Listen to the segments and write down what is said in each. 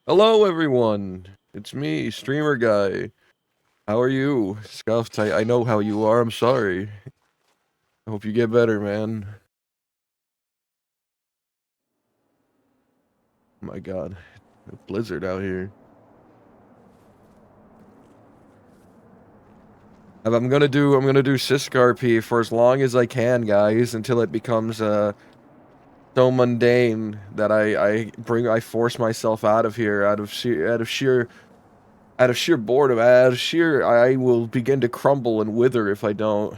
Hello, everyone. It's me, streamer guy. How are you? Scuffed, I know how you are. I'm sorry. I hope you get better, man. Oh my god. A blizzard out here. I'm gonna do SysRP for as long as I can, guys, until it becomes so mundane that I force myself out of here out of sheer boredom, out of sheer I will begin to crumble and wither if I don't.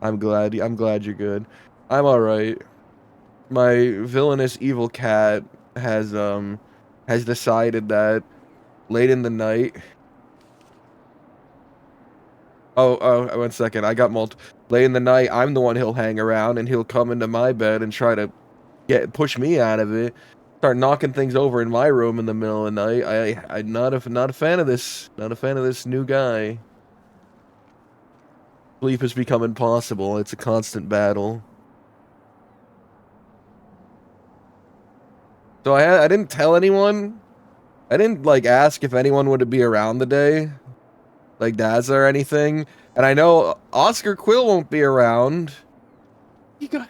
I'm glad you're good. I'm alright. My villainous evil cat has has decided that late in the night. Oh, 1 second. I got multi. Late in the night, I'm the one he'll hang around, and he'll come into my bed and try to push me out of it. Start knocking things over in my room in the middle of the night. I'm not a fan of this. Not a fan of this new guy. Sleep has become impossible. It's a constant battle. So I didn't tell anyone. I didn't like ask if anyone would be around the day, like Daza or anything. And I know Oscar Quill won't be around. He got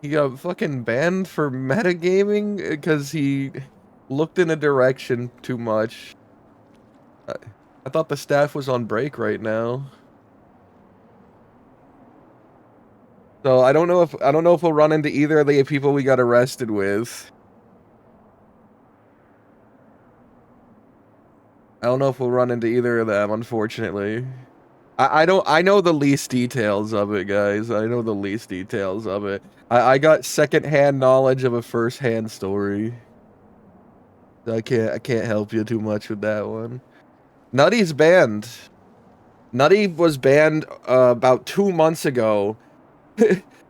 he got fucking banned for metagaming because he looked in a direction too much. I, I thought the staff was on break right now. So I don't know if we'll run into either of the people we got arrested with. I don't know if we'll run into either of them, unfortunately. I know the least details of it, guys. I know the least details of it. I got secondhand knowledge of a first-hand story. So I can't help you too much with that one. Nutty's banned. Nutty was banned about 2 months ago.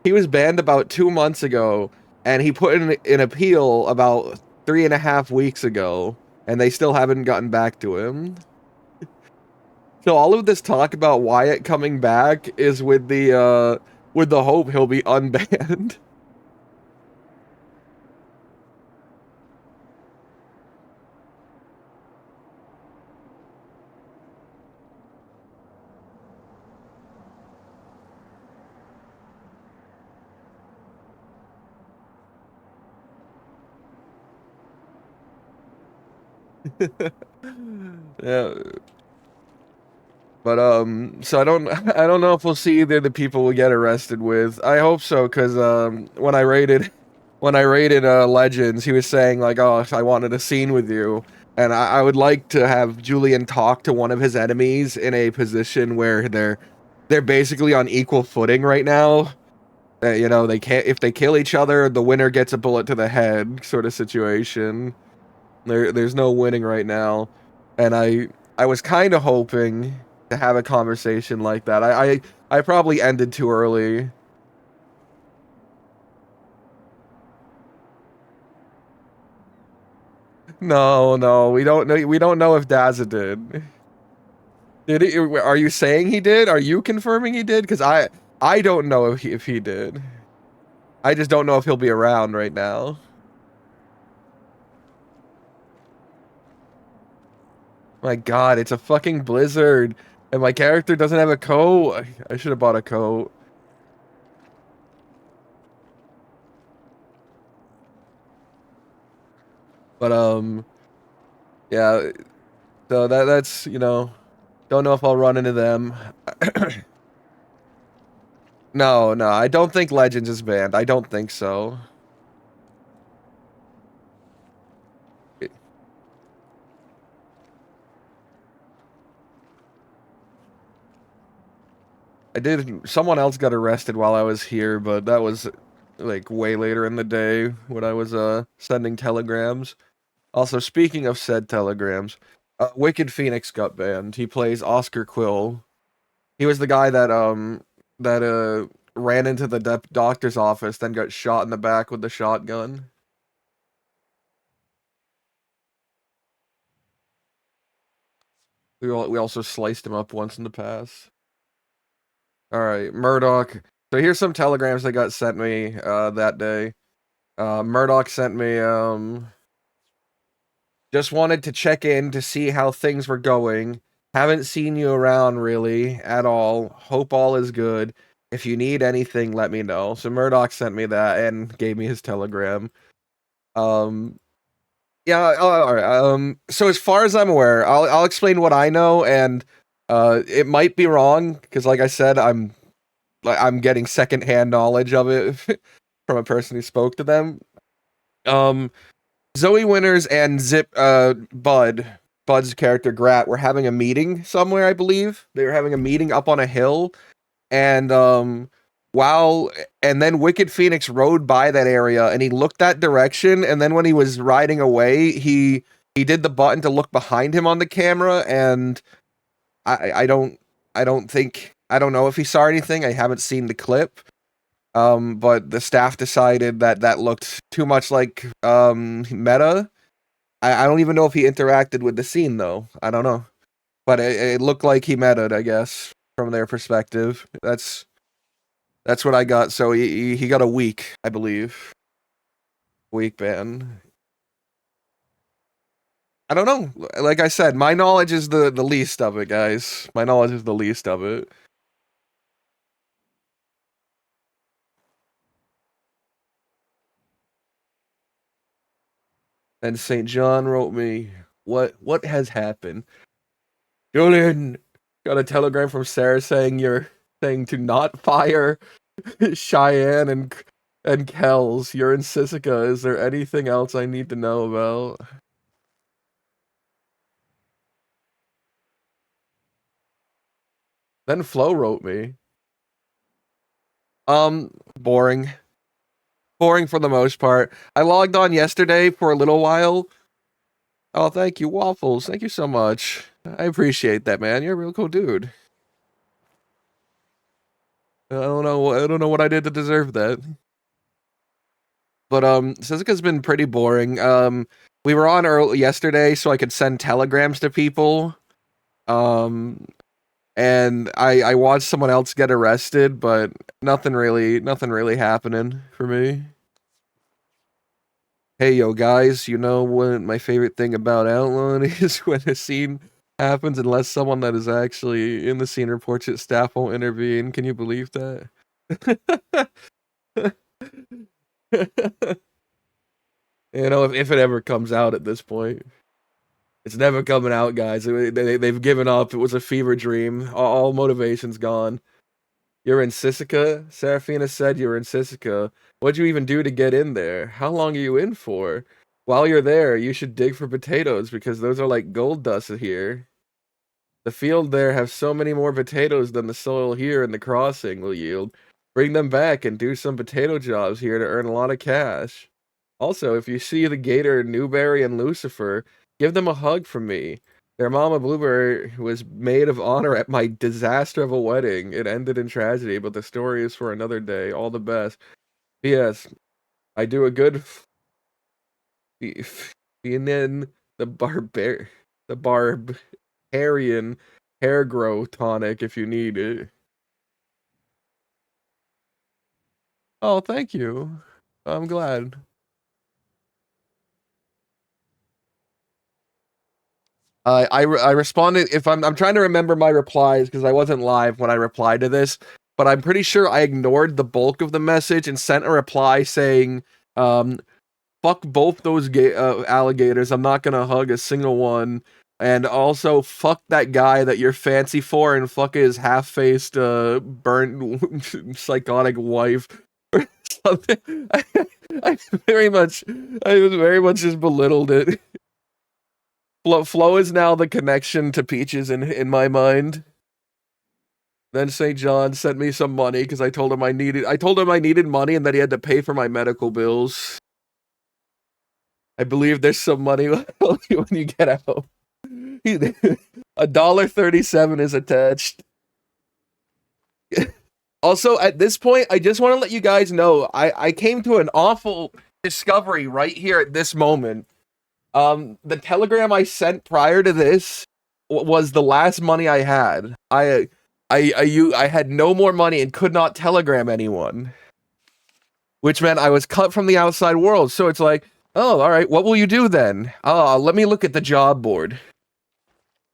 He was banned about 2 months ago, and he put in an appeal about 3.5 weeks ago, and they still haven't gotten back to him. So all of this talk about Wyatt coming back is with the hope he'll be unbanned. Yeah, but so I don't know if we'll see either of the people we get arrested with. I hope so, because when I raided Legends, he was saying like, "Oh, I wanted a scene with you," and I would like to have Julian talk to one of his enemies in a position where they're basically on equal footing right now. They can't if they kill each other, the winner gets a bullet to the head, sort of situation. There's no winning right now, and I was kind of hoping to have a conversation like that. I probably ended too early. No, no, we don't know. We don't know if Daza did. Did he? Are you saying he did? Are you confirming he did? Because I don't know if he did. I just don't know if he'll be around right now. My God, it's a fucking blizzard, and my character doesn't have a coat. I should have bought a coat. But yeah. So that's don't know if I'll run into them. No, no, I don't think Legends is banned. I don't think so. It- I did. Someone else got arrested while I was here, but that was like way later in the day when I was sending telegrams. Also, speaking of said telegrams, Wicked Phoenix got banned. He plays Oscar Quill. He was the guy that ran into the doctor's office, then got shot in the back with the shotgun. We also sliced him up once in the past. All right, Murdoch. So here's some telegrams that got sent me that day. Murdoch sent me just wanted to check in to see how things were going. Haven't seen you around really at all. Hope all is good. If you need anything, let me know. So Murdoch sent me that and gave me his telegram. Yeah, all right. So as far as I'm aware, I'll explain what I know, and it might be wrong because, like I said, I'm getting secondhand knowledge of it from a person who spoke to them. Um, Zoe Winters and Bud's character Grat were having a meeting somewhere, I believe. They were having a meeting up on a hill, and while and then Wicked Phoenix rode by that area and he looked that direction, and then when he was riding away, he did the button to look behind him on the camera, and I don't think I don't know if he saw anything. I haven't seen the clip. But the staff decided that that looked too much like meta. I don't even know if he interacted with the scene though. I don't know. But it looked like he metaed, I guess, from their perspective. That's what I got. So he got a week, I believe. Week ban. I don't know. Like I said, my knowledge is the least of it, guys. My knowledge is the least of it. And St. John wrote me, what has happened? Julian, got a telegram from Sarah saying you're saying to not fire Cheyenne and Kells. You're in Sisica. Is there anything else I need to know about? Then Flo wrote me. Boring. Boring for the most part. I logged on yesterday for a little while. Oh, thank you, Waffles. Thank you so much. I appreciate that, man. You're a real cool dude. I don't know what I did to deserve that. But Sisica's been pretty boring. We were on early yesterday so I could send telegrams to people. And I watched someone else get arrested, but nothing really happening for me. Hey yo guys, you know what my favorite thing about Outlawed is when a scene happens unless someone that is actually in the scene reports it, staff won't intervene. Can you believe that? You know, if it ever comes out at this point. It's never coming out, guys. They've given up. It was a fever dream. All motivation's gone. You're in Sisica? Serafina said you were in Sisica. What'd you even do to get in there? How long are you in for? While you're there, you should dig for potatoes because those are like gold dust here. The field there has so many more potatoes than the soil here in the crossing will yield. Bring them back and do some potato jobs here to earn a lot of cash. Also, if you see the gator Newberry and Lucifer, give them a hug from me. Their mama Blueberry was maid of honor at my disaster of a wedding. It ended in tragedy, but the story is for another day. All the best. P.S. I do a good being in the barbarian hair grow tonic if you need it. Oh, thank you. I'm glad. I responded if I'm trying to remember my replies because I wasn't live when I replied to this, but I'm pretty sure I ignored the bulk of the message and sent a reply saying, "Fuck both those alligators. I'm not gonna hug a single one." And also, fuck that guy that you're fancy for, and fuck his half-faced, burnt, psychotic wife, or something. I I was very much just belittled it. Flo is now the connection to Peaches in my mind. Then St. John sent me some money because I told him I needed money and that he had to pay for my medical bills. I believe there's some money when you get out. $1.37 is attached. Also, at this point, I just want to let you guys know I came to an awful discovery right here at this moment. The telegram I sent prior to this was the last money I had. I had no more money and could not telegram anyone, which meant I was cut from the outside world. So it's like, oh, all right, what will you do then? Let me look at the job board.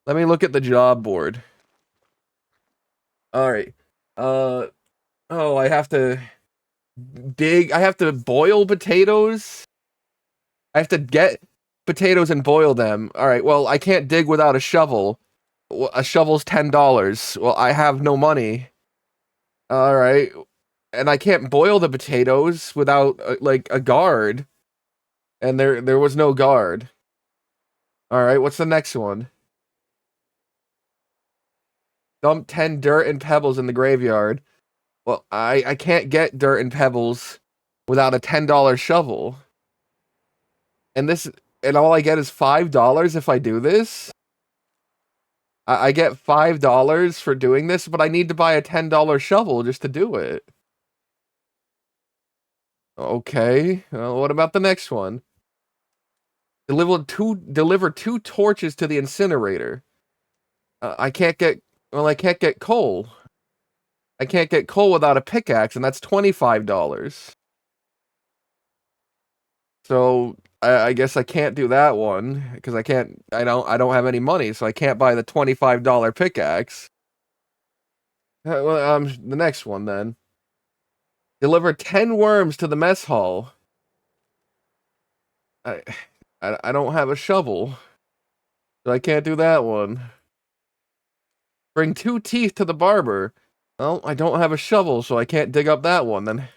Let me look at the job board. All right. Oh, I have to boil potatoes. I have to get potatoes and boil them. All right, well, I can't dig without a shovel. A shovel's $10. Well, I have no money. All right. And I can't boil the potatoes without like a guard. And there was no guard. All right, what's the next one? Dump 10 dirt and pebbles in the graveyard. Well, I can't get dirt and pebbles without a $10 shovel. And all I get is $5 if I do this? I get $5 for doing this, but I need to buy a $10 shovel just to do it. Okay, well, what about the next one? Deliver two torches to the incinerator. I can't get coal. I can't get coal without a pickaxe, and that's $25. So I guess I can't do that one because I don't have any money, so I can't buy the $25 pickaxe. Well, the next one then. Deliver 10 worms to the mess hall. I don't have a shovel, so I can't do that one. Bring 2 teeth to the barber. Well, I don't have a shovel, so I can't dig up that one then.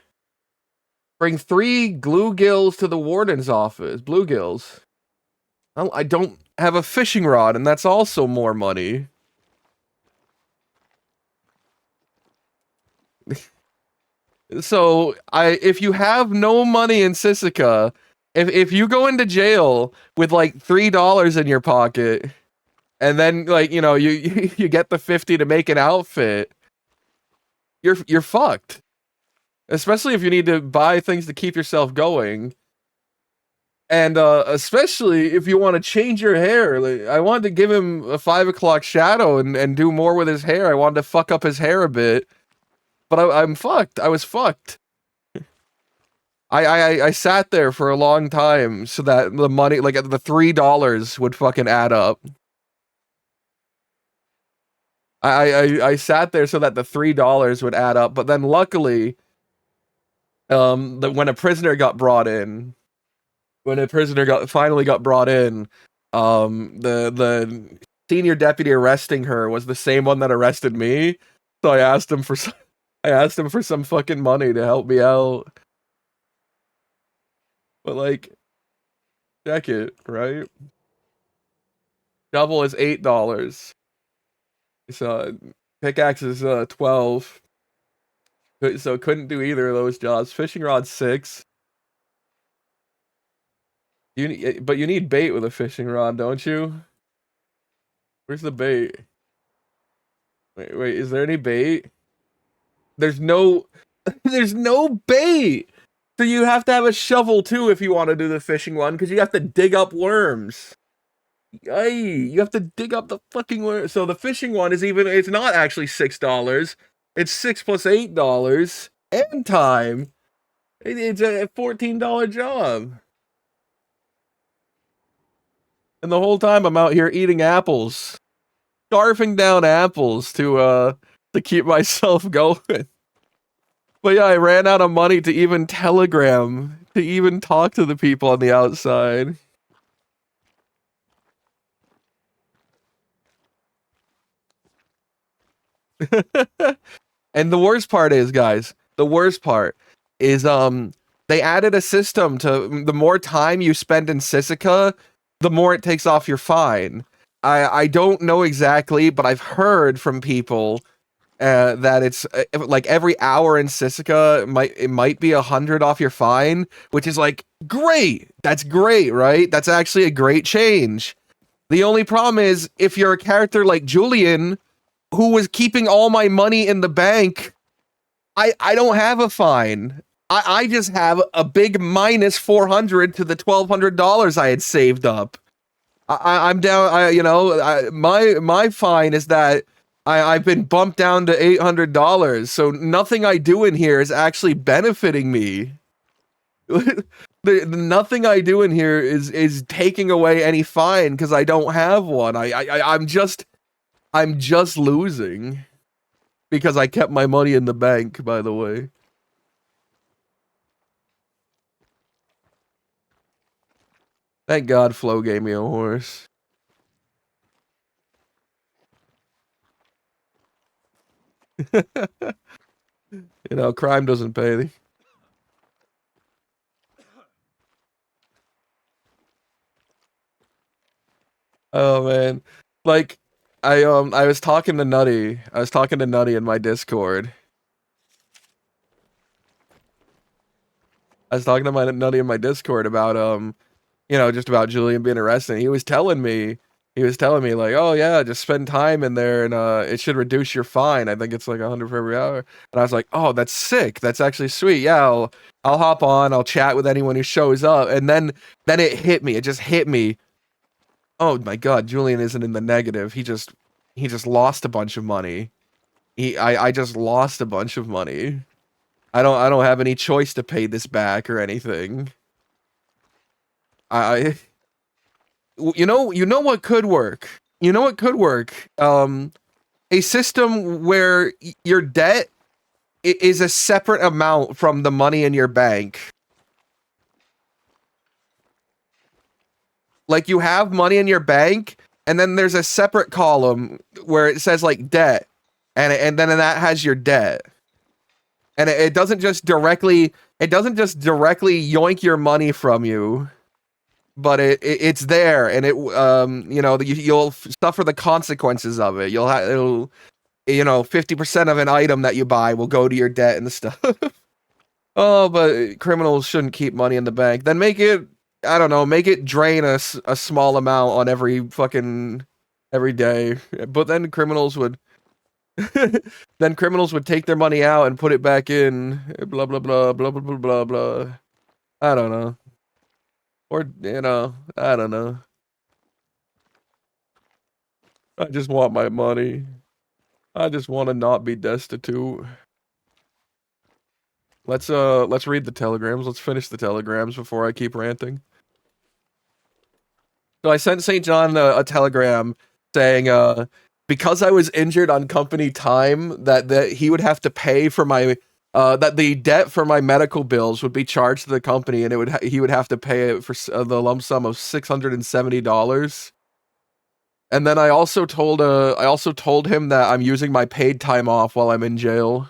Bring 3 glue gills to the warden's office. Bluegills. Well, I don't have a fishing rod, and that's also more money. So, if you have no money in Sisika, if you go into jail with like $3 in your pocket, and then like, you know, you get the 50 to make an outfit, you're fucked. Especially if you need to buy things to keep yourself going. And especially if you want to change your hair. Like, I wanted to give him a 5 o'clock shadow and do more with his hair. I wanted to fuck up his hair a bit. But I'm fucked. I was fucked. I sat there for a long time so that the money, like the $3 would fucking add up. I sat there so that the $3 would add up, but then luckily, when a prisoner got brought in, finally got brought in, the senior deputy arresting her was the same one that arrested me. So I asked him for some fucking money to help me out. But like, check it, right? Double is $8. So pickaxe is 12. So couldn't do either of those jobs. Fishing rod 6. But you need bait with a fishing rod, don't you? Where's the bait? Wait, is there any bait? There's no bait. So you have to have a shovel too if you want to do the fishing one, because you have to dig up worms. You have to dig up the fucking worms. So the fishing one it's not actually $6. It's $6 plus $8 and time. It's a $14 job. And the whole time I'm out here eating apples. Scarfing down apples to keep myself going. But yeah, I ran out of money to even telegram, to even talk to the people on the outside. And the worst part is, guys, they added a system to the more time you spend in Sisika, the more it takes off your fine. I don't know exactly, but I've heard from people that it's like every hour in Sisika it might be 100 off your fine, which is like great. That's great, right? That's actually a great change. The only problem is if you're a character like Julian, who was keeping all my money in the bank, I don't have a fine. I just have a big minus 400 to the $1,200 I had saved up. I'm down. My fine is that I've been bumped down to $800, so nothing I do in here is actually benefiting me. Nothing I do in here is taking away any fine because I don't have one. I'm just losing because I kept my money in the bank, by the way. Thank God Flo gave me a horse. You know, crime doesn't pay. Oh man. Like I was talking to Nutty. I was talking to Nutty in my Discord. I was talking to my Nutty in my Discord about you know, just about Julian being arrested. He was telling me like, oh yeah, just spend time in there and it should reduce your fine. I think it's like 100 for every hour. And I was like, oh, that's sick. That's actually sweet. Yeah, I'll hop on. I'll chat with anyone who shows up. And then it hit me. It just hit me. Oh my God, Julian isn't in the negative. He just lost a bunch of money. I just lost a bunch of money. I don't have any choice to pay this back or anything. I you know what could work? You know what could work? A system where your debt is a separate amount from the money in your bank. Like you have money in your bank, and then there's a separate column where it says like debt, and then that has your debt, and it doesn't just directly yoink your money from you, but it's there, and you know, you'll suffer the consequences of it. It'll, you know, 50% of an item that you buy will go to your debt and stuff. Oh, but criminals shouldn't keep money in the bank. Then make it, I don't know, make it drain a small amount on every day. But then criminals would take their money out and put it back in. Blah blah blah blah blah blah blah blah. I don't know. Or you know, I don't know. I just want my money. I just want to not be destitute. Let's read the telegrams. Let's finish the telegrams before I keep ranting. So I sent St. John a telegram saying because I was injured on company time that he would have to pay for my that the debt for my medical bills would be charged to the company, and he would have to pay it for the lump sum of $670. And then I also told him that I'm using my paid time off while I'm in jail.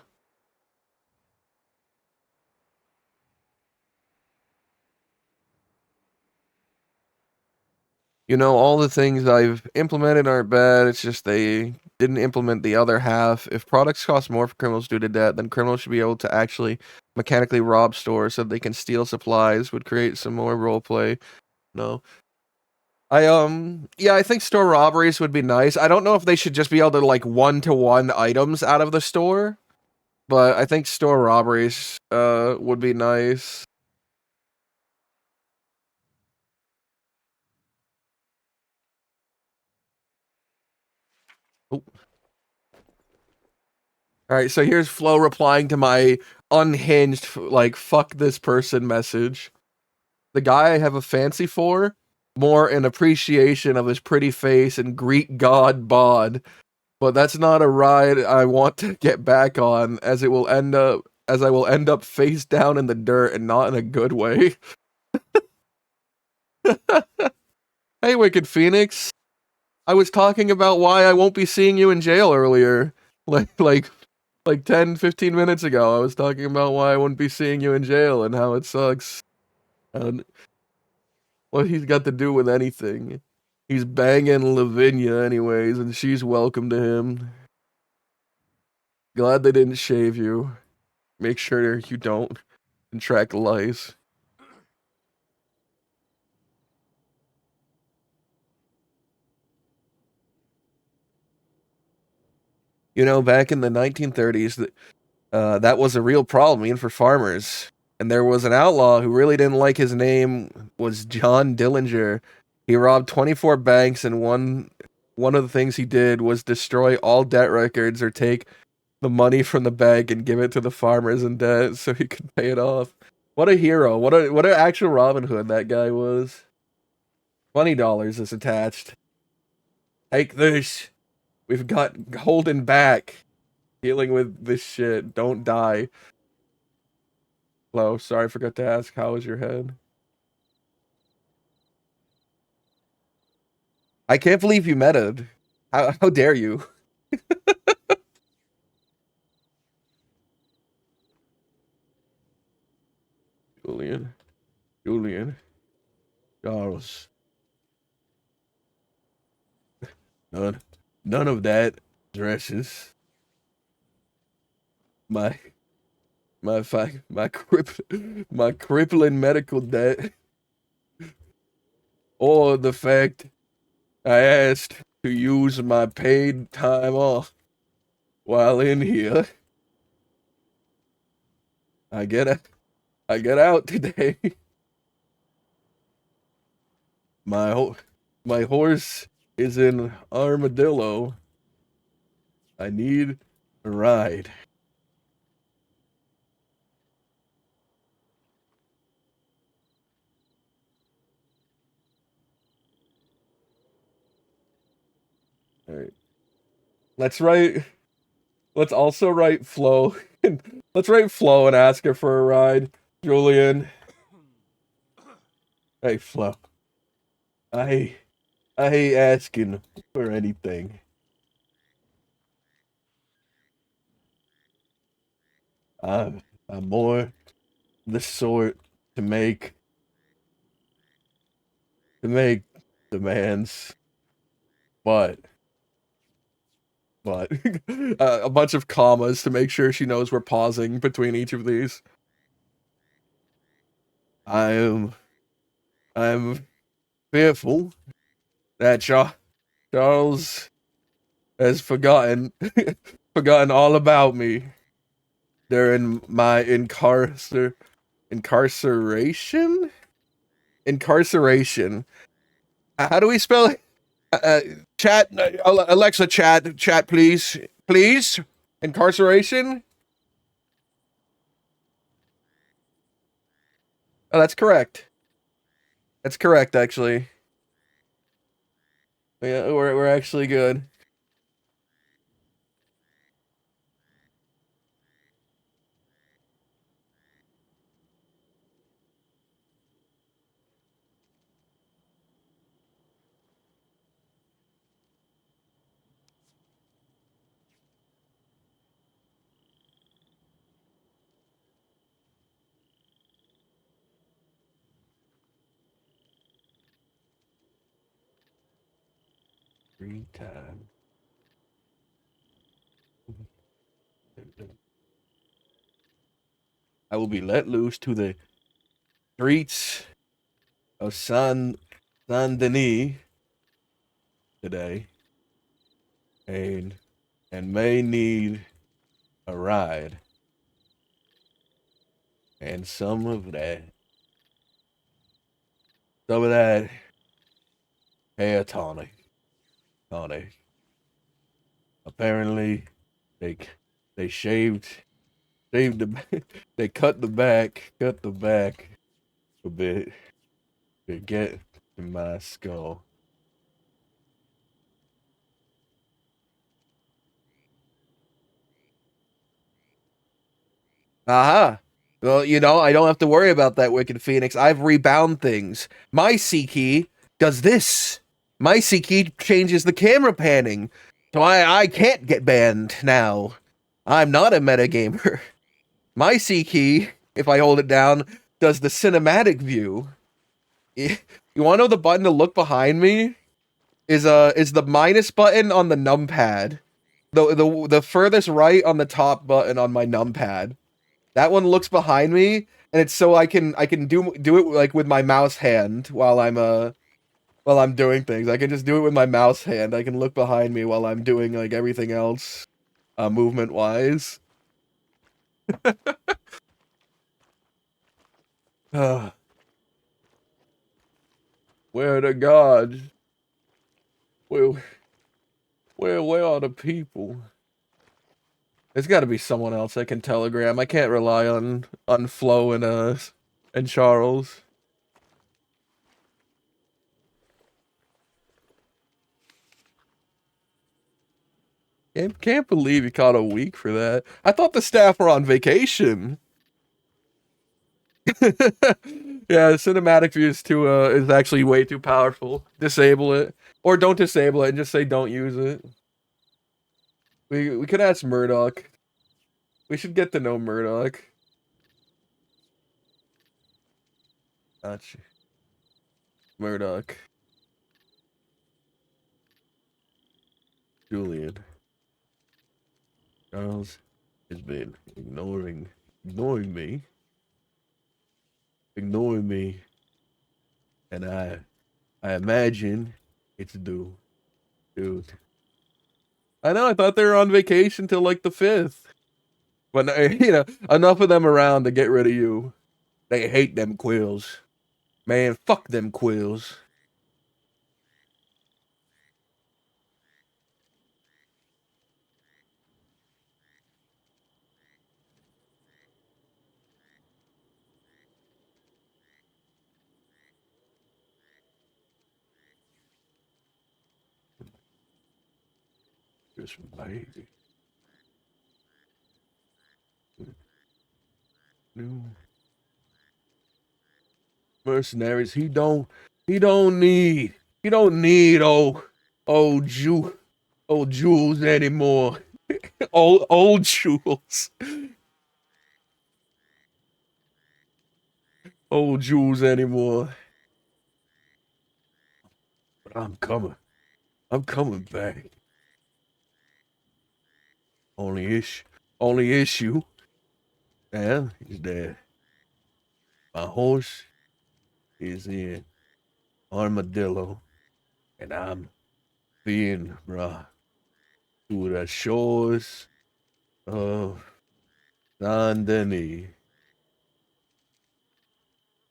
You know, all the things I've implemented aren't bad. It's just they didn't implement the other half. If products cost more for criminals due to debt, then criminals should be able to actually mechanically rob stores so they can steal supplies. Would create some more roleplay. No. Yeah, I think store robberies would be nice. I don't know if they should just be able to like one-to-one items out of the store, but I think store robberies would be nice. Oh. All right, so here's Flo replying to my unhinged like fuck this person message. The guy I have a fancy for, more an appreciation of his pretty face and Greek god bod, but that's not a ride I want to get back on, as I will end up face down in the dirt and not in a good way. Hey, Wicked Phoenix. I was talking about why I won't be seeing you in jail earlier. Like 10, 15 minutes ago, I was talking about why I wouldn't be seeing you in jail and how it sucks. And what he's got to do with anything. He's banging Lavinia anyways, and she's welcome to him. Glad they didn't shave you. Make sure you don't contract lice. You know, back in the 1930s, that was a real problem, even for farmers. And there was an outlaw who really didn't like his name, was John Dillinger. He robbed 24 banks and one of the things he did was destroy all debt records or take the money from the bank and give it to the farmers in debt so he could pay it off. What a hero. What an actual Robin Hood that guy was. $20 is attached. Take this. We've got holding back. Dealing with this shit. Don't die. Hello, sorry, I forgot to ask, how is your head? I can't believe you meted. How dare you? Julian. Julian. Charles. None of that dresses my my crippling medical debt or the fact I asked to use my paid time off while in here. I get a, I get out today. My my horse is in Armadillo. I need a ride. All right. Let's write. Let's also write Flo. Let's write Flo and ask her for a ride. Julian. Hey Flo. I I hate asking for anything. I'm more the sort to make demands, but but a bunch of commas to make sure she knows we're pausing between each of these. I'm I'm fearful that Charles has forgotten all about me during my incarceration. Incarceration. How do we spell it? Chat, Alexa, chat, please, please. Incarceration. Oh, that's correct. That's correct, actually. Yeah, we're actually good. Free time. I will be let loose to the streets of San Denis today, and may need a ride, and some of that hair tonic. Apparently, they they shaved the they cut the back a bit to get to my skull. Aha. Well, I don't have to worry about that, Wicked Phoenix. I've rebound things. My C key does this. My C key changes the camera panning. So I can't get banned now. I'm not a metagamer. My C key, if I hold it down, does the cinematic view. You want to know the button to look behind me? Is the minus button on the numpad. The furthest right on the top button on my numpad. That one looks behind me, and it's so I can do it like with my mouse hand while I'm doing things. I can just do it with my mouse hand. I can look behind me while I'm doing like everything else, movement wise. Where to God? Where Where are the people? There's got to be someone else I can telegram. I can't rely on Flo and Charles. Can't believe you caught a week for that. I thought the staff were on vacation. Yeah, the cinematic view is actually way too powerful. Disable it. Or don't disable it and just say don't use it. We could ask Murdoch. We should get to know Murdoch. Gotcha. Murdoch. Julian. Charles has been ignoring me. Ignoring me. And I imagine it's due. Dude. I know, I thought they were on vacation till like the 5th. But, enough of them around to get rid of you. They hate them quills. Man, fuck them quills. Just wait. New mercenaries. He don't need. He don't need old Jules anymore. Old Jules. Old Jules anymore. But I'm coming. I'm coming back. Only issue. And is that my horse is in Armadillo, and I'm being brought to the shores of Saint Denis.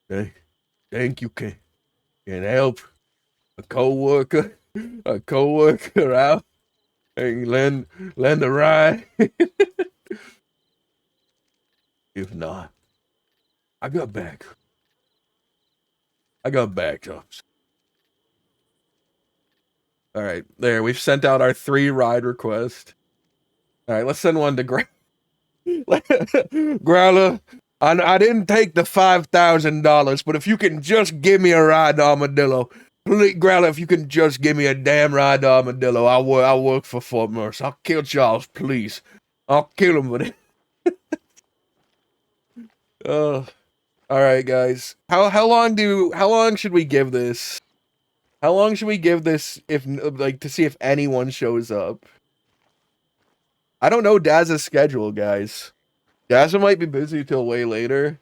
Think you can help a coworker, a coworker out and lend a ride. If not, I got back. I got backups. All right, there. We've sent out our 3 ride requests. All right, let's send one to Growler. I didn't take the $5,000, but if you can just give me a ride to Armadillo, please, Growler, if you can just give me a damn ride to Armadillo, I'll work for Fort Merce. I'll kill Charles, please. I'll kill him with it. All right, guys. How long should we give this? How long should we give this if like to see if anyone shows up? I don't know Daz's schedule, guys. Daz might be busy till way later.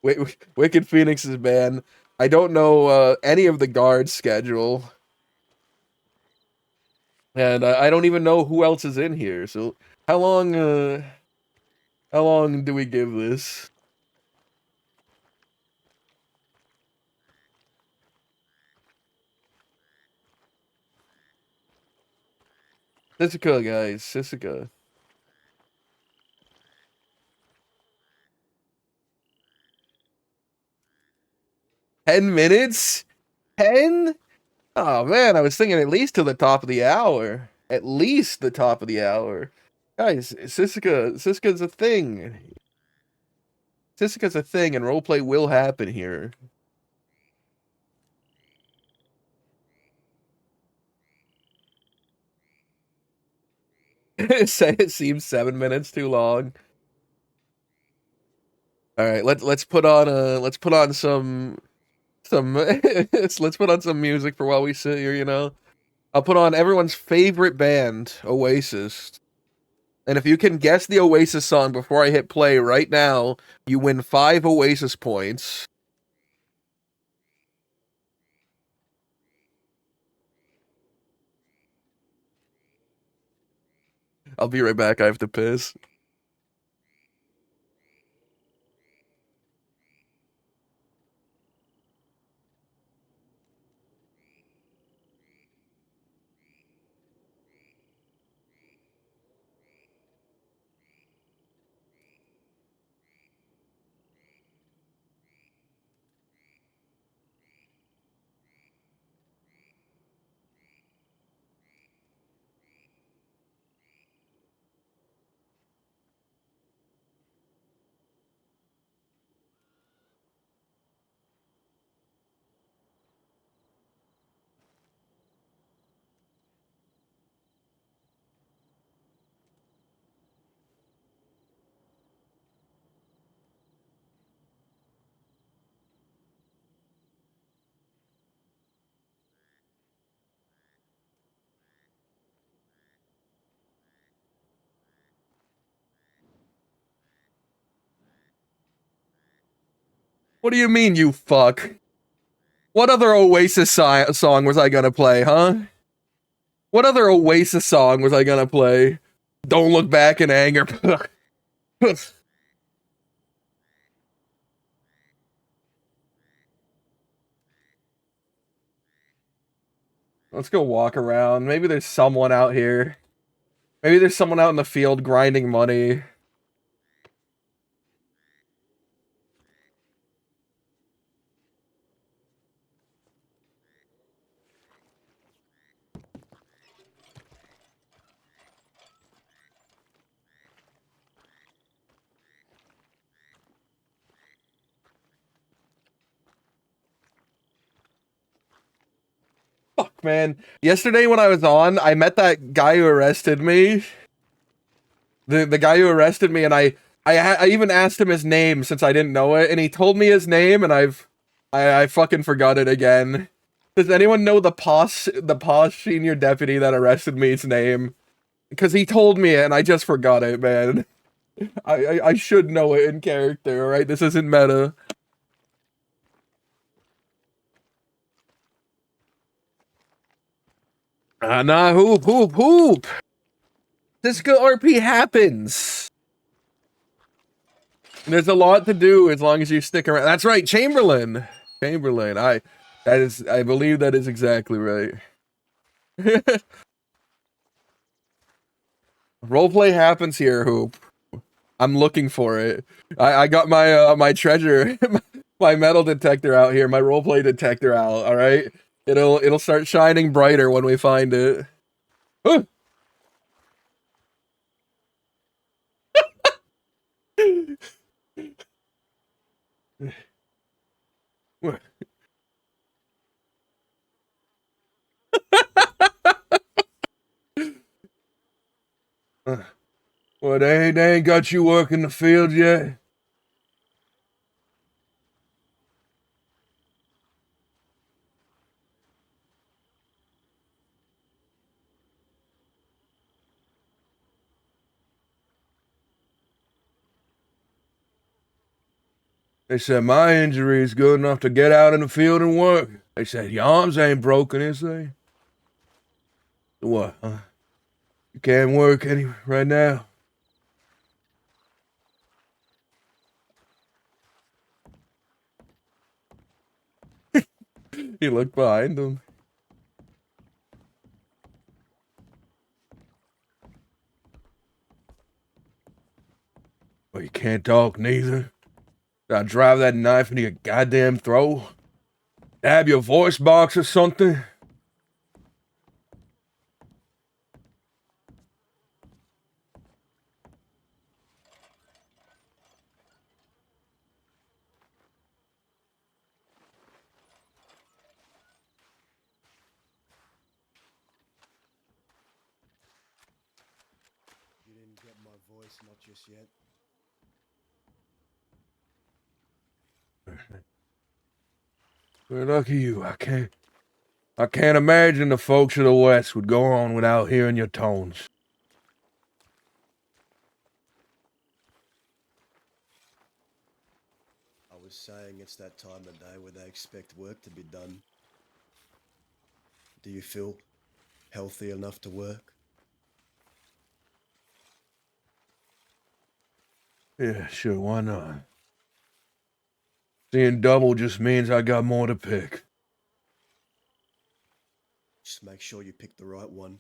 Wicked Phoenix's band. I don't know any of the guards' schedule, and I don't even know who else is in here. So how long? How long do we give this? Sissica, guys, Sissica. 10 minutes? 10? Oh man, I was thinking at least to the top of the hour. At least the top of the hour. Guys, Siska's a thing. Siska's a thing, and roleplay will happen here. It seems 7 minutes too long. All right, let's put on some let's put on some music for while we sit here. I'll put on everyone's favorite band, Oasis. And if you can guess the Oasis song before I hit play right now, you win 5 Oasis points. I'll be right back. I have to piss. What do you mean, you fuck? What other Oasis song was I gonna play, huh? What other Oasis song was I gonna play? Don't look back in anger. Let's go walk around. Maybe there's someone out here. Maybe there's someone out in the field grinding money. Fuck, man. Yesterday when I was on, I met that guy who arrested me. The guy who arrested me, and I even asked him his name since I didn't know it, and he told me his name, and I fucking forgot it again. Does anyone know the posh senior deputy that arrested me's name? Because he told me it, and I just forgot it, man. I should know it in character, alright? This isn't meta. Nah, hoop. This RP happens. There's a lot to do as long as you stick around. That's right, Chamberlain. Chamberlain. I believe that is exactly right. Roleplay happens here, Hoop. I'm looking for it. I got my my treasure, my metal detector out here, my roleplay detector out, alright? It'll start shining brighter when we find it. Well, they ain't got you working the field yet? They said my injury is good enough to get out in the field and work. They said your arms ain't broken, is they? What, huh? You can't work any right now? He looked behind him. Well, you can't talk neither. I'll drive that knife into your goddamn throat. Stab your voice box or something. You didn't get my voice, not just yet. Well, lucky you. I can't imagine the folks of the West would go on without hearing your tones. I was saying it's that time of day where they expect work to be done. Do you feel healthy enough to work? Yeah, sure, why not? Seeing double just means I got more to pick. Just make sure you pick the right one.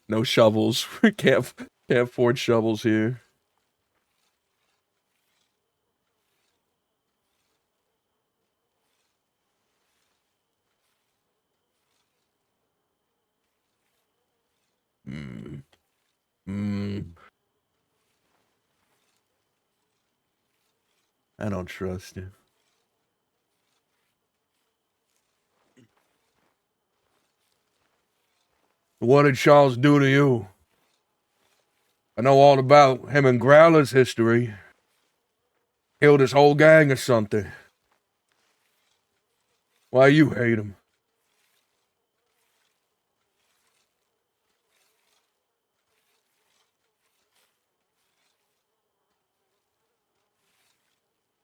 No shovels. We can't afford shovels here. Hmm. Hmm. I don't trust you. What did Charles do to you? I know all about him and Growler's history. Killed his whole gang or something. Why you hate him?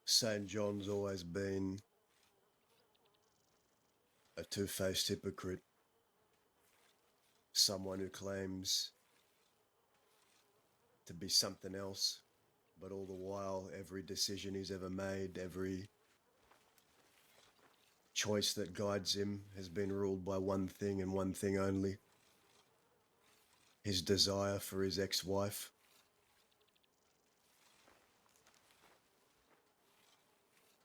St. John's always been a two-faced hypocrite. Someone who claims to be something else, but all the while, every decision he's ever made, every choice that guides him has been ruled by one thing and one thing only: his desire for his ex-wife.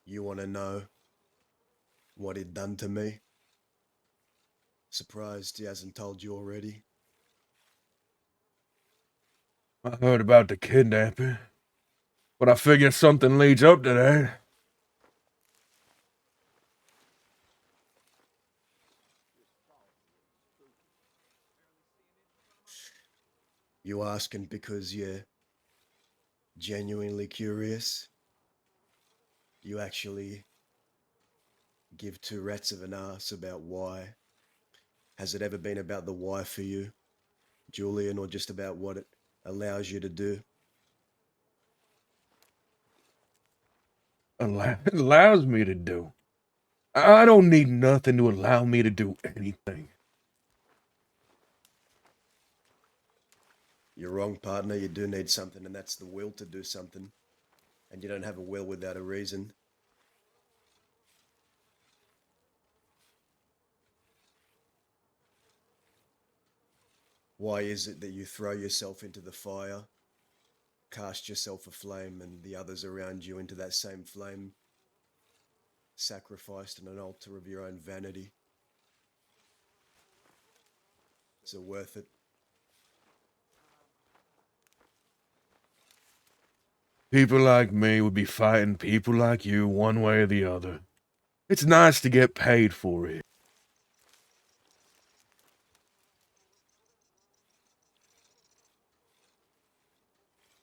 You want to know what he'd done to me? Surprised he hasn't told you already? I heard about the kidnapping, but I figure something leads up to that. You asking because you're genuinely curious? You actually give two rats of an ass about why? Has it ever been about the why for you, Julian, or just about what it allows you to do? Allows me to do. I don't need nothing to allow me to do anything. You're wrong, partner. You do need something, and that's the will to do something. And you don't have a will without a reason. Why is it that you throw yourself into the fire, cast yourself aflame, and the others around you into that same flame, sacrificed on an altar of your own vanity? Is it worth it? People like me would be fighting people like you one way or the other. It's nice to get paid for it.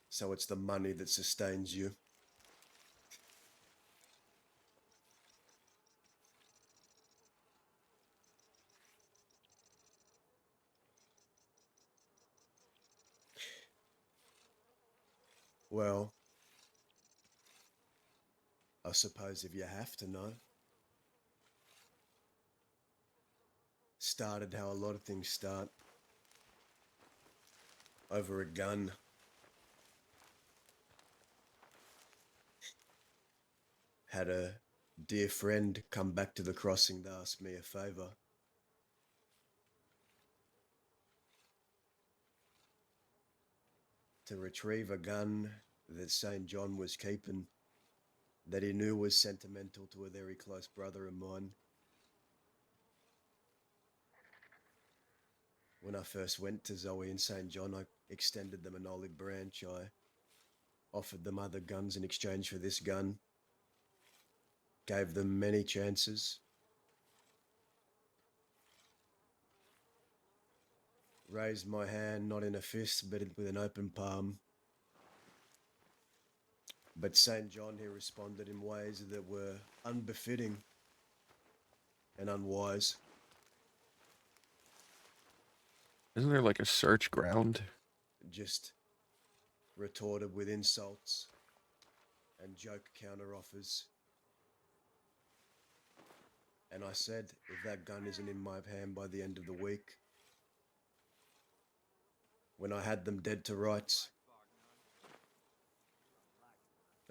So it's the money that sustains you. Well, I suppose if you have to know. Started how a lot of things start. Over a gun. Had a dear friend come back to the crossing to ask me a favour. To retrieve a gun that St. John was keeping, that he knew was sentimental to a very close brother of mine. When I first went to Zoe and St. John, I extended them an olive branch. I offered them other guns in exchange for this gun. Gave them many chances. Raised my hand, not in a fist, but with an open palm. But St. John, he responded in ways that were unbefitting and unwise. Isn't there like a search ground? Just retorted with insults and joke counteroffers. And I said, if that gun isn't in my hand by the end of the week, when I had them dead to rights,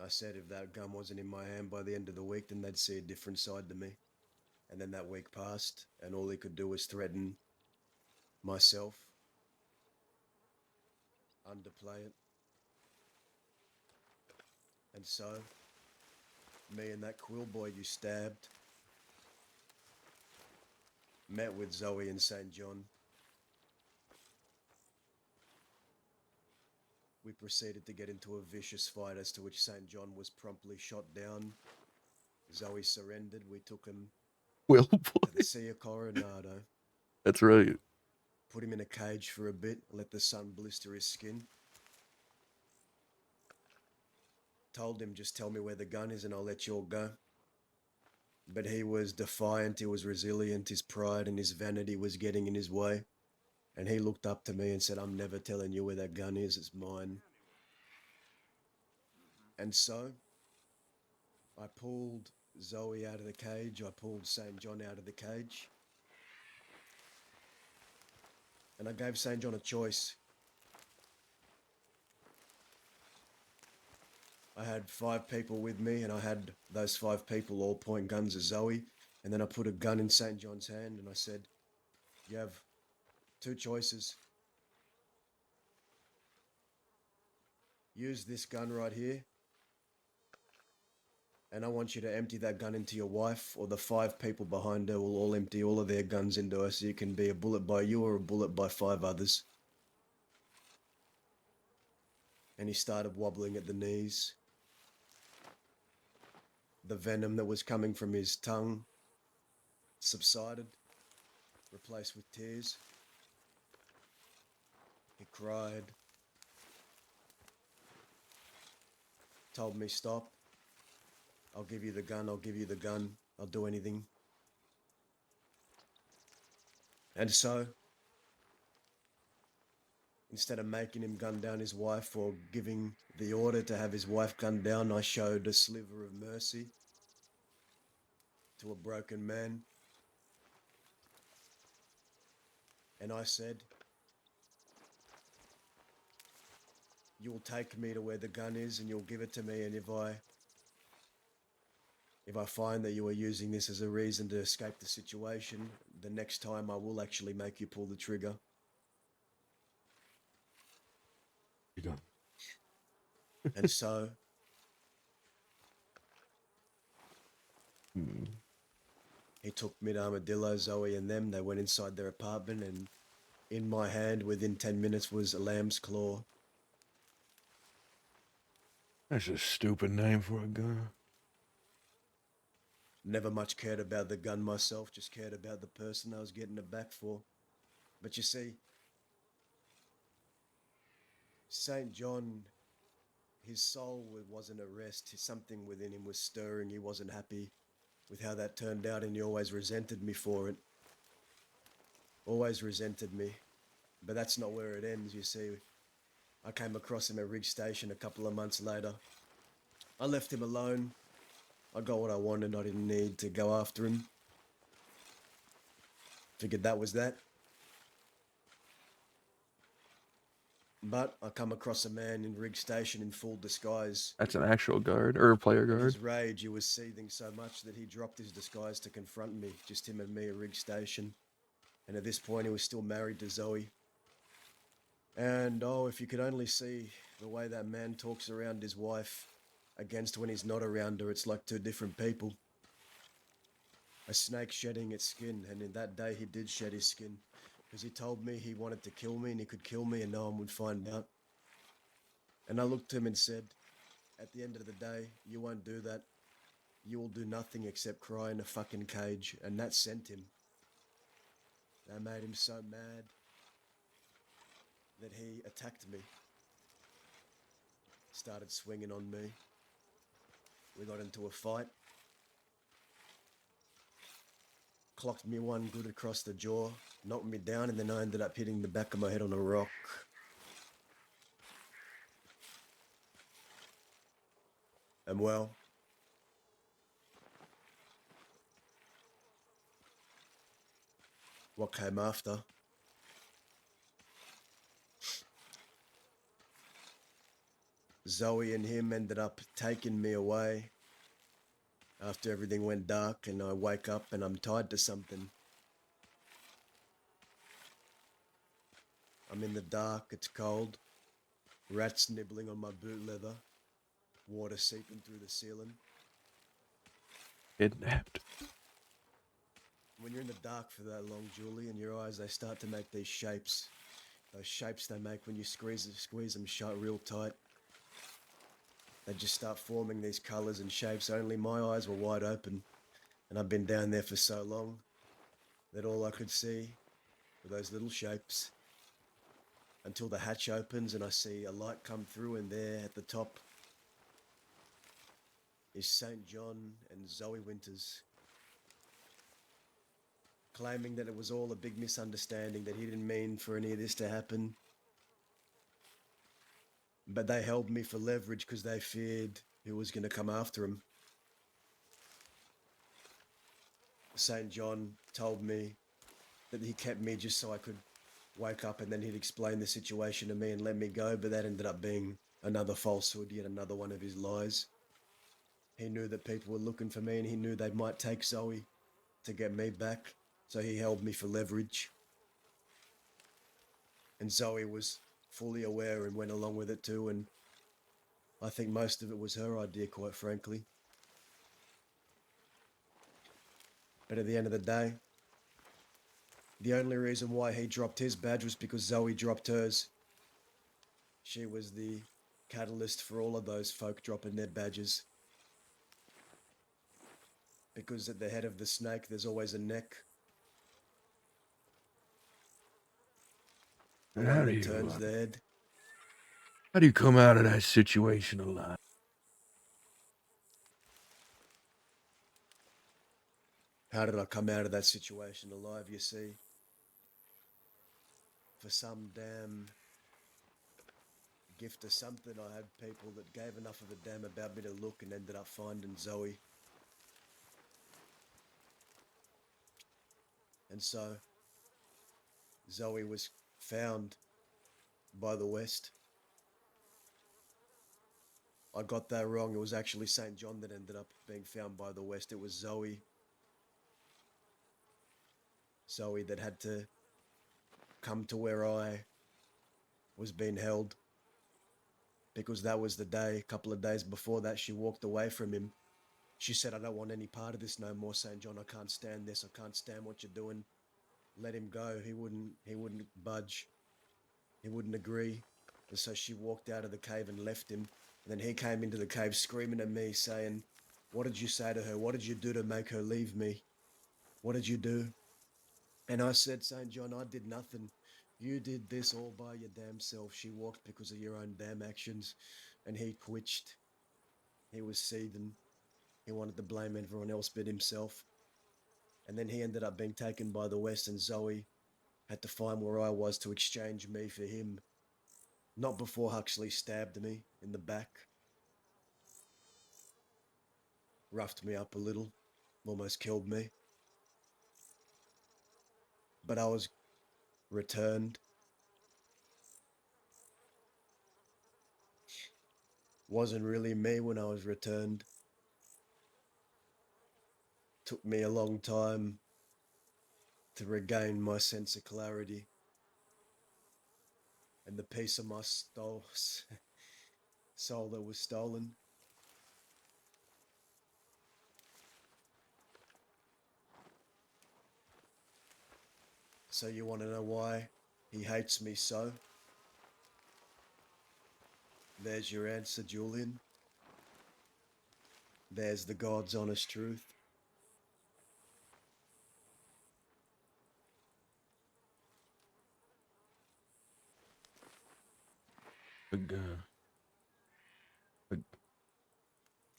I said if that gun wasn't in my hand by the end of the week, then they'd see a different side to me. And then that week passed, and all he could do was threaten myself, underplay it. And so, me and that quill boy you stabbed met with Zoe and St. John. We proceeded to get into a vicious fight, as to which St. John was promptly shot down. Zoe surrendered. We took him Will to boy. the Sea of Coronado. That's right. put him in a cage for a bit, let the sun blister his skin. Told him, just tell me where the gun is and I'll let you all go. But he was defiant, he was resilient, his pride and his vanity was getting in his way. And he looked up to me and said, I'm never telling you where that gun is, it's mine. And so, I pulled Zoe out of the cage, I pulled St. John out of the cage. And I gave St. John a choice. I had 5 people with me, and I had those 5 people all point guns at Zoe. And then I put a gun in St. John's hand, and I said, you have 2 choices. Use this gun right here, and I want you to empty that gun into your wife, or the 5 people behind her will all empty all of their guns into her, so you can be a bullet by you or a bullet by 5 others. And he started wobbling at the knees. The venom that was coming from his tongue subsided, replaced with tears. He cried, told me, stop. I'll give you the gun, I'll give you the gun, I'll do anything. And so, instead of making him gun down his wife or giving the order to have his wife gunned down, I showed a sliver of mercy to a broken man. And I said, you'll take me to where the gun is and you'll give it to me, and if I find that you are using this as a reason to escape the situation, the next time I will actually make you pull the trigger. You done. And so, he took me to Armadillo, Zoe and them. They went inside their apartment, and in my hand within 10 minutes was a lamb's claw. That's a stupid name for a gun. Never much cared about the gun myself, just cared about the person I was getting it back for. But you see, St. John, his soul wasn't at rest. Something within him was stirring. He wasn't happy with how that turned out, and he always resented me for it. Always resented me. But that's not where it ends, you see. I came across him at Rig Station a couple of months later. I left him alone. I got what I wanted. I didn't need to go after him. Figured that was that. But I come across a man in Rig Station in full disguise. That's an actual guard or a player In guard. his rage, he was seething so much that he dropped his disguise to confront me. Just him and me at Rig Station. And at this point, he was still married to Zoe. And oh, if you could only see the way that man talks around his wife against when he's not around her, it's like 2 different people. A snake shedding its skin, and in that day he did shed his skin. Because he told me he wanted to kill me and he could kill me and no one would find out. And I looked at him and said, at the end of the day, you won't do that. You will do nothing except cry in a fucking cage. And that sent him. That made him so mad that he attacked me. Started swinging on me. We got into a fight. Clocked me one good across the jaw, knocked me down, and then I ended up hitting the back of my head on a rock. And well, what came after? Zoe and him ended up taking me away after everything went dark, and I wake up and I'm tied to something. I'm in the dark, it's cold, rats nibbling on my boot leather, water seeping through the ceiling. Kidnapped. When you're in the dark for that long, Julian, your eyes, they start to make these shapes. Those shapes they make when you squeeze them shut real tight. They just start forming these colours and shapes. Only my eyes were wide open. And I've been down there for so long that all I could see with those little shapes, until the hatch opens and I see a light come through, and there at the top is St. John and Zoe Winters, claiming that it was all a big misunderstanding, that he didn't mean for any of this to happen. But they held me for leverage because they feared who was going to come after him. St. John told me that he kept me just so I could wake up, and then he'd explain the situation to me and let me go, but that ended up being another falsehood, yet another one of his lies. He knew that people were looking for me, and he knew they might take Zoe to get me back, so he held me for leverage. And Zoe was fully aware and went along with it too, and I think most of it was her idea, quite frankly. But at the end of the day, the only reason why he dropped his badge was because Zoe dropped hers. She was the catalyst for all of those folk dropping their badges. Because at the head of the snake, there's always a neck. The And how one do that you, turns their head. how do you come out of that situation alive? How did I come out of that situation alive, you see? For some damn gift or something, I had people that gave enough of a damn about me to look, and ended up finding Zoe. And so, Zoe was found by the West. I got that wrong. It was actually St. John that ended up being found by the West. It was Zoe. Zoe that had to come to where I was being held. Because that was the day, a couple of days before that, she walked away from him. She said, "I don't want any part of this no more, St. John. I can't stand this. I can't stand what you're doing. Let him go." He wouldn't budge. He wouldn't agree. And so she walked out of the cave and left him. And then he came into the cave screaming at me, saying, "What did you say to her? What did you do to make her leave me? What did you do?" And I said, "St. John, I did nothing. You did this all by your damn self. She walked because of your own damn actions." And he twitched. He was seething. He wanted to blame everyone else but himself. And then he ended up being taken by the West, and Zoe had to find where I was to exchange me for him. Not before Huxley stabbed me in the back. Roughed me up a little. Almost killed me. But I was returned. Wasn't really me when I was returned. Took me a long time to regain my sense of clarity and the piece of my soul that was stolen. So you want to know why he hates me so? There's your answer, Julian. There's the God's honest truth. A gun.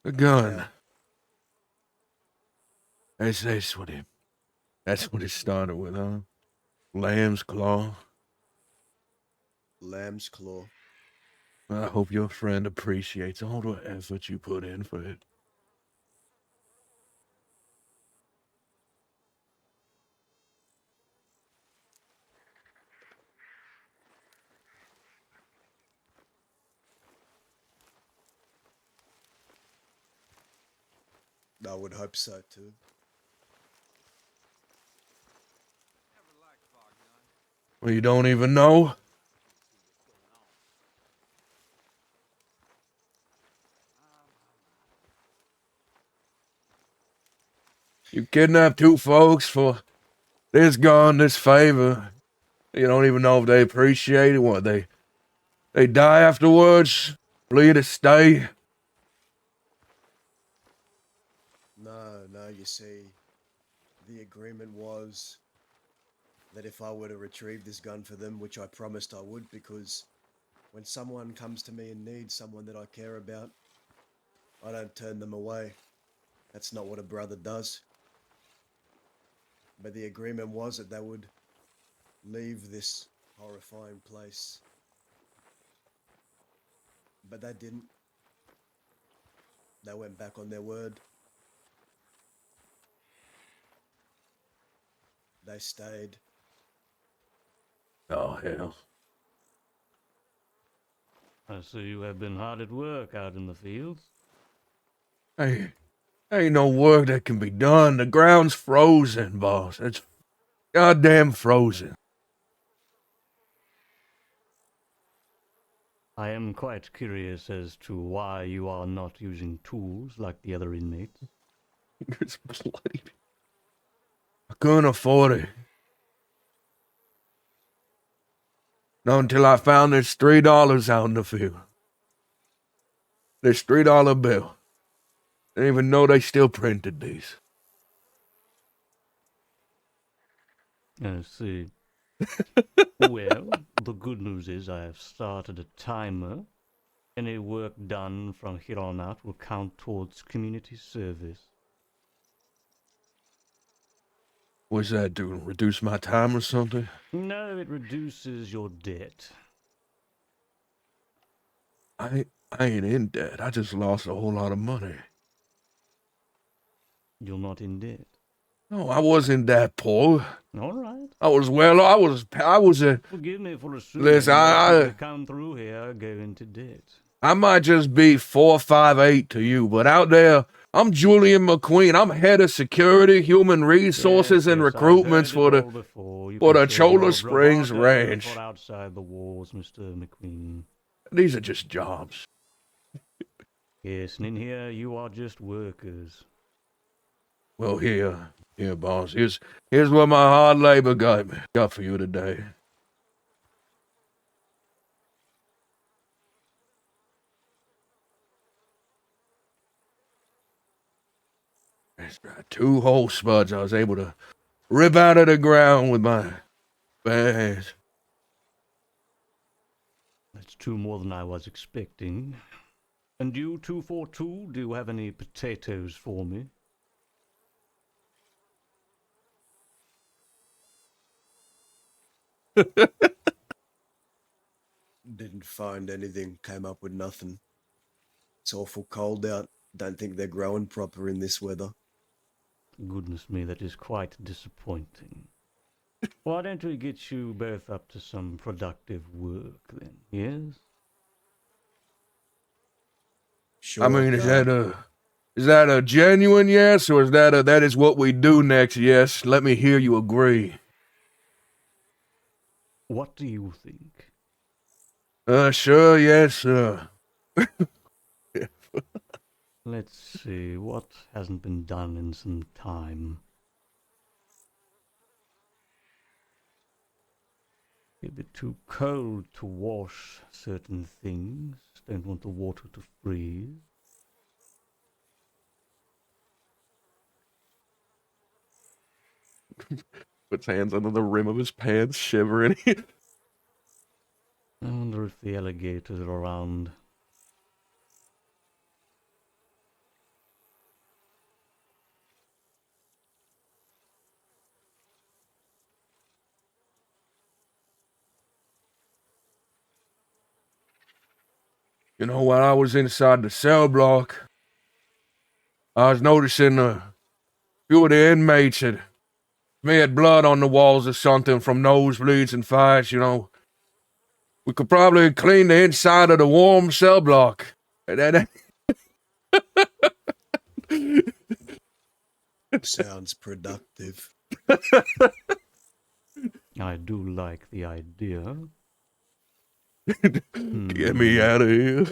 A gun. Yeah, That's what it started with, huh? Lamb's claw. lamb's claw. I hope your friend appreciates all the effort you put in for it. I would hope so too. Well, you don't even know? You kidnapped two folks for this gun, this favor. You don't even know if they appreciate it. What, they die afterwards? Leave you to stay? No, you see, the agreement was that if I were to retrieve this gun for them, which I promised I would, because when someone comes to me in need, someone that I care about, I don't turn them away. That's not what a brother does. But the agreement was that they would leave this horrifying place. But they didn't. They went back on their word. They stayed. Oh, hell. I see you have been hard at work out in the fields. Hey, ain't no work that can be done. The ground's frozen, boss. It's goddamn frozen. I am quite curious as to why you are not using tools like the other inmates. It's bloody. I couldn't afford it. Not until I found this $3 out in the field. This $3 bill. Didn't even know they still printed these. I see. Well, the good news is I have started a timer. Any work done from here on out will count towards community service. What's that do? Reduce my time or something? No, it reduces your debt. I ain't in debt. I just lost a whole lot of money. You're not in debt. No, I wasn't that poor. All right. I was I was a. Forgive me for assuming Listen, most people that come through here go into debt. I might just be 4'5'8" to you, but out there, I'm Julian McQueen. I'm head of security, human resources, and recruitments for the Chola Springs Ranch. Outside the walls, Mr. McQueen. These are just jobs. Yes, and in here you are just workers. Well, here, boss. Here's what my hard labor got for you today. That's right. 2 whole spuds I was able to rip out of the ground with my bare hands. That's 2 more than I was expecting. And you, 242, do you have any potatoes for me? Didn't find anything, came up with nothing. It's awful cold out. Don't think they're growing proper in this weather. Goodness me, that is quite disappointing. Why don't we get you both up to some productive work then, yes? Sure, I mean, guard. is that a genuine yes, or is that is what we do next yes? Let me hear you agree. What do you think? Sure, yes, sir. Let's see, what hasn't been done in some time? A bit too cold to wash certain things. Don't want the water to freeze. Puts hands under the rim of his pants, shivering. I wonder if the alligators are around. You know, while I was inside the cell block, I was noticing a few of the inmates had smeared blood on the walls or something from nosebleeds and fights, you know. We could probably clean the inside of the warm cell block. Sounds productive. I do like the idea. Get me out of here.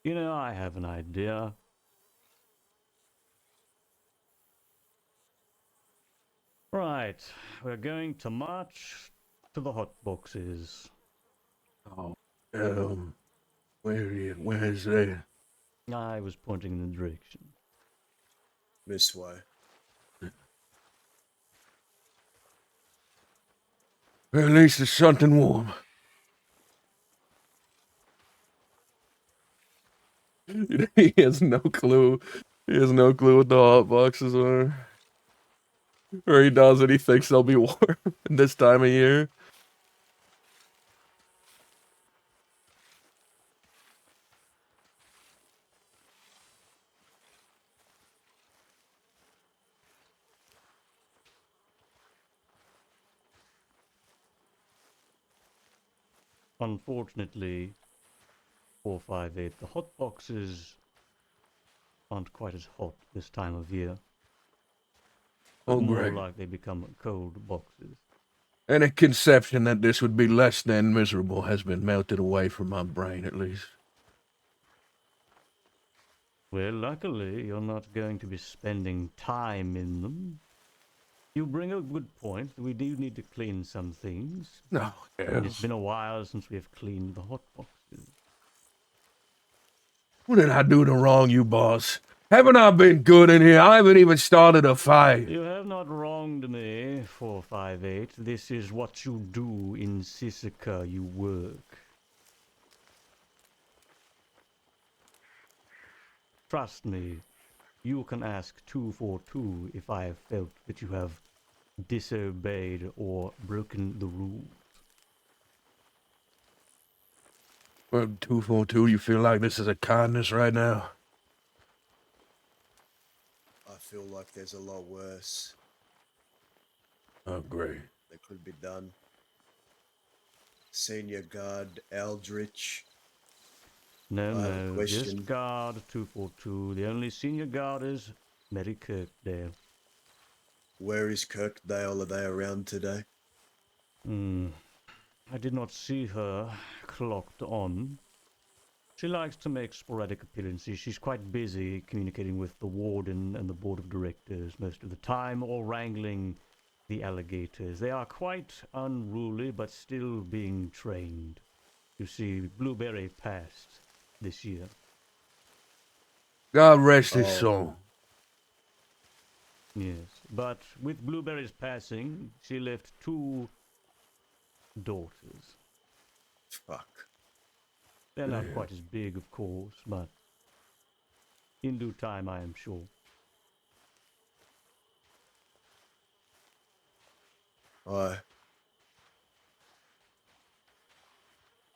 You know, I have an idea. Right, we're going to march to the hot boxes. Oh, where is that? I was pointing in the direction. This way. At least it's something warm. He has no clue. He has no clue what the hot boxes are. Or he does and he thinks they'll be warm this time of year. Unfortunately, 458, the hot boxes aren't quite as hot this time of year, but Oh, more great. like they become cold boxes. Any conception that this would be less than miserable has been melted away from my brain, at least. Well, luckily, you're not going to be spending time in them. You bring a good point. We do need to clean some things. No, It's yes. been a while since we have cleaned the hot boxes. What did I do to wrong you, boss? Haven't I been good in here? I haven't even started a fight. You have not wronged me, 458. This is what you do in Sisika. You work. Trust me, you can ask 242 if I have felt that you have disobeyed or broken the rules. Well, 242, you feel like this is a kindness right now? I feel like there's a lot worse Oh, great. that could be done. Senior Guard Aldrich. No, I have a no, question. just guard 242. The only senior guard is Mary Kirkdale. Where is Kirkdale? Are they around today? I did not see her clocked on. She likes to make sporadic appearances. She's quite busy communicating with the warden and the board of directors most of the time, or wrangling the alligators. They are quite unruly, but still being trained. You see, Blueberry passed this year. God rest his Oh. soul. Yes, but with Blueberry's passing, she left 2 daughters. Fuck. They're not quite as big, of course, but in due time, I am sure. Aye.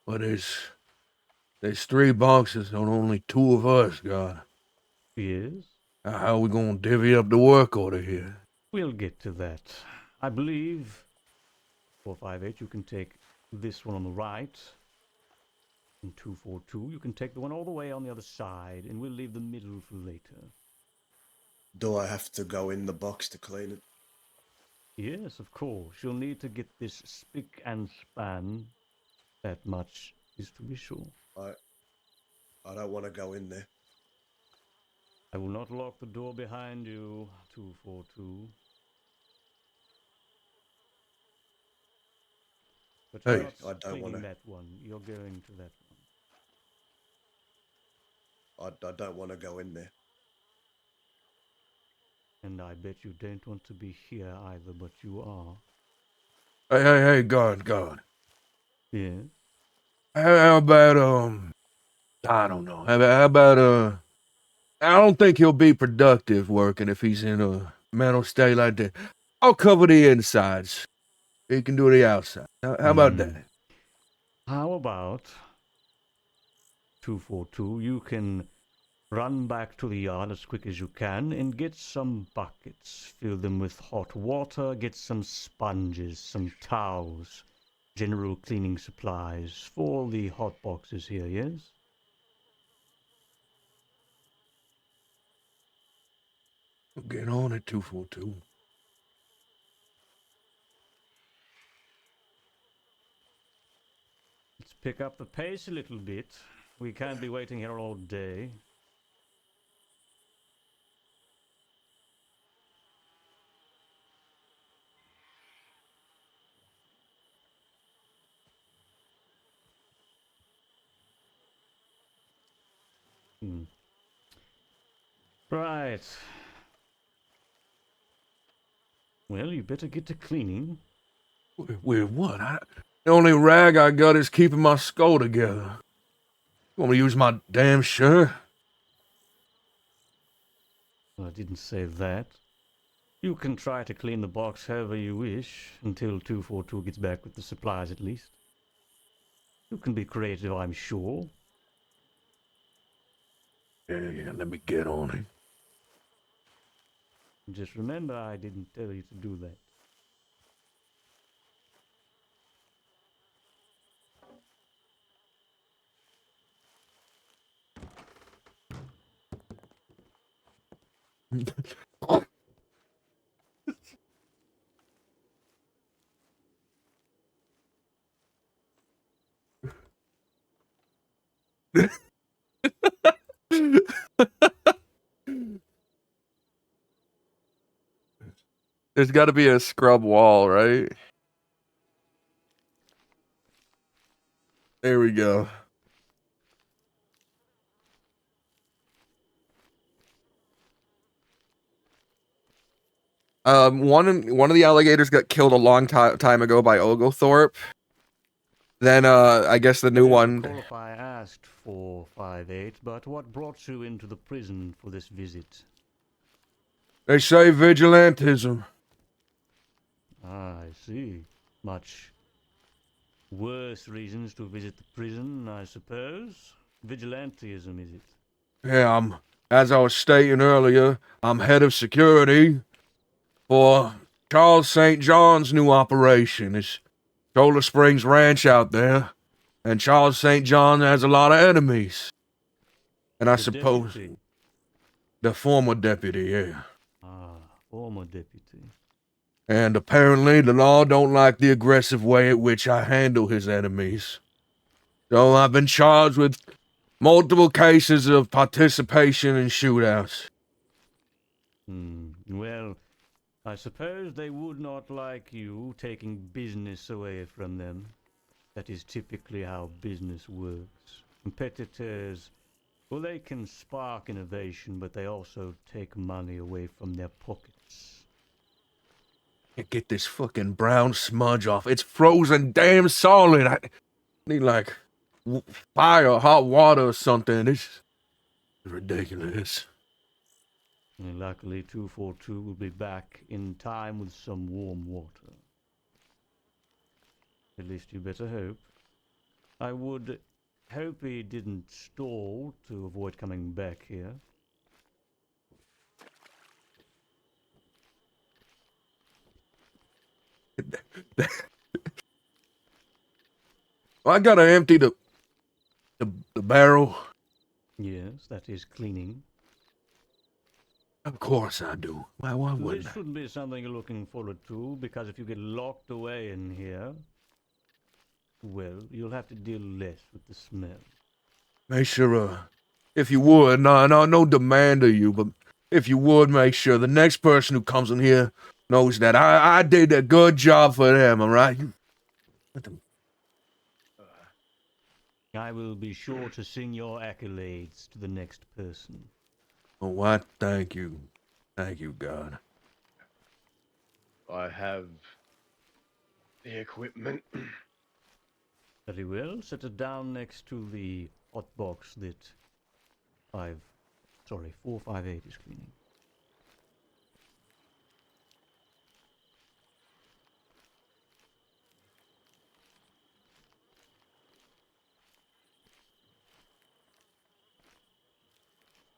But there's 3 boxes on only 2 of us, God. Yes, How we gonna divvy up the work order here? we'll get to that. I believe 458, you can take this one on the right. And 242, you can take the one all the way on the other side, and we'll leave the middle for later. Do I have to go in the box to clean it? Yes, of course. You'll need to get this spick and span. That much is to be sure. I don't want to go in there. I will not lock the door behind you, 242. But you're Hey, not I don't cleaning wanna- that one. You're going to that one. I don't want to go in there. And I bet you don't want to be here either, but you are. Hey, God. Yes? How about, I don't know. How about, I don't think he'll be productive working if he's in a mental state like that. I'll cover the insides. He can do the outside. How about that? How about 242? You can run back to the yard as quick as you can and get some buckets. Fill them with hot water. Get some sponges, some towels, general cleaning supplies for all the hot boxes here, yes? Get on it, 242. Let's pick up the pace a little bit. We can't be waiting here all day. Right. Well, you better get to cleaning. With what? The only rag I got is keeping my skull together. You want me to use my damn shirt? I didn't say that. You can try to clean the box however you wish, until 242 gets back with the supplies at least. You can be creative, I'm sure. Yeah, let me get on it. Just remember, I didn't tell you to do that. There's got to be a scrub wall, right? There we go. One of the alligators got killed a long time ago by Oglethorpe. Then I guess the new I don't one. recall if I asked 458, but what brought you into the prison for this visit? They say vigilantism. Ah, I see. Much worse reasons to visit the prison, I suppose. Vigilantism, is it? Yeah, as I was stating earlier, I'm head of security for Charles St. John's new operation. It's Shoulder Springs Ranch out there, and Charles St. John has a lot of enemies. And I The suppose deputy. the former deputy, yeah. Ah, former deputy. And apparently the law don't like the aggressive way at which I handle his enemies. So I've been charged with multiple cases of participation in shootouts. Well, I suppose they would not like you taking business away from them. That is typically how business works. Competitors, well, they can spark innovation, but they also take money away from their pockets. Get this fucking brown smudge off. It's frozen damn solid. I need like fire, hot water or something. This is ridiculous. And luckily, 242 will be back in time with some warm water. At least you better hope. I would hope he didn't stall to avoid coming back here. I gotta empty the barrel. Yes, that is cleaning. Of course I do. Why wouldn't This I? shouldn't be something you're looking forward to, because if you get locked away in here, well, you'll have to deal less with the smell. Make sure, if you would, no demand of you, but if you would make sure the next person who comes in here knows that I did a good job for them, alright? I will be sure to sing your accolades to the next person. Oh, what? Thank you. Thank you, God. I have the equipment. Very well, set it down next to the hot box that 458 is cleaning.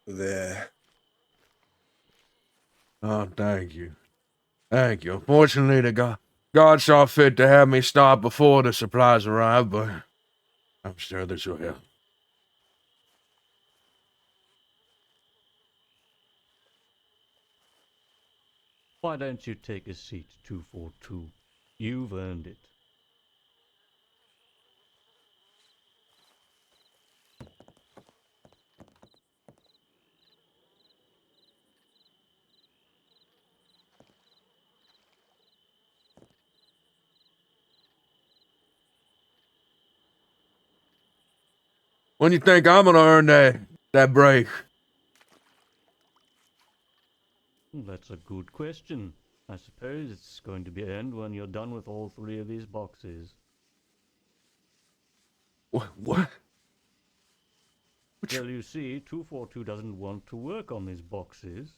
There. Oh, thank you. Thank you. Unfortunately, the God saw fit to have me stop before the supplies arrived, but I'm sure this will help. Why don't you take a seat, 242? You've earned it. When you think I'm gonna earn that break? That's a good question. I suppose it's going to be end when you're done with all 3 of these boxes. What? Well, you see, 242 doesn't want to work on these boxes,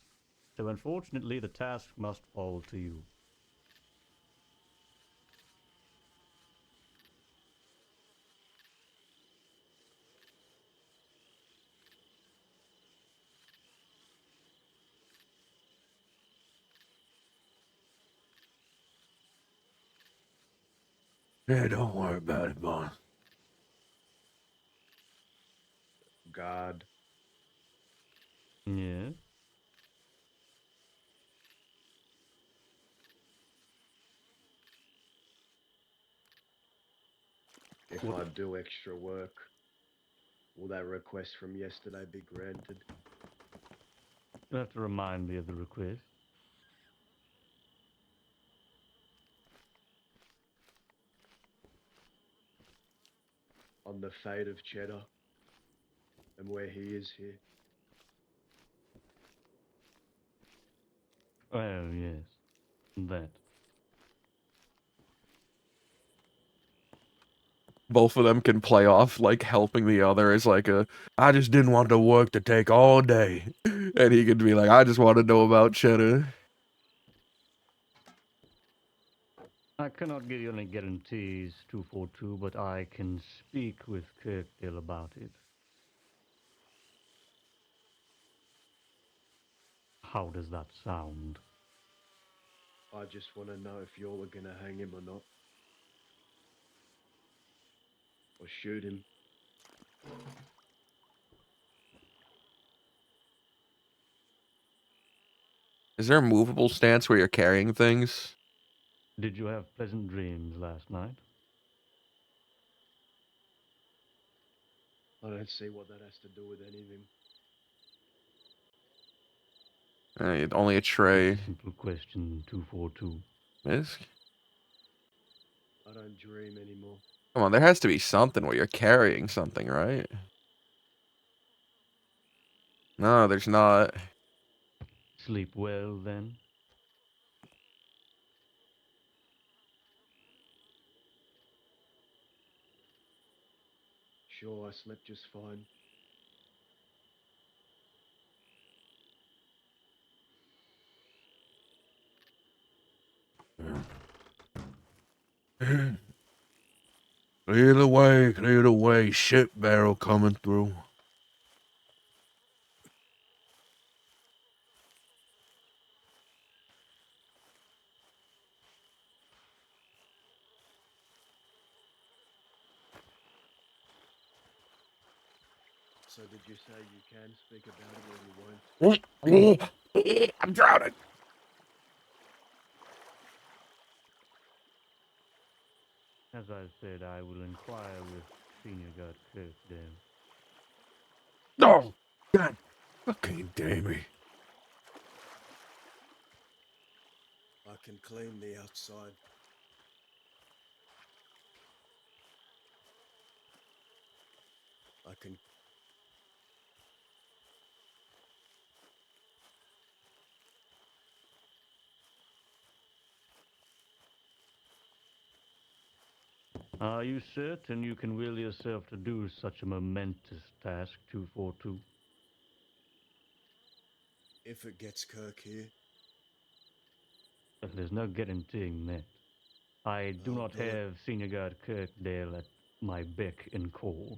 so unfortunately the task must fall to you. Yeah, don't worry about it, boss. God. Yes? If What- I do extra work, will that request from yesterday be granted? You'll have to remind me of the request. On the fate of Cheddar and where he is here. Oh, yes. That. Both of them can play off like helping the other as like a, I just didn't want the work to take all day. and he could be like, I just want to know about Cheddar. I cannot give you any guarantees, 242, but I can speak with Kirkdale about it. How does that sound? I just want to know if y'all are gonna hang him or not. Or shoot him. Is there a movable stance where you're carrying things? Did you have pleasant dreams last night? I don't see what that has to do with anything. Only a It's tray. a simple question, 242. Misk? I don't dream anymore. Come on, there has to be something where you're carrying something, right? No, there's not. Sleep well, then? Sure, I slept just fine. Clear the way, ship barrel coming through. So did you say you can speak about it or you won't? I'm drowning. As I said, I will inquire with Senior Guard Kirkdale. No! God fucking damn me. I can clean the outside. I can. Are you certain you can will yourself to do such a momentous task, 242? If it gets Kirk here, But there's no guaranteeing that. I do I'll not do it. have Senior Guard Kirkdale at my beck and call.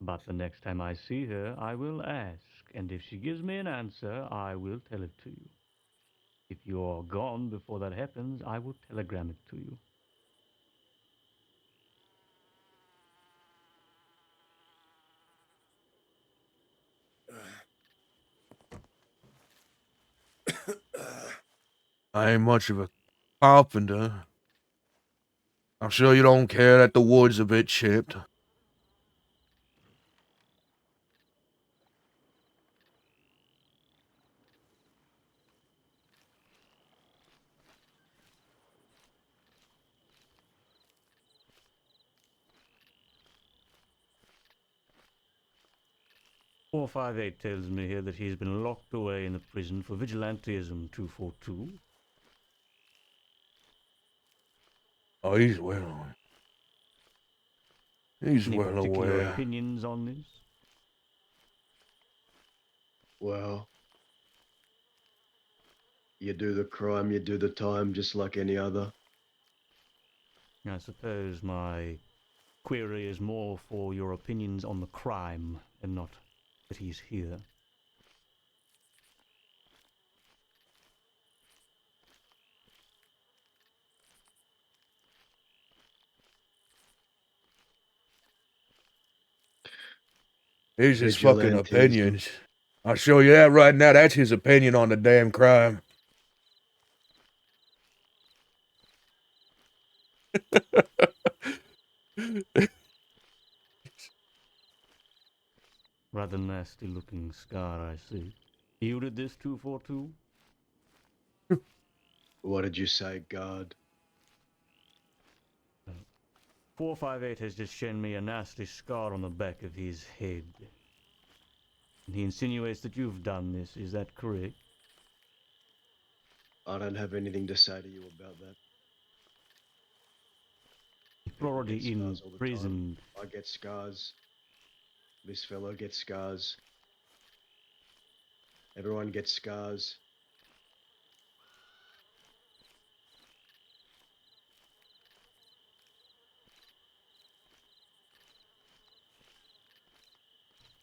But the next time I see her, I will ask, and if she gives me an answer, I will tell it to you. If you're gone before that happens, I will telegram it to you. I ain't much of a carpenter. I'm sure you don't care that the wood's a bit chipped. 458 tells me here that he's been locked away in the prison for vigilantism 242. Oh, he's well. He's Any well particular aware. opinions on this? Well, you do the crime, you do the time, just like any other. I suppose my query is more for your opinions on the crime and not that he's here. He's his fucking Vigilantism. opinions. I'll show you that right now. That's his opinion on the damn crime. Rather nasty looking scar, I see. You did this 242? What did you say, guard? 458 has just shown me a nasty scar on the back of his head. And he insinuates that you've done this, is that correct? I don't have anything to say to you about that. You're People already get in scars all the time. prison. I get scars. This fellow gets scars. Everyone gets scars.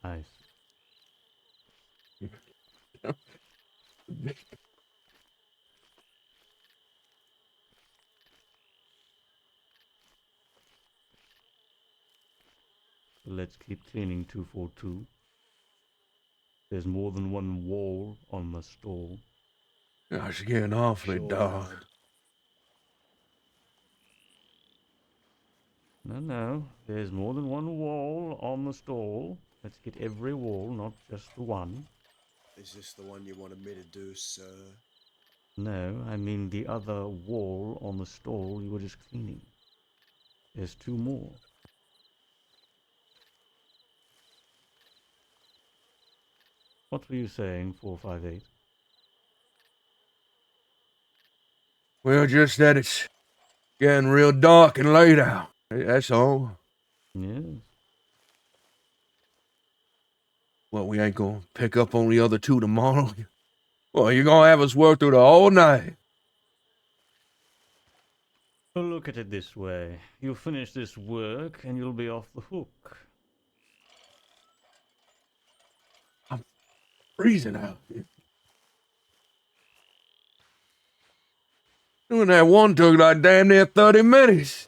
I see. Let's keep cleaning 242. There's more than one wall on the stall. Gosh, it's getting awfully Sure, dark. guard. No, there's more than one wall on the stall. Let's get every wall, not just the one. Is this the one you wanted me to do, sir? No, I mean the other wall on the stall you were just cleaning. There's two more. What were you saying, 458? Well, just that it's getting real dark and late out. That's all. Yes. Well, we ain't gonna pick up on the other two tomorrow. Well, you're gonna have us work through the whole night. Well, look at it this way. You'll finish this work and you'll be off the hook. Freezing out. Doing that one took like damn near 30 minutes.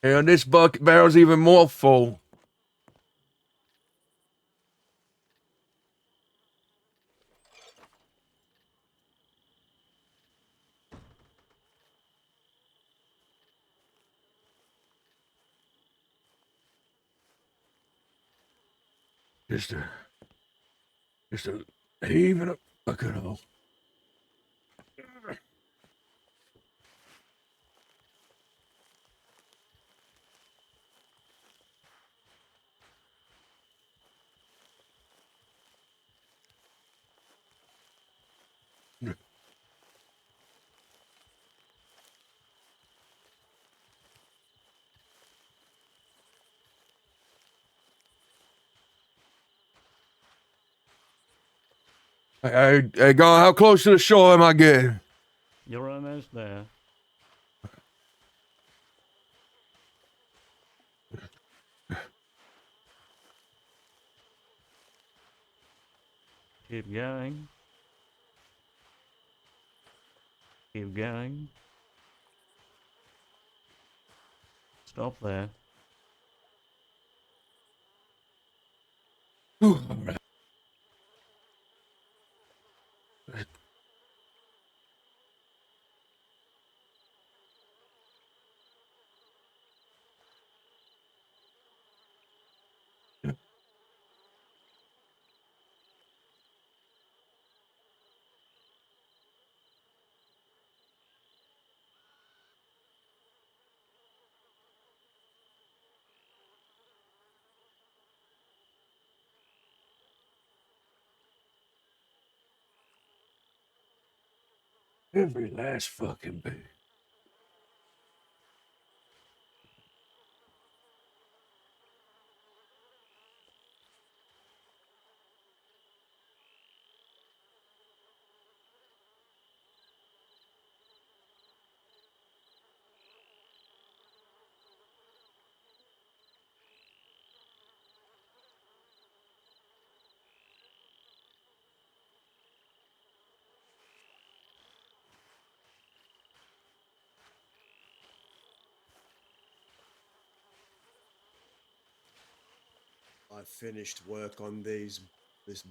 And this bucket barrel's even more full. Just a heaving a bucket of. Hey, God, how close to the shore am I getting? You're almost there. Keep going. Keep going. Stop there. Every last fucking bit. I finished work on this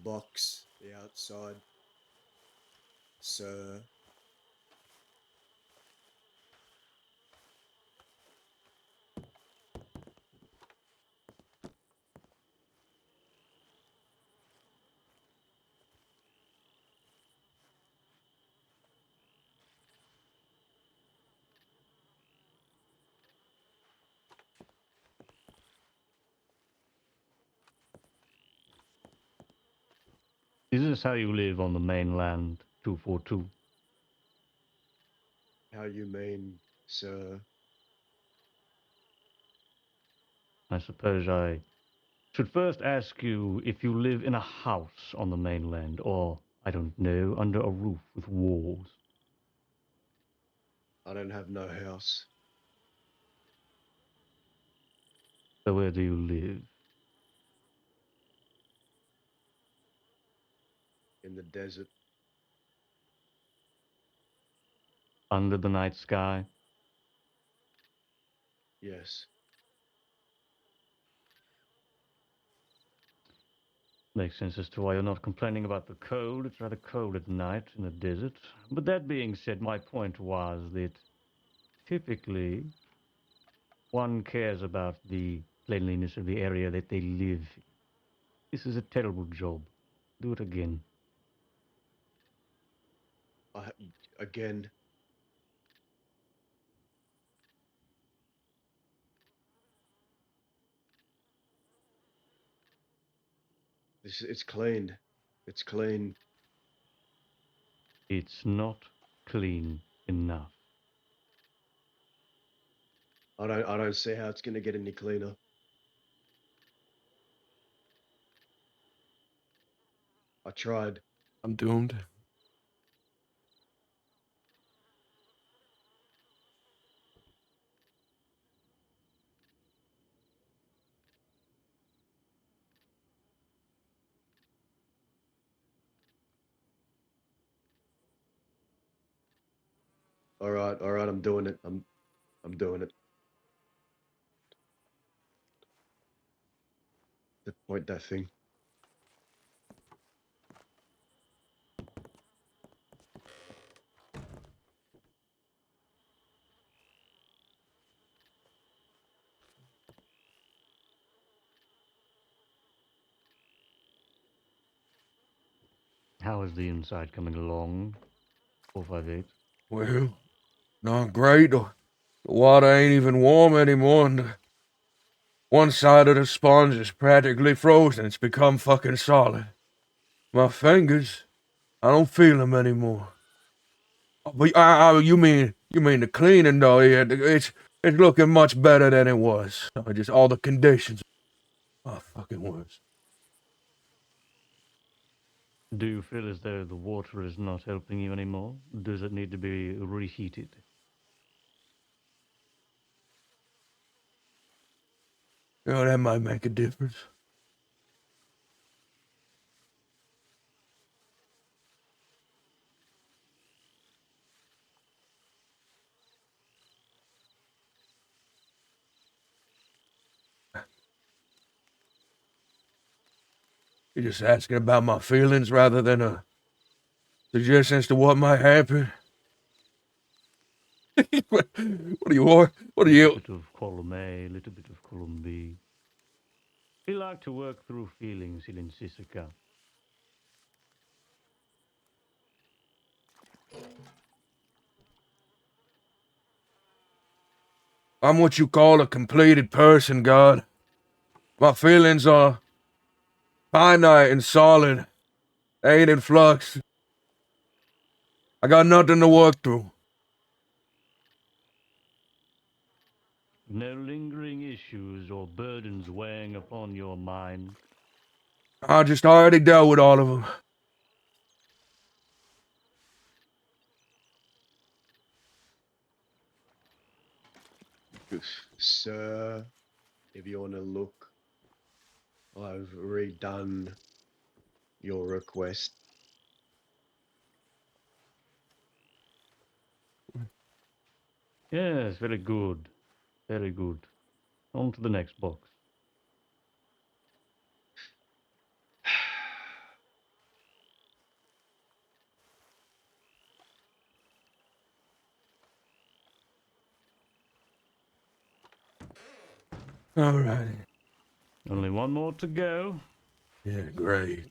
box, the outside. Sir, Is this how you live on the mainland, 242? how you mean, sir? I suppose I should first ask you if you live in a house on the mainland, or, I don't know, under a roof with walls. I don't have no house. So where do you live? In the desert. Under the night sky? Yes. Makes sense as to why you're not complaining about the cold. It's rather cold at night in the desert. But that being said, my point was that typically one cares about the cleanliness of the area that they live in. This is a terrible job. Do it again. I again. It's clean. It's clean. It's not clean enough. I don't see how it's gonna get any cleaner. I tried. I'm doomed. All right, I'm doing it. I'm doing it. Point that thing. How is the inside coming along? 458. Well, not great. The water ain't even warm anymore, and one side of the sponge is practically frozen. It's become fucking solid. My fingers, I don't feel them anymore. But you mean the cleaning though? Yeah, it's looking much better than it was. Just all the conditions are fucking worse. Do you feel as though the water is not helping you anymore? Does it need to be reheated? You know, that might make a difference. You're just asking about my feelings rather than a suggestion as to what might happen. What do you want? What are A you? bit of column A, a little bit of column B. We like to work through feelings, il insistica. I'm what you call a completed person, God. My feelings are finite and solid. They ain't in flux. I got nothing to work through. No lingering issues or burdens weighing upon your mind. I just already dealt with all of them. Sir, if you want to look, I've redone your request. Yes, very good. Very good. On to the next box. All right. Only one more to go. Yeah, great.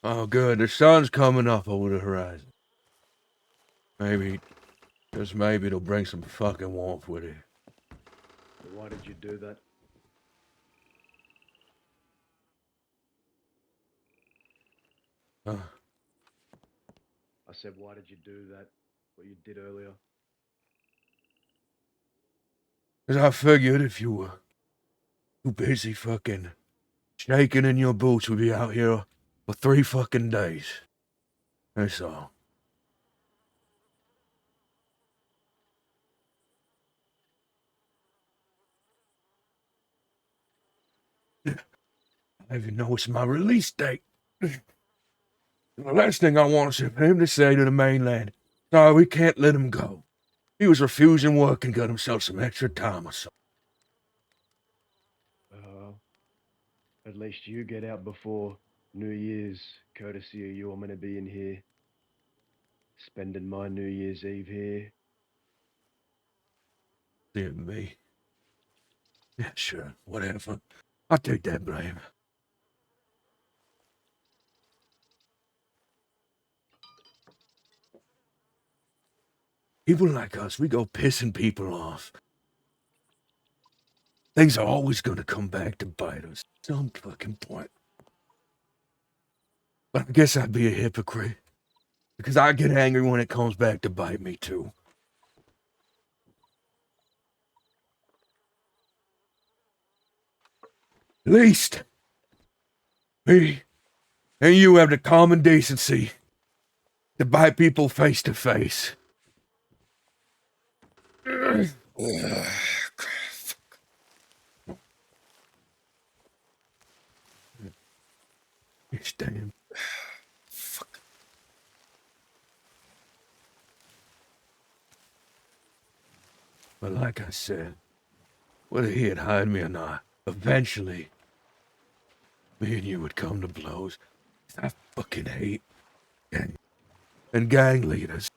Oh, good. The sun's coming up over the horizon. Maybe, just maybe it'll bring some fucking warmth with it. Why did you do that? I said, why did you do that? What you did earlier? 'Cause I figured if you were too busy fucking shaking in your boots, we'd be out here for 3 fucking days. That's all. I even know it's my release date. The last thing I want is for him to say to the mainland, sorry, we can't let him go. He was refusing work and got himself some extra time or something. At least you get out before New Year's, courtesy of you. I'm gonna be in here, spending my New Year's Eve here. Dear me. Yeah, sure, whatever. I'll take that blame. People like us, we go pissing people off. Things are always gonna come back to bite us at some fucking point. But I guess I'd be a hypocrite. Because I get angry when it comes back to bite me, too. At least, me and you have the common decency to bite people face to face. It's damn. Fuck. But like I said, whether he'd hide me or not, eventually, me and you would come to blows. I fucking hate gang leaders.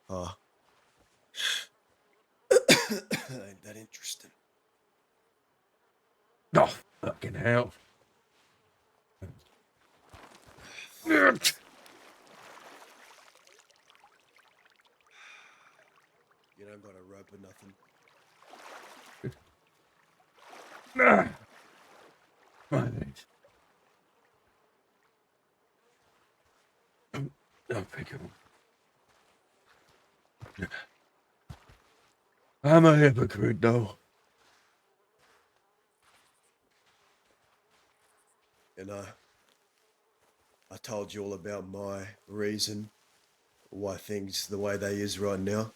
Oh. Ain't that interesting? Oh, fucking hell. You don't got a rope or nothing. My thanks. I'll pick him. I'm a hypocrite, though. And I told you all about my reason why things the way they is right now.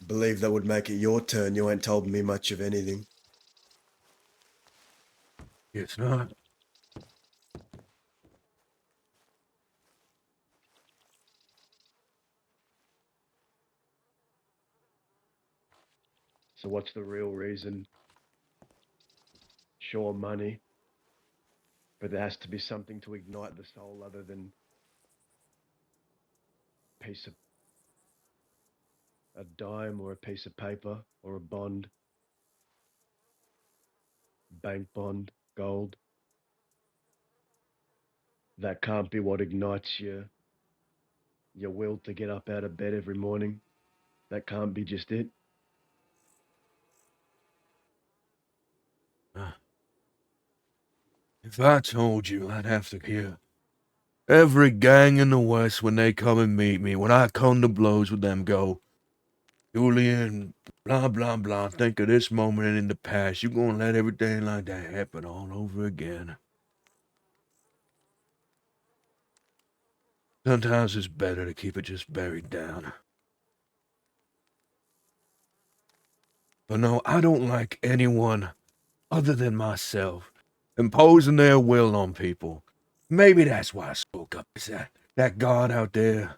Believe that would make it your turn. You ain't told me much of anything. It's not. So what's the real reason? Sure, money. But there has to be something to ignite the soul other than piece of a dime or a piece of paper or a bond, bank bond, gold. That can't be what ignites your will to get up out of bed every morning. That can't be just it. If I told you, I'd have to hear every gang in the West when they come and meet me, when I come to blows with them, go, Julian, blah, blah, blah, think of this moment in the past. You gonna let everything like that happen all over again. Sometimes it's better to keep it just buried down. But no, I don't like anyone other than myself imposing their will on people. Maybe that's why I spoke up. Is that God out there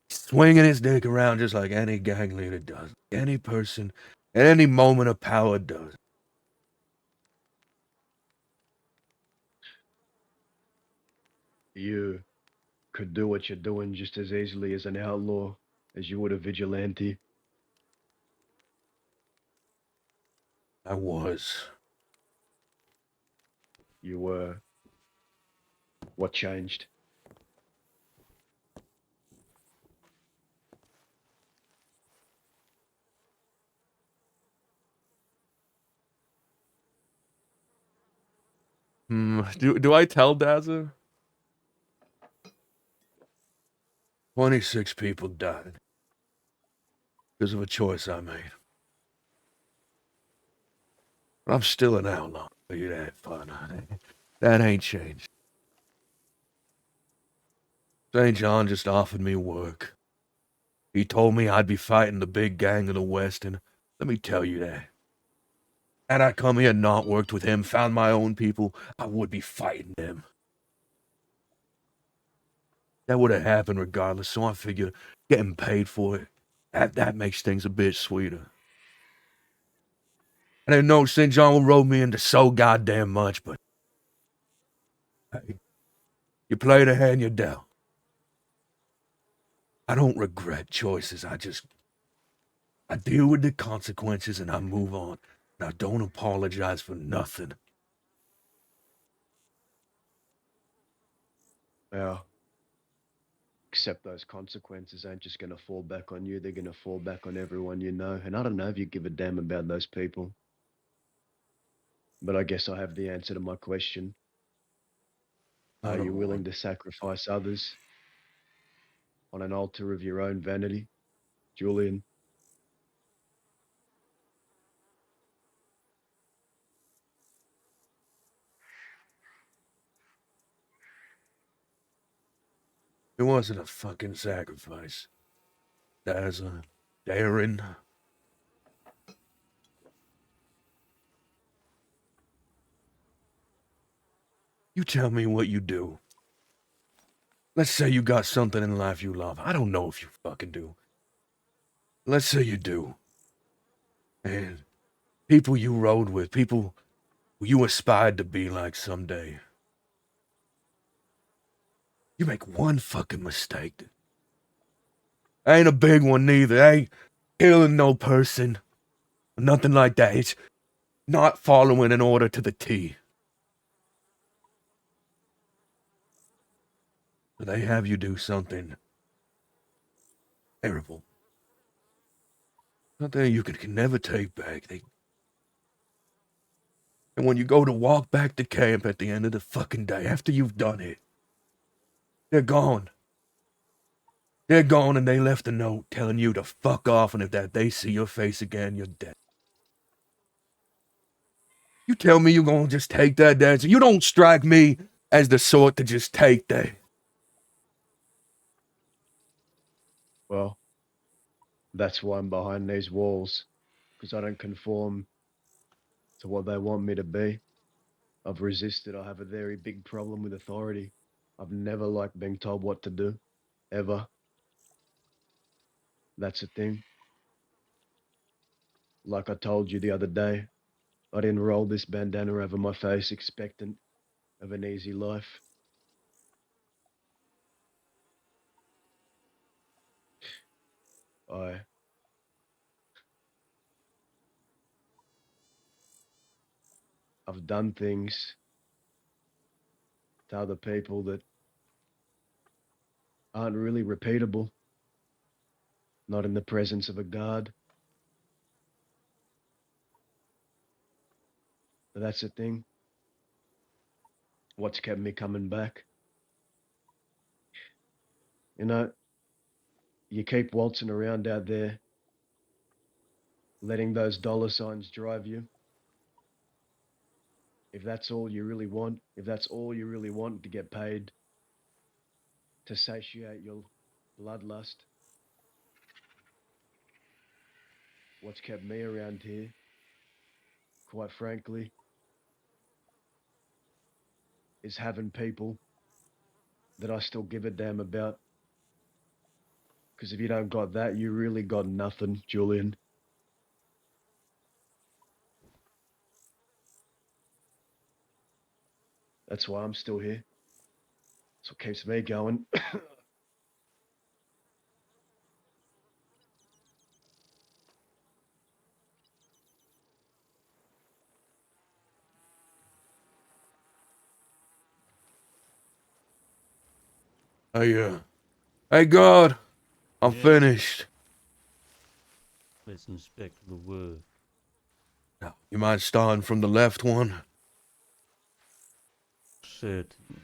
swinging his dick around just like any gang leader does, any person at any moment of power does. You could do what you're doing just as easily as an outlaw as you would a vigilante. I was. You were. What changed? Do I tell Dazza? 26 people died because of a choice I made. But I'm still an outlaw. Tell you that, partner. That ain't changed. St. John just offered me work. He told me I'd be fighting the big gang of the West, and let me tell you that. Had I come here and not worked with him, found my own people, I would be fighting them. That would have happened regardless, so I figure getting paid for it, that makes things a bit sweeter. I didn't know St. John would roll me into so goddamn much, but hey, you play the hand you're dealt. I don't regret choices. I deal with the consequences and I move on. And I don't apologize for nothing. Yeah. Except those consequences ain't just gonna fall back on you, they're gonna fall back on everyone you know. And I don't know if you give a damn about those people. But I guess I have the answer to my question. I Are don't you willing want. to sacrifice others on an altar of your own vanity, Julian? It wasn't a fucking sacrifice. There's a daring. You tell me what you do. Let's say you got something in life you love. I don't know if you fucking do. Let's say you do. And people you rode with, people who you aspired to be like someday. You make one fucking mistake. Ain't a big one neither. Ain't killing no person. Nothing like that. It's not following an order to the T. So they have you do something terrible. Something you can never take back. And when you go to walk back to camp at the end of the fucking day, after you've done it, they're gone. They're gone and they left a note telling you to fuck off, and if that they see your face again, you're dead. You tell me you gonna just take that, dancer? You don't strike me as the sort to just take that. Well, that's why I'm behind these walls. Because I don't conform to what they want me to be. I've resisted. I have a very big problem with authority. I've never liked being told what to do. Ever. That's a thing. Like I told you the other day, I didn't roll this bandana over my face expectant of an easy life. I I've done things to other people that aren't really repeatable. Not in the presence of a guard. But that's the thing. what's kept me coming back. You know, you keep waltzing around out there, letting those dollar signs drive you. If that's all you really want, if that's all you really want to get paid to satiate your bloodlust, what's kept me around here, quite frankly, is having people that I still give a damn about. Because if you don't got that, you really got nothing, Julian. That's why I'm still here. That's what keeps me going. Hey, God, I'm Yes. finished. Let's inspect the work. Now, you mind starting from the left one? Certainly.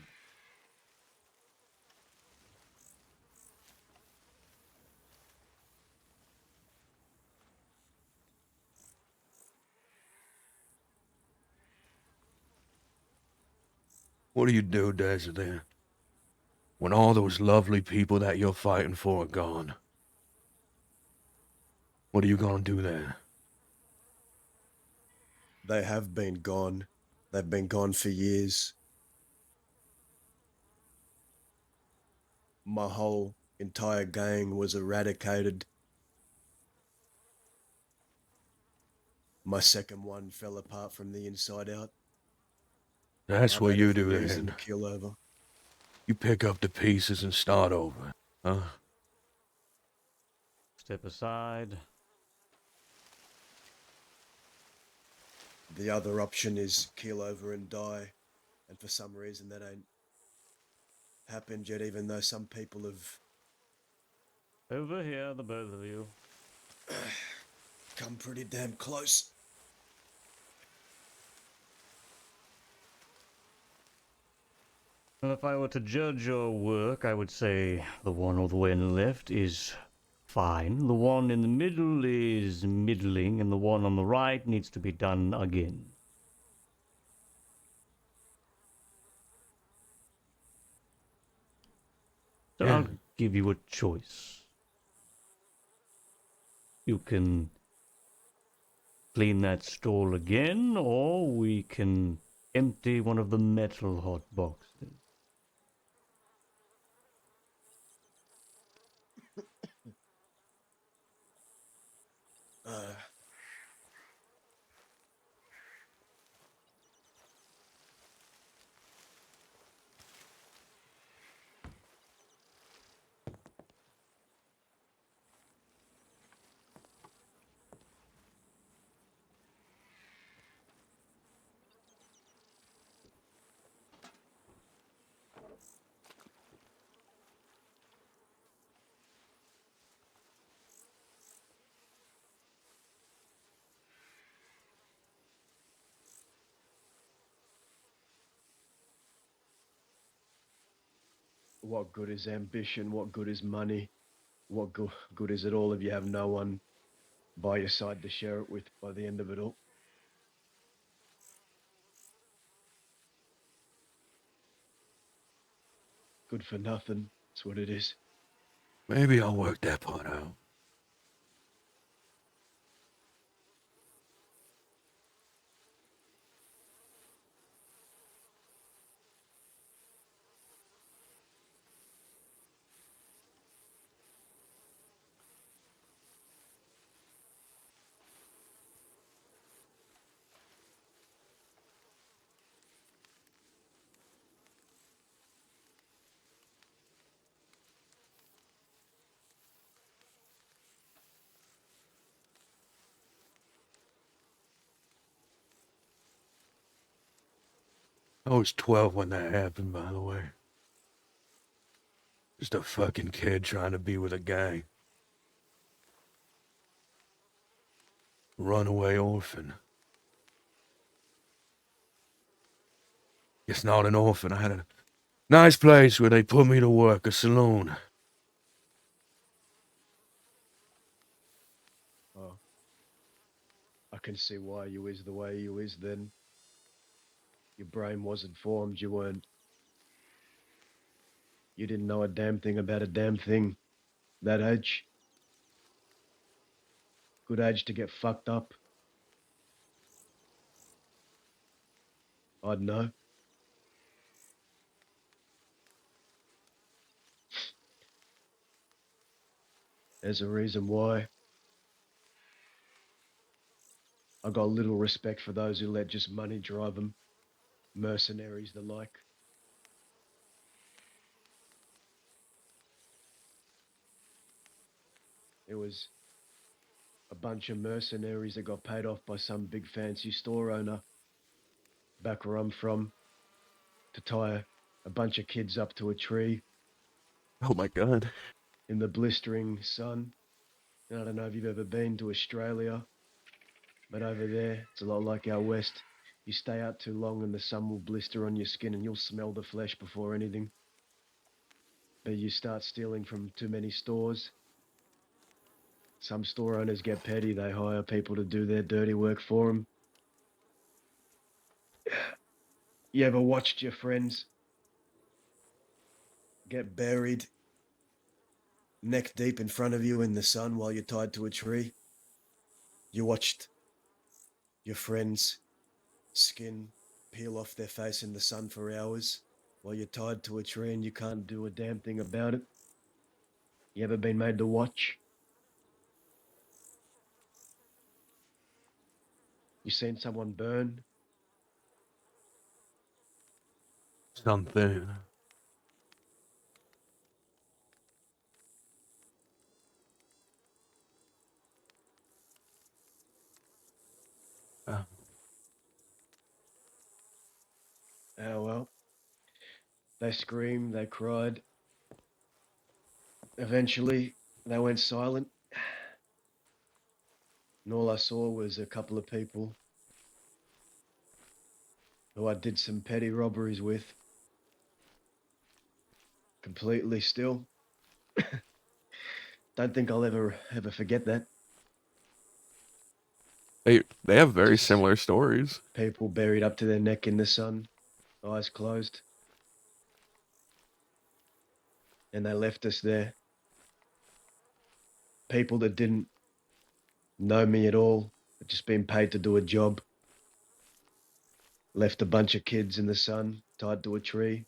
What do you do, Desert, when all those lovely people that you're fighting for are gone? What are you gonna do then? They have been gone. They've been gone for years. My whole entire gang was eradicated. My second one fell apart from the inside out. That's I've what had you every do reason to then. kill over. You pick up the pieces and start over, huh? Step aside. The other option is keel over and die. And for some reason that ain't happened yet, even though some people have Over here, the both of you. come pretty damn close. Well, if I were to judge your work, I would say the one all the way on the left is fine. The one in the middle is middling, and the one on the right needs to be done again. So Yeah. I'll give you a choice. You can clean that stall again, or we can empty one of the metal hot boxes. Uh, What good is ambition? What good is money? What good is it all if you have no one by your side to share it with by the end of it all? Good for nothing. That's what it is. Maybe I'll work that part out. I was 12 when that happened, by the way. Just a fucking kid trying to be with a gang. Runaway orphan. Guess not an orphan. I had a nice place where they put me to work, a saloon. Oh, I can see why you is the way you is then. Your brain wasn't formed, you weren't. You didn't know a damn thing about a damn thing. That age. Good age to get fucked up. I'd know. There's a reason why. I got little respect for those who let just money drive them. Mercenaries the like. It was a bunch of mercenaries that got paid off by some big fancy store owner back where I'm from to tie a bunch of kids up to a tree Oh my god. in the blistering sun. And I don't know if you've ever been to Australia, but over there, it's a lot like our West. You stay out too long and the sun will blister on your skin and you'll smell the flesh before anything. But you start stealing from too many stores. Some store owners get petty. They hire people to do their dirty work for them. You ever watched your friends get buried neck deep in front of you in the sun while you're tied to a tree? You watched your friends' skin peel off their face in the sun for hours while you're tied to a tree and you can't do a damn thing about it? You ever been made to watch? You seen someone burn? Something. Uh, Oh well. They screamed, they cried. Eventually, they went silent. And all I saw was a couple of people who I did some petty robberies with. Completely still. Don't think I'll ever forget that. They have very Just similar stories. people buried up to their neck in the sun, eyes closed. And they left us there. People that didn't know me at all, had just been paid to do a job. Left a bunch of kids in the sun, tied to a tree.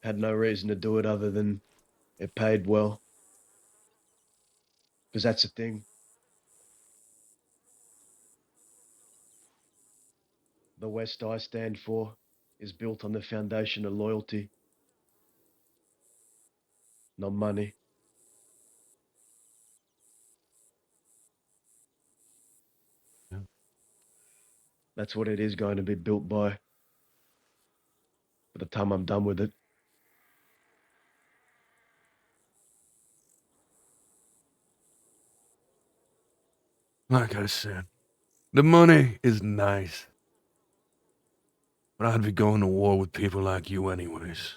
Had no reason to do it other than it paid well. Because that's the thing. The West I stand for is built on the foundation of loyalty, not money. Yeah. That's what it is going to be built by by the time I'm done with it. like I said, the money is nice. But I'd be going to war with people like you anyways.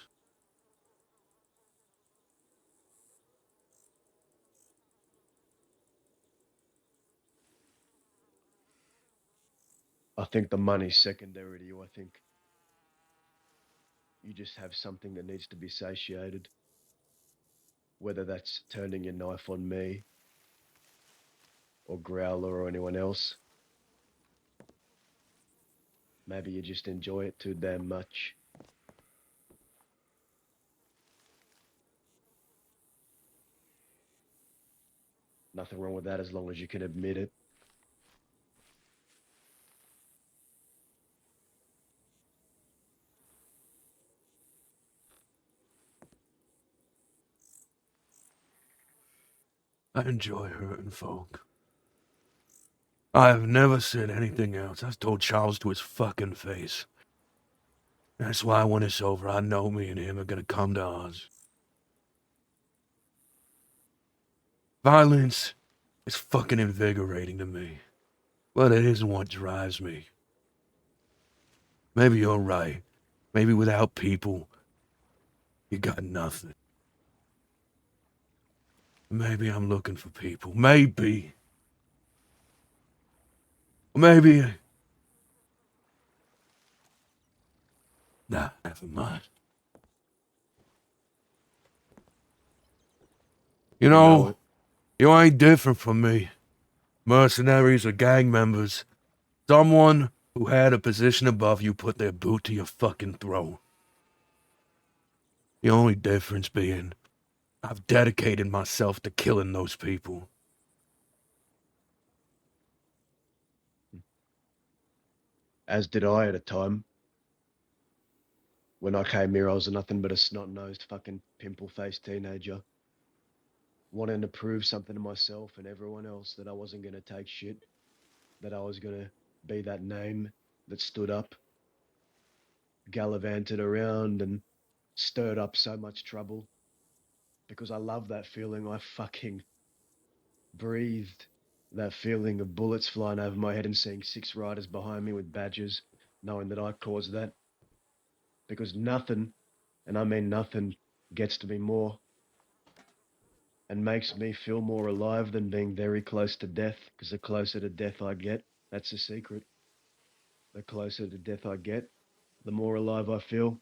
I think the money's secondary to you. I think you just have something that needs to be satiated. Whether that's turning your knife on me or Growler or anyone else. Maybe you just enjoy it too damn much. Nothing wrong with that as long as you can admit it. I enjoy hurting folk. I have never said anything else. I've told Charles to his fucking face. That's why when it's over, I know me and him are gonna come to ours. Violence is fucking invigorating to me. But it isn't what drives me. Maybe you're right. Maybe without people, you got nothing. Maybe I'm looking for people. Maybe. Maybe. Nah, never mind. You know know, it. you ain't different from me. Mercenaries or gang members. Someone who had a position above you put their boot to your fucking throat. The only difference being, I've dedicated myself to killing those people. As did I at a time. When I came here, I was nothing but a snot-nosed fucking pimple-faced teenager. Wanting to prove something to myself and everyone else that I wasn't going to take shit. That I was going to be that name that stood up, gallivanted around and stirred up so much trouble. Because I love that feeling. I fucking breathed that feeling of bullets flying over my head and seeing 6 riders behind me with badges, knowing that I caused that. Because nothing, and I mean nothing, gets to me more and makes me feel more alive than being very close to death. Because the closer to death I get, that's the secret. The closer to death I get, the more alive I feel.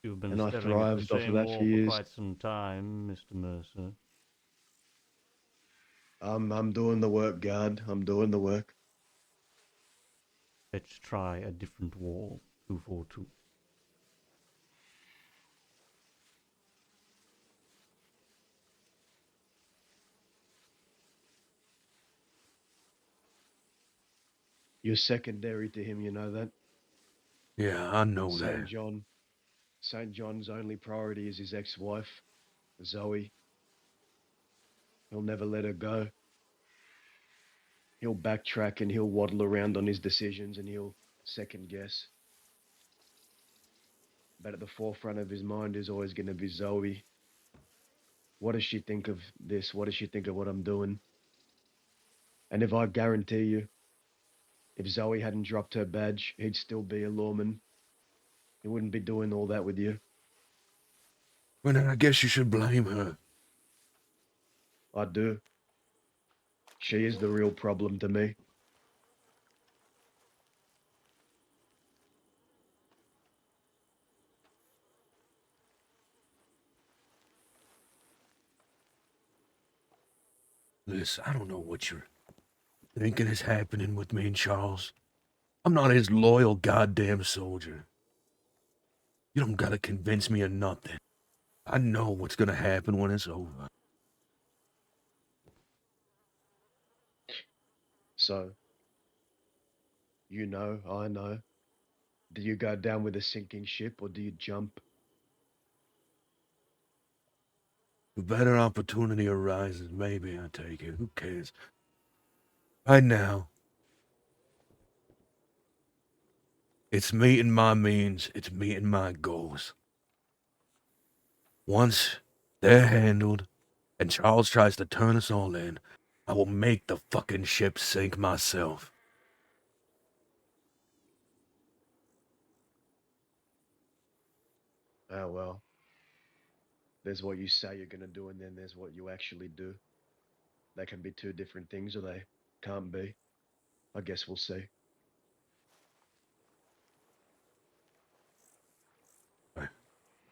You've been And I staring at the thrived off of same that for wall for years. quite some time, Mr. Mercer. I'm doing the work, guard. I'm doing the work. Let's try a different wall, 242. You're secondary to him, you know that? Yeah, I know St. that. John. St. John's only priority is his ex-wife, Zoe. He'll never let her go. He'll backtrack and he'll waddle around on his decisions and he'll second guess. But at the forefront of his mind is always going to be Zoe. What does she think of this? What does she think of what I'm doing? And if I guarantee you, if Zoe hadn't dropped her badge, he'd still be a lawman. He wouldn't be doing all that with you. Well, then I guess you should blame her. I do. She is the real problem to me. Listen, I don't know what you're thinking is happening with me and Charles. I'm not his loyal goddamn soldier. You don't gotta convince me of nothing. I know what's gonna happen when it's over. So, you know, I know. Do you go down with a sinking ship or do you jump? If a better opportunity arises, maybe I take it. Who cares? Right now, it's meeting my means, it's meeting my goals. Once they're handled, and Charles tries to turn us all in, I will make the fucking ship sink myself. Oh, well. There's what you say you're going to do, and then there's what you actually do. They can be two different things, or they can't be. I guess we'll see.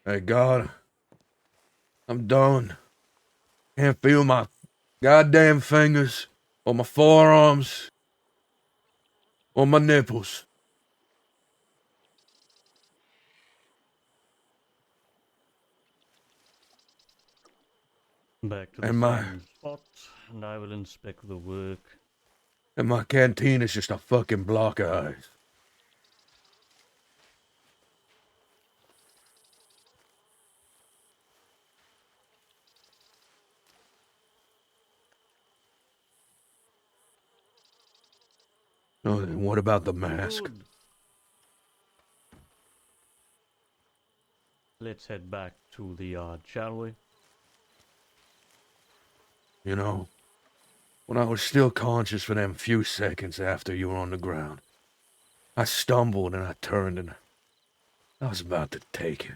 Hey, God, I'm done. Can't feel my goddamn fingers, or my forearms, or my nipples. Back to the And my same spot, and I will inspect the work. and my canteen is just a fucking block of ice. Oh, and what about the mask? Good. Let's head back to the yard, shall we? You know, When I was still conscious for them few seconds after you were on the ground, I stumbled and I turned and I was about to take it.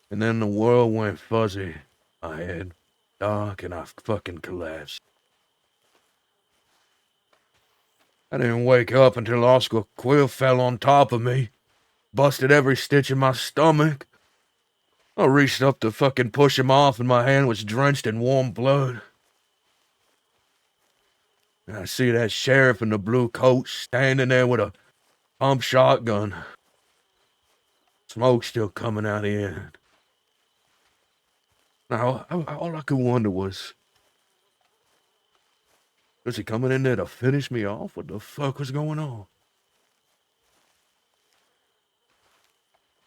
And then the world went fuzzy. My head dark and I fucking collapsed. I didn't wake up until Oscar Quill fell on top of me, busted every stitch in my stomach. I reached up to fucking push him off and my hand was drenched in warm blood. And I see that sheriff in the blue coat standing there with a pump shotgun. Smoke still coming out of the end. Now, all I could wonder was he coming in there to finish me off? What the fuck was going on?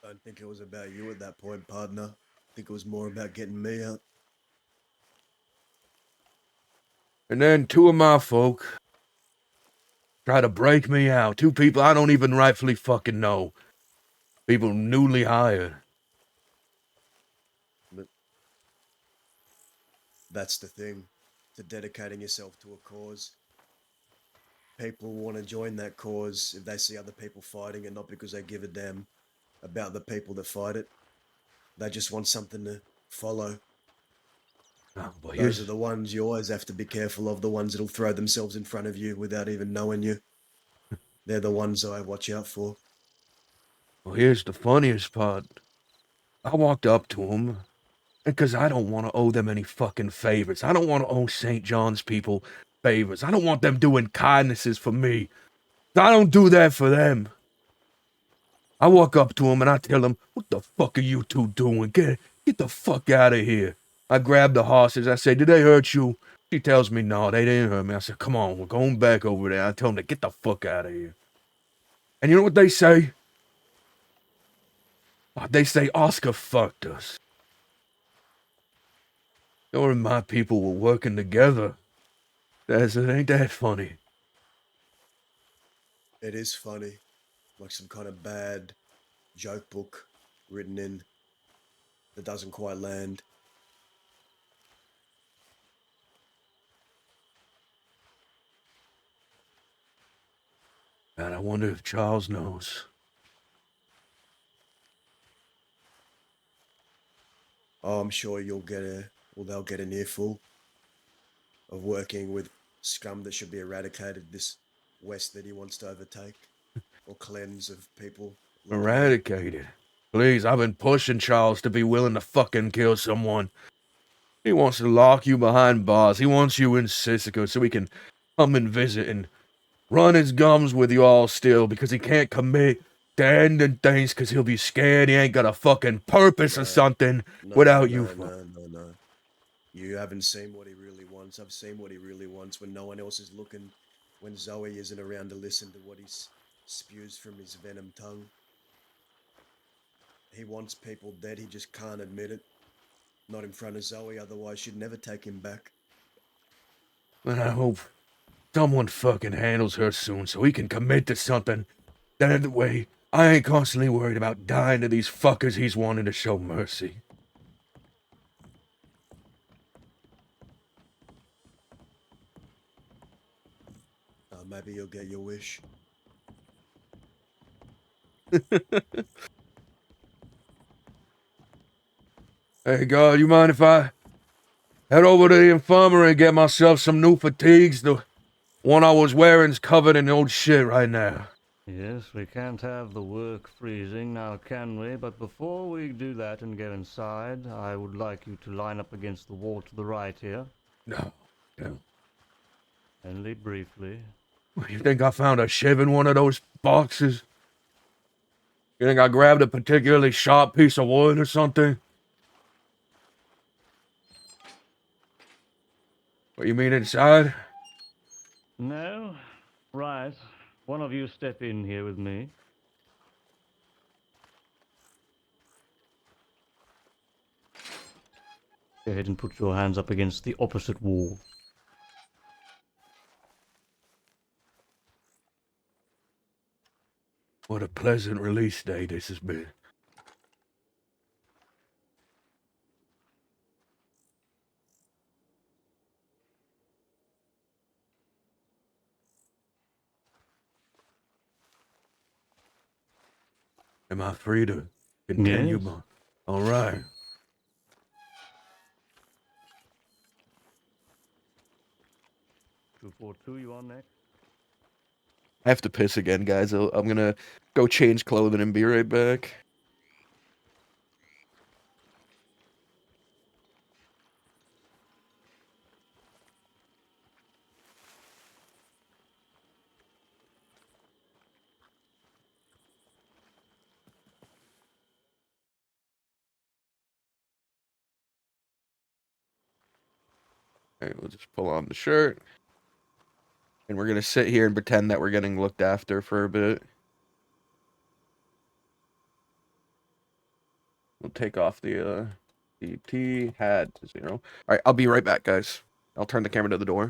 I don't think it was about you at that point, partner. I think it was more about getting me out. And then two of my folk try to break me out. Two people I don't even rightfully fucking know. People newly hired. But that's the thing. To dedicating yourself to a cause. People want to join that cause if they see other people fighting it, not because they give a damn about the people that fight it. They just want something to follow. Oh, but Those are the ones you always have to be careful of, the ones that'll throw themselves in front of you without even knowing you. They're the ones I watch out for. well, here's the funniest part. I walked up to him, and 'cause I don't want to owe them any fucking favors. I don't want to owe St. John's people favors. I don't want them doing kindnesses for me. I don't do that for them. I walk up to him and I tell him, "What the fuck are you two doing? Get the fuck out of here." I grab the horses. I say, "Did they hurt you?" She tells me, "No, they didn't hurt me." I said, "Come on, we're going back over there." I tell them to get the fuck out of here. And you know what they say? They say Oscar fucked us. Her and my people were working together. Ain't that funny? It is funny. Like some kind of bad joke book written in that doesn't quite land. And I wonder if Charles knows. Oh, I'm sure they'll get an earful of working with scum that should be eradicated, this West that he wants to overtake or cleanse of people. Eradicated. Please, I've been pushing Charles to be willing to fucking kill someone. He wants to lock you behind bars. He wants you in Sisika so he can come and visit and run his gums with you all still because he can't commit to ending things because he'll be scared he ain't got a fucking purpose or something without you. No. You haven't seen what he really wants. I've seen what he really wants when no one else is looking, when Zoe isn't around to listen to what he spews from his venom tongue. He wants people dead, he just can't admit it. Not in front of Zoe, otherwise she'd never take him back. And I hope someone fucking handles her soon so he can commit to something. That way, I ain't constantly worried about dying to these fuckers he's wanting to show mercy. Maybe you'll get your wish. Hey, God, you mind if I head over to the infirmary and get myself some new fatigues? The one I was wearing's covered in old shit right now. Yes, we can't have the work freezing now, can we? But before we do that and go inside, I would like you to line up against the wall to the right here. No. Only briefly. You think I found a shiv in one of those boxes? You think I grabbed a particularly sharp piece of wood or something? What, you mean inside? No? Right. One of you step in here with me. Go ahead and put your hands up against the opposite wall. What a pleasant release day this has been. Am I free to continue? Yes. All right. 242, you on next? I have to piss again, guys. I'm gonna go change clothing and be right back. Alright, we'll just pull on the shirt. And we're gonna sit here and pretend that we're getting looked after for a bit. We'll take off the DT had to 0. Alright, I'll be right back, guys. I'll turn the camera to the door.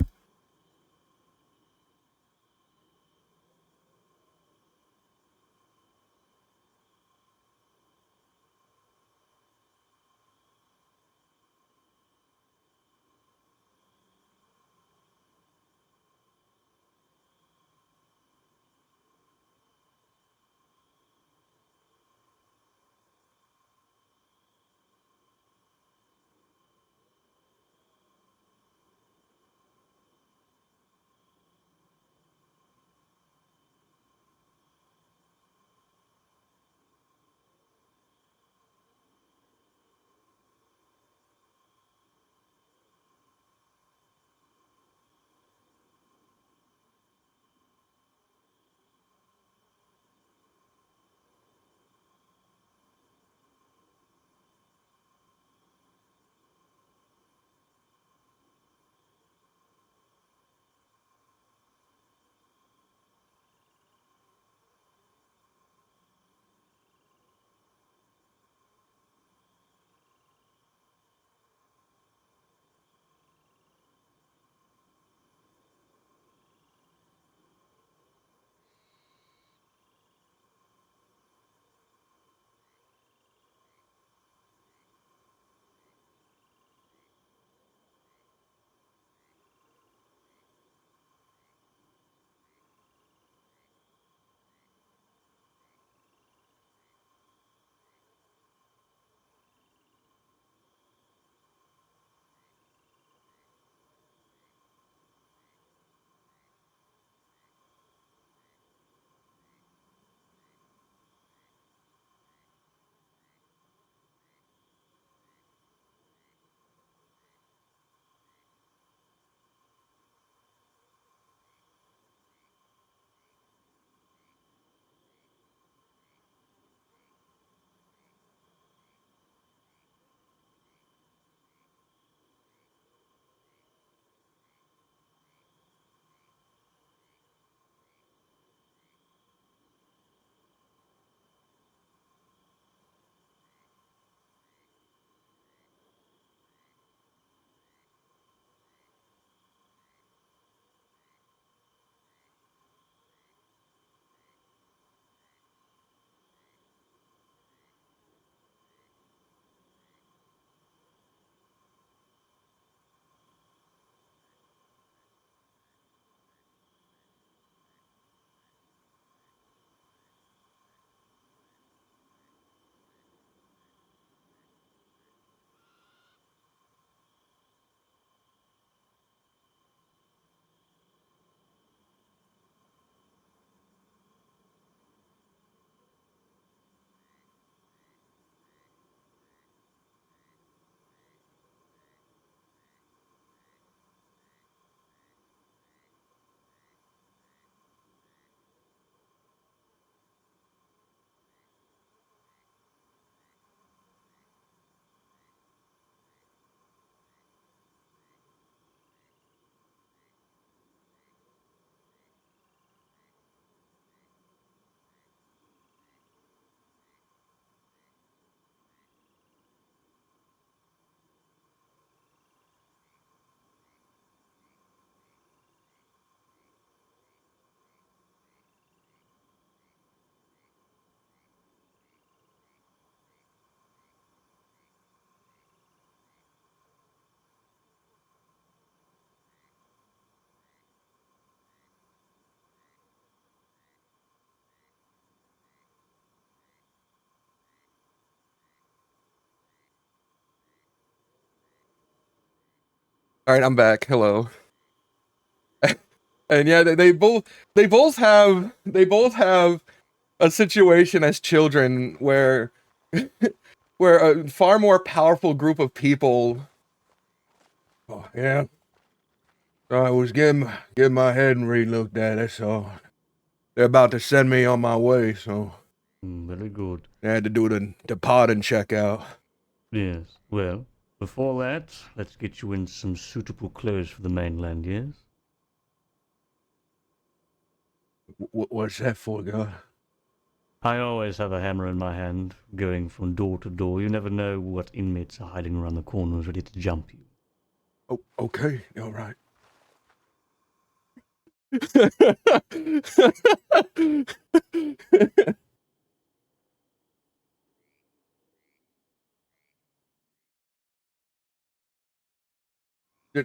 All right, I'm back. Hello. And yeah, they both have a situation as children where where a far more powerful group of people. Oh, yeah. So I was getting my head re-looked at, that's all. They're about to send me on my way, so Very good. I had to do the departing checkout. Yes. Well, before that, let's get you in some suitable clothes for the mainland, yes? What's that for, God? I always have a hammer in my hand, going from door to door. You never know what inmates are hiding around the corners ready to jump you. Oh, okay, all right.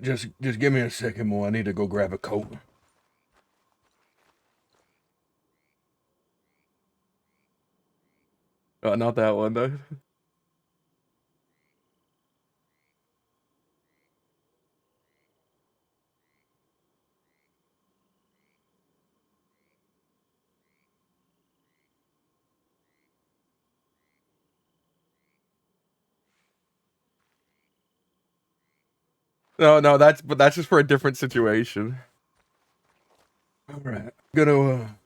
Just give me a second more. I need to go grab a coat. Not that one though. No, that's just for a different situation. All right. Gonna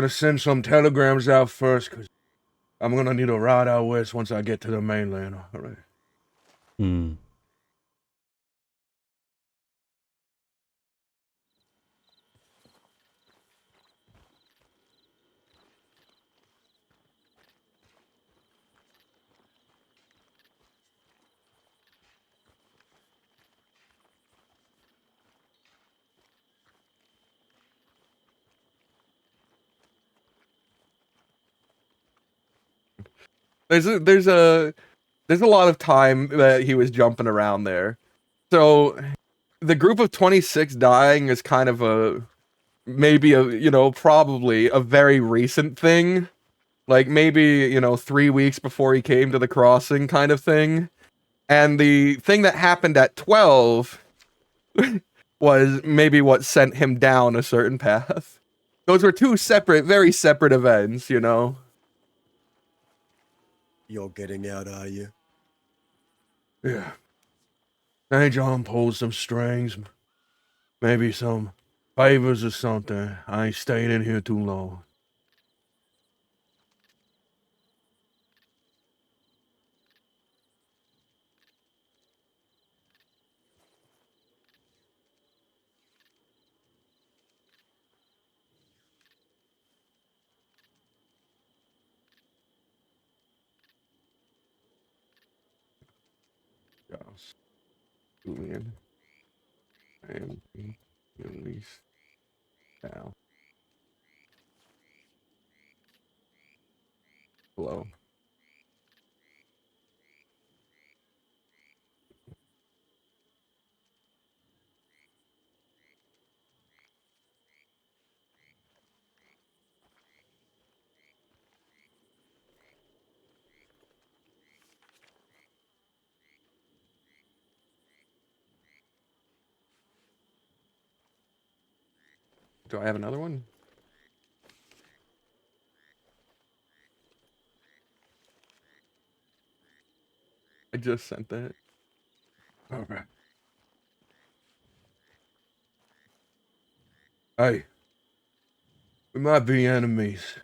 send some telegrams out first, cause I'm gonna need a ride out west once I get to the mainland. All right. Hmm. There's a lot of time that he was jumping around there. So the group of 26 dying is kind of a maybe a probably a very recent thing. Like maybe 3 weeks before he came to the crossing kind of thing. And the thing that happened at 12 was maybe what sent him down a certain path. Those were two separate, very separate events, you know? You're getting out, are you? Yeah. St. John pulled some strings. Maybe some favors or something. I ain't staying in here too long. Gosh. Julian. I am being released now. Hello. Do I have another one? I just sent that. All right. Hey. We might be enemies.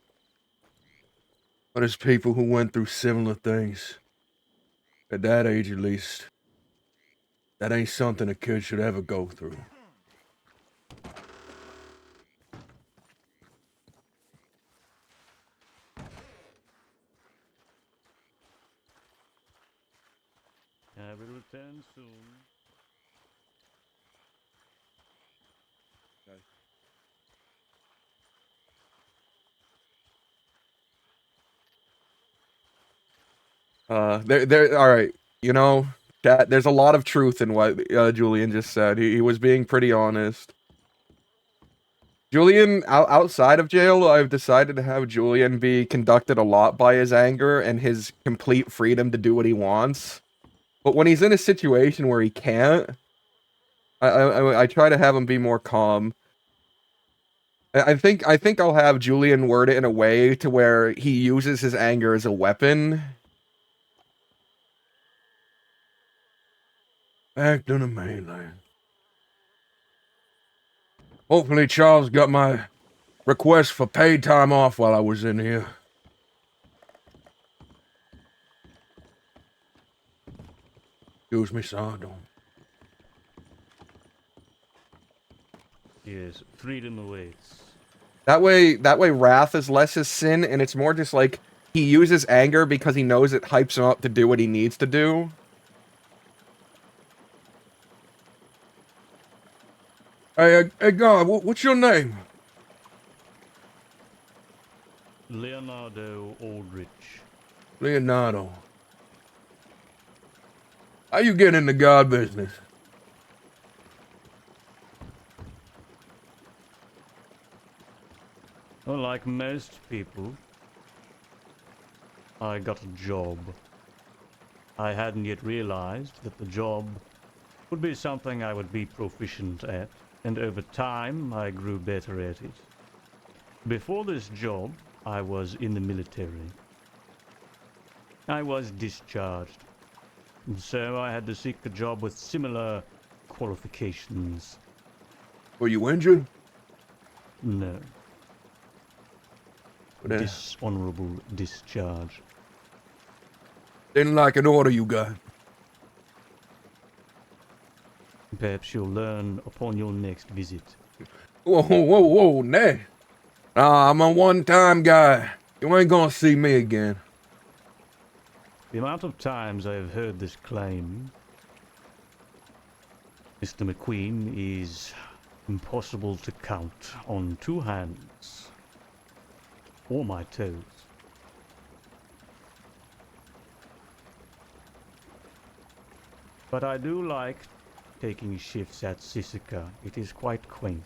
But there's people who went through similar things. At that age, at least. That ain't something a kid should ever go through. I will return soon. There. All right. You know, chat. There's a lot of truth in what Julian just said. He was being pretty honest. Julian, outside of jail, I've decided to have Julian be conducted a lot by his anger and his complete freedom to do what he wants. But when he's in a situation where he can't, I try to have him be more calm. I think I'll have Julian word it in a way to where he uses his anger as a weapon. Back to the mainland. Hopefully Charles got my request for paid time off while I was in here. Excuse me, Sardon. Yes, freedom awaits. That way wrath is less his sin, and it's more just like he uses anger because he knows it hypes him up to do what he needs to do. Hey, God, what's your name? Leonardo Aldrich. Leonardo. How you get into God business? Well, like most people, I got a job. I hadn't yet realized that the job would be something I would be proficient at, and over time I grew better at it. Before this job, I was in the military. I was discharged, and so I had to seek a job with similar qualifications. Were you injured? No. Well, Dishonorable discharge. didn't like an order you got. Perhaps you'll learn upon your next visit. Whoa, nah. Nah, I'm a one-time guy. You ain't gonna see me again. The amount of times I have heard this claim, Mr. McQueen, is impossible to count on 2 hands. Or my toes. But I do like taking shifts at Sisika. It is quite quaint.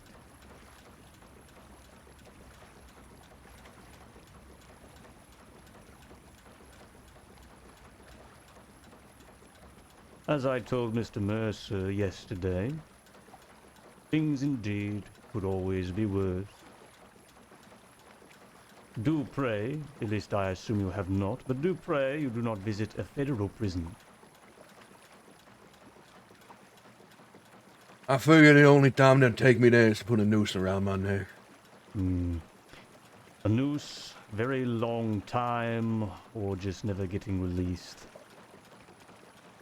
As I told Mr. Mercer yesterday, things indeed could always be worse. Do pray, at least I assume you have not, but do pray you do not visit a federal prison. I figure the only time they'll take me there is to put a noose around my neck. A noose, very long time, or just never getting released.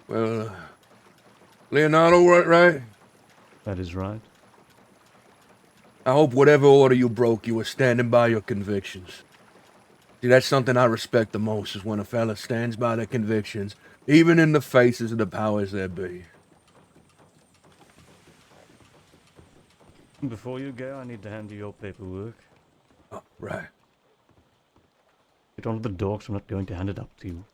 Well, Leonardo, right? That is right. I hope whatever order you broke, you were standing by your convictions. See, that's something I respect the most, is when a fella stands by their convictions, even in the faces of the powers that be. Before you go, I need to hand you your paperwork. Oh, right. Get onto the door, 'cause I'm not going to hand it up to you.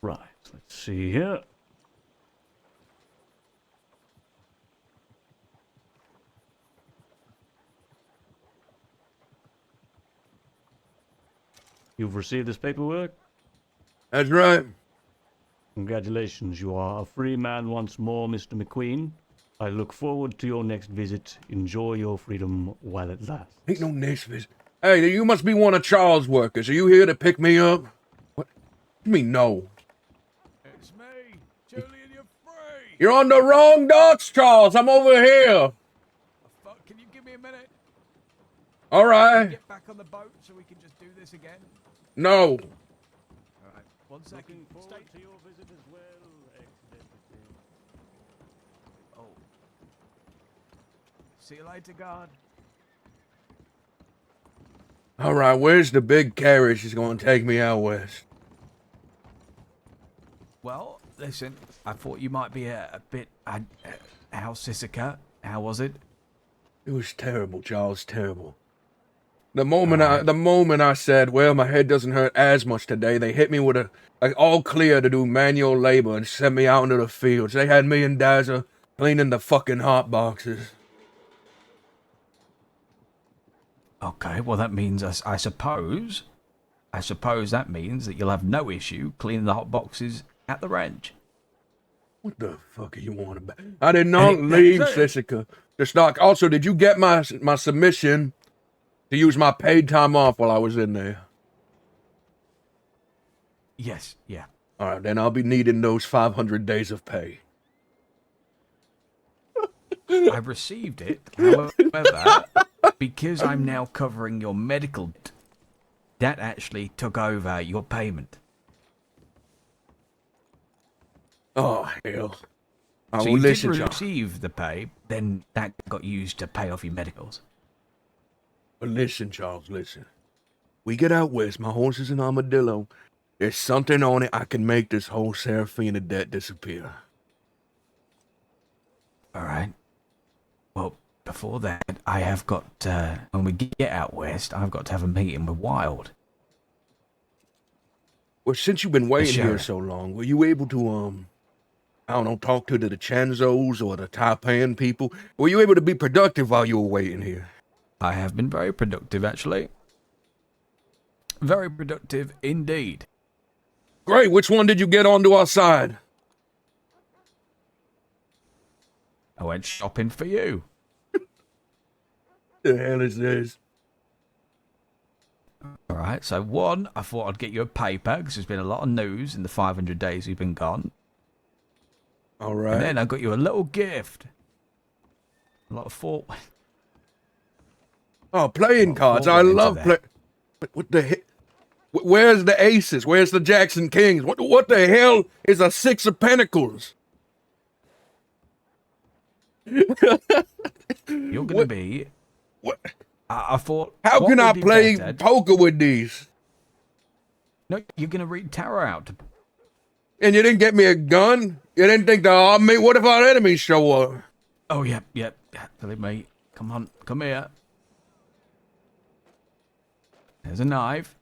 Right, let's see here. You've received this paperwork? That's right. Congratulations, you are a free man once more, Mr. McQueen. I look forward to your next visit. Enjoy your freedom while it lasts. Ain't no next visit. Hey, you must be one of Charles' workers. Are you here to pick me up? What? You mean no? It's me, Julian, you're free! You're on the wrong docks, Charles. I'm over here. Fuck, can you give me a minute? All right. Get back on the boat so we can just do this again? No. Alright, 1 second. Stay. to your visit as well, Excellency. Oh. See you later, guard. All right, where's the big carriage that's going to take me out west? Well, listen, I thought you might be a bit... how's Sisika? How was it? It was terrible, Charles, terrible. The moment I said, well, my head doesn't hurt as much today, they hit me with a all clear to do manual labor and sent me out into the fields. They had me and Dazza cleaning the fucking hot boxes. Okay, well that means, I suppose, I suppose that means that you'll have no issue cleaning the hot boxes at the ranch. What the fuck are you on about? I did not leave, Jessica. Just not. Also, did you get my submission to use my paid time off while I was in there? Yes, yeah. All right, then I'll be needing those 500 days of pay. I received it. However, because I'm now covering your medical, that actually took over your payment. Oh, hell. I So will you did listen, Charles. receive the pay, then that got used to pay off your medicals. But listen, Charles, listen. We get out west, my horse is an armadillo. There's something on it I can make this whole Serafina debt disappear. All right. Well, before that, I have got, when we get out west, I've got to have a meeting with Wild. Well, since you've been waiting here sheriff. so long, were you able to, I don't know, talk to the Chanzos or the Taipan people? Were you able to be productive while you were waiting here? I have been very productive, actually. Very productive indeed. Great, which one did you get onto our side? I went shopping for you. The hell is this? All right, so one, I thought I'd get you a paper because there's been a lot of news in the 500 days you've been gone. All right. And then I got you a little gift. A lot of thought. Oh, playing cards. I forward into love that. play. What the hell? Where's the aces? Where's the Jackson Kings? What the hell is a six of pentacles? You're going to be... What? I thought... How what can I would be play better- poker with these? No, you're going to read tarot out. And you didn't get me a gun? You didn't think to arm me? What if our enemies show up? Oh, yep. Believe me. Come on, come here. There's a knife.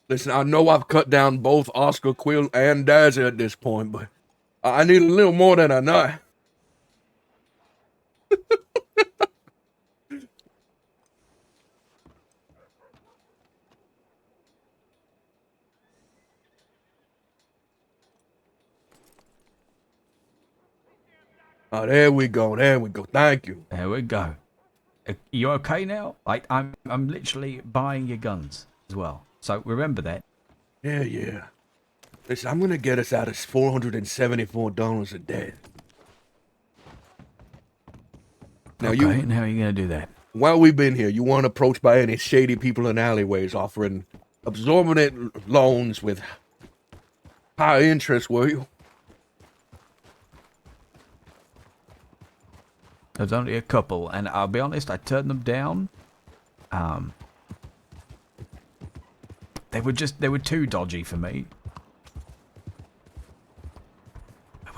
Listen, I know I've cut down both Oscar Quill and Dazzy at this point, but I need a little more than a knife. Oh, there we go. Thank you. There we go. You okay now? I'm literally buying your guns as well. So remember that. Yeah. Listen, I'm gonna get us out of $474 a day. Now Okay, and how are you going to do that? while we've been here, you weren't approached by any shady people in alleyways offering absorbent loans with high interest, were you? There's only a couple, and I'll be honest, I turned them down. They were too dodgy for me.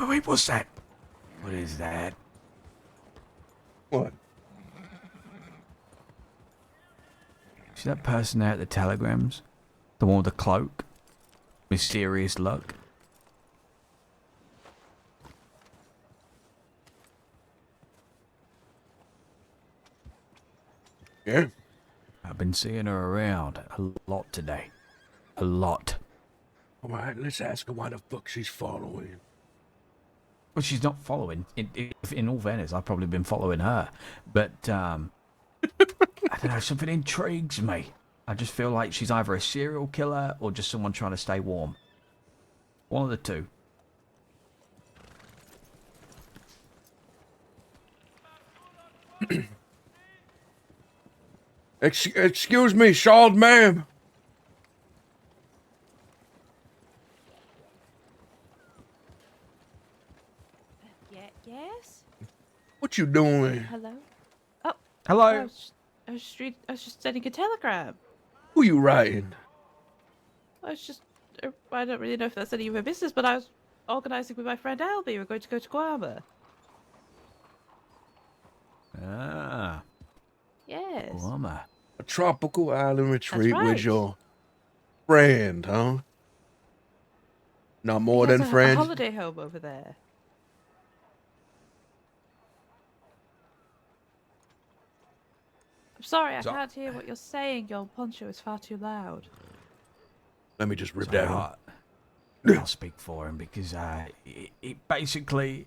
Wait, what's that? What is that? What? See that person there at the telegrams? The one with the cloak? Mysterious luck? Yeah? I've been seeing her around a lot today. A lot. All right, let's ask her why the fuck she's following. Well, she's not following. In all fairness, I've probably been following her. But, I don't know, something intrigues me. I just feel like she's either a serial killer or just someone trying to stay warm. One of the two. Excuse me, Shawd, ma'am. Yes? What you doing? Hello? Oh, Hello? I was just sending a telegram. Who you writing? I don't really know if that's any of your business, but I was organising with my friend Albie. We're going to go to Guama. Ah, Yes. Guama. A tropical island retreat right. with your friend, huh? Not more He has than a friends? holiday home over there. I'm sorry, I So- can't hear what you're saying. Your poncho is far too loud. Let me just rip Sorry, that on. I'll speak for him because it basically.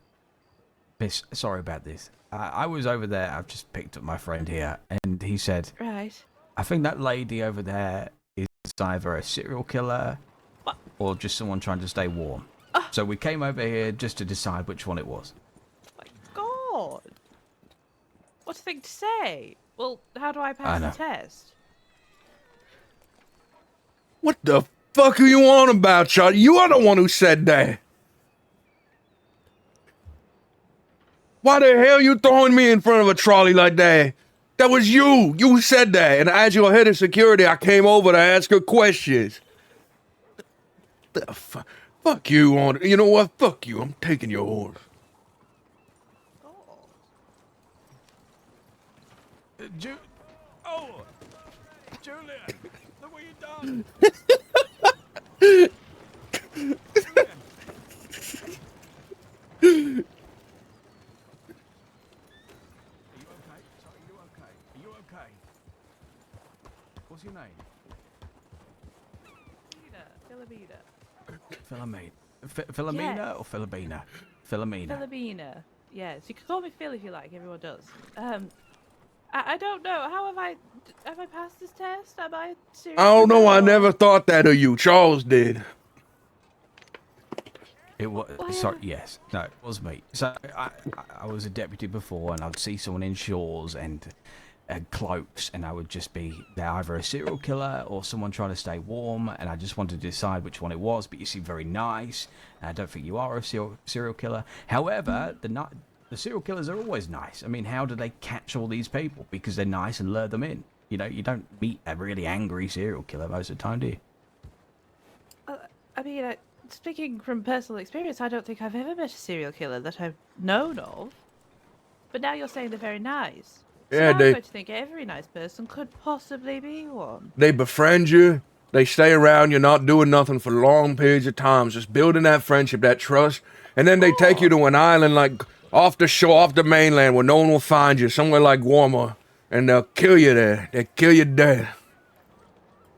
Sorry about this. I was over there. I've just picked up my friend here, and he said, Right. "I think that lady over there is either a serial killer What? or just someone trying to stay warm." So we came over here just to decide which one it was. My God. What a thing to say. Well, how do I pass know. the test? What the fuck are you on about, Charlie? You are the one who said that. Why the hell you throwing me in front of a trolley like that? That was you. You said that. And as your head of security, I came over to ask her questions. The fuck you on. You know what? Fuck you. I'm taking your horse. God. Julian, look what you done. Are you okay? Sorry, are you okay? Are you okay? What's your name? Philomena. Philomena Yes. or Philomena? Philomena. Philomena. Yes, you can call me Phil if you like. Everyone does. I don't know. How have I passed this test? Am I serious? I don't know. I never thought that of you. Charles did. It was Why, sorry. Yes, no, it was me. So I was a deputy before, and I'd see someone in shawls and cloaks, and I would just be they're either a serial killer or someone trying to stay warm, and I just wanted to decide which one it was. But you seem very nice, and I don't think you are a serial killer. However, the serial killers are always nice. I mean, how do they catch all these people? Because they're nice and lure them in. You know, you don't meet a really angry serial killer most of the time, do you? I mean, speaking from personal experience, I don't think I've ever met a serial killer that I've known of. But now you're saying they're very nice. So Yeah, now I'm they- going to think every nice person could possibly be one. They befriend you. They stay around you, not doing nothing for long periods of time, just building that friendship, that trust. And then they take you to an island like off the shore, off the mainland, where no one will find you, somewhere like warmer. And they'll kill you there. They'll kill you dead.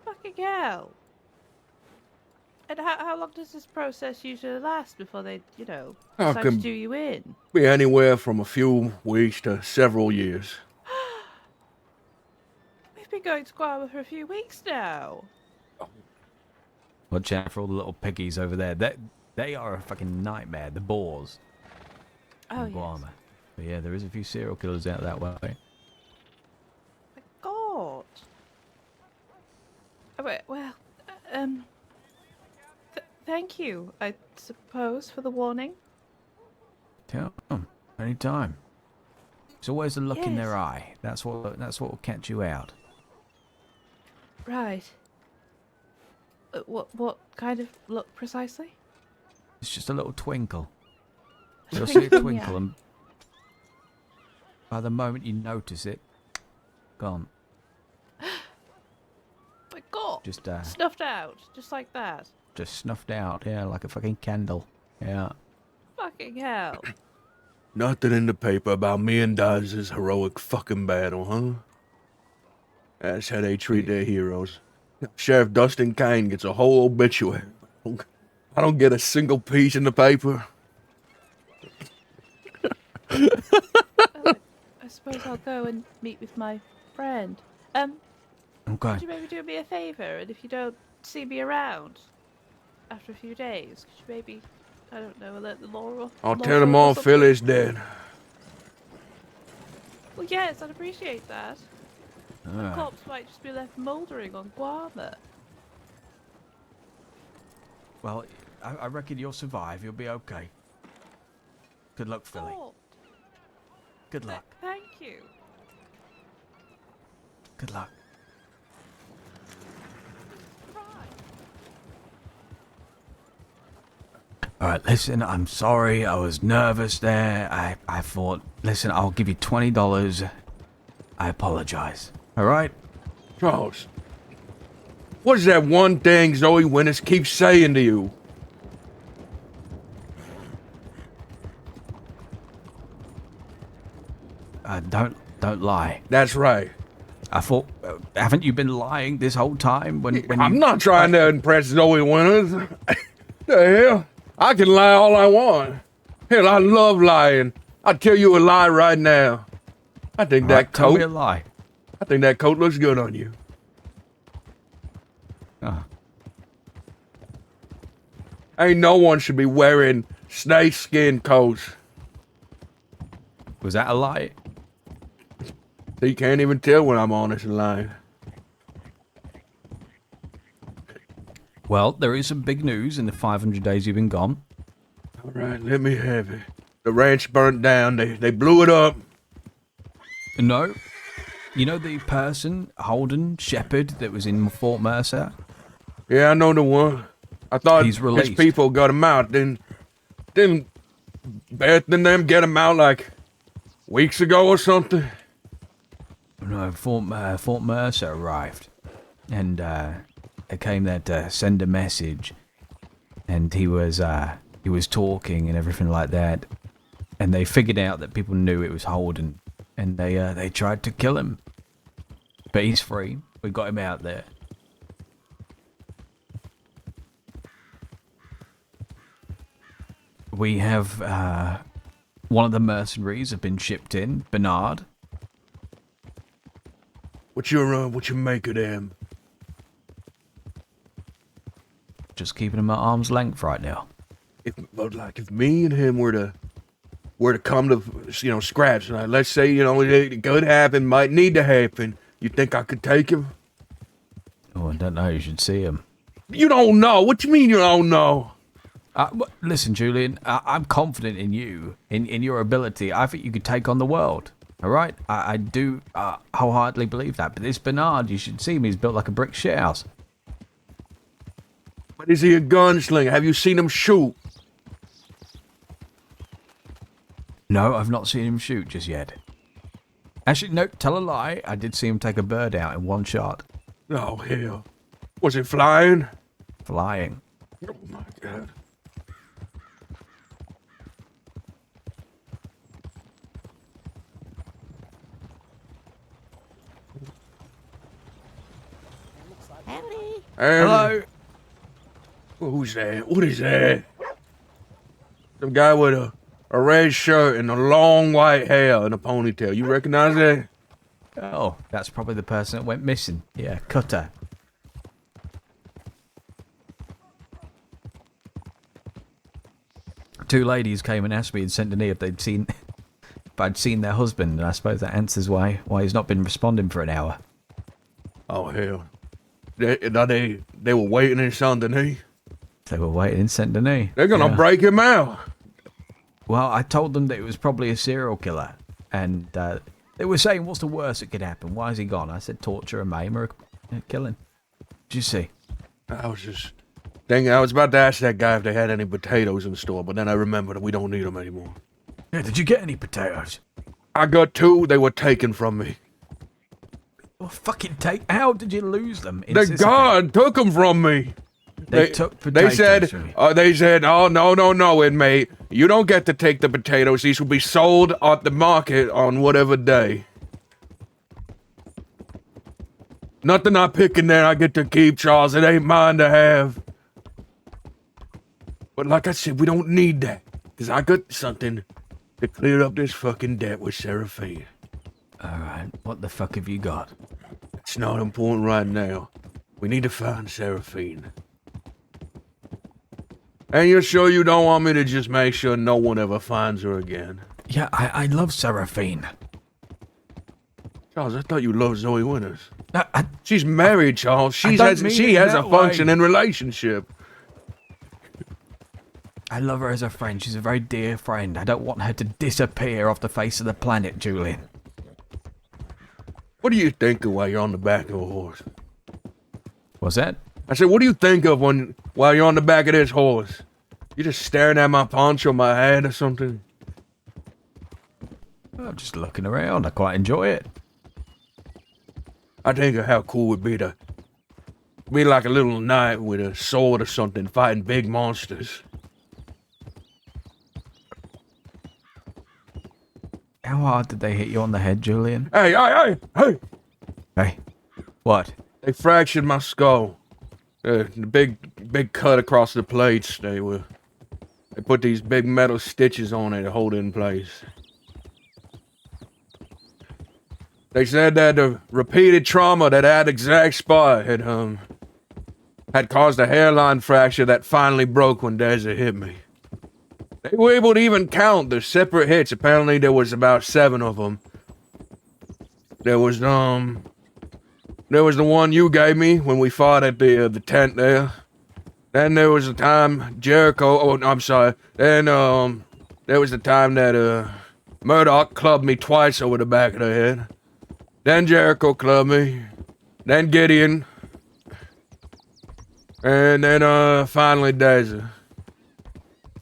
Fucking hell. And how long does this process usually last before they, How decide to can- do you in? Be anywhere from a few weeks to several years. We've been going to Guam for a few weeks now. Watch out for all the little piggies over there. They are a fucking nightmare. The boars. Oh, in yes. Guam. But yeah, there is a few serial killers out that way. My God. Well, thank you, I suppose, for the warning. Tell them anytime. It's always a look in their Yes. eye. That's what will catch you out. Right. What kind of look precisely? It's just a little twinkle. A You'll see a twinkle in the twinkle, eye. and by the moment you notice it, gone. My God. Just Snuffed out, just like that. snuffed out. Yeah, like a fucking candle. Yeah. Fucking hell. Nothing in the paper about me and Daz's heroic fucking battle, huh? That's how they treat their heroes. Sheriff Dustin Kane gets a whole obituary. I don't get a single piece in the paper. I suppose I'll go and meet with my friend. Okay. Could you maybe do me a favour? And if you don't see me around after a few days, could you maybe, I don't know, alert the law? I'll tell them all Philly's dead. Well, yes, I'd appreciate that. The Alright. corpse might just be left mouldering on Guarma. Well, I reckon you'll survive. You'll be okay. Good luck, Philly. Oh, Good luck. thank you. Good luck. Right. All right, listen, I'm sorry. I was nervous there. I thought, listen, I'll give you $20. I apologize. All right? Charles, what is that one thing Zoe Winters keeps saying to you? Don't lie. That's right. I thought, haven't you been lying this whole time? When I'm you, not trying to impress Zoe Winters. The hell? I can lie all I want. Hell, I love lying. I'd tell you a lie right now. I think Right, that tell me a coat. lie. I think that coat looks good on you. Oh, Ain't no one should be wearing snake skin coats. was that a lie? So you can't even tell when I'm honest and lying. Well, there is some big news in the 500 days you've been gone. All right, let me have it. The ranch burnt down. They blew it up. No. You know the person, Holden Shepherd, that was in Fort Mercer? Yeah, I know the one. I thought He's his released. people got him out. Didn't Beth and them get him out like weeks ago or something? No, Fort Mercer arrived. And they came there to send a message. And he was talking and everything like that. And they figured out that people knew it was Holden. And they tried to kill him. But he's free. We got him out there. We have one of the mercenaries have been shipped in, Bernard. What you make of them? Just keeping him at arm's length right now. If me and him were to come to scratch, and let's say it could happen, might need to happen. You think I could take him? Oh, I don't know. You should see him. You don't know. What you mean you don't know? Listen, Julian, I'm confident in you, in your ability. I think you could take on the world. All right? I do wholeheartedly believe that. But this Bernard, you should see him. He's built like a brick shithouse. But is he a gunslinger? Have you seen him shoot? No, I've not seen him shoot just yet. Actually, no, tell a lie. I did see him take a bird out in one shot. Oh, hell. Was it flying? Flying. Oh, my God. Hello? Who's that? What is that? Some guy with a red shirt and a long white hair and a ponytail. You recognize that? Oh, that's probably the person that went missing. Yeah, Cutter. Two ladies came and asked me in Saint Denis if I'd seen their husband, and I suppose that answers why he's not been responding for an hour. Oh, hell. They were waiting in Saint Denis. They were waiting in Saint Denis. They're gonna Yeah. break him out. Well, I told them that it was probably a serial killer, and they were saying, "What's the worst that could happen? Why is he gone?" I said, "Torture, a maim, or a killing." Did you see? I was just thinking, I was about to ask that guy if they had any potatoes in the store, but then I remembered we don't need them anymore. Yeah, did you get any potatoes? I got two. They were taken from me. Well, fucking take. How did you lose them? In The Sicily? guard took them from me. They took potatoes. They said, oh, no, inmate. You don't get to take the potatoes. These will be sold at the market on whatever day. Nothing I pick in there I get to keep, Charles. It ain't mine to have. But like I said, we don't need that. Because I got something to clear up this fucking debt with Seraphine. Alright, what the fuck have you got? It's not important right now. We need to find Seraphine. And you're sure you don't want me to just make sure no one ever finds her again? Yeah, I love Seraphine. Charles, I thought you loved Zoe Winters. I She's married, Charles. She don't has mean she it has a that way. functioning relationship. love her as a friend. She's a very dear friend. I don't want her to disappear off the face of the planet, Julian. What do you think of while you're on the back of a horse? What's that? I said, what do you think of while you're on the back of this horse? You just staring at my poncho, my head or something? I'm just looking around. I quite enjoy it. I think of how cool it would be to be like a little knight with a sword or something fighting big monsters. How hard did they hit you on the head, Julian? Hey! Hey, what? They fractured my skull. The big cut across the plates. They put these big metal stitches on it to hold it in place. They said that the repeated trauma to that exact spot had caused a hairline fracture that finally broke when Desert hit me. They were able to even count the separate hits. Apparently there was about 7 of them. There was the one you gave me when we fought at the tent there. Then there was the time Jericho, oh, I'm sorry. Then, there was the time that, Murdoch clubbed me twice over the back of the head. Then Jericho clubbed me. Then Gideon. And then, finally Desert.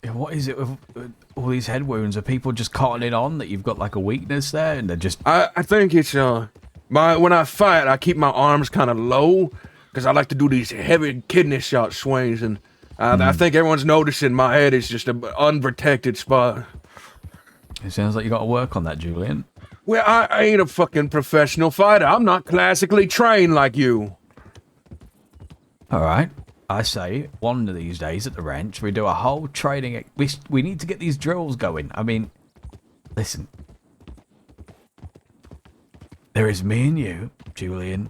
Yeah, what is it with all these head wounds? Are people just cottoning it on that you've got like a weakness there and they're just... I think it's, when I fight, I keep my arms kind of low because I like to do these heavy kidney shot swings, and I think everyone's noticing my head is just an unprotected spot. It sounds like you got to work on that, Julian. Well, I ain't a fucking professional fighter. I'm not classically trained like you. All right. I say one of these days at the ranch, we do a whole training. We need to get these drills going. I mean, listen. There is me and you, Julian,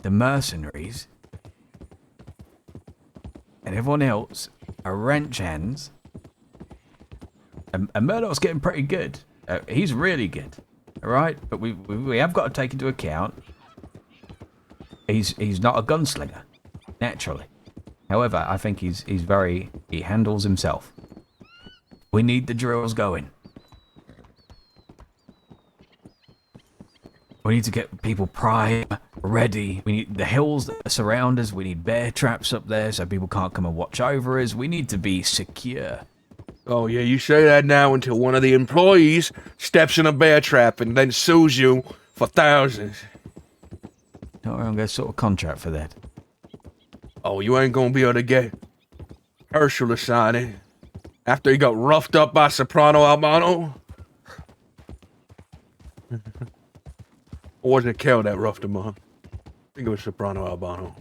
the mercenaries, and everyone else are ranch hands. And Murdoch's getting pretty good. He's really good, all right? But we have got to take into account he's not a gunslinger, naturally. However, I think he handles himself. We need the drills going. We need to get people primed, ready. We need the hills that surround us. We need bear traps up there so people can't come and watch over us. We need to be secure. Oh, yeah, you say that now until one of the employees steps in a bear trap and then sues you for thousands. No, I'm going to sort of contract for that. Oh, you ain't gonna be able to get Herschel to sign it after he got roughed up by Soprano Albano? Or was it Kel that roughed him up? I think it was Soprano Albano.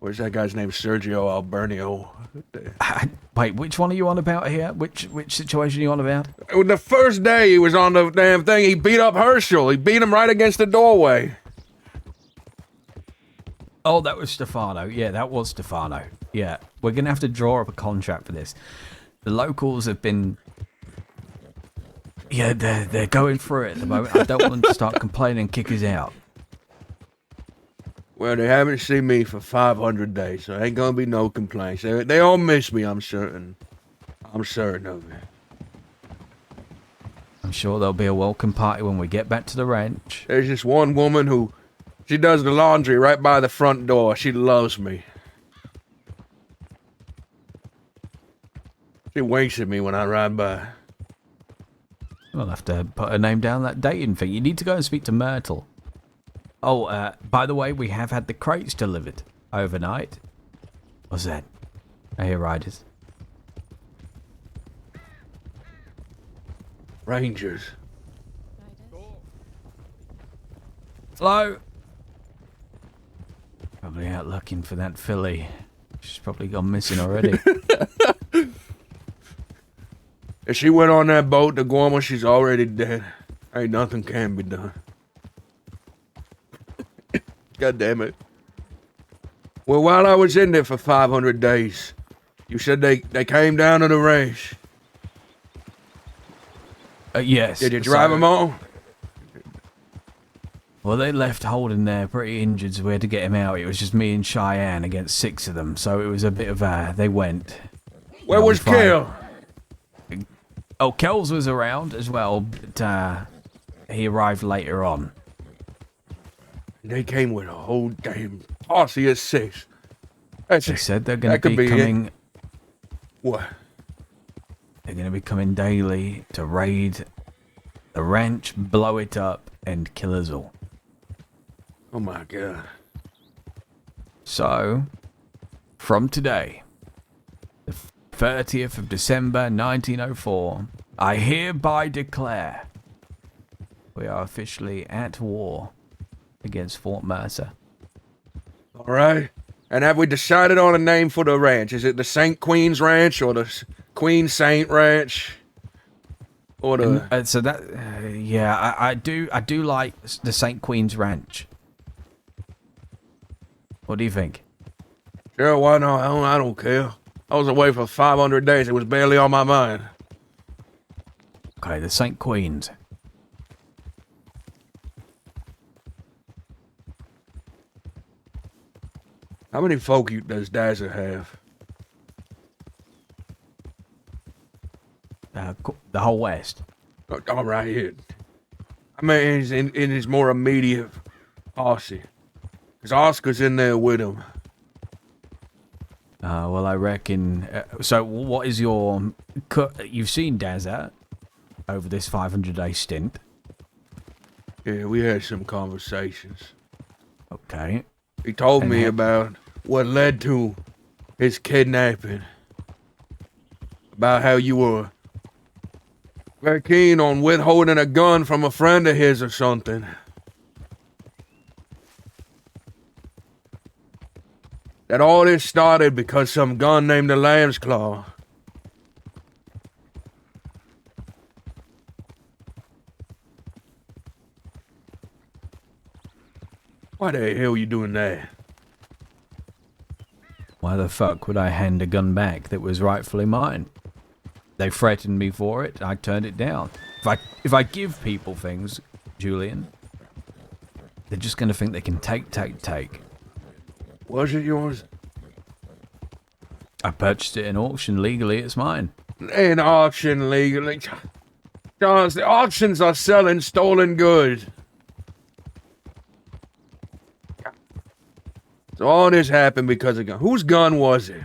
Where's that guy's name? Sergio Albernio. Wait, which one are you on about here? Which situation are you on about? The first day he was on the damn thing, he beat up Herschel. He beat him right against the doorway. Oh, that was Stefano. Yeah, that was Stefano. Yeah, we're going to have to draw up a contract for this. The locals have been... Yeah, they're going through it at the moment. I don't want them to start complaining and kick us out. Well, they haven't seen me for 500 days, so ain't gonna be no complaints. They all miss me, I'm certain. I'm certain of it. I'm sure there'll be a welcome party when we get back to the ranch. There's this one woman who... She does the laundry right by the front door. She loves me. She winks at me when I ride by. We'll have to put her name down that dating thing. You need to go and speak to Myrtle. Oh, by the way, we have had the crates delivered overnight. What's that? I hear riders. Rangers. Hello? Probably out looking for that filly. She's probably gone missing already. If she went on that boat to Guam, she's already dead. Ain't nothing can be done. God damn it. Well, while I was in there for 500 days, you said they came down to the range. Yes. Did you drive them all? Well, they left holding there pretty injured, so we had to get him out. It was just me and Cheyenne against 6 of them, so it was a bit of they went. Where was Kel? Oh, Kells was around as well, but he arrived later on. They came with a whole damn posse of 6. They said they're going to be coming... What? They're going to be coming daily to raid the ranch, blow it up, and kill us all. Oh my God. So, from today, the 30th of December 1904, I hereby declare We are officially at war against Fort Mercer. All right. And have we decided on a name for the ranch? Is it the St. Queen's Ranch or the Queen Saint Ranch? Or the... So that, yeah, I do like the St. Queen's Ranch. What do you think? Sure, why not? I don't care. I was away for 500 days. It was barely on my mind. Okay, the St. Queen's. How many folk does Dazzler have? The whole West. All right. I mean, in his more immediate posse. Because Oscar's in there with him. Well, I reckon... so, what is your... You've seen Dazza over this 500-day stint. Yeah, we had some conversations. Okay. He told me about what led to his kidnapping. About how you were very keen on withholding a gun from a friend of his or something. That all this started because some gun named the Lamb's Claw. Why the hell are you doing that? Why the fuck would I hand a gun back that was rightfully mine? They threatened me for it. I turned it down. If I give people things, Julian, they're just going to think they can take. Was it yours? I purchased it in auction. Legally, it's mine. In auction legally. Charles, the auctions are selling stolen goods. So all this happened because of gun. Whose gun was it?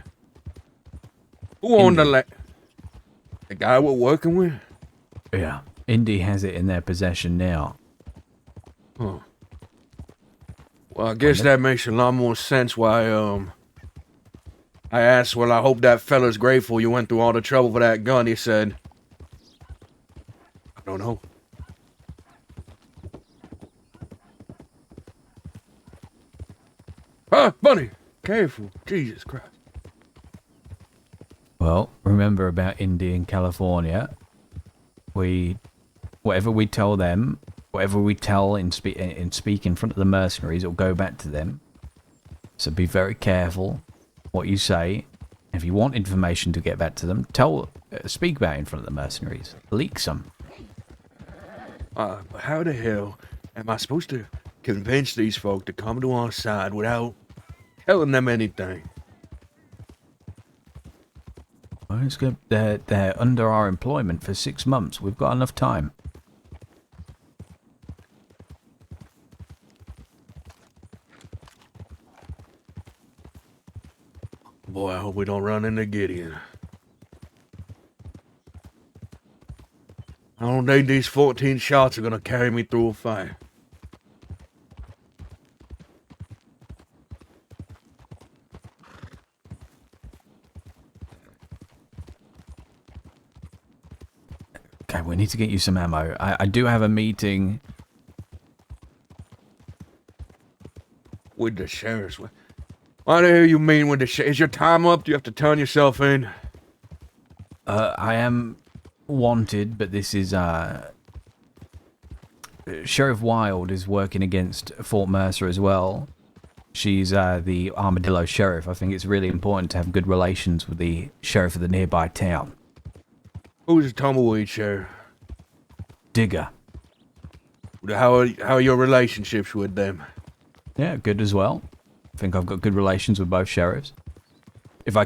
Who owned the land? The guy we're working with? Yeah. Indy has it in their possession now. Huh. Well, I guess that makes a lot more sense why, I asked, well, I hope that fella's grateful you went through all the trouble for that gun. He said, I don't know. Ah, Bunny! Careful. Jesus Christ. Well, remember about Indy in California. Whatever we tell them, whatever we tell in speak in front of the mercenaries, it'll go back to them. So be very careful what you say. If you want information to get back to them, speak about it in front of the mercenaries. Leak some. But how the hell am I supposed to convince these folk to come to our side without telling them anything? Well, it's good. They're under our employment for 6 months. We've got enough time. Boy, I hope we don't run into Gideon. I don't think these 14 shots are gonna carry me through a fight. Okay, we need to get you some ammo. I do have a meeting. With the sheriffs. What the hell you mean with the sheriff? Is your time up? Do you have to turn yourself in? I am wanted, but this is Sheriff Wild is working against Fort Mercer as well. She's the Armadillo Sheriff. I think it's really important to have good relations with the sheriff of the nearby town. Who's the tumbleweed sheriff? Digger. How are your relationships with them? Yeah, good as well. I think I've got good relations with both sheriffs. If we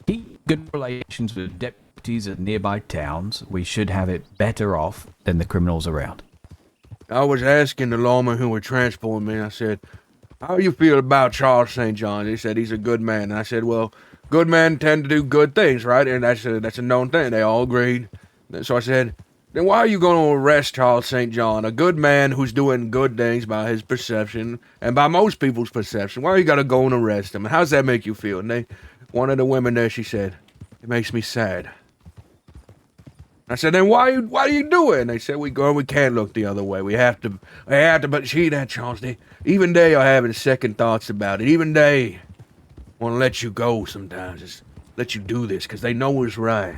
keep good relations with deputies at nearby towns, we should have it better off than the criminals around. I was asking the lawman who were transporting me, I said, how do you feel about Charles St. John? He said he's a good man. And I said, well, good men tend to do good things, right? And that's a known thing. They all agreed. So I said, then why are you going to arrest Charles St. John, a good man who's doing good things by his perception and by most people's perception? Why you got to go and arrest him? And how's that make you feel? And one of the women there, she said, it makes me sad. I said, then why are you doing it? They said, we can't look the other way. We have to, but see that, Charles, even they are having second thoughts about it. Even they want to let you go sometimes. Just let you do this, because they know it's right.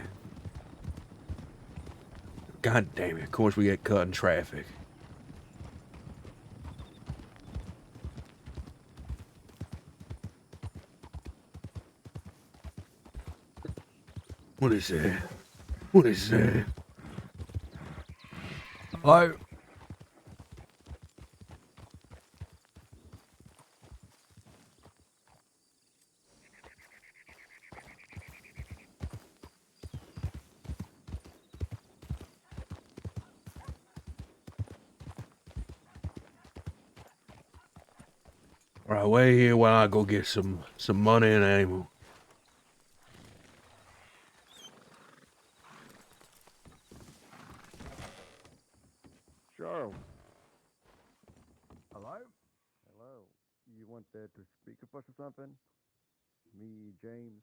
God damn it, of course we get caught in traffic. What is that? What is that? Hello? All right, wait here while I go get some money and ammo. Charles. Hello? Hello. You want there to speak of us or something? Me, James,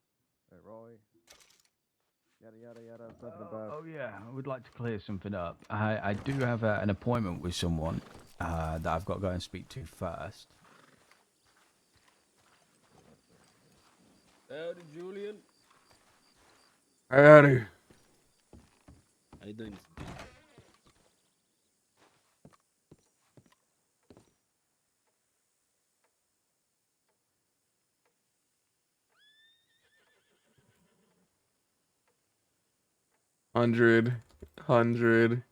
Roy. Yada yada yada. Something about. Oh yeah, I would like to clear something up. I do have an appointment with someone that I've got to go and speak to first. Howdy, Julian. Howdy. How you doing, Mr. Julian? Hundred, hundred,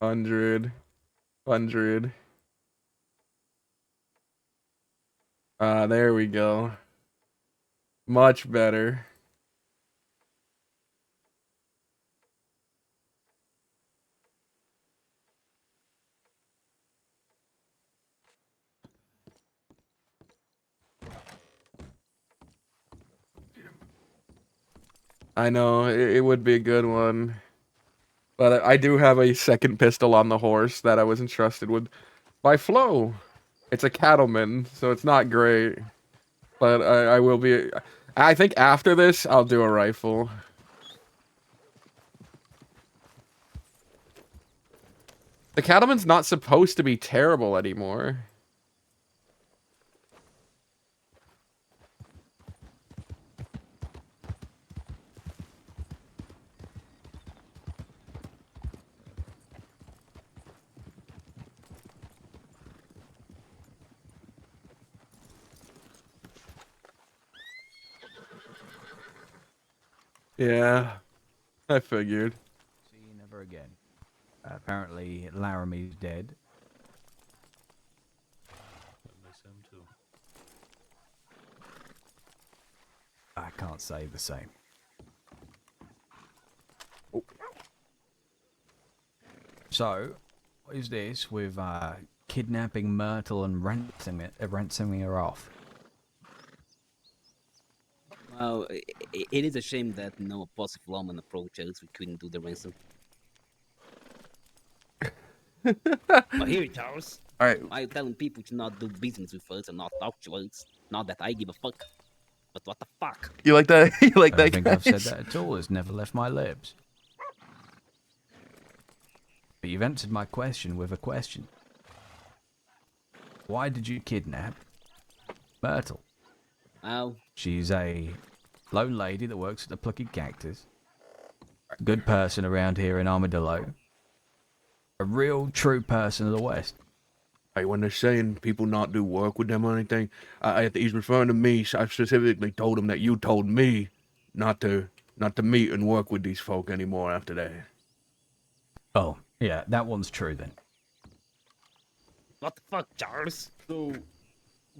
hundred, hundred. There we go. Much better. I know, it would be a good one. But I do have a second pistol on the horse that I was entrusted with by Flo. It's a cattleman, so it's not great. But I will be... I think after this, I'll do a rifle. The cattleman's not supposed to be terrible anymore. Yeah, I figured. See you never again. Apparently, Laramie's dead. I miss him too. I can't say the same. So, what is this with kidnapping Myrtle and ransoming her off? Well, it is a shame that no boss of lawman approached us. We couldn't do the ransom. But here, Charles. All right. I'm telling people to not do business with us and not talk to us. Not that I give a fuck. But what the fuck? You like that? You like I that? don't think I've said guys? that at all. It's never left my lips. But you've answered my question with a question. Why did you kidnap Myrtle? Well, She's a lone lady that works at the Plucky Cactus. Good person around here in Armadillo. A real true person of the West. Hey, when they're saying people not do work with them or anything, he's referring to me. So I specifically told him that you told me not to meet and work with these folk anymore after that. Oh, yeah, that one's true then. what the fuck, Charles? So,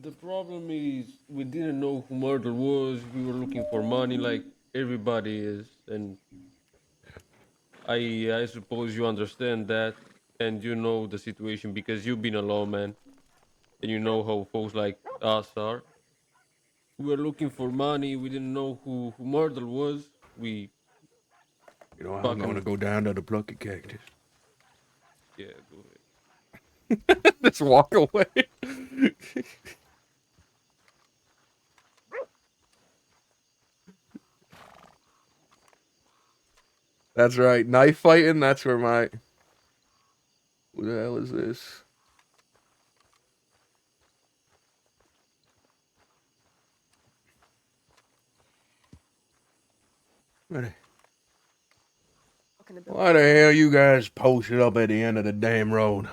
the problem is we didn't know who Myrtle was. We were looking for money like everybody is, and I suppose you understand that, and you know the situation because you've been a lawman, and you know how folks like us are. We were looking for money. We didn't know who Myrtle was. We You know, I'm fucking gonna go down to the Plucky Cactus. yeah, go ahead. Just walk away. That's right. Knife fighting, that's where my... Who the hell is this? Why the hell you guys posted up at the end of the damn road?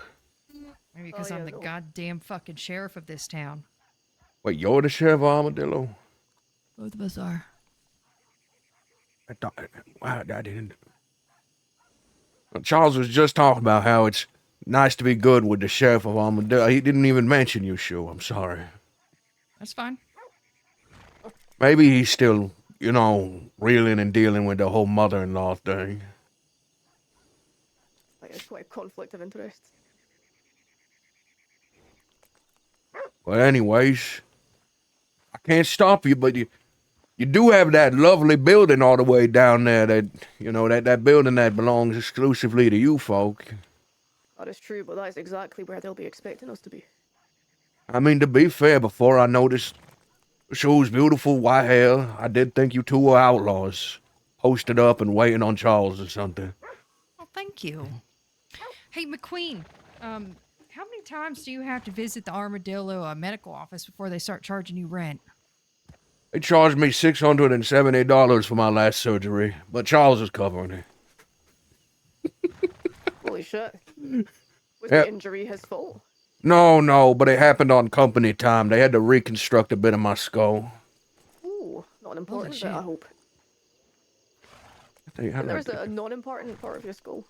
Maybe because I'm the goddamn fucking sheriff of this town. Wait, you're the sheriff of Armadillo? Both of us are. I thought... Wow, I didn't... Well, Charles was just talking about how it's nice to be good with the sheriff of Armadillo. He didn't even mention you, Sue. I'm sorry. That's fine. Maybe he's still, you know, reeling and dealing with the whole mother-in-law thing. Like it's quite a conflict of interest. But anyways, I can't stop you, but you do have that lovely building all the way down there that, you know, that building that belongs exclusively to you folk. That is true, but that is exactly where they'll be expecting us to be. I mean, to be fair, before I noticed Shu's beautiful white hair, I did think you two were outlaws, posted up and waiting on Charles or something. Well, thank you. Hey, McQueen, how many times do you have to visit the Armadillo medical office before they start charging you rent? They charged me $670 for my last surgery, but Charles is covering it. Holy shit. Was Yeah. the injury his fault? No, but it happened on company time. They had to reconstruct a bit of my skull. Ooh, not an important bit, shit. I hope. They had There's like a non-important part of your skull.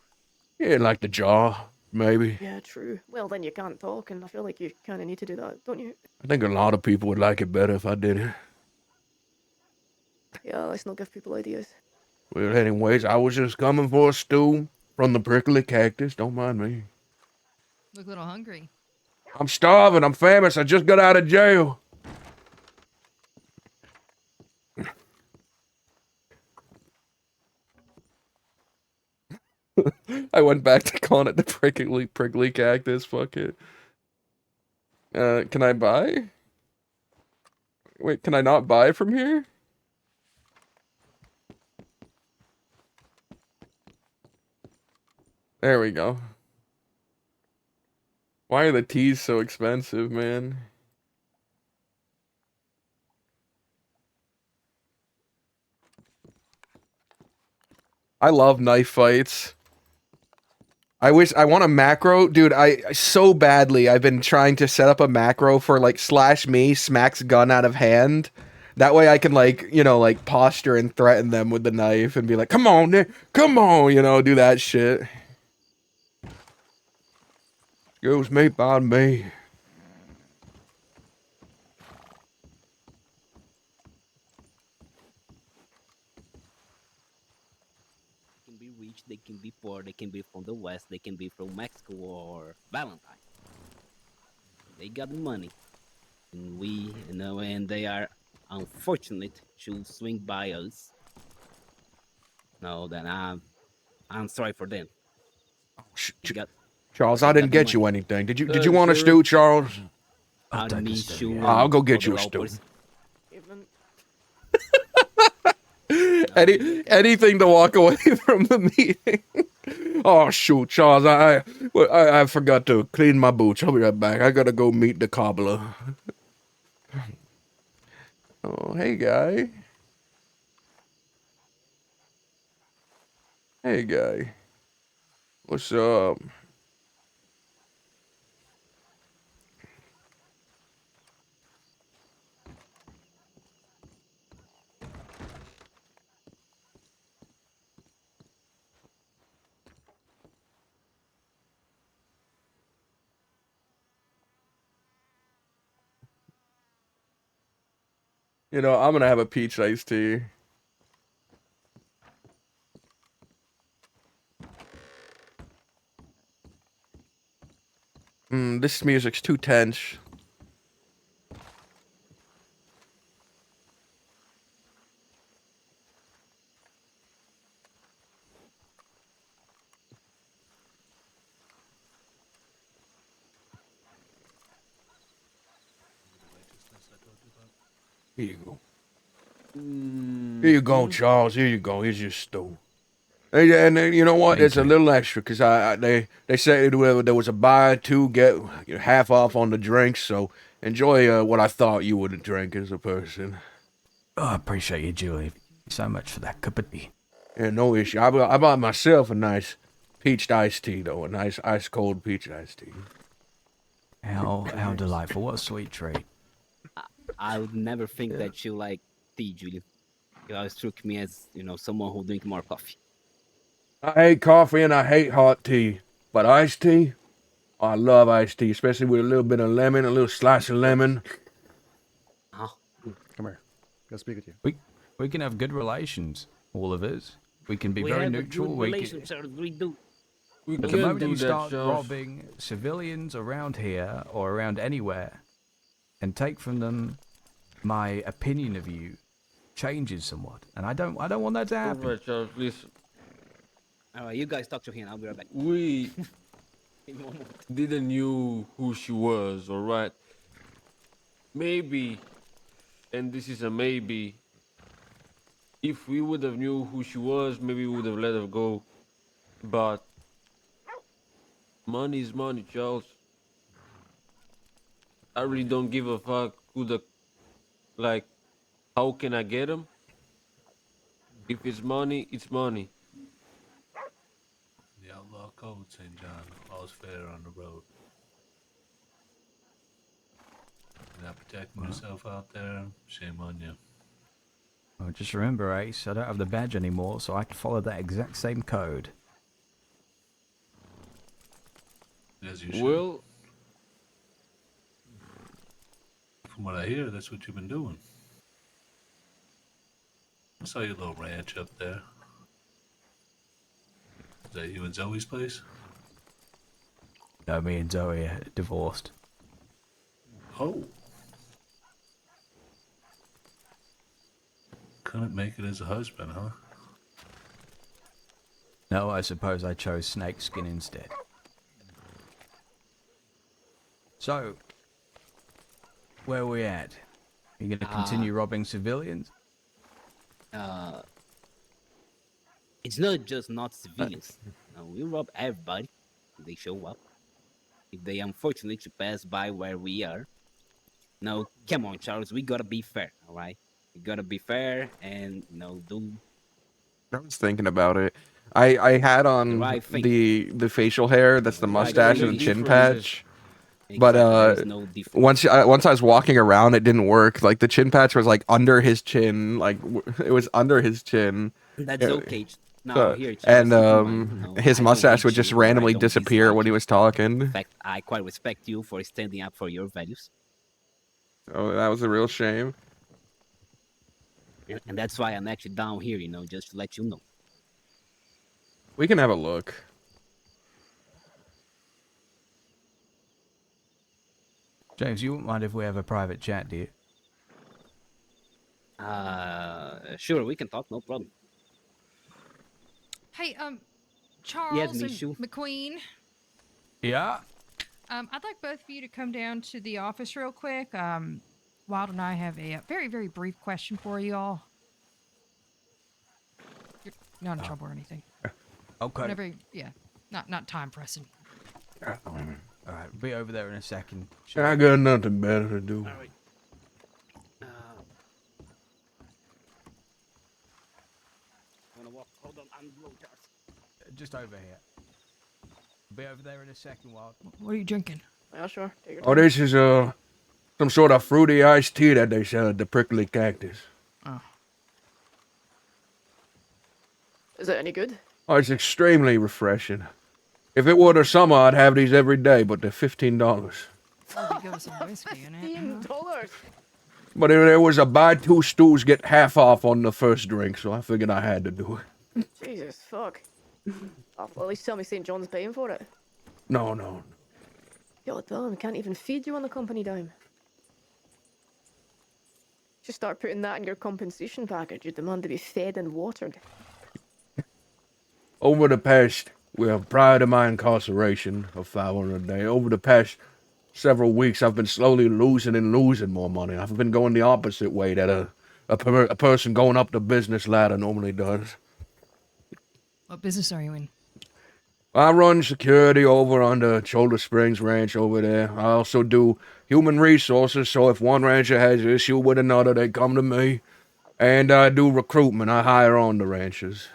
yeah, like the jaw, maybe. Yeah, true. Well, then you can't talk, and I feel like you kind of need to do that, don't you? I think a lot of people would like it better if I did it. Yeah, let's not give people ideas. Well, anyways, I was just coming for a stew from the prickly cactus. Don't mind me. Look a little hungry. I'm starving. I'm famous. I just got out of jail. I went back to calling it the prickly cactus. Fuck it. Can I buy? Wait, can I not buy from here? There we go. Why are the teas so expensive, man? I love knife fights. I want a macro, dude. I so badly I've been trying to set up a macro for like /me smacks gun out of hand. That way I can like, you know, like posture and threaten them with the knife and be like, come on, come on, you know, do that shit. Excuse me, pardon me. They can be rich, they can be poor, they can be from the West, they can be from Mexico or Valentine. They got money. And we, you know, and they are unfortunate to swing by us. No, then I'm sorry for them. They got, Charles, they I got didn't the get you money. anything. Did you want a Sheriff. stew, Charles? I'll take a Me, stew, Shu, yeah. I'll go and get you a other stew. robbers. Even Anything to walk away from the meeting. Oh shoot, Charles, I forgot to clean my boots. I'll be right back. I gotta go meet the cobbler. Oh, hey guy. Hey guy. What's up? You know, I'm gonna have a peach iced tea. This music's too tense. Here you go. Here you go, Charles. Here you go. Here's your stew. And you know what? Me It's a too. little extra because they said there was a buy two get half off on the drinks. So enjoy what I thought you would drink as a person. Oh, I appreciate you, Julie. So much for that cup of tea. Yeah, no issue. I bought myself a nice peach iced tea though, a nice ice cold peach iced tea. How delightful! What a sweet treat. I would never think that you like tea, Julian. You always struck me as, someone who drink more coffee. I hate coffee and I hate hot tea, but iced tea, I love iced tea, especially with a little bit of lemon, a little slice of lemon. Oh, Come here. Gotta speak with you. We can have good relations, all of us. We can be we very have neutral. a good We relationship, sir. We do. We But the can moment do you that, start Charles. robbing civilians around here or around anywhere and take from them, my opinion of you changes somewhat. And I don't want that to happen. Alright, Charles, listen. All right, you guys talk to him. I'll be right back. We In one moment. didn't knew who she was, alright? Maybe, and this is a maybe, if we would have knew who she was, maybe we would have let her go. But money is money, Charles. I really don't give a fuck who how can I get him? If it's money, it's money. The outlaw code, St. John. All's fair on the road. You're not protecting yourself out there. Shame on you. Oh, just remember, Ace, I don't have the badge anymore, so I can follow that exact same code. As you should. Well, From what I hear, that's what you've been doing. I saw your little ranch up there. Is that you and Zoe's place? No, me and Zoe are divorced. Oh. Couldn't make it as a husband, huh? No, I suppose I chose snakeskin instead. So, where are we at? You gonna continue robbing civilians? It's not just not civilians. No, we rob everybody. If they show up. If they unfortunately to pass by where we are. No, come on, Charles. We gotta be fair, all right? We gotta be fair and do I was thinking about it. I had on right thing. the facial hair. That's the Right mustache thing. and the chin Differences. patch. But There is no difference. once I was walking around, it didn't work. Like the chin patch was like under his chin, like it was under his chin. That's Yeah. okay. Now here, Charles, And keep in mind, his I don't mustache would hate just you, or I randomly don't disappear dislike when he you. was talking. In fact, I quite respect you for standing up for your values. Oh, that was a real shame. And that's why I'm actually down here, just to let you know. We can have a look. James, you wouldn't mind if we have a private chat, do you? Sure, we can talk, no problem. Hey, Charles and Mishu. McQueen. Yeah? I'd like both of you to come down to the office real quick. Wild and I have a very, very brief question for you all. You're not in trouble or anything. Okay. Whenever, not time pressing. Alright, be over there in a second. I got nothing better to do. All right. Wanna walk? Hold on, I'm low, Charles. Just over here. Be over there in a second, Wild. What are you drinking? Yeah, sure. Take your Oh, time. this is some sort of fruity iced tea that they sell at the Prickly Cactus. Is it any good? Oh, it's extremely refreshing. If it were the summer, I'd have these every day, but they're $15. Oh, they give us some whiskey in it. $15. But if there was a buy two stews, get half off on the first drink, so I figured I had to do it. Jesus, fuck. Oh, well, at least tell me St. John's paying for it. No. God damn, can't even feed you on the company dime. Just start putting that in your compensation package. You demand to be fed and watered. Over the past, prior to my incarceration of $500 a day, over the past several weeks, I've been slowly losing more money. I've been going the opposite way that a person going up the business ladder normally does. What business are you in? I run security over on the Shoulder Springs Ranch over there. I also do human resources, so if one rancher has an issue with another, they come to me. And I do recruitment. I hire on the ranchers.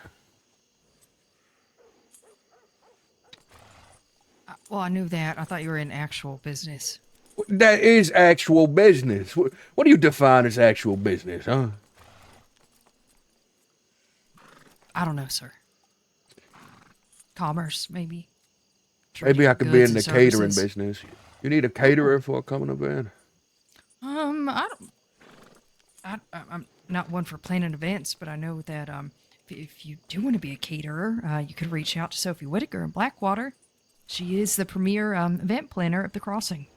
Well, I knew that. I thought you were in actual business. That is actual business. What do you define as actual business, huh? I don't know, sir. Commerce, maybe. Maybe I could be goods in the and catering services. business. You need a caterer for a coming event? I don't. I'm not one for planning events, but I know that if you do want to be a caterer, you could reach out to Sophie Whitaker in Blackwater. She is the premier event planner of the crossing.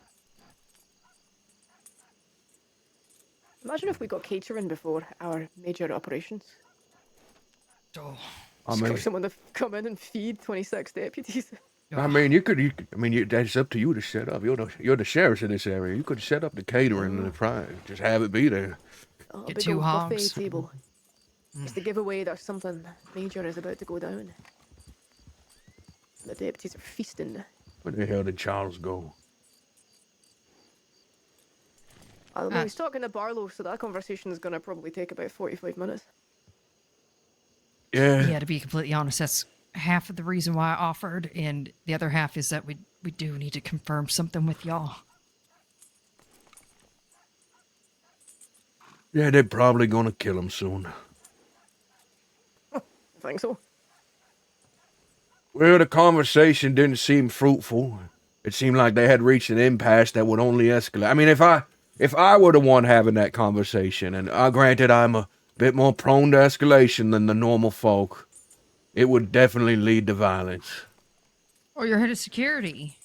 Imagine if we got catering before our major operations. Oh, Just got someone to come in and feed 26 deputies. I mean, that's up to you to set up. You're the sheriff in this area. You could set up the catering and the fry. Just have it be there. Oh, Get big 2 old buffet hogs. table. It's the giveaway that something major is about to go down. The deputies are feasting. Where the hell did Charles go? Well, he's talking to Barlow, so that conversation is going to probably take about 45 minutes. Yeah, to be completely honest, that's half of the reason why I offered, and the other half is that we do need to confirm something with y'all. Yeah, they're probably gonna kill him soon. I think so. Well, the conversation didn't seem fruitful. It seemed like they had reached an impasse that would only escalate. I mean, if I were the one having that conversation, and granted I'm a bit more prone to escalation than the normal folk, it would definitely lead to violence. Or your head of security.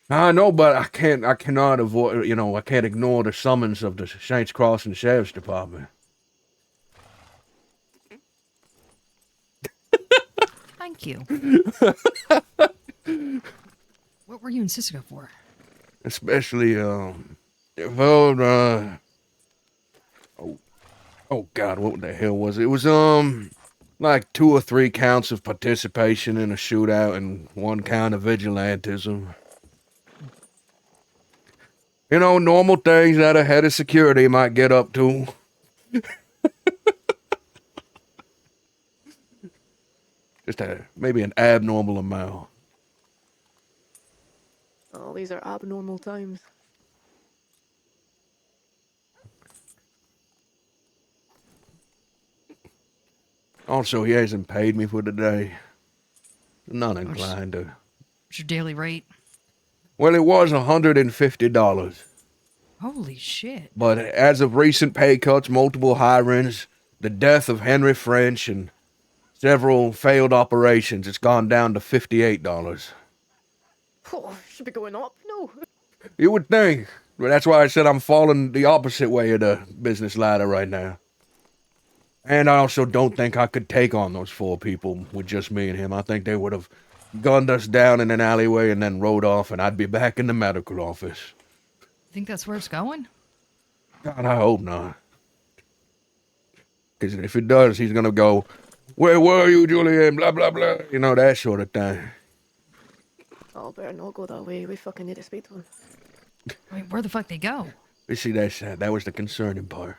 I know, but I cannot avoid, I can't ignore the summons of the Saints Crossing Sheriff's Department. Thank you. What were you in Cisco for? Especially, oh God, what the hell was it? It was, like 2 or 3 counts of participation in a shootout and 1 count of vigilantism. Normal things that a head of security might get up to. Just maybe an abnormal amount. Oh, these are abnormal times. Also, he hasn't paid me for the day. I'm not inclined to. What's your daily rate? Well, it was $150. Holy shit. But as of recent pay cuts, multiple hirings, the death of Henry French, and several failed operations, it's gone down to $58. Oh, should be going up. No. You would think. But that's why I said I'm falling the opposite way of the business ladder right now. And I also don't think I could take on those 4 people with just me and him. I think they would have gunned us down in an alleyway and then rode off, and I'd be back in the medical office. Think that's where it's going? God, I hope not. Because if it does, he's going to go, "Where were you, Julian?" Blah, blah, blah. That sort of thing. Oh, better not go that way. We fucking need to speak to him. I mean, where the fuck they go? You see, that was the concerning part.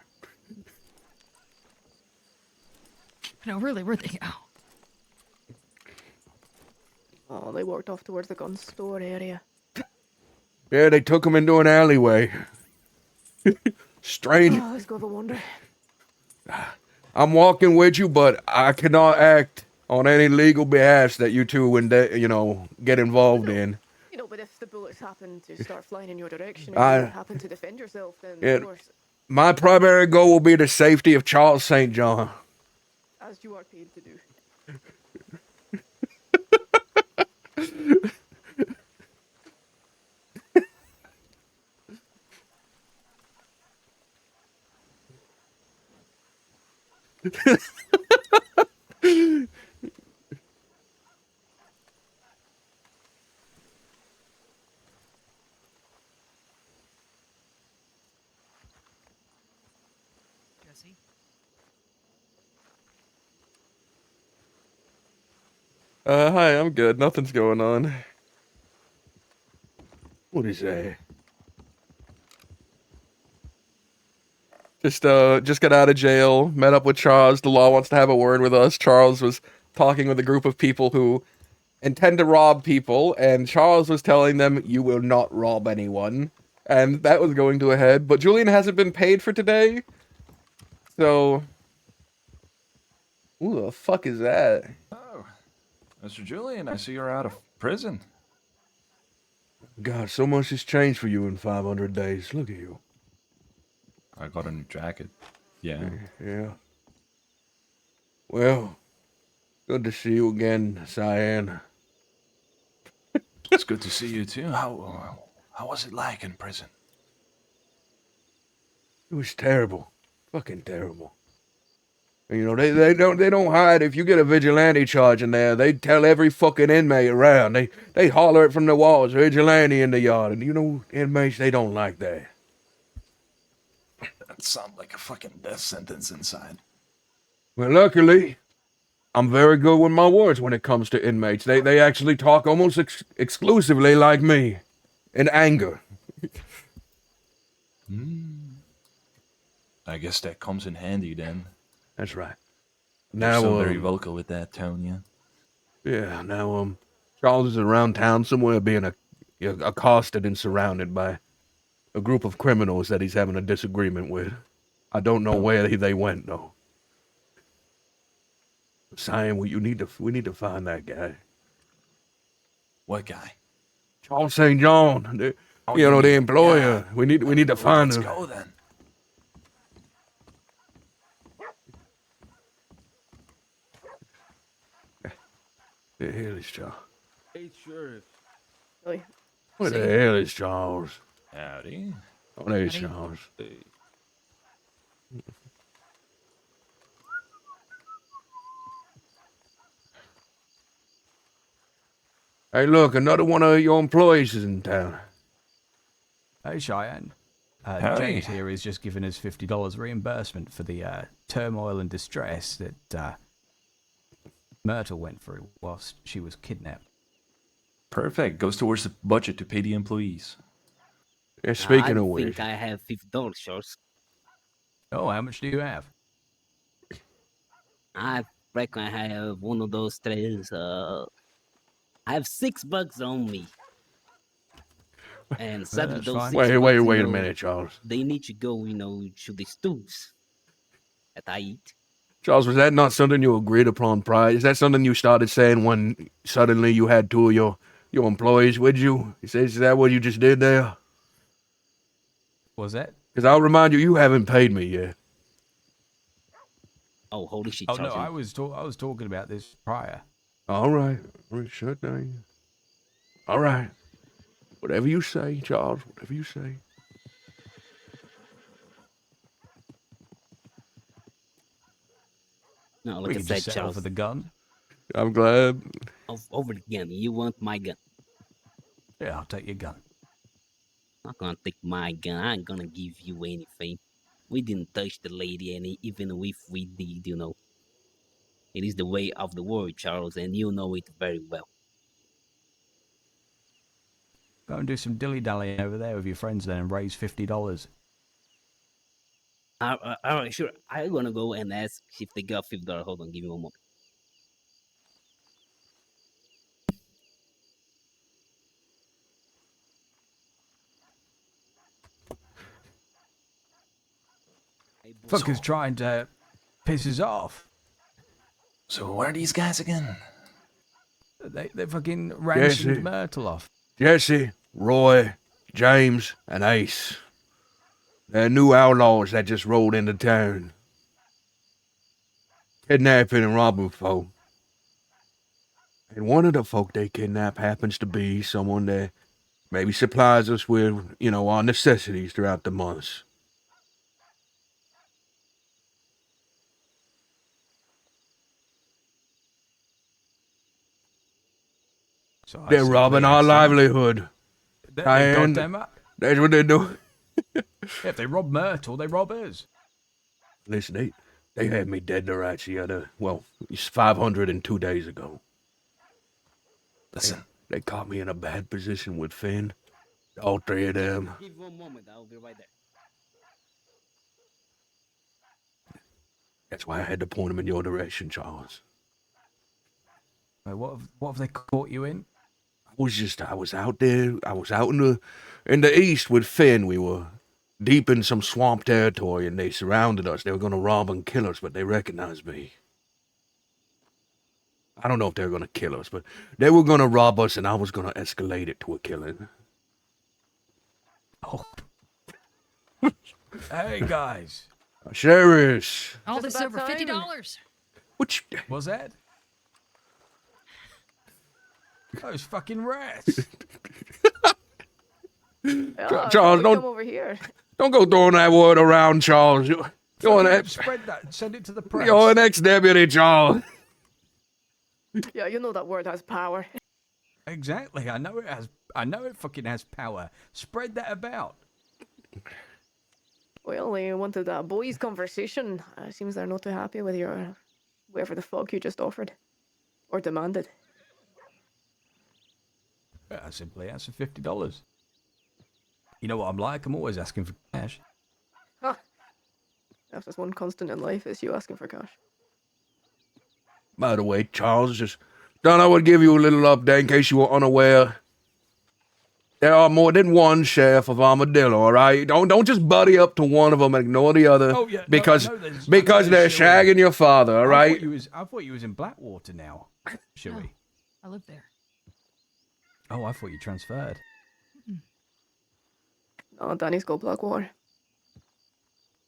No, really, where'd they go? Oh, they walked off towards the gun store area. Yeah, they took him into an alleyway. Strange. Oh, let's go have a wander. I'm walking with you, but I cannot act on any legal behalf that you two, get involved in. But if the bullets happen to start flying in your direction and you happen to defend yourself, then of course, My primary goal will be the safety of Charles St. John. as you are paid to do. Jesse? Hi, I'm good. Nothing's going on. What is that? Just got out of jail, met up with Charles. The law wants to have a word with us. Charles was talking with a group of people who intend to rob people, and Charles was telling them, you will not rob anyone. And that was going to a head, but Julian hasn't been paid for today. So... Who the fuck is that? Oh, Mr. Julian, I see you're out of prison. God, so much has changed for you in 500 days. Look at you. I got a new jacket. Yeah. Yeah. Well, good to see you again, Cyan. It's good to see you too. How was it like in prison? It was terrible. Fucking terrible. And, you know, they don't hide. If you get a vigilante charge in there, they tell every fucking inmate around. They holler it from the walls, vigilante in the yard. And you know, inmates, they don't like that. That sounds like a fucking death sentence inside. Well, luckily, I'm very good with my words when it comes to inmates. They actually talk almost exclusively like me, in anger. I guess that comes in handy then. That's right. You're Now, so very vocal with that tone, yeah. Yeah, now, Charles is around town somewhere being accosted and surrounded by a group of criminals that he's having a disagreement with. I don't know where they went, though. Cyan, we need to find that guy. What guy? Charles St. John, the employer. Yeah. We need to find him. Let's go then. The hell is Charles? Hey, Sheriff. Really? What the hell is Charles? Howdy. Oh, there's Charles. Hey. Hey, look, another one of your employees is in town. Hey, Cheyenne. Howdy. James here is just giving us $50 reimbursement for the turmoil and distress that Myrtle went through whilst she was kidnapped. Perfect. Goes towards the budget to pay the employees. Yeah, speaking I of which, think I have $50, Charles. Oh, how much do you have? I reckon I have one of those trays. I have $6 on me. And sadly, that's those fine. $6, wait you a know, minute, Charles. They need to go, to the stews that I eat. Charles, was that not something you agreed upon prior? Is that something you started saying when suddenly you had two of your employees with you? Is that what you just did there? Was that? Because I'll remind you, you haven't paid me yet. Oh, holy shit, Oh no, Charles. I was talking about this prior. All right, shut down. All right, whatever you say, Charles. Whatever you say. No, We like I could said, just settle Charles. for the gun. I'm glad. Over again. You want my gun? Yeah, I'll take your gun. I'm not gonna take my gun. I ain't gonna give you anything. We didn't touch the lady, and even if we did, it is the way of the world, Charles, and you know it very well. Go and do some dilly-dallying over there with your friends then and raise $50. All right, sure. I'm gonna go and ask if they got $50. Hold on, give me one moment. Hey, boy. Fucker's trying to piss us off. So where are these guys again? They fucking ransoned Jesse. Myrtle off. Jesse, Roy, James, and Ace. They're new outlaws that just rolled into town. Kidnapping and robbing folk. And one of the folk they kidnap happens to be someone that maybe supplies us with, our necessities throughout the months. So I They're see robbing clear our and simple. livelihood. They're And goddamn. that's what they do. If they rob Myrtle, they rob us. Listen, they had me dead to rights it's 502 days ago. Listen, they caught me in a bad position with Finn. All three of them. Give 1 moment, I'll be right there. That's why I had to point them in your direction, Charles. Wait, what have they caught you in? I was out there. I was out in the east with Finn. We were deep in some swamp territory, and they surrounded us. They were going to rob and kill us, but they recognized me. I don't know if they were going to kill us, but they were going to rob us, and I was going to escalate it to a killing. Oh. Hey, guys. Sheriff. All Just this about over time. $50. Which was that? Those fucking rats. Yeah, Charles, come don't over here. don't go throwing that word around, Charles. You're an ex. Spread that. Send it to the press. You're an ex-deputy, Charles. Yeah, you know that word has power. Exactly. I know it has. I know it fucking has power. Spread that about. Well, they wanted a boys' conversation. Seems they're not too happy with your whatever the fuck you just offered or demanded. I simply asked for $50. You know what I'm like? I'm always asking for cash. Huh. If there's one constant in life, it's you asking for cash. By the way, Charles, just thought I would give you a little update in case you were unaware. There are more than one sheriff of Armadillo, all right? Don't just buddy up to one of them and ignore the other. Oh, yeah, because no, I know there's they're Sherry. shagging your father, all right? I thought you was in Blackwater now, Sherry. I live there. Oh, I thought you transferred. No, Danny's got Blackwater.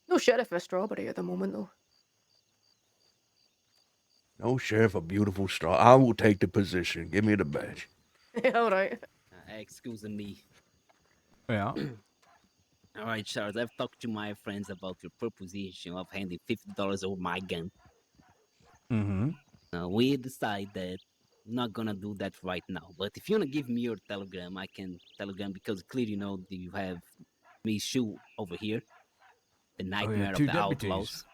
No sheriff for Strawberry at the moment, though. No sheriff, a beautiful star. I will take the position. Give me the badge. All right. Excuse me. Yeah. All right, Charles. I've talked to my friends about your proposition of handing $50 over my gun. Mm-hmm. We decide that we're not gonna do that right now. But if you wanna give me your telegram, I can telegram because clearly you know that you have me shoot over here. The nightmare of two the deputies. outlaws.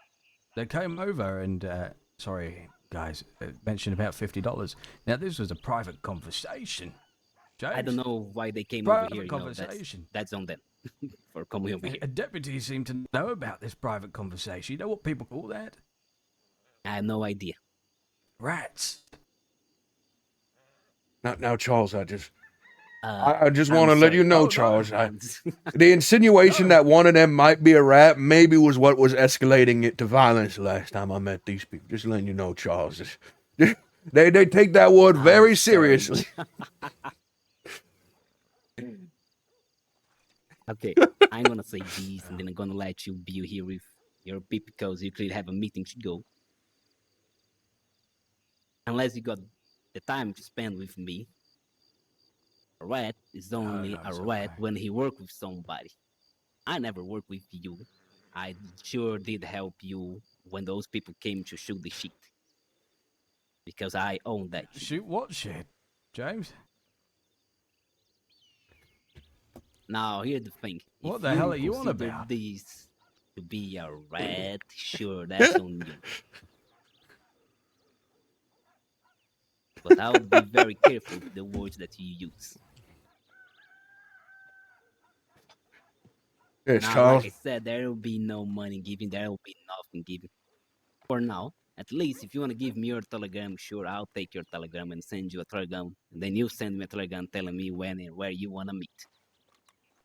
They came over and, sorry, guys, mentioned about $50. Now, this was a private conversation. James, I don't know why they came private over here. conversation. That's on them for coming over here. A deputy seemed to know about this private conversation. You know what people call that? I have no idea. Rats. Now, Charles, I just I'm want to let sorry. you know, Oh, no, Charles. I'm- The insinuation that one of them might be a rat maybe was what was escalating it to violence last time I met these people. Just letting you know, Charles. They take that word very seriously. Okay, I'm gonna say these and then I'm gonna let you be here with your people because you clearly have a meeting to go. Unless you got the time to spend with me. A rat is only a rat when he works with somebody. I never worked with you. I sure did help you when those people came to shoot the shit. Because I own that shit. Shoot what shit, James? Now, here's the thing. What If the hell are you on consider about? This to be a rat, sure, that's on you. But I would be very careful with the words that you use. Yes, Now, Charles. like I said, there will be no money given. There will be nothing given. For now, at least if you want to give me your telegram, sure, I'll take your telegram and send you a telegram. And then you send me a telegram telling me when and where you want to meet.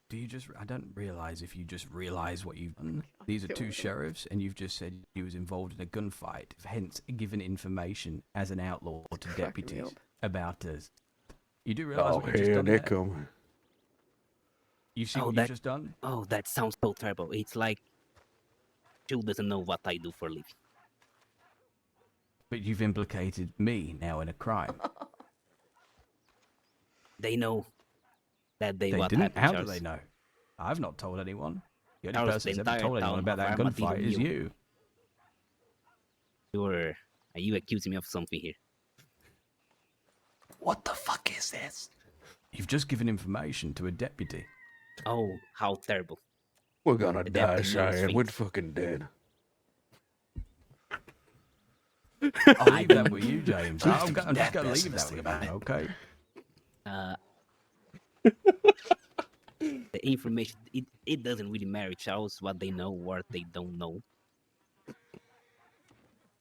Do you just? I don't realize if you just realize what you've done. These are two sheriffs, and you've just said you was involved in a gunfight. Hence, given information as an outlaw to deputies about us. You do realize Oh, what you've just here done they there? come. You see Oh, what that- you've just done? Oh, that sounds so terrible. It's like Joe doesn't know what I do for a living. But you've implicated me now in a crime. They know that they what didn't. happened. How do Charles. they know? I've not told anyone. The only Charles, person the that's ever entire told anyone town about that of Armadillo gunfight is knew. you. Are you accusing me of something here? What the fuck is this? You've just given information to a deputy. Oh, how terrible. We're gonna The die, deputy knows Shia. We're things. fucking dead. I'll leave that with you, James. I'm just going to leave that with you, okay? The information, it doesn't really matter, Charles, what they know, what they don't know.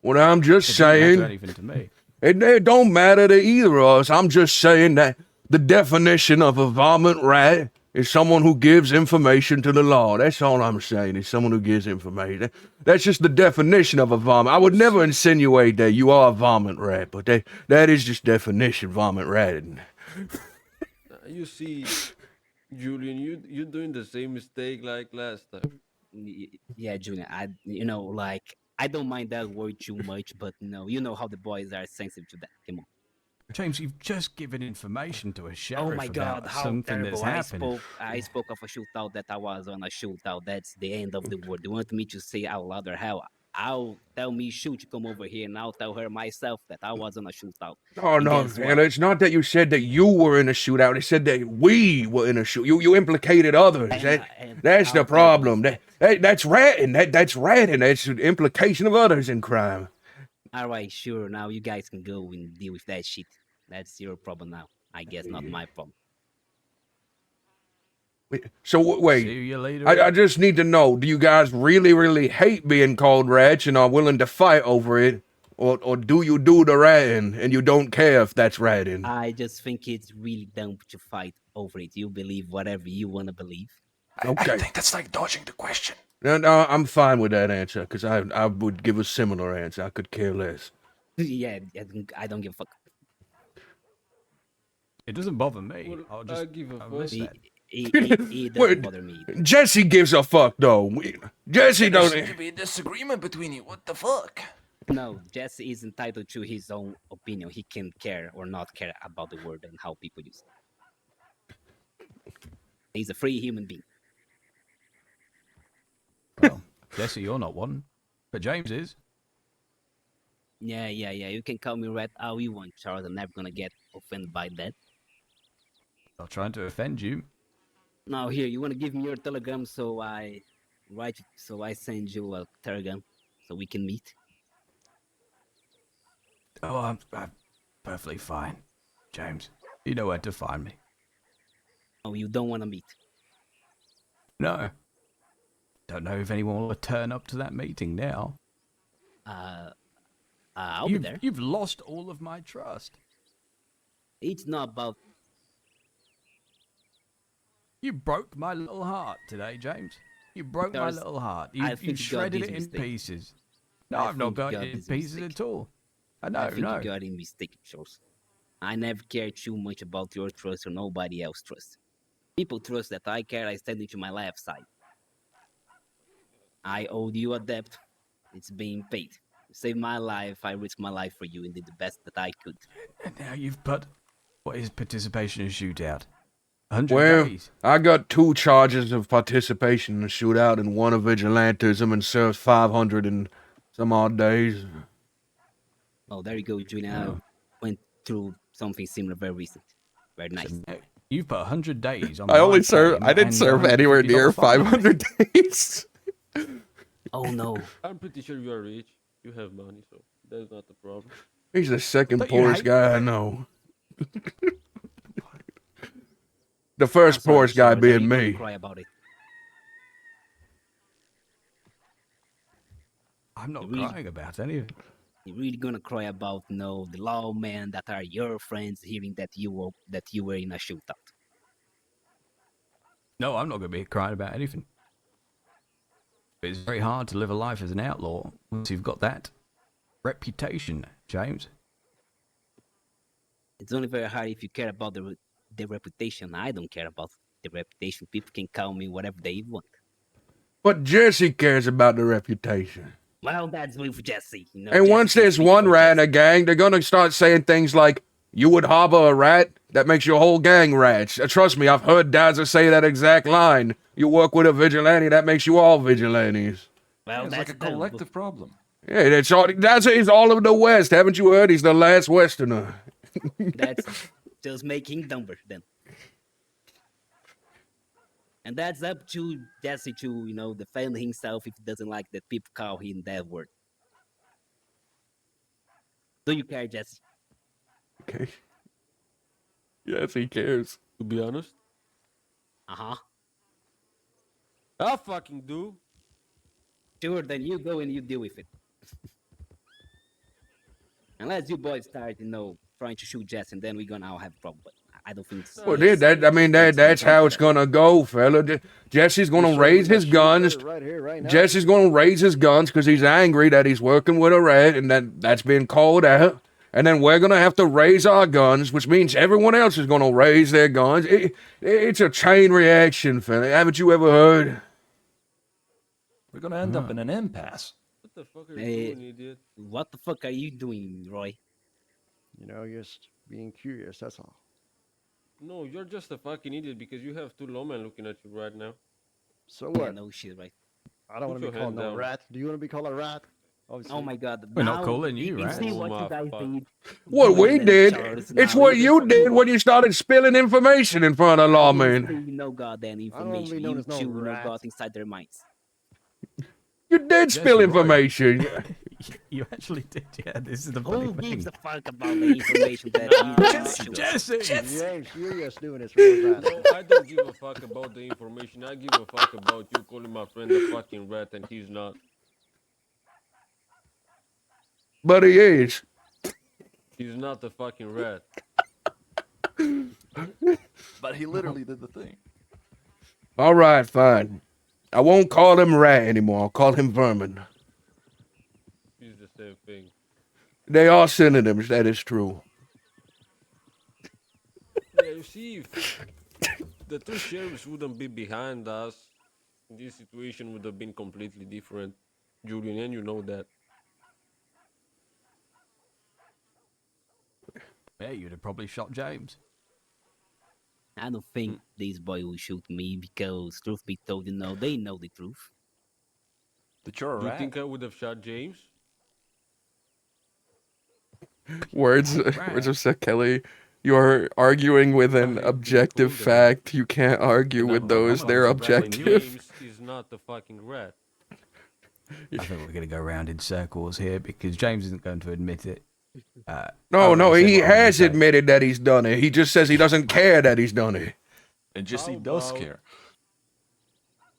Well, I'm just It doesn't matter saying, anything to me. it don't matter to either of us. I'm just saying that the definition of a varmint rat is someone who gives information to the law. That's all I'm saying, is someone who gives information. That's just the definition of a varmint. I would never insinuate that you are a varmint rat, but that is just definition, varmint rat. You see, Julian, you're doing the same mistake like last time. Yeah, Julian, like, I don't mind that word too much, but you know how the boys are sensitive to that. Come on. James, you've just given information to a sheriff Oh my God, about how something terrible! that's happened. I spoke of a shootout that I was on a shootout. That's the end of the world. You want me to say out loud or how? I'll tell me shoot to come over here, and I'll tell her myself that I was on a shootout. Oh, And no, guess man, what? it's not that you said that you were in a shootout. It said that we were in a shoot. You implicated others. And That's how the terrible is problem. That's ratting. That's ratting. That's the implication of others in crime. All right, sure. Now you guys can go and deal with that shit. That's your problem now. I guess not my problem. So wait, See you later. I just need to know, do you guys really, really hate being called rats and are willing to fight over it? Or do you do the ratting and you don't care if that's ratting? I just think it's really dumb to fight over it. You believe whatever you want to believe. Okay. I think that's like dodging the question. No, I'm fine with that answer, because I would give a similar answer. I could care less. Yeah, I don't give a fuck. It doesn't bother me. Well, I'll just I give a I'll fuck. miss that. It doesn't bother me either. Jesse gives a fuck, though. Jesse There doesn't. seems to be a disagreement between you. What the fuck? No, Jesse is entitled to his own opinion. He can care or not care about the word and how people use it. He's a free human being. Well, Jesse, you're not one, but James is. Yeah. You can call me rat all you want, Charles. I'm never gonna get offended by that. Not trying to offend you. Now here, you wanna give me your telegram so I send you a telegram so we can meet? Oh, I'm perfectly fine, James. You know where to find me. Oh, you don't wanna meet? No. Don't know if anyone will turn up to that meeting now. I'll be there. You've lost all of my trust. It's not about. You broke my little heart today, James. You broke my Charles, little heart. I You think you got shredded this it in mistake. pieces. No, I I've not think you got got it in this pieces mistake. at all. I think No. you got it mistaken, Charles. I never cared too much about your trust or nobody else's trust. People trust that I care, I stand into my left side. I owed you a debt. It's being paid. You saved my life, I risked my life for you and did the best that I could. And now you've put... What is participation in a shootout? 100 Well, days. I got 2 charges of participation in a shootout and 1 of vigilantism and served 500 and some odd days. Oh, there you go, Julian. I went through something similar very recent. Very nice. So you've put 100 days on I only my served. claim I didn't and serve anywhere $150 near fine. 500 days. Oh no. I'm pretty sure you are rich. You have money, so that's not the problem. He's the second Don't you poorest hate guy I me? know. The first I'm sorry, poorest guy Charles, are being you gonna me. cry about it? I'm not Really? crying about any of it. You're really gonna cry about the lawmen that are your friends hearing that you were in a shootout. No, I'm not going to be crying about anything. It's very hard to live a life as an outlaw once you've got that reputation, James. It's only very hard if you care about the reputation. I don't care about the reputation. People can call me whatever they want. But Jesse cares about the reputation. Well, that's with Jesse. You know, And Jesse once can there's speak one for rat in Jesse. a gang, they're gonna start saying things like, "You would harbor a rat? That makes your whole gang rats." Trust me, I've heard dads say that exact line. You work with a vigilante, that makes you all vigilantes. Well, It's that's like a dumb, collective problem. Yeah, that's all. He's all over the West. Haven't you heard? He's the last Westerner. That's just making dumber then. And that's up to Jesse to, defend himself if he doesn't like that people call him that word. Do you care, Jesse? Okay. Yes, he cares. To be honest, Uh-huh. I fucking do. Sure, then you go and you deal with it. Unless you boys start, trying to shoot Jess, and then we're gonna all have a problem. But I don't think so. Well, that's how it's gonna go, fella. Jesse's gonna raise his guns. Right here, right now. Jesse's gonna raise his guns because he's angry that he's working with a rat and that's been called out. And then we're gonna have to raise our guns, which means everyone else is gonna raise their guns. It's a chain reaction, fella. Haven't you ever heard? We're gonna end up in an impasse. What the fuck are you doing, idiot? What the fuck are you doing, Roy? You know, just being curious, that's all. No, you're just a fucking idiot because you have two lawmen looking at you right now. So Yeah, what? no shit, right? I don't Put want to your be called hand no down. rat. Do you want to be called a rat? Obviously. Oh my god. We're not now calling you, you right? see Oh what my you guys fuck. did? What we Julian and did, Charles, it's now what you you just did fuck when you started spilling information in front of I didn't lawmen. steal no goddamn I don't want to information. be known You as no two rat. got inside their minds. You did spill Jesse, Roy. information. You actually did, yeah. This is the Who funny gives thing. a fuck about the information that you Jesse! James, you're just doing this real bad. No, I don't give a fuck about the information. I give a fuck about you calling my friend a fucking rat and he's not. But he is. He's not a fucking rat. But he literally did the thing. All right, fine. I won't call him rat anymore. I'll call him vermin. He's the same thing. They are synonyms, that is true. Yeah, you see, if the two sheriffs wouldn't be behind us, this situation would have been completely different. Julian, and you know that. Yeah, you'd have probably shot James. I don't think these boys will shoot me because, truth be told, they know the truth. But you're a Do you rat. think I would have shot James? Words of Seth Kelly. You are arguing with an objective fact. You can't argue with those. They're objective. James is not the fucking rat. I think we're going to go around in circles here because James isn't going to admit it. No, he said what I was gonna has say. admitted that he's done it. He just says he doesn't care that he's done it. And Jesse How does about- care.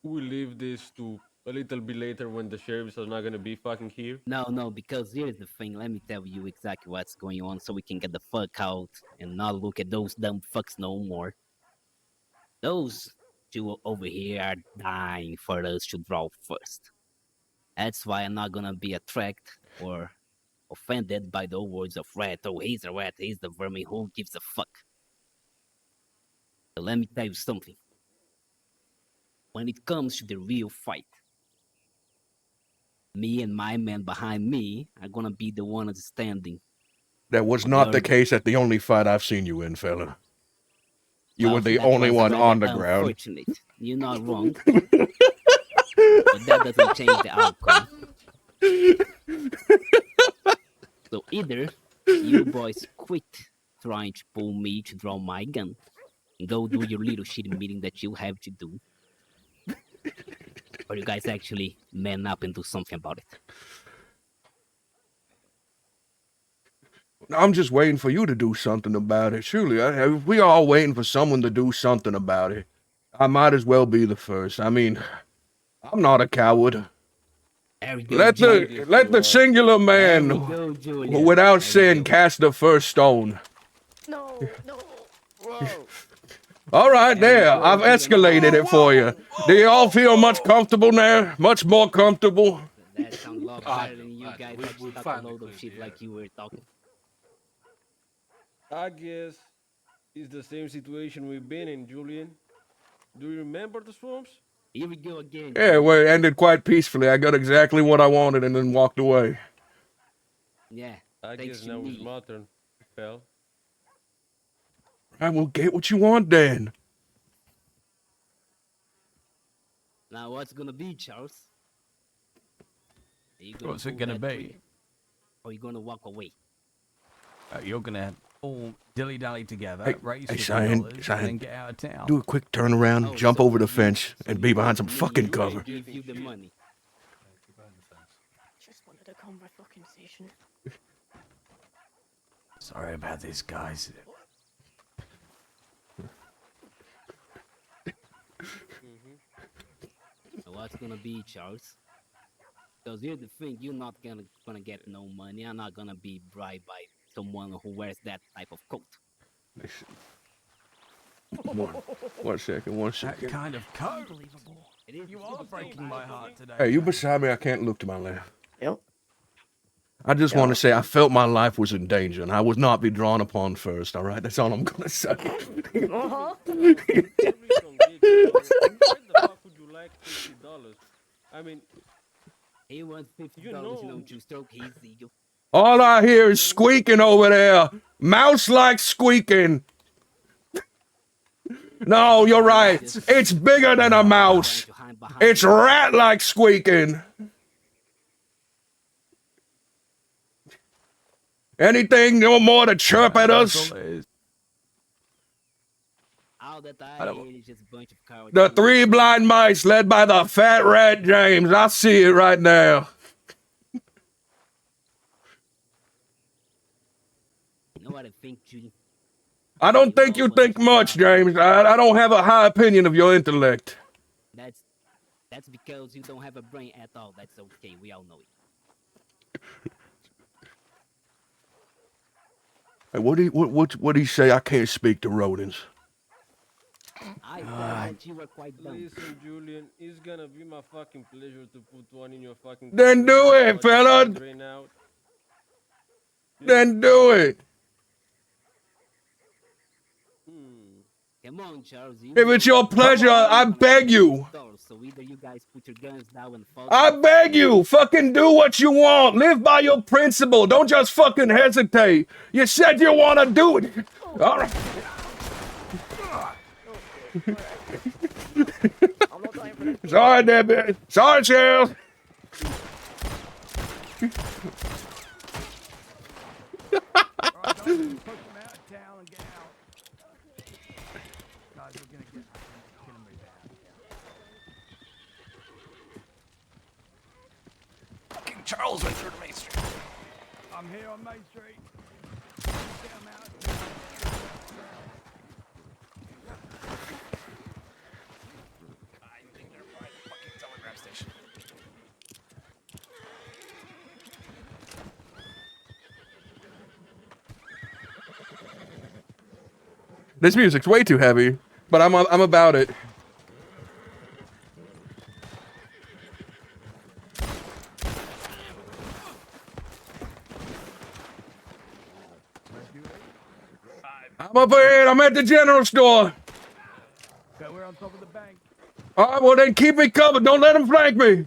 We leave this to a little bit later when the sheriffs are not gonna be fucking here. No, because here's the thing. Let me tell you exactly what's going on so we can get the fuck out and not look at those dumb fucks no more. Those two over here are dying for us to draw first. That's why I'm not gonna be attracted or offended by the words of rat. Oh, he's a rat, he's the vermin, who gives a fuck? So let me tell you something. When it comes to the real fight, me and my men behind me are gonna be the ones standing. That was not the case at the only fight I've seen you in, fella. You were Well, the that only was one rather on the ground. Unfortunate. You're not wrong. But that doesn't change the outcome. So either you boys quit trying to pull me to draw my gun and go do your little shit meeting that you have to do, or you guys actually man up and do something about it. I'm just waiting for you to do something about it. Surely, we all waiting for someone to do something about it. I might as well be the first. I mean, I'm not a coward. There we go, Let the singular man, There we go, Julian. without There we sin, go. cast the first stone. No. Whoa. All right, there. I've escalated it for you. Do you all feel much comfortable now? Much more comfortable? That sounds a lot better than you guys actually talk a load of shit like you were talking. I guess it's the same situation we've been in, Julian. Do you remember the swamps? Here we go again. Yeah, well, it ended quite peacefully. I got exactly what I wanted and then walked away. Yeah. I thanks guess to now me. it's my turn, pal. I will get what you want then. Now what's gonna be, Charles? Are you What's it pull gonna that be? trigger, or are you gonna walk away? You're going to all dilly-dally together, Hey, raise hey, $50, Cheyenne, and Cheyenne, then get out of town. Do a quick turnaround, Oh, jump so over the you- fence, so and you be behind want some me fucking to cover. Give you the money. Just wanted a conversation. Sorry about this, guys. What's gonna be, Charles? Because here's the thing, you're not gonna get no money. I'm not gonna be bribed by someone who wears that type of coat. One second. That kind of code. Unbelievable. You are breaking my heart today. Hey, you beside me? I can't look to my left. Yep. I just want to say I felt my life was in danger and I would not be drawn upon first, all right? That's all I'm going to say. Uh-huh. Where the fuck would you like $50? I mean, He wants $50, You know- to stroke his ego. All I hear is squeaking over there. Mouse like squeaking. No, you're right. It's bigger than a mouse. It's rat like squeaking. Anything no more to chirp at us? All that I hear is just a bunch of cowards. The three blind mice led by the fat rat James. I see it right now. You know what I think, Julian? I don't think you think much, James. I don't have a high opinion of your intellect. That's because you don't have a brain at all. That's okay. We all know it. Hey, what do you say? I can't speak to rodents. I thought that you were quite dumb. listen, Julian, it's gonna be my fucking pleasure to put one in your fucking. Then do it, fella. Drain out. Then do it. Come on, Charles. If it's your pleasure, I beg you. So either you guys put your guns down and fall. I beg you, fucking do what you want. Live by your principle. Don't just fucking hesitate. You said you want to do it. All right. Sorry, Debbie. Sorry, Cheryl. Charles went through to Main Street. I'm here on Main Street. I think they're by the fucking telegraph station. This music's way too heavy, but I'm about it. I'm up ahead. I'm at the general store. Okay, we're on top of the bank. All right, well then keep me covered. Don't let them flank me.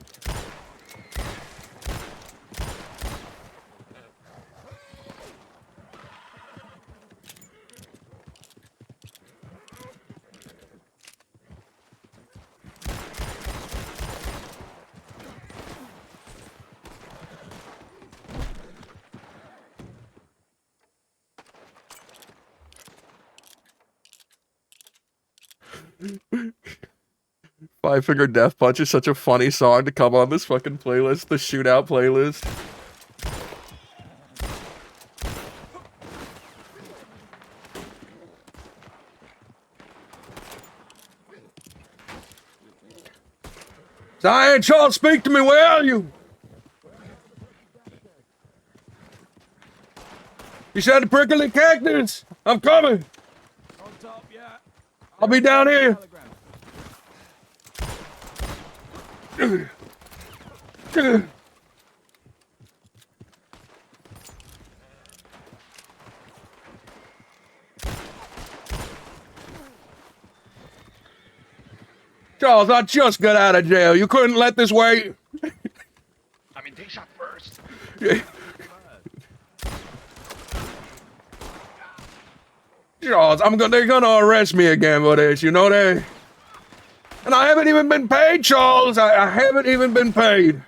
Five Finger Death Punch is such a funny song to come on this fucking playlist, the shootout playlist. Zion Charles, speak to me, where are you? You said the prickly cactus. I'm coming. On top, yeah. I'll be down here. Charles, I just got out of jail. You couldn't let this wait. I mean, take shot first. Charles, they're gonna arrest me again for this, you know that? And I haven't even been paid, Charles. I haven't even been paid.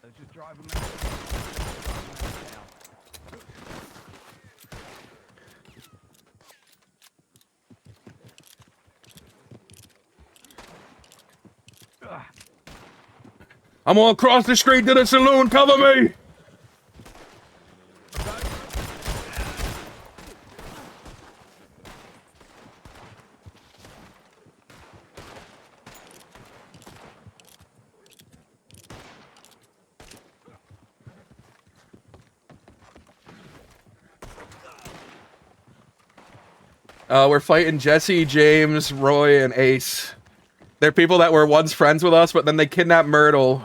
Let's just drive them out. I'm gonna cross the street to the saloon. Cover me. We're fighting Jesse, James, Roy, and Ace. They're people that were once friends with us, but then they kidnapped Myrtle.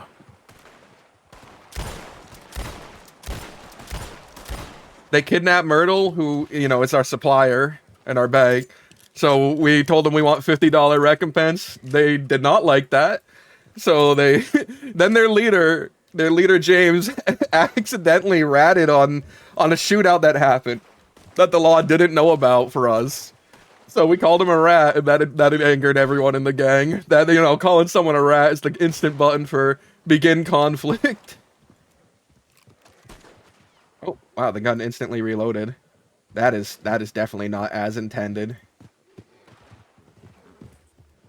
They kidnapped Myrtle, who, you know, is our supplier and our bag. So we told them we want $50 recompense. They did not like that. So they, then their leader James, accidentally ratted on a shootout that happened that the law didn't know about for us. So we called him a rat, and that angered everyone in the gang. That, you know, calling someone a rat is the instant button for begin conflict. Oh, wow, the gun instantly reloaded. That is definitely not as intended.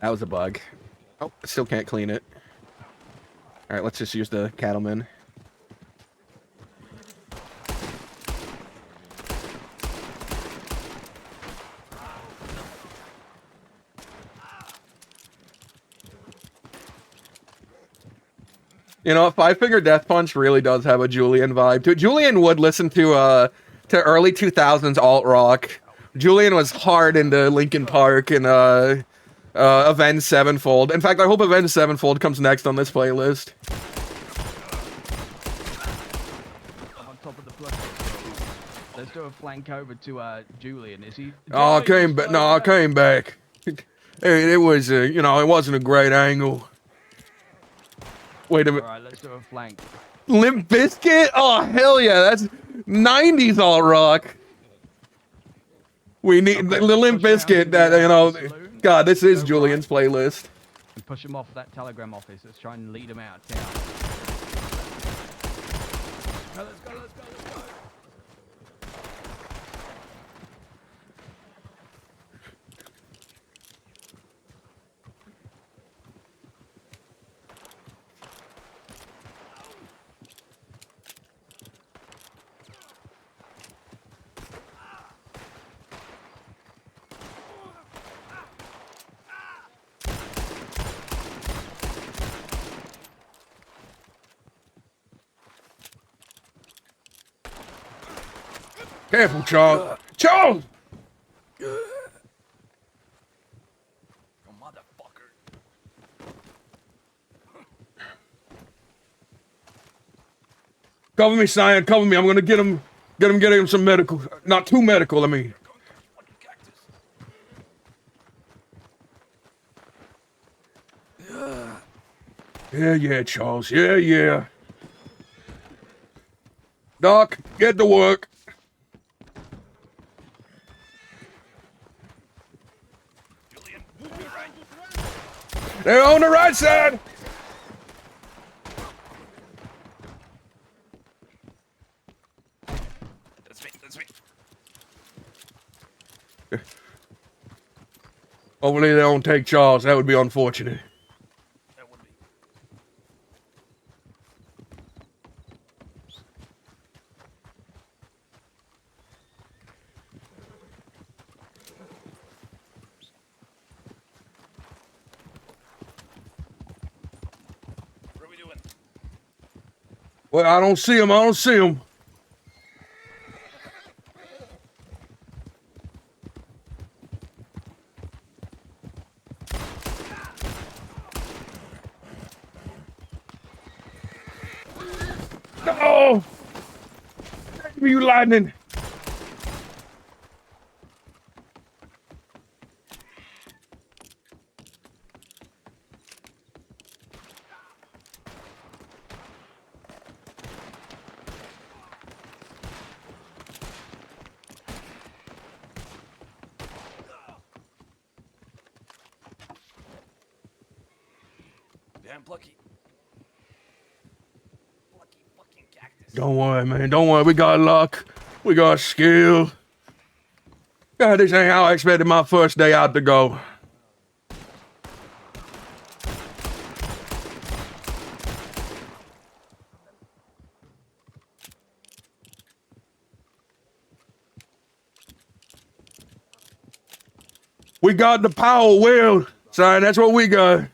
That was a bug. Oh, still can't clean it. Alright, let's just use the cattleman. You know, Five Finger Death Punch really does have a Julian vibe to it. Julian would listen to early 2000s alt rock. Julian was hard into Linkin Park and Avenged Sevenfold. In fact, I hope Avenged Sevenfold comes next on this playlist. I'm on top of the blood. Let's do a flank over to Julian. Is he? Oh, I came back. No, I came back. It was, you know, it wasn't a great angle. Wait a minute. All right, let's do a flank. Limp Bizkit? Oh, hell yeah. That's 90s alt rock. We need the Limp Bizkit that, you know. God, this is Julian's playlist. And push him off that telegram office. Let's try and lead him out of town. Let's go, let's go, let's go. Careful, Charles. Charles! Cover me, Cyan. Cover me. I'm gonna get him some medical. Not too medical, I mean. Yeah, Charles. Yeah. Doc, get to work. They're on the right side. That's me. Hopefully they don't take Charles. That would be unfortunate. That would be. What are we doing? Well, I don't see him. No! Give me you lightning. Damn plucky. Plucky fucking cactus. Don't worry, man. Don't worry. We got luck. We got skill. God, this ain't how I expected my first day out to go. We got the power will. Son, that's what we got.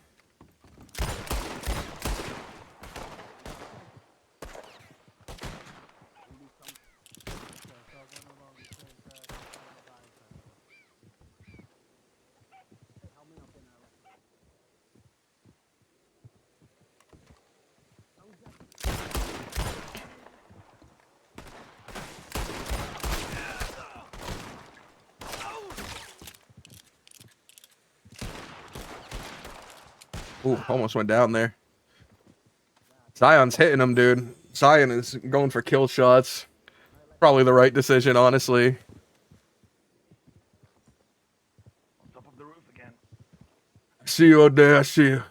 Ooh, almost went down there. Zion's hitting him, dude. Zion is going for kill shots. Probably the right decision, honestly. Top of the roof again. I see you out there. I see you.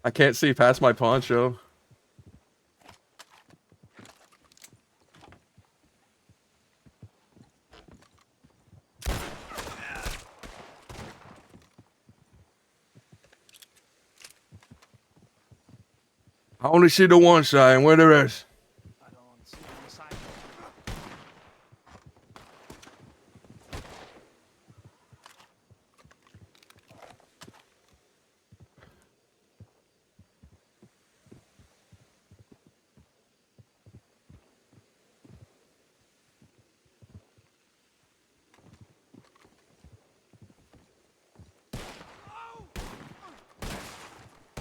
I can't see past my poncho. I only see the one side, and where the rest? I don't see on the side.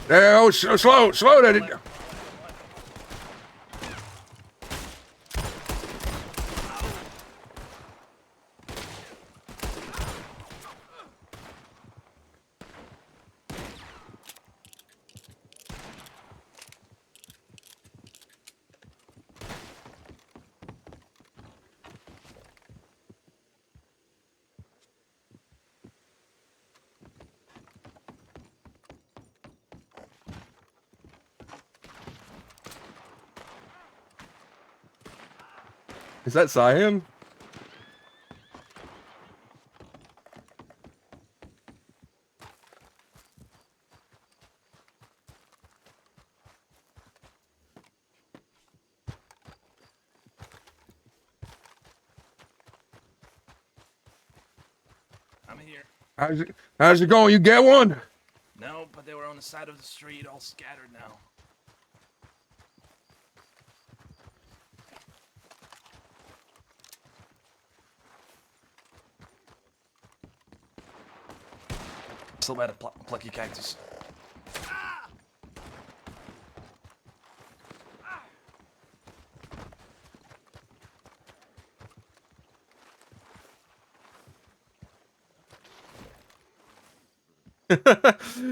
There, oh, slow that. Is that Zion? I'm here. How's it going? You get one? No, but they were on the side of the street, all scattered now. Still better plucky cactus.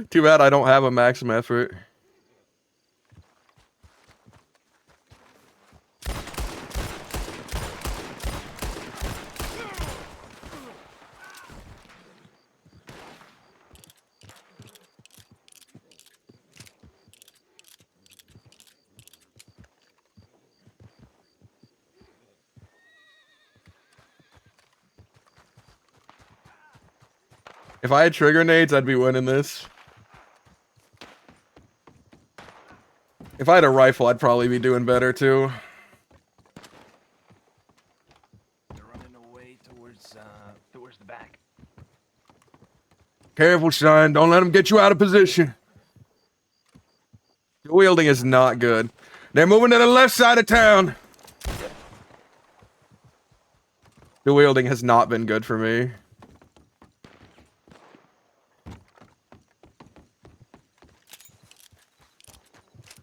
Too bad I don't have a maximum effort. If I had trigger nades, I'd be winning this. If I had a rifle, I'd probably be doing better too. They're running away towards the back. Careful, son. Don't let them get you out of position. The wielding is not good. They're moving to the left side of town. The wielding has not been good for me.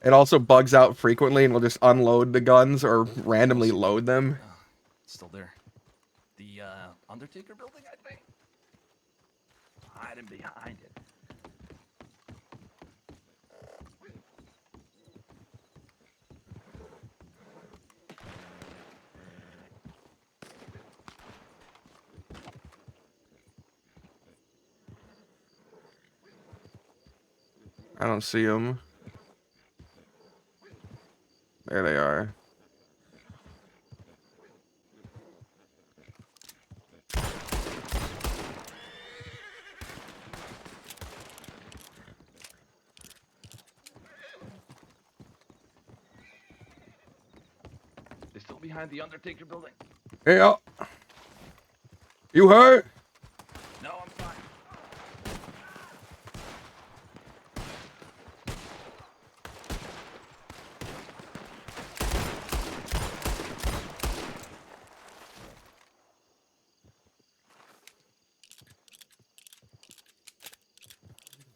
It also bugs out frequently and will just unload the guns or randomly load them. It's still there. The Undertaker building, I think. Hiding behind it. I don't see them. There they are. They're still behind the Undertaker building. Hey, you hurt? No, I'm fine.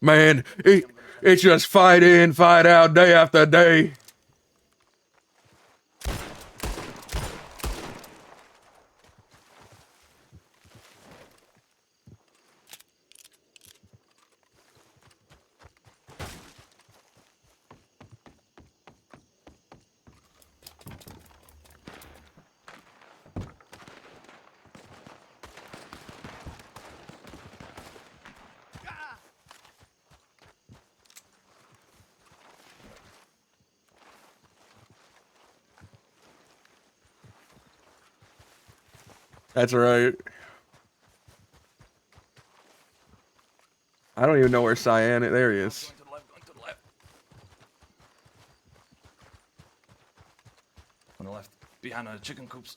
Man, it's just fight in, fight out, day after day. That's right. I don't even know where Cyan is. There he is. Going to the left, going to the left. On the left, behind the chicken coops.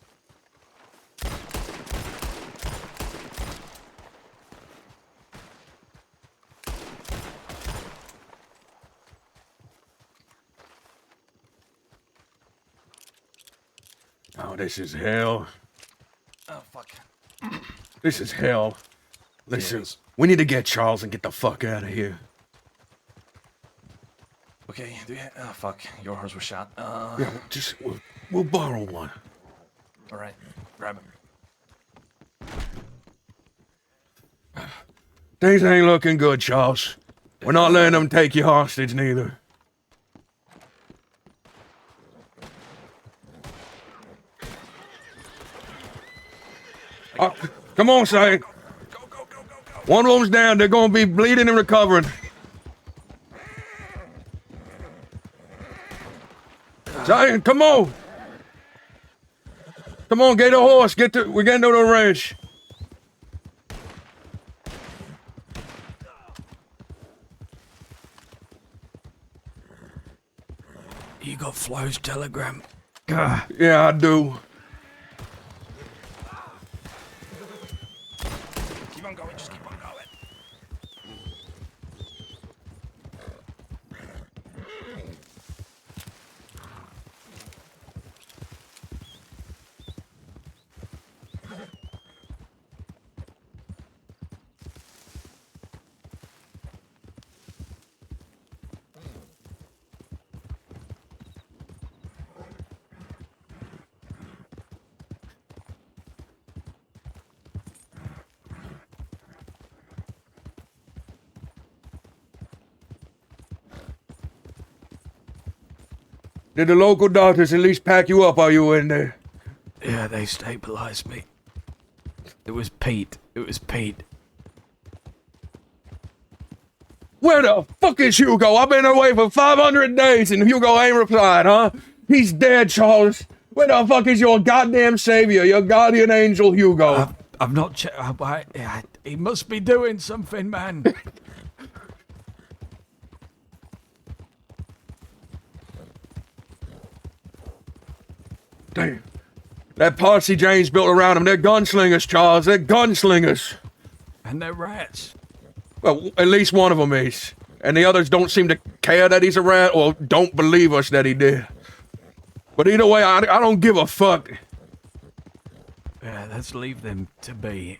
Oh, this is hell. Oh, fuck. This is hell. Listen, we need to get Charles and get the fuck out of here. Okay, do you... Oh, fuck. Your horse was shot. Yeah, we'll borrow one. Alright, grab him. Things ain't looking good, Charles. We're not letting them take you hostage, neither. Oh, come on, Say. One of them's down. They're gonna be bleeding and recovering. Say, come on. Come on, get a horse. We're getting to the ranch. You got Flo's telegram? Yeah, I do. Keep on going, just keep on going. Did the local doctors at least pack you up while you were in there? Yeah, they stabilized me. It was Pete. It was Pete. Where the fuck is Hugo? I've been away for 500 days and Hugo ain't replied, huh? He's dead, Charles. Where the fuck is your goddamn savior, your guardian angel, Hugo? I've not checked. He must be doing something, man. Damn. That posse James built around him, they're gunslingers, Charles. They're gunslingers. And they're rats. Well, at least one of them is. And the others don't seem to care that he's a rat or don't believe us that he did. But either way, I don't give a fuck. Yeah, let's leave them to be.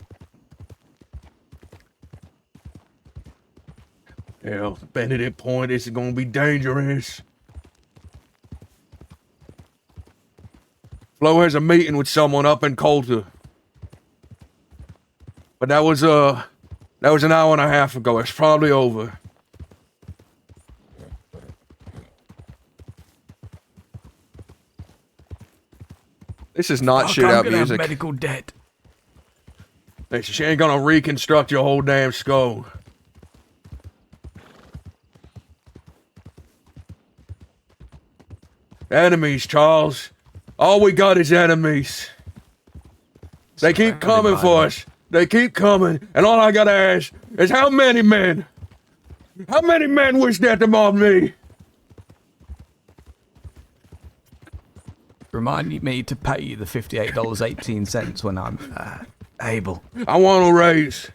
Hell, Benedict Point, this is gonna be dangerous. Flo has a meeting with someone up in Coulter. But that was an hour and a half ago. It's probably over. This is not Fuck, shootout I'm gonna music. have medical debt. Listen, she ain't gonna reconstruct your whole damn skull. Enemies, Charles. All we got is enemies. They keep coming for us. They keep coming. And all I gotta ask is how many men? How many men wish death upon me? Remind me to pay you the $58.18 when I'm able. I want a raise.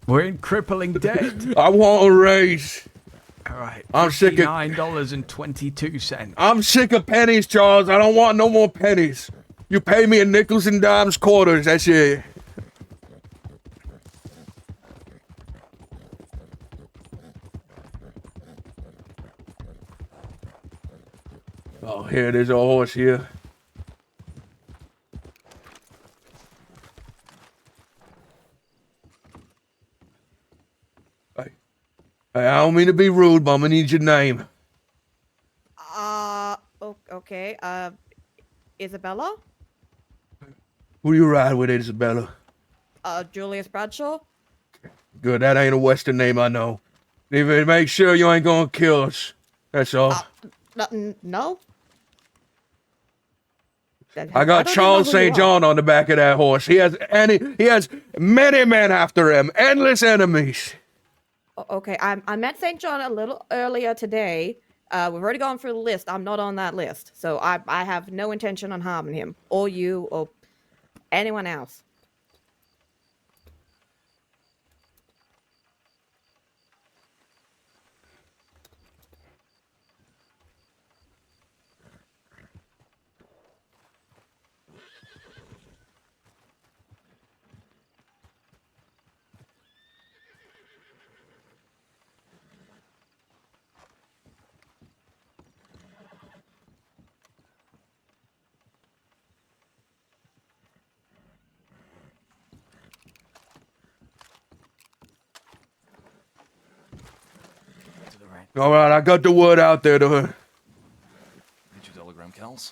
We're in crippling debt. I want a raise. All right. I'm sick of $59.22. I'm sick of pennies, Charles. I don't want no more pennies. You pay me in nickels and dimes, quarters. That's it. Oh, here, there's a horse here. Hey, I don't mean to be rude, but I'm gonna need your name. Okay. Isabella? Who you ride with, Isabella? Julius Bradshaw? Good, that ain't a Western name I know. Even make sure you ain't gonna kill us. That's all. No? I got don't even know Charles who St. you John on the back of that horse. He has many men after him, endless enemies. Okay, I met St. John a little earlier today. We've already gone through the list. I'm not on that list. So I have no intention on harming him, or you, or anyone else. To the ranch. All right, I got the word out there to her. Did you telegram Kels?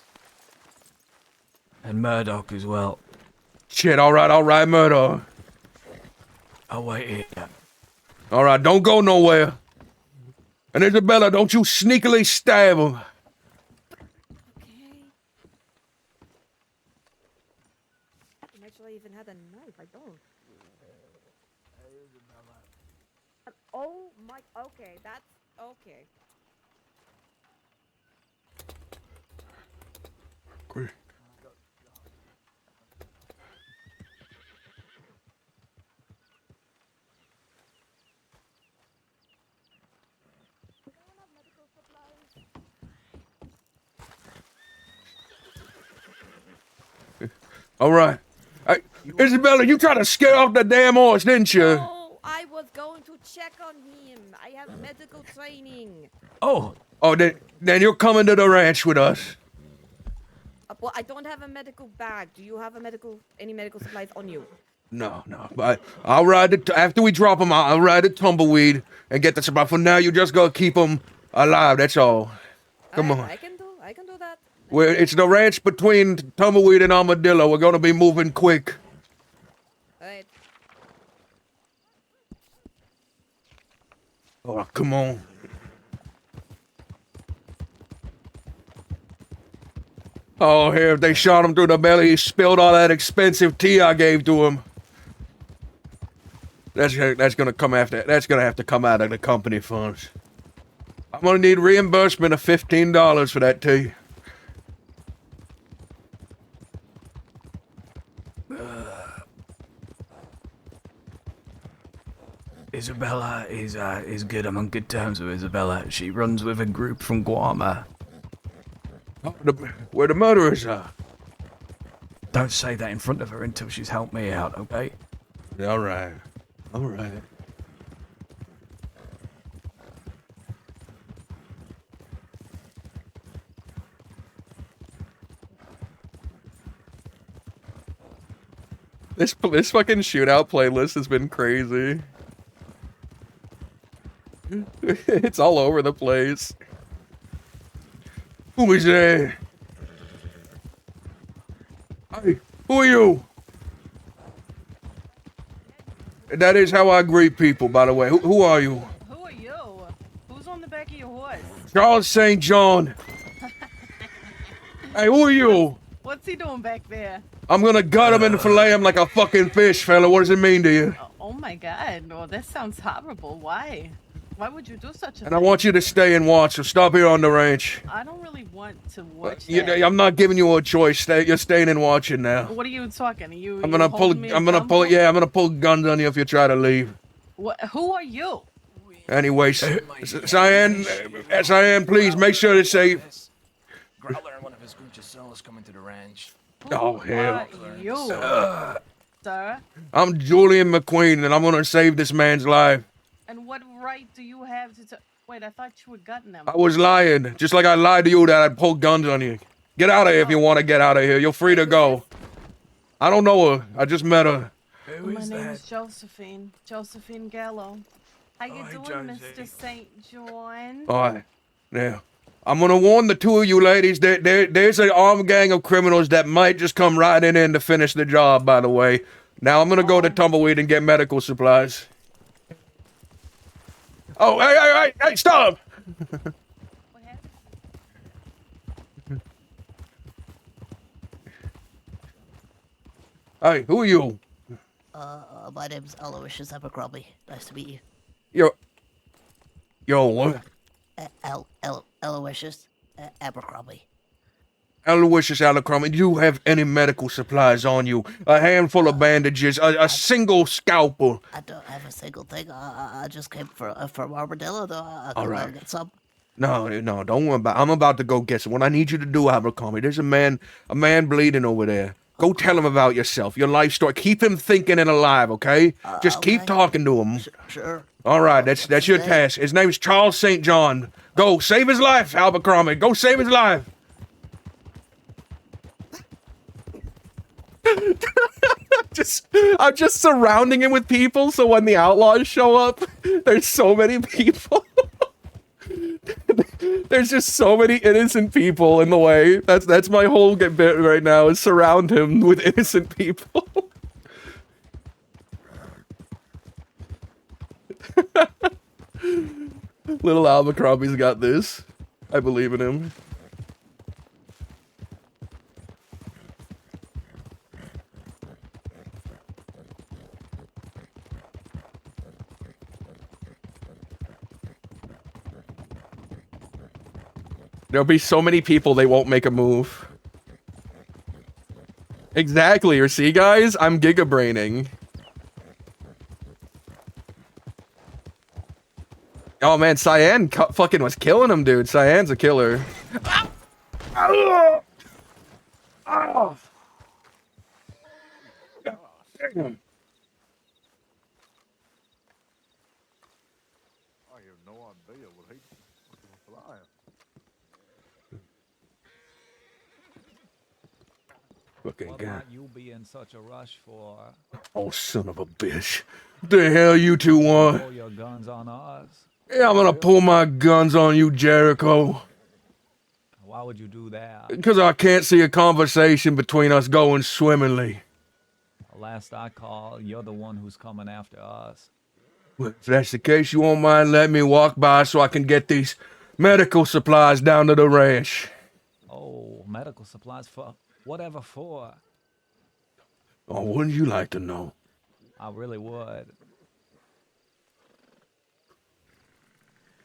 And Murdoch as well. Shit, all right, Murdoch. I'll wait here. All right, don't go nowhere. And Isabella, don't you sneakily stab him. Okay. I actually even had a knife. I don't. Oh my. Okay, that's okay. Great. All right. Hey, Isabella, you tried to scare off the damn horse, didn't you? No, I was going to check on him. I have medical training. Oh, Then you're coming to the ranch with us. Well, I don't have a medical bag. Do you have any medical supplies on you? No. But I'll ride it after we drop him. I'll ride the tumbleweed and get the supply. For now, you just gotta keep him alive. That's all. Come on. I can do that. It's the ranch between Tumbleweed and Armadillo. We're gonna be moving quick. All right. Oh, come on. Oh, here, they shot him through the belly. He spilled all that expensive tea I gave to him. That's gonna come after. That's gonna have to come out of the company funds. I'm gonna need reimbursement of $15 for that tea. Isabella is good. I'm on good terms with Isabella. She runs with a group from Guarma. Oh, where the murderers are. Don't say that in front of her until she's helped me out, okay? All right. This fucking shootout playlist has been crazy. It's all over the place. Who is there? Hey, who are you? That is how I greet people, by the way. Who are you? Who are you? Who's on the back of your horse? Charles St. John. Hey, who are you? What's he doing back there? I'm gonna gut him and fillet him like a fucking fish, fella. What does it mean to you? Oh my god. Well, that sounds horrible. Why? Why would you do such a And I want you to stay and watch, so stop here on the ranch. I don't really want to watch that. I'm not giving you a choice. You're staying and watching now. What are you talking? Are you I'm gonna pull guns on you if you try to leave. What? Who are you? Anyways, Cyan, please make sure it's safe. Growler and one of his group of sellers coming to the ranch. Oh, hell. Who are you? Sir? I'm Julian McQueen, and I'm gonna save this man's life. And what right do you have to wait, I thought you were gutting them. I was lying, just like I lied to you that I'd pull guns on you. Get out of here if you want to get out of here. You're free to go. I don't know her. I just met her. My name is Josephine. Josephine Gallo. How you doing, Mr. St. John? All right. Now, I'm gonna warn the two of you ladies that there's an armed gang of criminals that might just come riding in to finish the job, by the way. Now, I'm gonna go to Tumbleweed and get medical supplies. Oh, hey, stop! What happened? Hey, who are you? My name's Aloysius Abercrombie. Nice to meet you. Yo, what? Aloysius Abercrombie. Aloysius Abercrombie, do you have any medical supplies on you? A handful of bandages, a single scalpel. I don't have a single thing. I just came from Armadillo, though. I All could right. get some. No, don't worry about it. I'm about to go get some. What I need you to do, Abercrombie, there's a man bleeding over there. Go tell him about yourself, your life story. Keep him thinking and alive, okay? Just keep talking to him. Sure. All right, that's your task. His name's Charles St. John. Go, save his life, Abercrombie. Go save his life. I'm just surrounding him with people, so when the outlaws show up, there's so many people. There's just so many innocent people in the way. That's my whole bit right now, is surround him with innocent people. Little Abercrombie's got this. I believe in him. There'll be so many people they won't make a move. Exactly, or see guys? I'm gigabraining. Oh man, Cyan fucking was killing him, dude. Cyan's a killer. Damn. I have no idea what he was flying. Fucking What guy. might you be in such a rush for? Oh, son of a bitch. What the hell you two want? Pull your guns on us. Yeah, I'm gonna pull my guns on you, Jericho. Why would you do that? Because I can't see a conversation between us going swimmingly. Last I call, you're the one who's coming after us. Well, if that's the case, you won't mind letting me walk by so I can get these medical supplies down to the ranch. Oh, medical supplies for whatever for? Oh, wouldn't you like to know? I really would.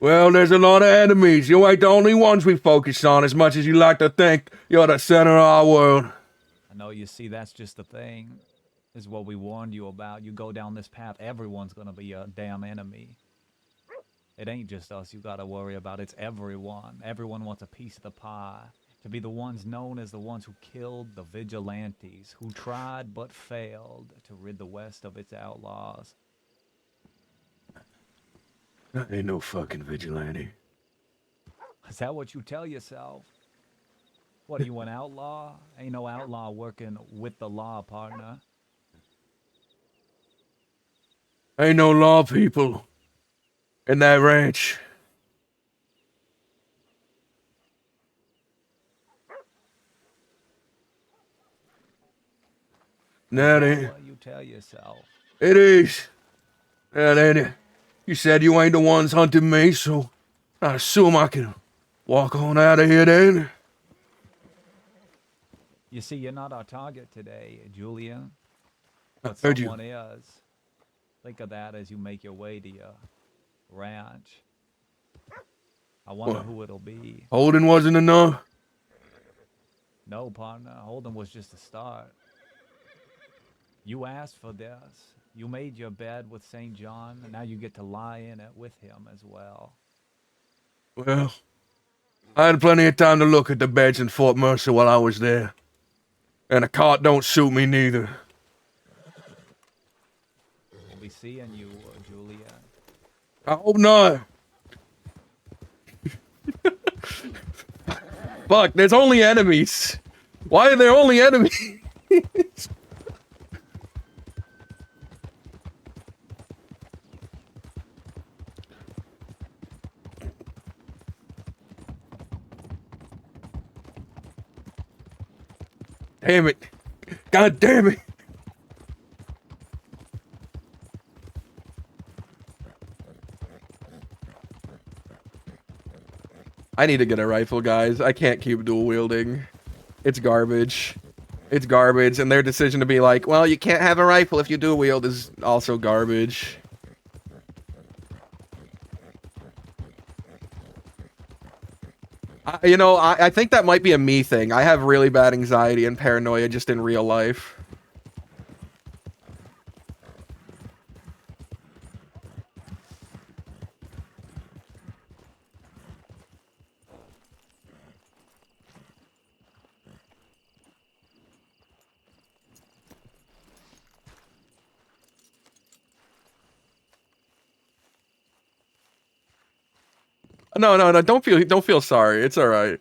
Well, there's a lot of enemies. You ain't the only ones we focus on as much as you like to think you're the center of our world. I know, you see, that's just the thing. Is what we warned you about. You go down this path, everyone's gonna be a damn enemy. It ain't just us you gotta worry about, it's everyone. Everyone wants a piece of the pie. To be the ones known as the ones who killed the vigilantes, who tried but failed to rid the West of its outlaws. I ain't no fucking vigilante. Is that what you tell yourself? What, are you an outlaw? Ain't no outlaw working with the law, partner. Ain't no law people in that ranch. That ain't. What you tell yourself. It is. That ain't it. You said you ain't the ones hunting me, so I assume I can walk on out of here then. You see, you're not our target today, Julian. I But heard you. someone is. Think of that as you make your way to your ranch. I wonder What? who it'll be. Holden wasn't enough. No, partner. Holden was just a start. You asked for this. You made your bed with St. John, and now you get to lie in it with him as well. Well, I had plenty of time to look at the beds in Fort Mercer while I was there. And a cart don't suit me neither. We'll be seeing you, Julian. I hope not. Fuck, there's only enemies. Why are there only enemies? Damn it. God damn it. I need to get a rifle, guys. I can't keep dual wielding. It's garbage. it's garbage, and their decision to be like, well, you can't have a rifle if you dual wield is also garbage. I think that might be a me thing. I have really bad anxiety and paranoia just in real life. No, don't feel sorry. It's all right.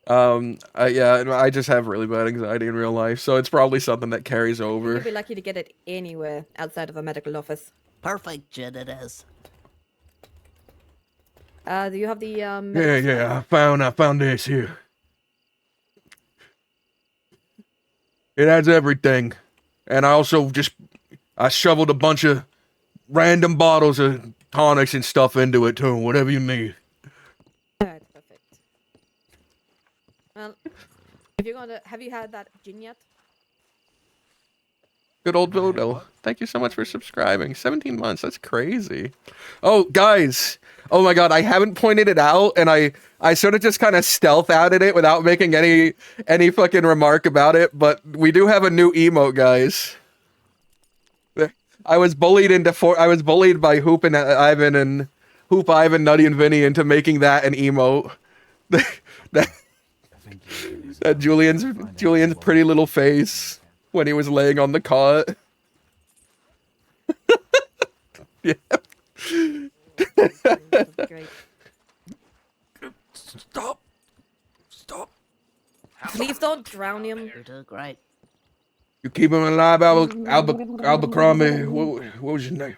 Yeah, I just have really bad anxiety in real life, so it's probably something that carries over. You'd be lucky to get it anywhere outside of a medical office. Perfect, Jen, it is. Do you have the Yeah, I found this here. It has everything. And I also I shoveled a bunch of random bottles of tonics and stuff into it too, whatever you need. Alright, perfect. Well, if you're gonna, have you had that gin yet? Good old Vodo. Thank you so much for subscribing. 17 months. That's crazy. Oh, guys. Oh my god, I haven't pointed it out, and I sort of just kind of stealth outed it without making any fucking remark about it, but we do have a new emote, guys. I was bullied by Hoop Ivan, Nutty, and Vinny into making that an emote. that Julian's pretty little face when he was laying on the cot. Yeah. Stop. Please don't drown him. You're doing great. You keep him alive, Abercrombie. What was your name?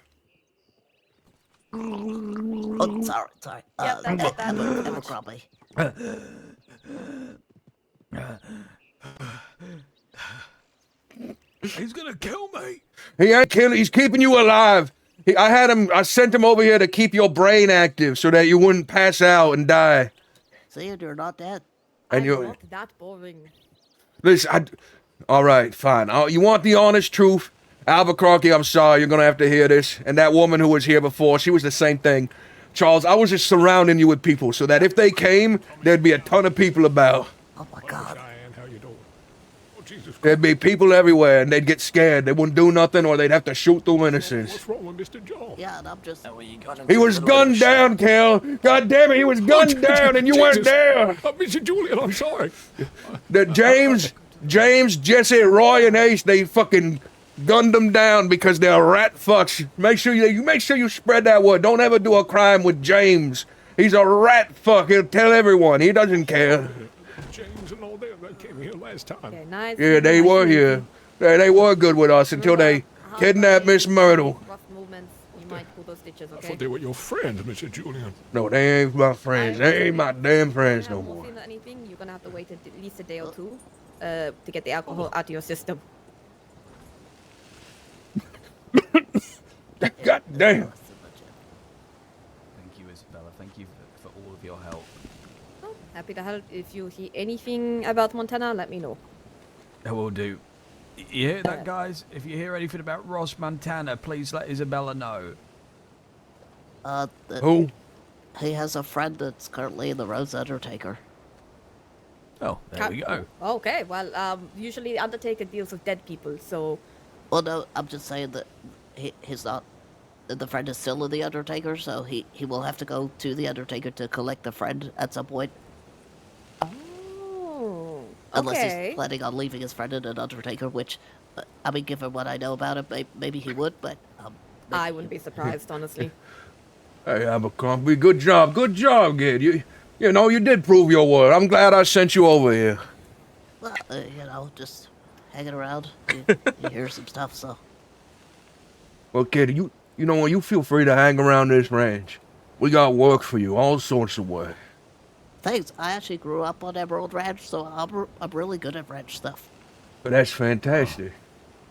Oh, sorry. Abercrombie. He's gonna kill me. He ain't killing. He's keeping you alive. I sent him over here to keep your brain active so that you wouldn't pass out and die. See, you're not dead. And I'm not that boring. Listen, all right, fine. You want the honest truth? Albuquerque, I'm sorry, you're gonna have to hear this. And that woman who was here before, she was the same thing. Charles, I was just surrounding you with people so that if they came, there'd be a ton of people about. Oh my God. There'd be people everywhere, and they'd get scared. They wouldn't do nothing, or they'd have to shoot through innocents. What's wrong with Mr. Jones? Yeah, and I'm just... He was gunned down, Kel. God damn it, he was gunned down, and you weren't there. Mr. Julian, I'm sorry. The James, Jesse, Roy, and Ace, they fucking gunned them down because they're rat fucks. Make sure you spread that word. Don't ever do a crime with James. He's a rat fuck. He'll tell everyone. He doesn't care. James and all them that came here last time. Okay, nice. Yeah, they were here. They were good with us until they kidnapped Miss Myrtle. Rough movements. You might pull those stitches, I okay? thought they were your friends, Mr. Julian. No, they ain't my friends. They ain't my damn friends no Have more. morphine or anything, you're gonna have to wait at least a day or two to get the alcohol out of your system. God damn. Thank you, Isabella. Thank you for all of your help. Oh, happy to help. If you hear anything about Montana, let me know. I will do. You hear that, guys? If you hear anything about Ross Montana, please let Isabella know. Who? He has a friend that's currently in the Rose Undertaker. Oh, there we go. Okay, well, usually the Undertaker deals with dead people, so... Well, no, I'm just saying that he's not... The friend is still in the Undertaker, so he will have to go to the Undertaker to collect the friend at some point. Oh, Unless okay. he's planning on leaving his friend in an Undertaker, which, I mean, given what I know about him, maybe he would, but... I wouldn't be surprised, honestly. Hey, Abercrombie, good job, kid. You know, you did prove your word. I'm glad I sent you over here. Well, you know, just hanging around. You hear some stuff, so... Well, kid, you know what? You feel free to hang around this ranch. We got work for you, all sorts of work. Thanks. I actually grew up on Emerald Ranch, so I'm really good at ranch stuff. But that's fantastic.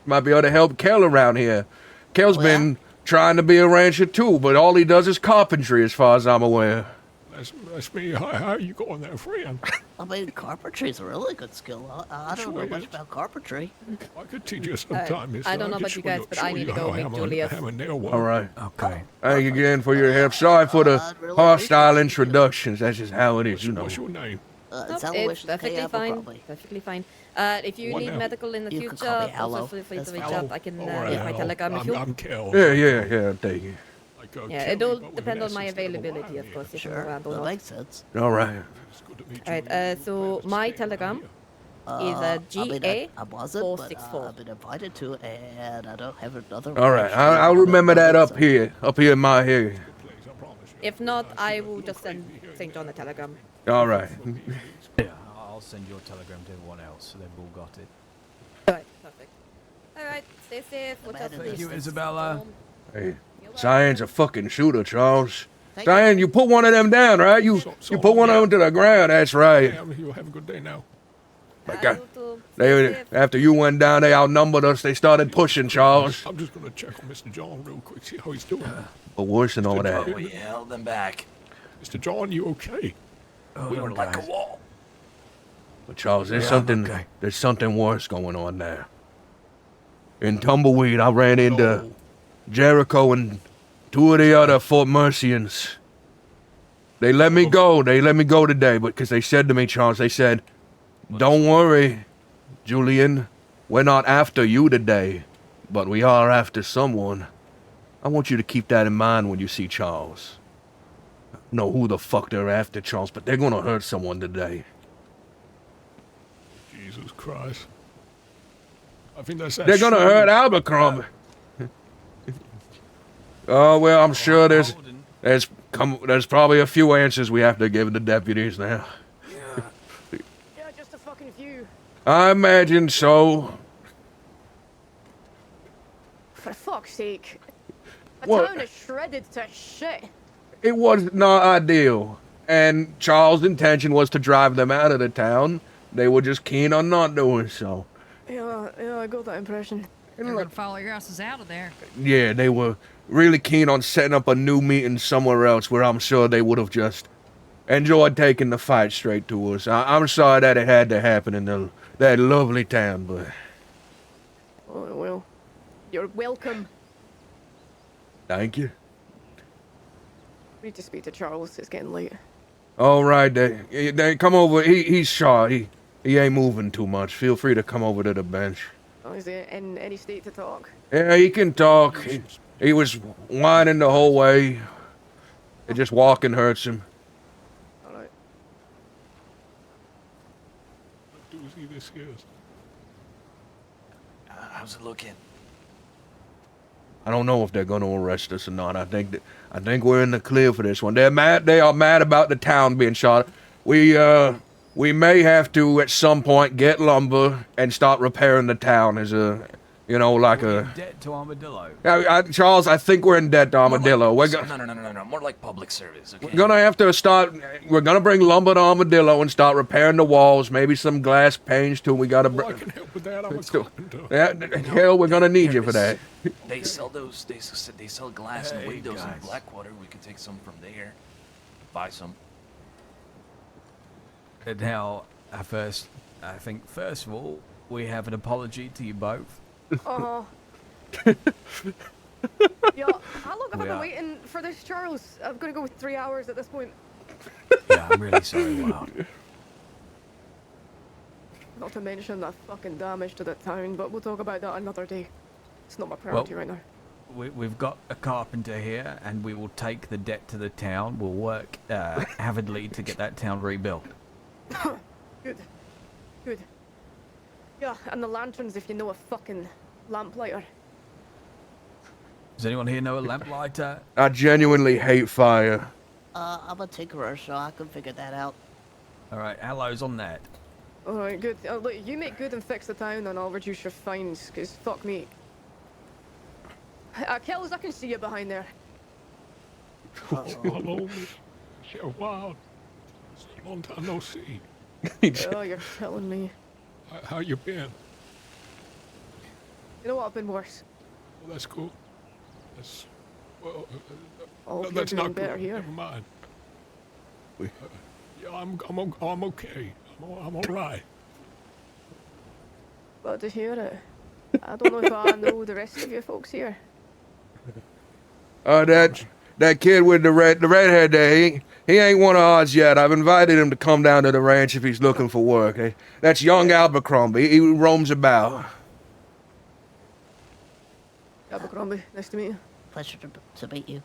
Might be able to help Kel around here. Kel's been trying to be a rancher too, but all he does is carpentry as far as I'm aware. That's me. How are you going there, friend? I mean, carpentry's a really good skill. I don't know much about carpentry. I could teach you sometime, mister. I don't know I'll about just you show guys, but I show need you to go how meet Julius. hammer nail work. All right. Okay. Thank you again for your help. Sorry for the hostile introductions. That's just how it is, you know. What's your name? Nope, Aloysius it's perfectly K. fine. Abercrombie. Perfectly fine. If you What need now? medical in the You can future, call me also Hello. feel free to That's reach fine. out. I can All right, use my Al. telegram if you I'm Kel. Yeah, I'll take it. Like, Yeah, Kelly, it'll but with depend an on my S instead of a Y availability, on of course, if I'm Sure, around or that not. makes sense. All right. It's good to meet you. Alright, so my telegram is I wasn't, but I've been invited to, and I don't have another. All right. registration I'll number, remember that up so- here in my head. If not, I will just send St. John a telegram. All right. Yeah, I'll send your telegram to everyone else, so they've all got it. Alright, perfect. Alright, stay safe. Watch out for Thank the you, Isabella. Hey, Cyan's a fucking shooter, Charles. Cyan, you put one of them down, right? You put one of them to the ground. That's right. You'll have a good day now. Like after you went down, they outnumbered us. They started pushing, Charles. I'm just gonna check on Mr. John real quick, see how he's doing. But worse than all that. We held them back. Mr. John, you okay? We were like a wall. But Charles, there's Yeah, something okay. there's something worse going on there. In Tumbleweed, I ran into Jericho and two of the other Fort Mercians. They let me go. They let me go today, but because they said to me, Charles, they said, "Don't worry, Julian. We're not after you today, but we are after someone." I want you to keep that in mind when you see Charles. I don't know who the fuck they're after, Charles, but they're gonna hurt someone today. Jesus Christ. I think that's They're gonna hurt Abercrombie. Oh well, I'm sure there's probably a few answers we have to give the deputies now. Yeah, just a fucking few. I imagine so. For fuck's sake. The What? town is shredded to shit. It was not ideal, and Charles' intention was to drive them out of the town. They were just keen on not doing so. Yeah, I got that impression. They're gonna follow your asses out of there. Yeah, they were really keen on setting up a new meeting somewhere else where I'm sure they would have just enjoyed taking the fight straight to us. I'm sorry that it had to happen in that lovely town, but Oh, well. You're welcome. thank you. Need to speak to Charles. It's getting late. All right, they come over. He's shy. He ain't moving too much. Feel free to come over to the bench. Oh, is he in any state to talk? Yeah, he can talk. He was whining the whole way. Just walking hurts him. Alright. Doozy this is. How's it looking? I don't know if they're going to arrest us or not. I think we're in the clear for this one. They're mad. They are mad about the town being shot. We may have to at some point get lumber and start repairing the town as a, like a. Debt to Armadillo. Charles, I think we're in debt to Armadillo. No. More like public service, okay? We're gonna have to start. We're gonna bring lumber to Armadillo and start repairing the walls. Maybe some glass panes too. We gotta. I can help with that. I'm a carpenter. Yeah, hell, we're gonna need you for that. They sell those. They sell glass and Hey, windows guys. in Blackwater. We could take some from there. Buy some. And now, I think first of all, we have an apology to you both. Uh-huh. Yeah, how long have I We been are. waiting for this, Charles? I'm gonna go with 3 hours at this point. Yeah, I'm really sorry, Wild. Not to mention the fucking damage to the town, but we'll talk about that another day. It's not my priority right now. We've got a carpenter here, and we will take the debt to the town. We'll work avidly to get that town rebuilt. Good. Good. Yeah, and the lanterns if you know a fucking lamplighter. Does anyone here know a lamplighter? I genuinely hate fire. I'm a tinkerer, so I can figure that out. All right, Aloe's on that. Alright, good. Look, you make good and fix the town, and I'll reduce your fines, because fuck me. Kells, I can see you behind there. Hello, Michelle Wild. It's a long time no see. Oh, you're telling me. How you been? You know what? I've been worse. Well, that's cool. That's well. Oh, That's you're not doing better good. here. Never mind. Yeah, I'm okay. I'm all right. Glad to hear it. I don't know if I know the rest of you folks here. That kid with the redhead there, he ain't one of ours yet. I've invited him to come down to the ranch if he's looking for work. That's young Abercrombie. He roams about. Abercrombie, nice to meet you. Pleasure to meet you.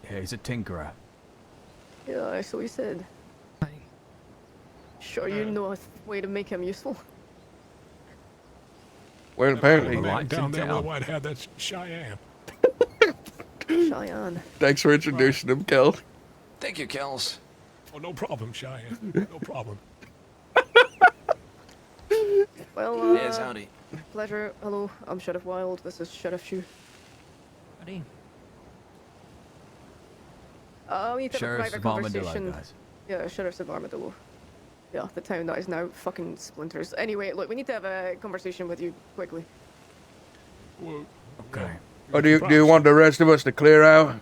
Yeah, he's a tinkerer. Yeah, so he said. Sure, you know a way to make him useful. Well, apparently. Man down there with the white hat, that's Cheyenne. Cheyenne. Thanks for introducing him, Kel. Thank you, Kels. Oh, no problem, Cheyenne. No problem. Well, Yes, howdy. Pleasure. Hello, I'm Sheriff Wild. This is Sheriff Shu. Howdy. We need to have a Sheriff's private of Armadillo, conversation. guys. Yeah, Sheriff's of Armadillo. Yeah, the town that is now fucking splinters. Anyway, look, we need to have a conversation with you quickly. Okay. Or do you want the rest of us to clear out?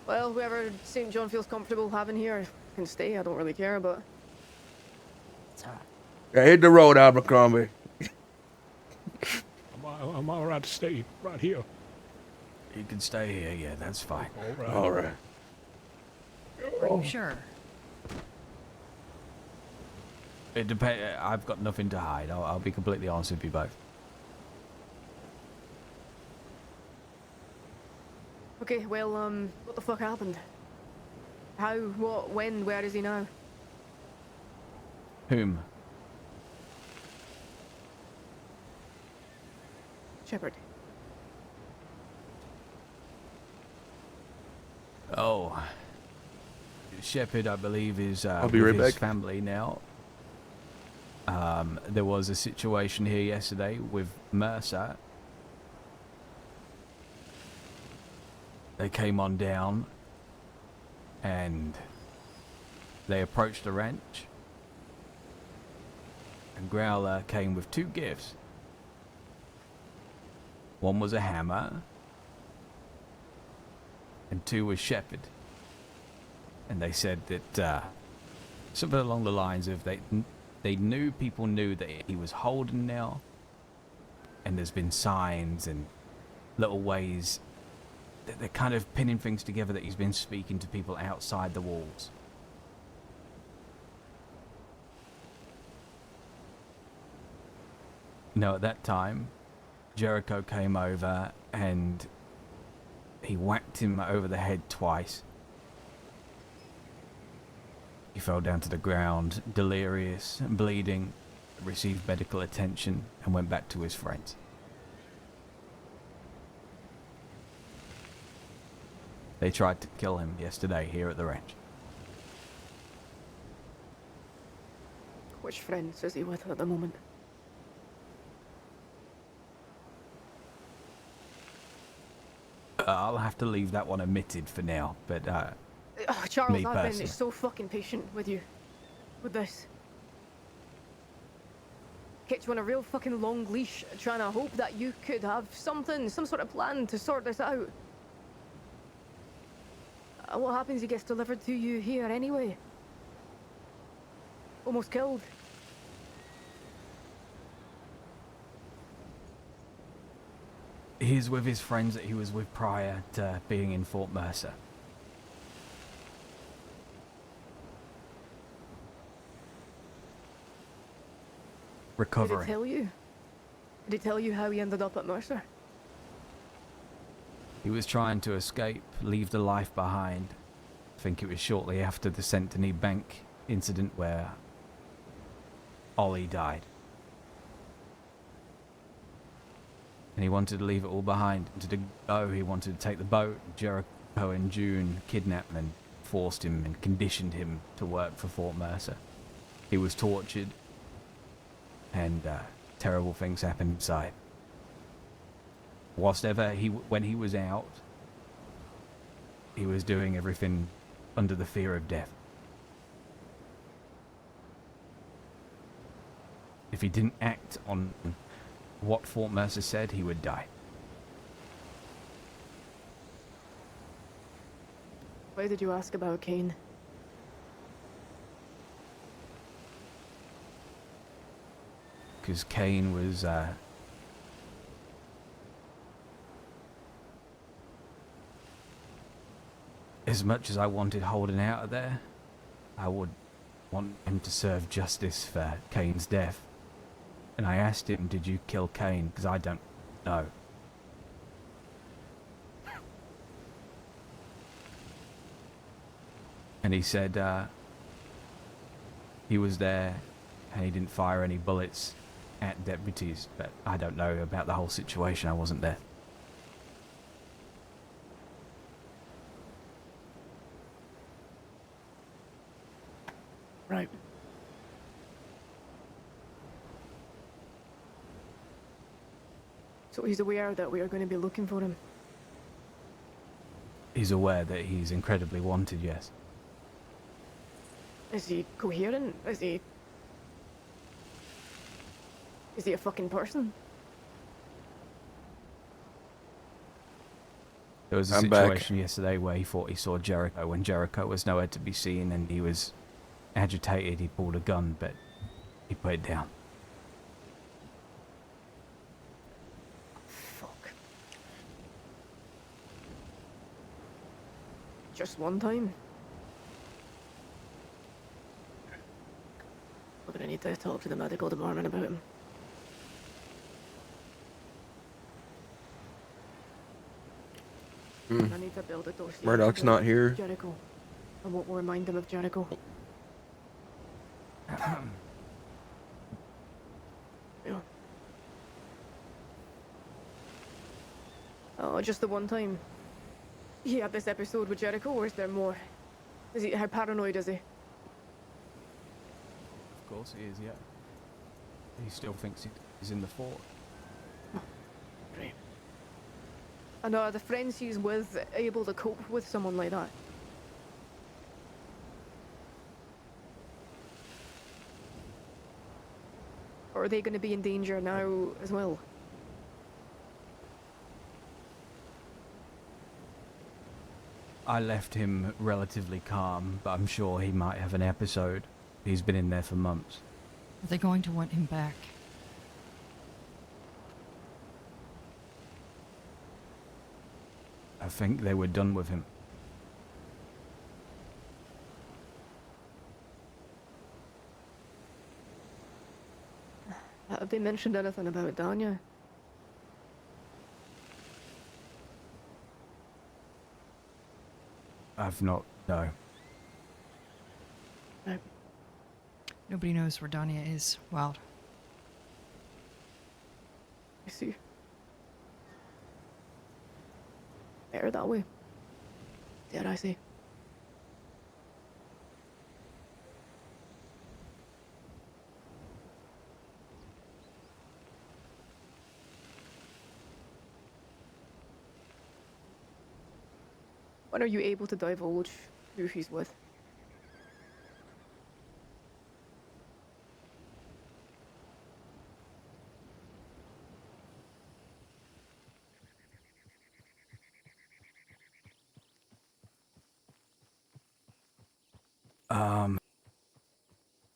Well, whoever St. John feels comfortable having here can stay. I don't really care, but It's alright. Yeah, hit the road, Abercrombie. I'm all right to stay right here. You can stay here, yeah, that's fine. All right. Are you sure? It depends. I've got nothing to hide. I'll be completely honest with you both. okay. Well, what the fuck happened? How? What? When? Where is he now? Whom? Shepard. Oh, Shepard, I believe, is I'll be with right his back. family now. There was a situation here yesterday with Mercer. They came on down and they approached the ranch. And Growler came with 2 gifts. One was a hammer, and 2 was Shepard. And they said that something along the lines of people knew that he was Holden now, and there's been signs and little ways that they're kind of pinning things together that he's been speaking to people outside the walls. No, at that time, Jericho came over and he whacked him over the head twice. He fell down to the ground, delirious and bleeding, received medical attention and went back to his friends. They tried to kill him yesterday here at the ranch. Which friends is he with at the moment? I'll have to leave that one omitted for now, but Charles, me I've personally. been so fucking patient with you. With this. Kept you on a real fucking long leash, trying to hope that you could have something, some sort of plan to sort this out. And what happens? He gets delivered to you here anyway. Almost killed. He's with his friends that he was with prior to being in Fort Mercer. Did Recovering. he tell you? Did he tell you how he ended up at Mercer? He was trying to escape, leave the life behind. I think it was shortly after the Centenary Bank incident where Ollie died. And he wanted to leave it all behind. And to go, he wanted to take the boat. Jericho and June kidnapped him and forced him and conditioned him to work for Fort Mercer. He was tortured, and terrible things happened inside. When he was out, he was doing everything under the fear of death. If he didn't act on what Fort Mercer said, he would die. Why did you ask about Kane? because Kane was as much as I wanted Holden out of there, I would want him to serve justice for Kane's death. And I asked him, did you kill Kane? Because I don't know. And he said he was there and he didn't fire any bullets at deputies, but I don't know about the whole situation. I wasn't there. Right. So he's aware that we are going to be looking for him. He's aware that he's incredibly wanted, yes. Is he coherent? Is he a fucking person? There was a I'm back. situation yesterday where he thought he saw Jericho when Jericho was nowhere to be seen and he was agitated. He pulled a gun, but he put it down. Fuck. Just one time? We're gonna need to talk to the medical department about him. Hmm. I need to build a dossier. Murdoch's not here. Jericho. I won't remind him of Jericho. Yeah. Oh, just the one time. He had this episode with Jericho, or is there more? How paranoid is he? Of course he is, yeah. He still thinks he's in the fort. Great. And are the friends he's with able to cope with someone like that? Or are they going to be in danger now as well? I left him relatively calm, but I'm sure he might have an episode. He's been in there for months. Are they going to want him back? I think they were done with him. Have they mentioned anything about Danya? I've not, no. No. Nobody knows where Danya is. Wild. I see. Better that way. Dare I say. When are you able to divulge who he's with?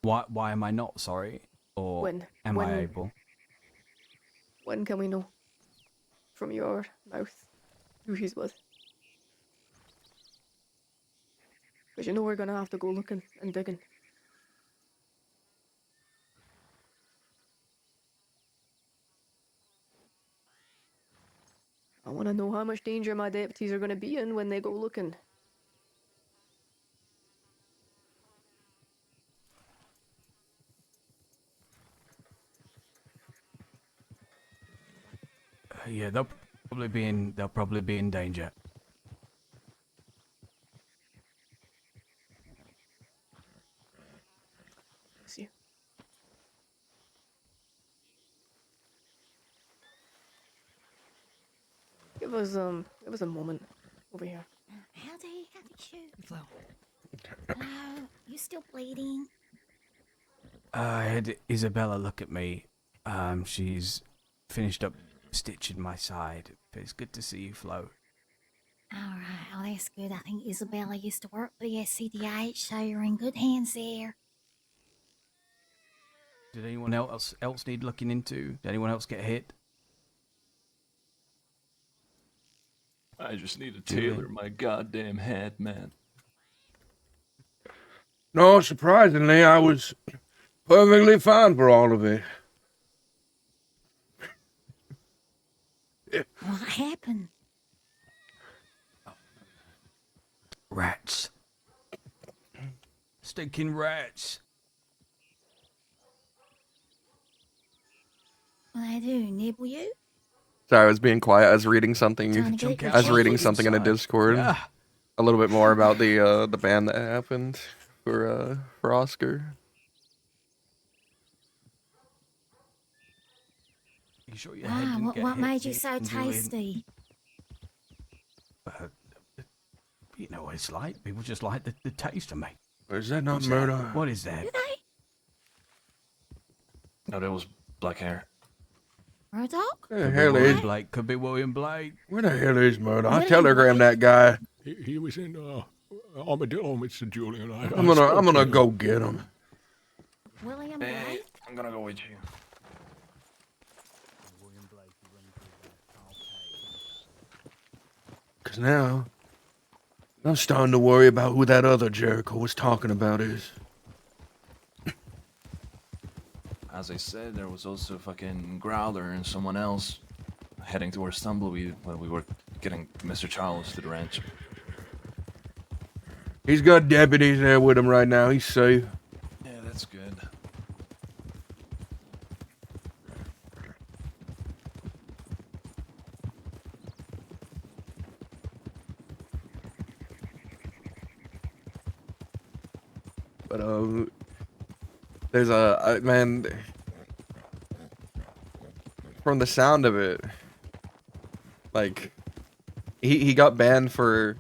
Why am I not sorry? Or When? am I When? able? When can we know? From your mouth who he's with? Because you know we're gonna have to go looking and digging. I want to know how much danger my deputies are gonna be in when they go looking. Yeah, they'll probably be in danger. See. Give us a moment over here. Howdy shoot. Flo. Hello, you still bleeding? I had Isabella look at me. She's finished up stitching my side. It's good to see you, Flo. Alright, oh that's good. I think Isabella used to work for the SCDH, so you're in good hands there. Did anyone else need looking into? Did anyone else get hit? I just need to Julian? tailor my goddamn hat, man. No, surprisingly, I was perfectly fine for all of it. What happened? Rats. Stinking rats. What they do? Nibble you? Sorry, I was being quiet. I was reading something. Trying to get I was your reading cheeks something in a inside. Discord. Yeah. A little bit more about the ban that happened for Oscar. You sure your head Ah, didn't what get what hit, made you so Julian? tasty? You know what it's like. People just like the taste of me. Is that not What's murder? that? What is that? No, that was black hair. Murdoch? Where the Could be hell William is? Blake. Could be William Blake. Where the hell is murder? I William telegram Blake? that guy. He was in Armadillo, Mr. Julian. I'm gonna go get him. William Hey, Blake? I'm gonna go with you. Cause now, I'm starting to worry about who that other Jericho was talking about is. As I said, there was also fucking Growler and someone else heading towards Tumbleweed when we were getting Mr. Charles to the ranch. He's got deputies there with him right now. He's safe. Yeah, that's good. But there's a man. From the sound of it, like he got banned for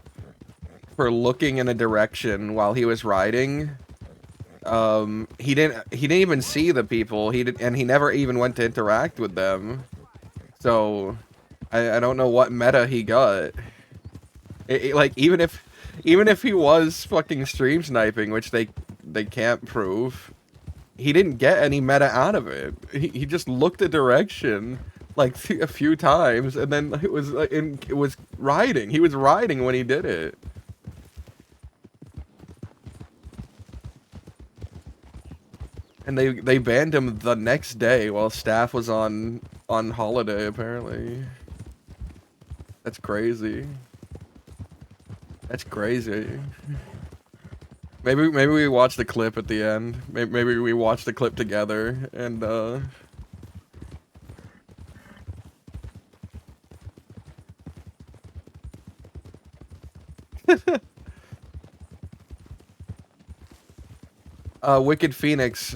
looking in a direction while he was riding. He didn't even see the people. And he never even went to interact with them. So I don't know what meta he got. Like even if he was fucking stream sniping, which they can't prove, he didn't get any meta out of it. He just looked a direction like a few times, and then it was riding. He was riding when he did it. And they banned him the next day while staff was on holiday. Apparently, that's crazy. That's crazy. Maybe we watch the clip at the end. Maybe we watch the clip together and Wicked Phoenix,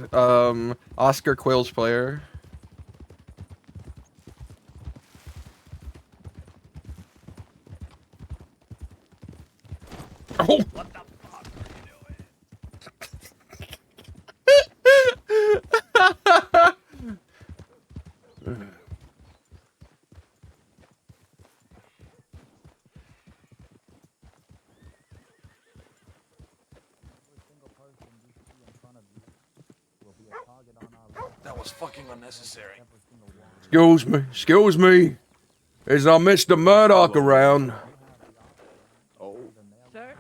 Oscar Quill's player. Oh! What the fuck are you doing? That was fucking unnecessary. Excuse me. Is Mr. Murdoch around? Oh, Sir?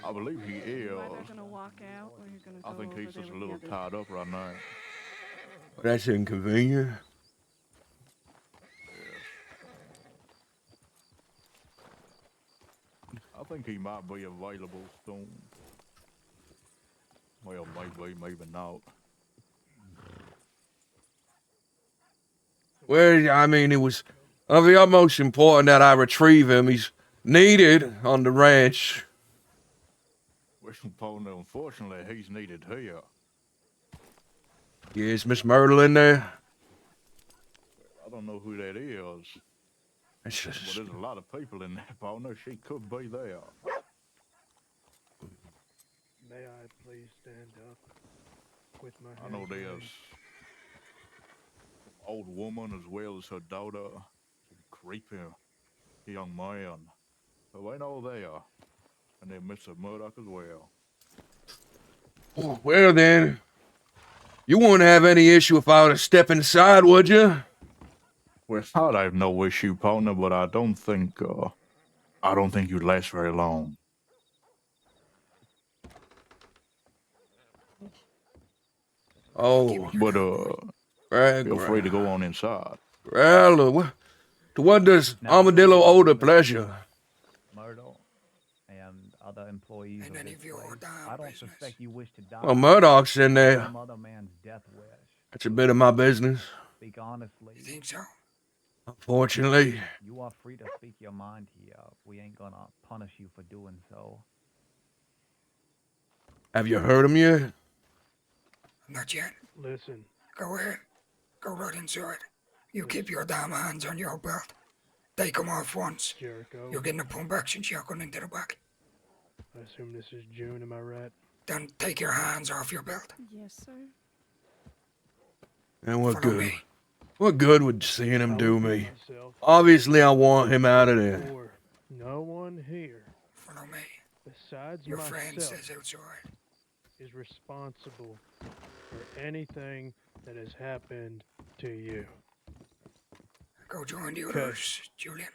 I believe he is. Am I gonna walk out, or you're gonna I go think over he's there just a with the little others? tied up right now. That's inconvenient. I think he might be available soon. Well, maybe, maybe not. Well, I mean, it was of the utmost important that I retrieve him. He's needed on the ranch. Well, unfortunately, he's needed here. Is Miss Myrtle in there? I don't know who that is. It's But just... there's a lot of people in that partner. She could be there. May I please stand up with my I know hands there's raised? an old woman as well as her daughter. Some creepy young man. Who ain't all there. And then Mr. Murdoch as well. Well then, You wouldn't have any issue if I were to step inside, would you? Well, I'd have no issue, partner, but I don't think you'd last very long. Oh. But, Right, feel free to go on inside. Well, to what does Armadillo owe the pleasure? Myrtle and other employees of this place. I don't suspect you wish to die. Well, Murdoch's in there. Some other man's death wish. That's a bit of my business. Speak honestly. You think so? Unfortunately. You are free to speak your mind here. We ain't gonna punish you for doing so. Have you heard him yet? Not yet. Listen. Go ahead. Go right inside. You keep your damn hands on your belt. Take them off once. Jericho. You're getting a pump action shotgun into the back. I assume this is June, am I right? Then take your hands off your belt. Yes, sir. And what Follow good? me. What good would seeing him do me? Obviously, I want him out of there. No one here. Follow me. Besides Your myself friend says outside. is responsible for anything that has happened to you. Go join the others, Julian.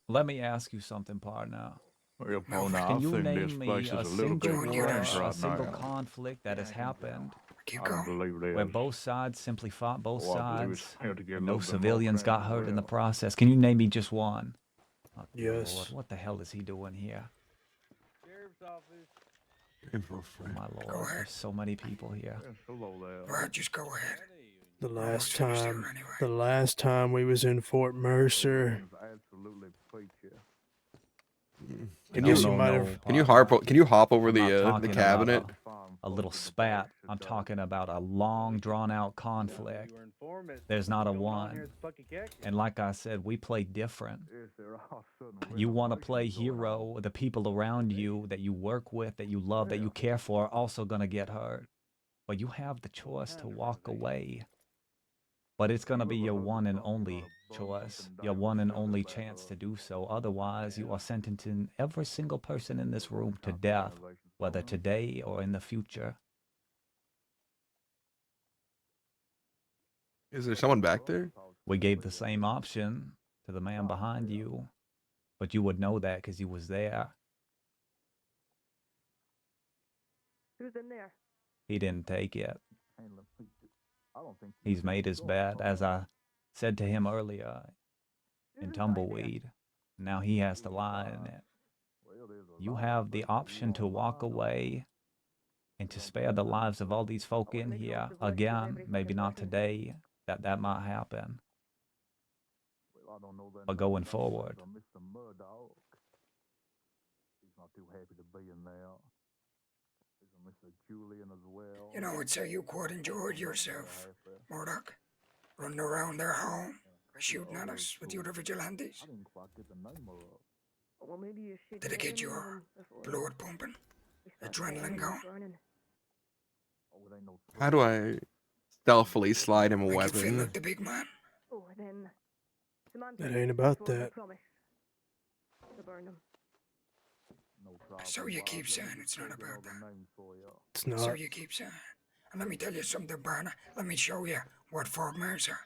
Let me ask you something, partner. Well, partner, I Can you think this name me place is a a little single bit war, tense a right single now. conflict that has happened Keep I don't believe it where is. both sides simply fought both Oh, I believe it's sides fair to get a and little no bit more civilians got credit as hurt in the well. process? Can you name me just one? Oh, dear Yes. Lord, what the hell is he doing here? Oh, my Lord, there's so many people here. Well, just go ahead. The Almost last finished time, there anyway. the last time we was in Fort Mercer. Can I you guess you might have. Can you hop over I'm not the talking about cabinet? a little spat. I'm talking about a long, drawn-out conflict. There's not a one. And like I said, we play different. You want to play hero. The people around you that you work with, that you love, that you care for are also going to get hurt. But you have the choice to walk away. But it's going to be your one and only choice, your one and only chance to do so. Otherwise, you are sentencing every single person in this room to death, whether today or in the future. Is there someone back there? We gave the same option to the man behind you, but you would know that because you was there. Who's in there? He didn't take it. He's made his bed, as I said to him earlier, in Tumbleweed. Now he has to lie in it. You have the option to walk away and to spare the lives of all these folk in here. Again, maybe not today, that might happen. But going forward. Mr. Murdoch. He's not too happy to be in there. There's a Mr. Julian as well. You know, I'd say you quite enjoyed yourself, Murdoch. Running around their home, shooting at us with the other vigilantes. I didn't quite get the name of it. Well, maybe you should. Did it get your blood pumping? Adrenaline going? How do I stealthily slide him a Make you feel weapon? like the big man? Oh, then. It ain't about that. To burn them. So you keep saying it's not about that. It's not. So you keep saying. And let me tell you something, Barney. Let me show you what Fort Mercer,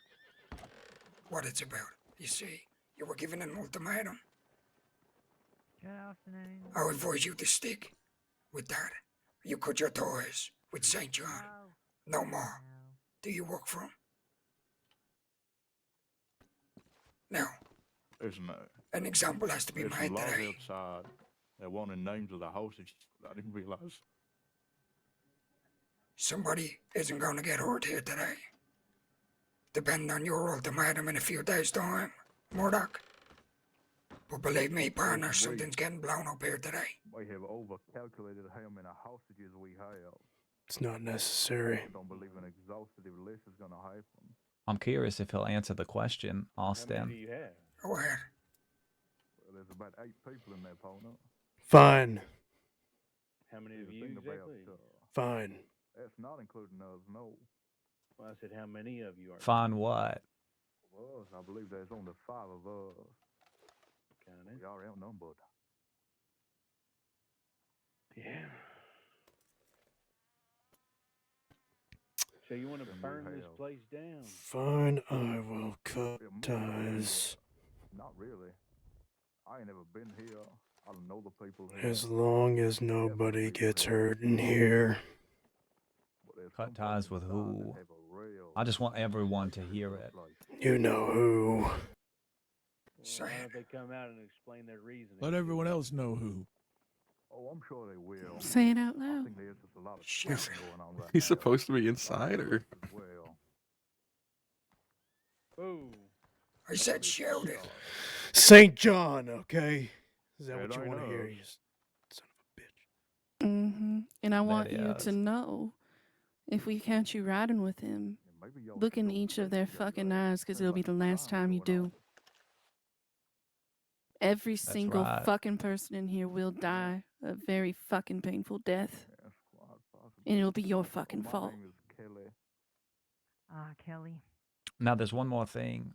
what it's about. You see, you were given an ultimatum. I would advise you to stick with that. You cut your ties with St. John. No more. Do you work for him? Now, Isn't it? an example has to be There's made some laws today. outside. They're wanting names of the hostage. I didn't realize. Somebody isn't going to get hurt here today. Depending on your ultimatum in a few days' time, Murdoch. But believe me, partner, something's getting blown up here today. We have overcalculated how many hostages we have. It's not necessary. I don't believe an exhaustive list is going to happen. I'm curious if he'll answer the question, Austin. Go ahead. Well, there's about 8 people in there, partner. Fine. How many of you Think about, exactly? Fine. That's not including us, no. Well, I said how many of you are. Find what? Well, I believe there's only 5 of us. Counting. We are outnumbered. Yeah. So you want to burn this place down? Fine, I will cut ties. Not really. I ain't never been here. I don't know the people here. As long as nobody gets hurt in here. Cut ties with who? I just want everyone to hear it. You know who. Well, why don't they come out and explain their reasoning? Let everyone else know who. Oh, I'm sure they will. Say it out I loud. think there's just a lot of shit going on right He's now. supposed to be inside, or? Well, Ooh. I said shout it. St. John, okay? Is that Yeah, what you I want to know. hear? You And I want you is. to know, if we catch you riding with him, look in each of their fucking eyes, because it'll be the last time you do. Every single right. fucking person in here will die a very fucking painful death. And it'll be your fucking fault. Ah, Kelly. Now, there's one more thing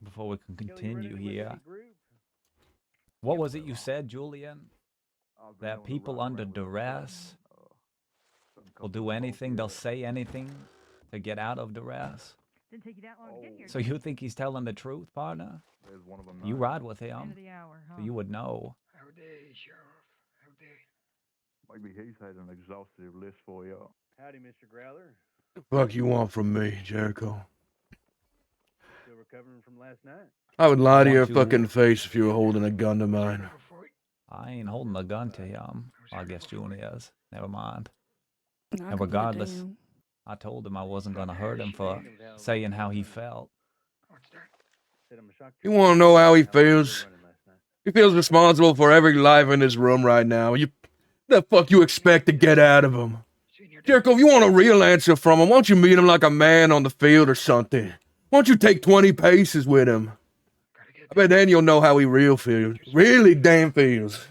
before we can continue here. What was it you said, Julian? That people under duress will do anything, they'll say anything to get out of duress? Didn't take you that long to get here. So you think he's telling the truth, partner? there's one of them. You ride with End him, of the hour, huh? so you would know. Howdy, Sheriff. Howdy. Maybe he's had an exhaustive list for you. Howdy, Mr. Growler. Fuck you want from me, Jericho? Still recovering from last night? I would lie to your Want you- fucking face if you were holding a gun to mine. I ain't holding a gun to him. I guess June is. Never mind. I And could put it regardless, down. I told him I wasn't gonna hurt him for saying how he felt. Said I'm shocked. You want to know how he feels? He feels responsible for every life in this room right now. The fuck you expect to get out of him? Jericho, if you want a real answer from him, why don't you meet him like a man on the field or something? Why don't you take 20 paces with him? I bet then you'll know how he really damn feels.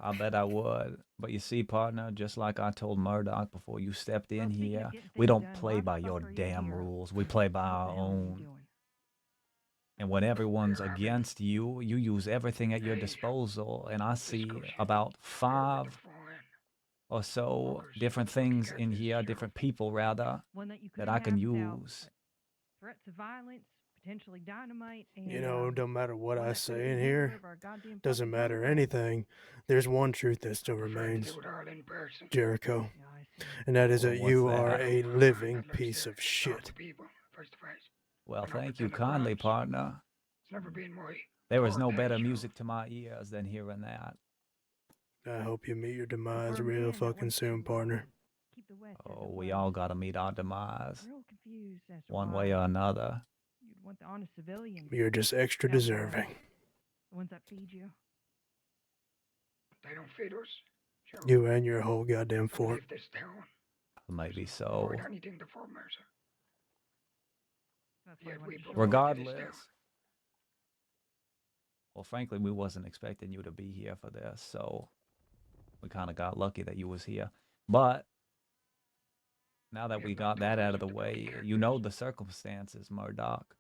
I bet I would. But you see, partner, just like I told Murdoch before you stepped in here, we don't play by your damn rules. We play by our own. And when everyone's against you, you use everything at your disposal. And I see about 5 or so different things in here, different people rather, One that you that couldn't I can have without use. threats of violence, potentially dynamite, and You know, don't matter what one I that say couldn't in get here, rid of our goddamn doesn't fucking matter government. anything. There's one truth that still remains, Jericho, Yeah, I see. and that is Well, that what's you are that? a living piece of shit. Well, thank you kindly, partner. It's never been my There is no better music to my ears than hearing that. I hope you meet your demise real fucking soon, partner. Keep the West as Oh, it we was. all gotta meet our demise, Real confused as to one why way or another. you'd want the honest civilians. You're just extra out there, deserving. The ones that feed you. They don't feed us. You and your whole goddamn fort. Leave this town. Maybe so. Avoid anything to for Mercer. That's why I Yet wanted we to both show up. get this down. Regardless. Well, frankly, we wasn't expecting you to be here for this, so we kind of got lucky that you was here. But now that we got that out of the way, you know the circumstances, Murdoch.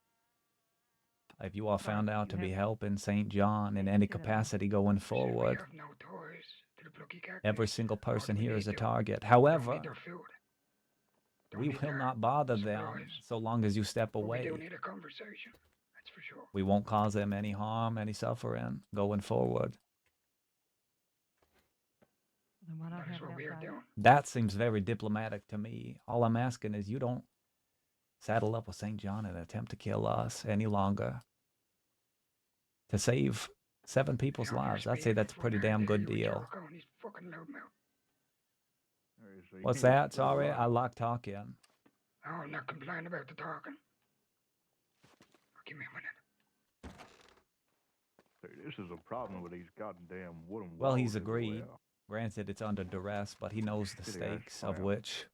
If you are found out to be helping St. John in any capacity going forward, No toys to the bloody cat. every single person here is a target. However, Their food. we will not bother them so long as you step But we away. do need a conversation. That's for sure. We won't cause them any harm, any suffering going forward. Then why not That is have it what we are outside? doing. That seems very diplomatic to me. All I'm asking is you don't saddle up with St. John and attempt to kill us any longer. To save 7 people's lives, I'd say that's a pretty damn good deal. What's that? Sorry, I like talking. Oh, I'm not complaining about the talking. Give me a minute. See, this is a problem with these goddamn wooden Well, walls he's agreed. everywhere. Granted, it's under duress, but he knows the stakes of which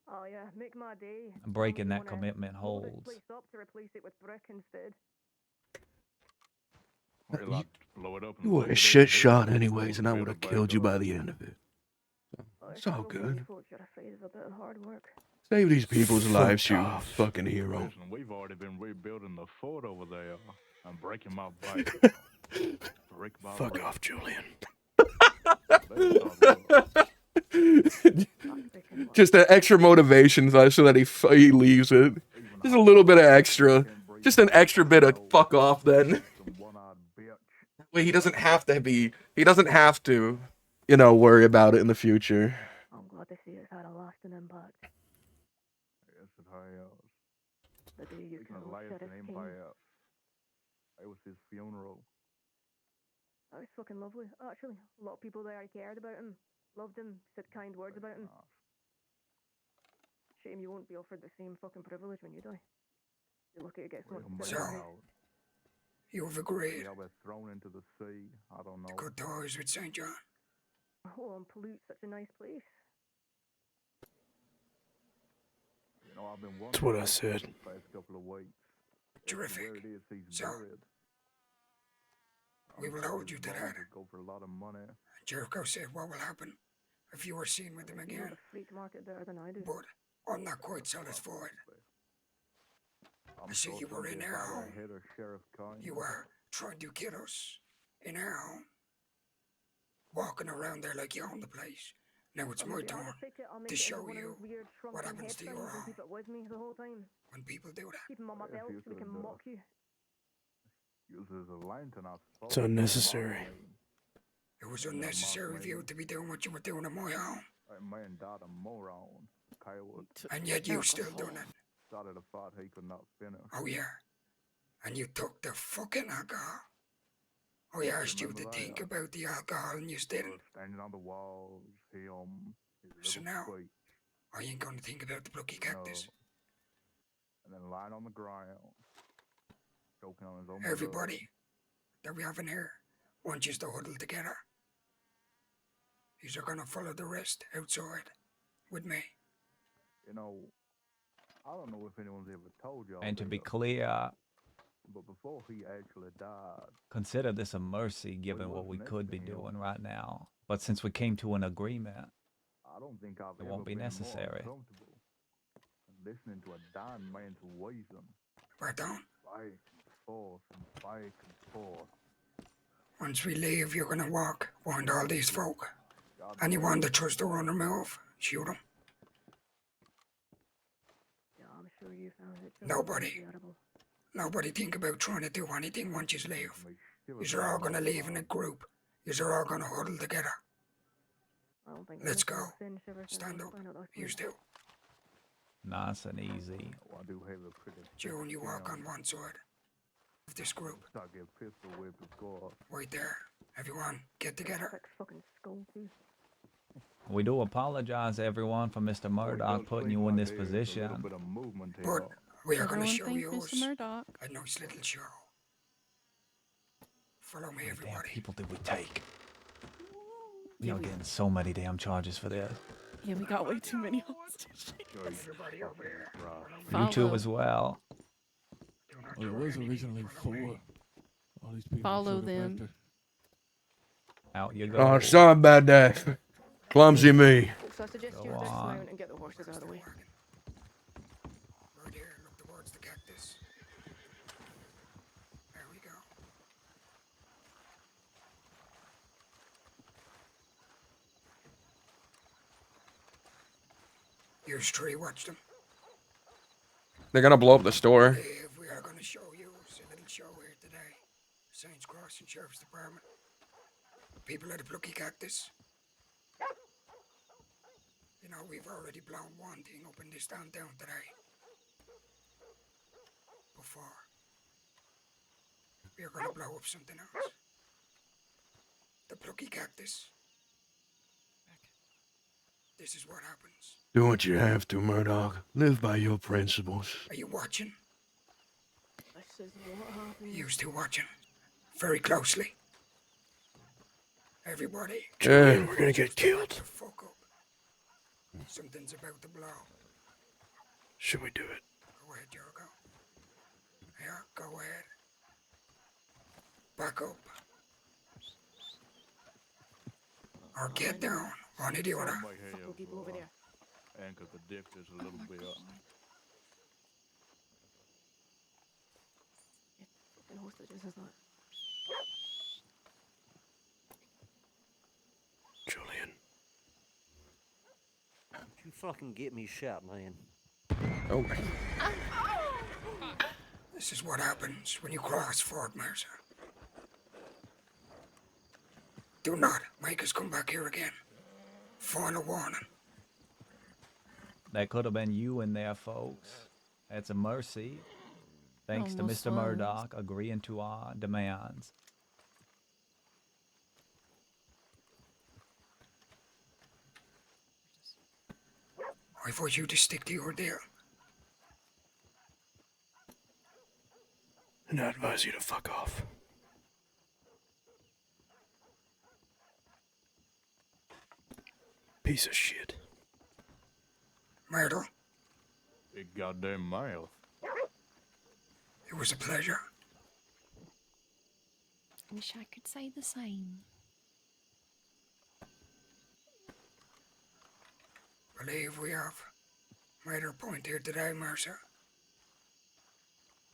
Oh yeah, make my day. breaking that Wanna commitment blow this holds. place up to replace it with brick instead. Well, I'd blow it up and You were leave a it shit as it is, shot and anyways, and I build would it have back killed you by up. the end of it. It's all good. Folks you're afraid of a bit of hard work. Save these people's lives, Fuck you off. fucking hero. Listen, we've already been rebuilding the fort over there. I'm breaking my back. Brick by Fuck brick. off, Julian. That's all good. Just an extra motivation so that he leaves it. Just a little bit of extra. Just an extra bit of fuck off then. Wait, he doesn't have to, worry about it in the future. I'm glad to see it's had a lasting impact. Yes, it has. The day you It's killed a lasting Sheriff King. impact. It was his funeral. That was fucking lovely. Actually, a lot of people there cared about him, loved him, said kind words about him. Shame you won't be offered the same fucking privilege when you die. You're lucky to get something. So, you've agreed Yeah, we're thrown into the sea. I don't know. to go tours with St. John. Oh, and pollute such a nice place. You know, I've been That's what I wondering said. the past couple of weeks. Terrific. Where it is he's So, buried. we will hold you to that. Go for a lot of money. Jericho said what will happen if you are seen with him You know again. the freak market better than I do. But I'm not quite satisfied. I see you were in our home. You were trying to kill us in our home. Walking around there like you own the place. Now it's my turn to show you what happens to your home keep it with me the whole time. when people do that. Keep him on my belt so we can mock you. Uses a lantern, I suppose. It's unnecessary. It was unnecessary of you to be doing what you were doing in my home. That man died a moron. Coward. And yet you still doing it. Started a fight he could not finish. Oh yeah. And you took the fucking alcohol. I asked you to think about the alcohol and you didn't. Standing on the walls, him, his So little now, feet. I ain't gonna think about the bloody cactus. And then lying on the ground, choking on his own Everybody that we have in here wants you to huddle together. You're gonna follow the rest outside with me. You know, I don't know if anyone's ever told y'all. And to be this, clear, but before he actually died, consider this a mercy given what we could be doing right now. But since we came to an agreement, I don't think I've it ever won't be been necessary. more uncomfortable than listening to a dying man's reason. Right on. Back and forth and back and forth. Once we leave, you're gonna walk behind all these folk. Anyone that tries to run or move, shoot them. Yeah, I'm sure you found it. Nobody. Nobody think about trying to do anything once you leave. You're all gonna leave in a group. You're all gonna huddle together. Let's go. Stand up. You two. Nice and easy. I do have a pretty. June, you walk on one side of this group. I get pistol whipped of course. Right there. Everyone, get together. Fucking skull too. We do apologize, everyone, for Mr. Murdoch putting you in this position. But we are gonna Everyone show thank you Mr. Murdoch. a nice little show. Follow me, Damn everybody. people did we take? We are getting so many damn charges for this. Yeah, we got way too many hostages. Everybody over here. You two Follow. as well. Well, it was originally 4. All these people Follow showed up them. after. Out you go. Oh, sorry about that. Clumsy me. So I suggest Go you on. dismount and get the horses out of the way. Right here, look towards the cactus. There we go. Yours three, watch them. They're gonna blow up the store. If we are gonna show you a little show here today. Saints Cross and Sheriff's Department. People at the Plucky Cactus. You know, we've already blown one thing up in this downtown today. Before. We are gonna blow up something else. The Plucky Cactus. This is what happens. Do what you have to, Murdoch. Live by your principles. Are you watching? This is what happens. You two watching. Very closely. Everybody. Julian, we're gonna get killed. The fuck up. Something's about to blow. Should we do it? Go ahead, Jericho. Yeah, go ahead. Back up. Or get down. One or the other. Might have people over there. anchored the dick just a little bit. Fucking hostages, isn't it? Julian. fucking get me shot, man. Oh. This is what happens when you cross Fort Mercer. Do not make us come back here again. Final warning. That could have been you in there, folks. That's a mercy. Thanks to Almost Mr. was. Murdoch agreeing to our demands. I thought you to stick to your deal. And I advise you to fuck off. Piece of shit. Myrtle, Big goddamn mouth. it was a pleasure. Wish I could say the same. Believe we have made our point here today, Mercer.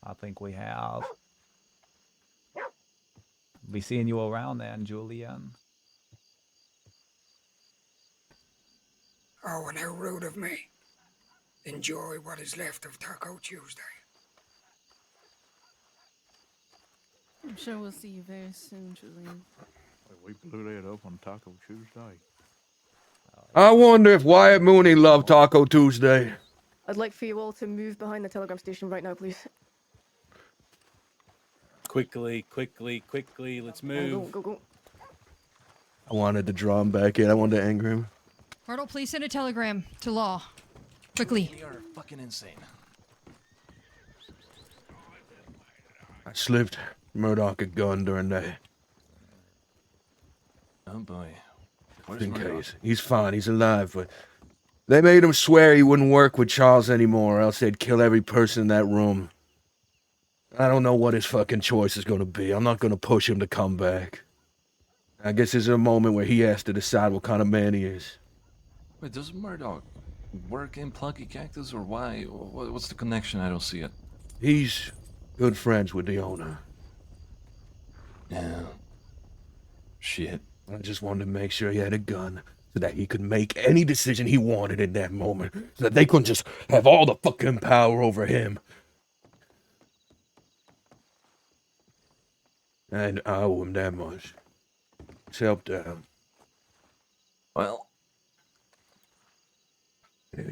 I think we have. Be seeing you around then, Julian. Oh, and how rude of me. Enjoy what is left of Taco Tuesday. I'm sure we'll see you very soon, Julian. We blew that up on Taco Tuesday. I wonder if Wyatt Mooney loved Taco Tuesday. I'd like for you all to move behind the telegram station right now, please. Quickly, let's move. Go. I wanted to draw him back in. I wanted to anger him. Myrtle, please send a telegram to Law. Quickly. We are fucking insane. I slipped Murdoch a gun during that. Oh boy. Where's In Murdoch? case. He's fine, he's alive, but they made him swear he wouldn't work with Charles anymore, or else they'd kill every person in that room. I don't know what his fucking choice is gonna be. I'm not gonna push him to come back. I guess there's a moment where he has to decide what kind of man he is. Wait, does Murdoch work in Plucky Cactus, or why? What's the connection? I don't see it. He's good friends with the owner. Yeah. Shit. I just wanted to make sure he had a gun so that he could make any decision he wanted in that moment, so that they couldn't just have all the fucking power over him. And I owe him that much. It's helped out. Well,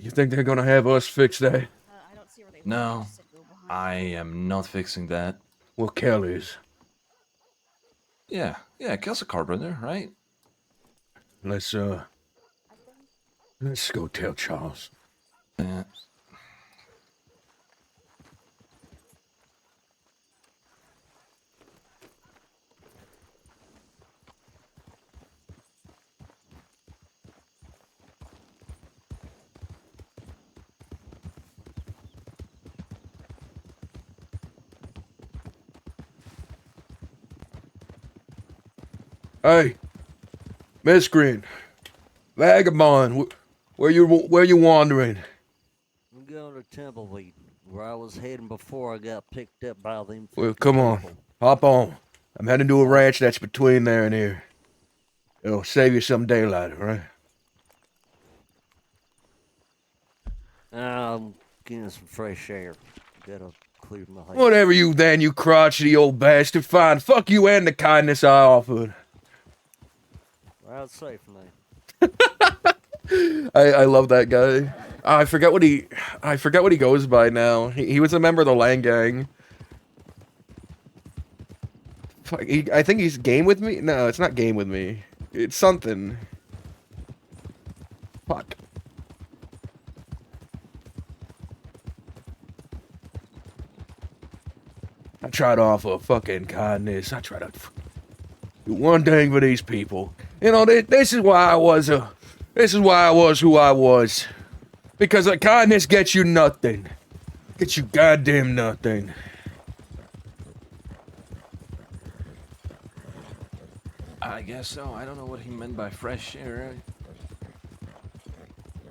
you think they're gonna have us fix that? no, I am not fixing that. Well, Kelly's. Yeah, Kel's a carpenter, right? Let's go tell Charles. Yeah. Hey, miscreant, vagabond, where you wandering? I'm going to Tumbleweed, where I was heading before I got picked up by them. Well, come on, hop on. I'm heading to a ranch that's between there and here. It'll save you some daylight, all right? I'm getting some fresh air. Gotta clear my head. Whatever you then, you crotchety old bastard. Fine, fuck you and the kindness I offered. Ride safe now. I love that guy. I forget what he goes by now. He was a member of the Lang Gang. Fuck, I think he's Game With Me? No, it's not Game With Me. It's something. Fuck. I try to offer fucking kindness. I try to do one thing for these people. You know, this is why I was who I was. Because kindness gets you nothing. Gets you goddamn nothing. I guess so. I don't know what he meant by fresh air.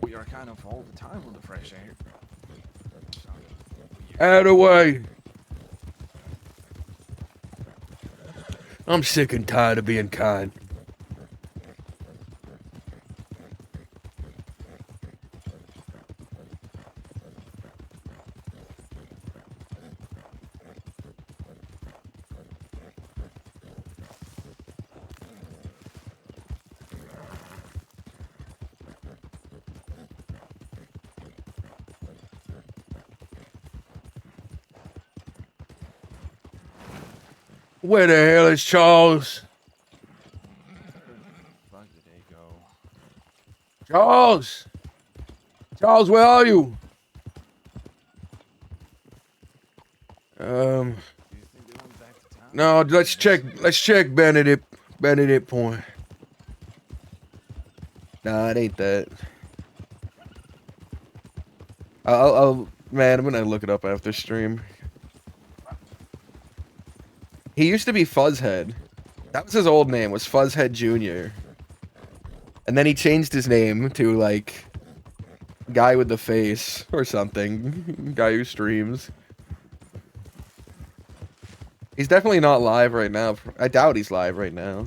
We are kind of all the time with the fresh air. Out of the way. I'm sick and tired of being kind. Where the hell is Charles? Fuck did they go? Charles! Charles, where are you? No, let's check Benedict Point. Nah, it ain't that. Man, I'm gonna look it up after stream. He used to be Fuzzhead. That was his old name, was Fuzzhead Jr. And then he changed his name to, like, Guy with the Face or something. Guy who streams. He's definitely not live right now. I doubt he's live right now.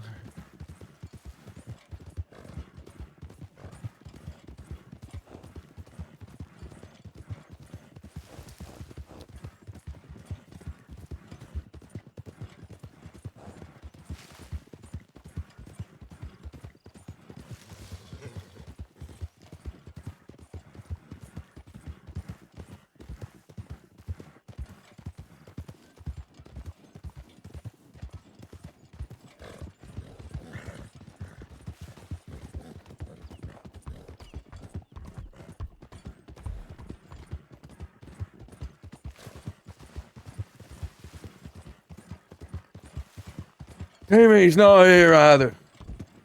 Timmy's not here either.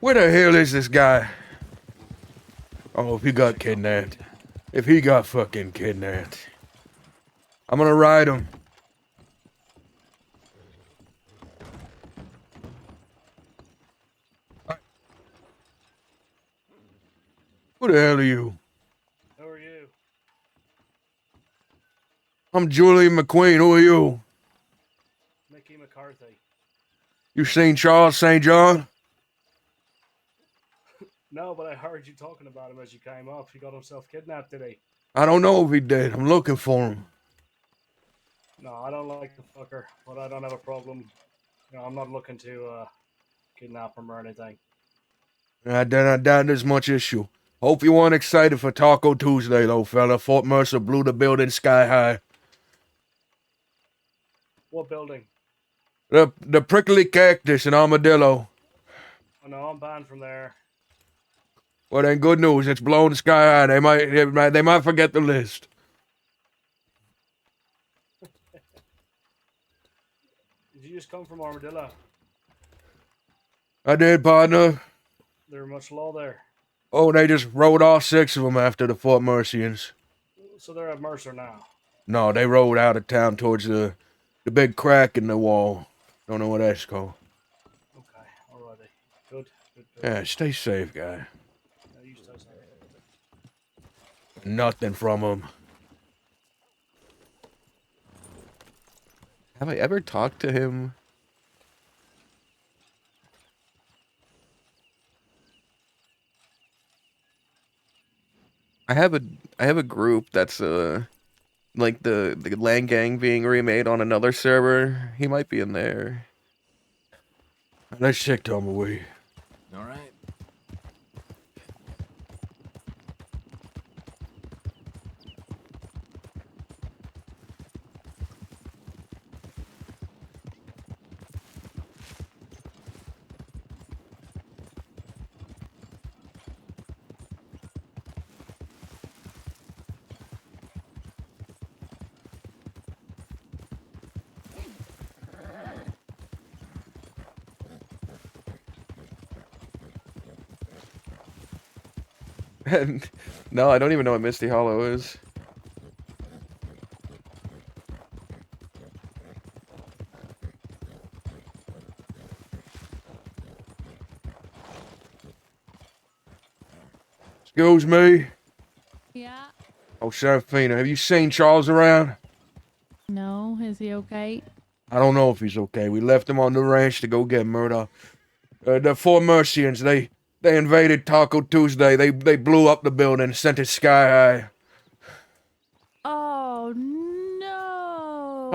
Where the hell is this guy? Oh, if he got kidnapped. If he got fucking kidnapped. I'm gonna ride him. Who the hell are you? Who are you? I'm Julian McQueen. Who are you? Mickey McCarthy. You seen Charles St. John? No, but I heard you talking about him as you came up. He got himself kidnapped today. I don't know if he did. I'm looking for him. No, I don't like the fucker, but I don't have a problem. You know, I'm not looking to kidnap him or anything. I doubt there's much issue. Hope you weren't excited for Taco Tuesday, though, fella. Fort Mercer blew the building sky high. What building? The prickly cactus in Armadillo. Oh no, I'm banned from there. Well, then good news. It's blown sky high. They might forget the list. Did you just come from Armadillo? I did, partner. There much law there. Oh, they just rode all 6 of them after the Fort Mercians. So they're at Mercer now. No, they rode out of town towards the big crack in the wall. Don't know what that's called. Okay, alrighty. Good. Yeah, stay safe, guy. Yeah, you stay safe. Nothing from them. Have I ever talked to him? I have a group that's like the Land Gang being remade on another server. He might be in there. Let's check Tom away. All right. No, I don't even know what Misty Hollow is. Excuse me? Yeah. Oh, Serafina, have you seen Charles around? No, is he okay? I don't know if he's okay. We left him on the ranch to go get murder. The Fort Mercians, they invaded Taco Tuesday. They blew up the building, sent it sky high. Oh no!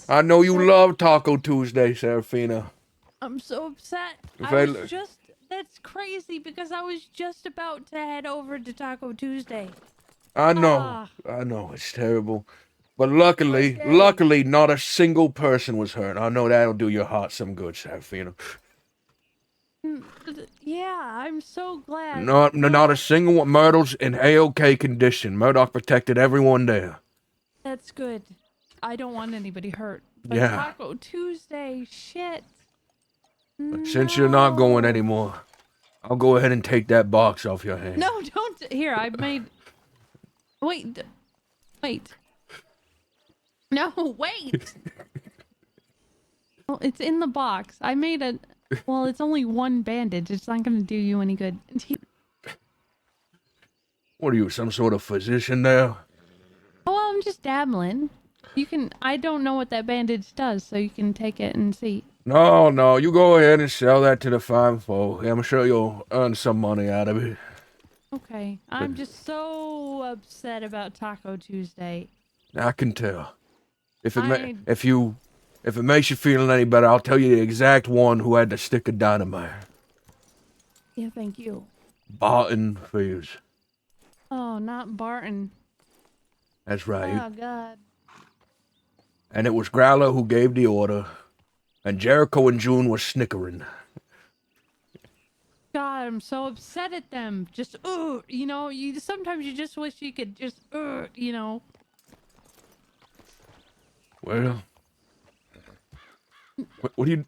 I know you love Taco Tuesday, Serafina. I'm so upset. If That's crazy because I was just about to head over to Taco Tuesday. I know, it's terrible. But luckily, not a single person was hurt. I know that'll do your heart some good, Serafina. Yeah, I'm so glad. Not a single one. Myrtle's in A-OK condition. Murdoch protected everyone there. That's good. I don't want anybody hurt. But Yeah. Taco Tuesday, shit. But since you're not going anymore, I'll go ahead and take that box off your hand. No, don't. Here, I made. Wait. Wait. No, wait. Well, it's in the box. I made a. Well, it's only one bandage. It's not going to do you any good. What are you, some sort of physician there? Oh, well, I'm just dabbling. You can. I don't know what that bandage does, so you can take it and see. No, you go ahead and sell that to the fine folk. I'm sure you'll earn some money out of it. Okay. I'm just so upset about Taco Tuesday. I can tell. If it makes you feel any better, I'll tell you the exact one who had the stick of dynamite. Yeah, thank you. Barton Fields. Oh, not Barton. That's right. Oh, God. And it was Growler who gave the order, and Jericho and June were snickering. God, I'm so upset at them. Just, you know, sometimes you just wish you could just, you know. Well, what are you...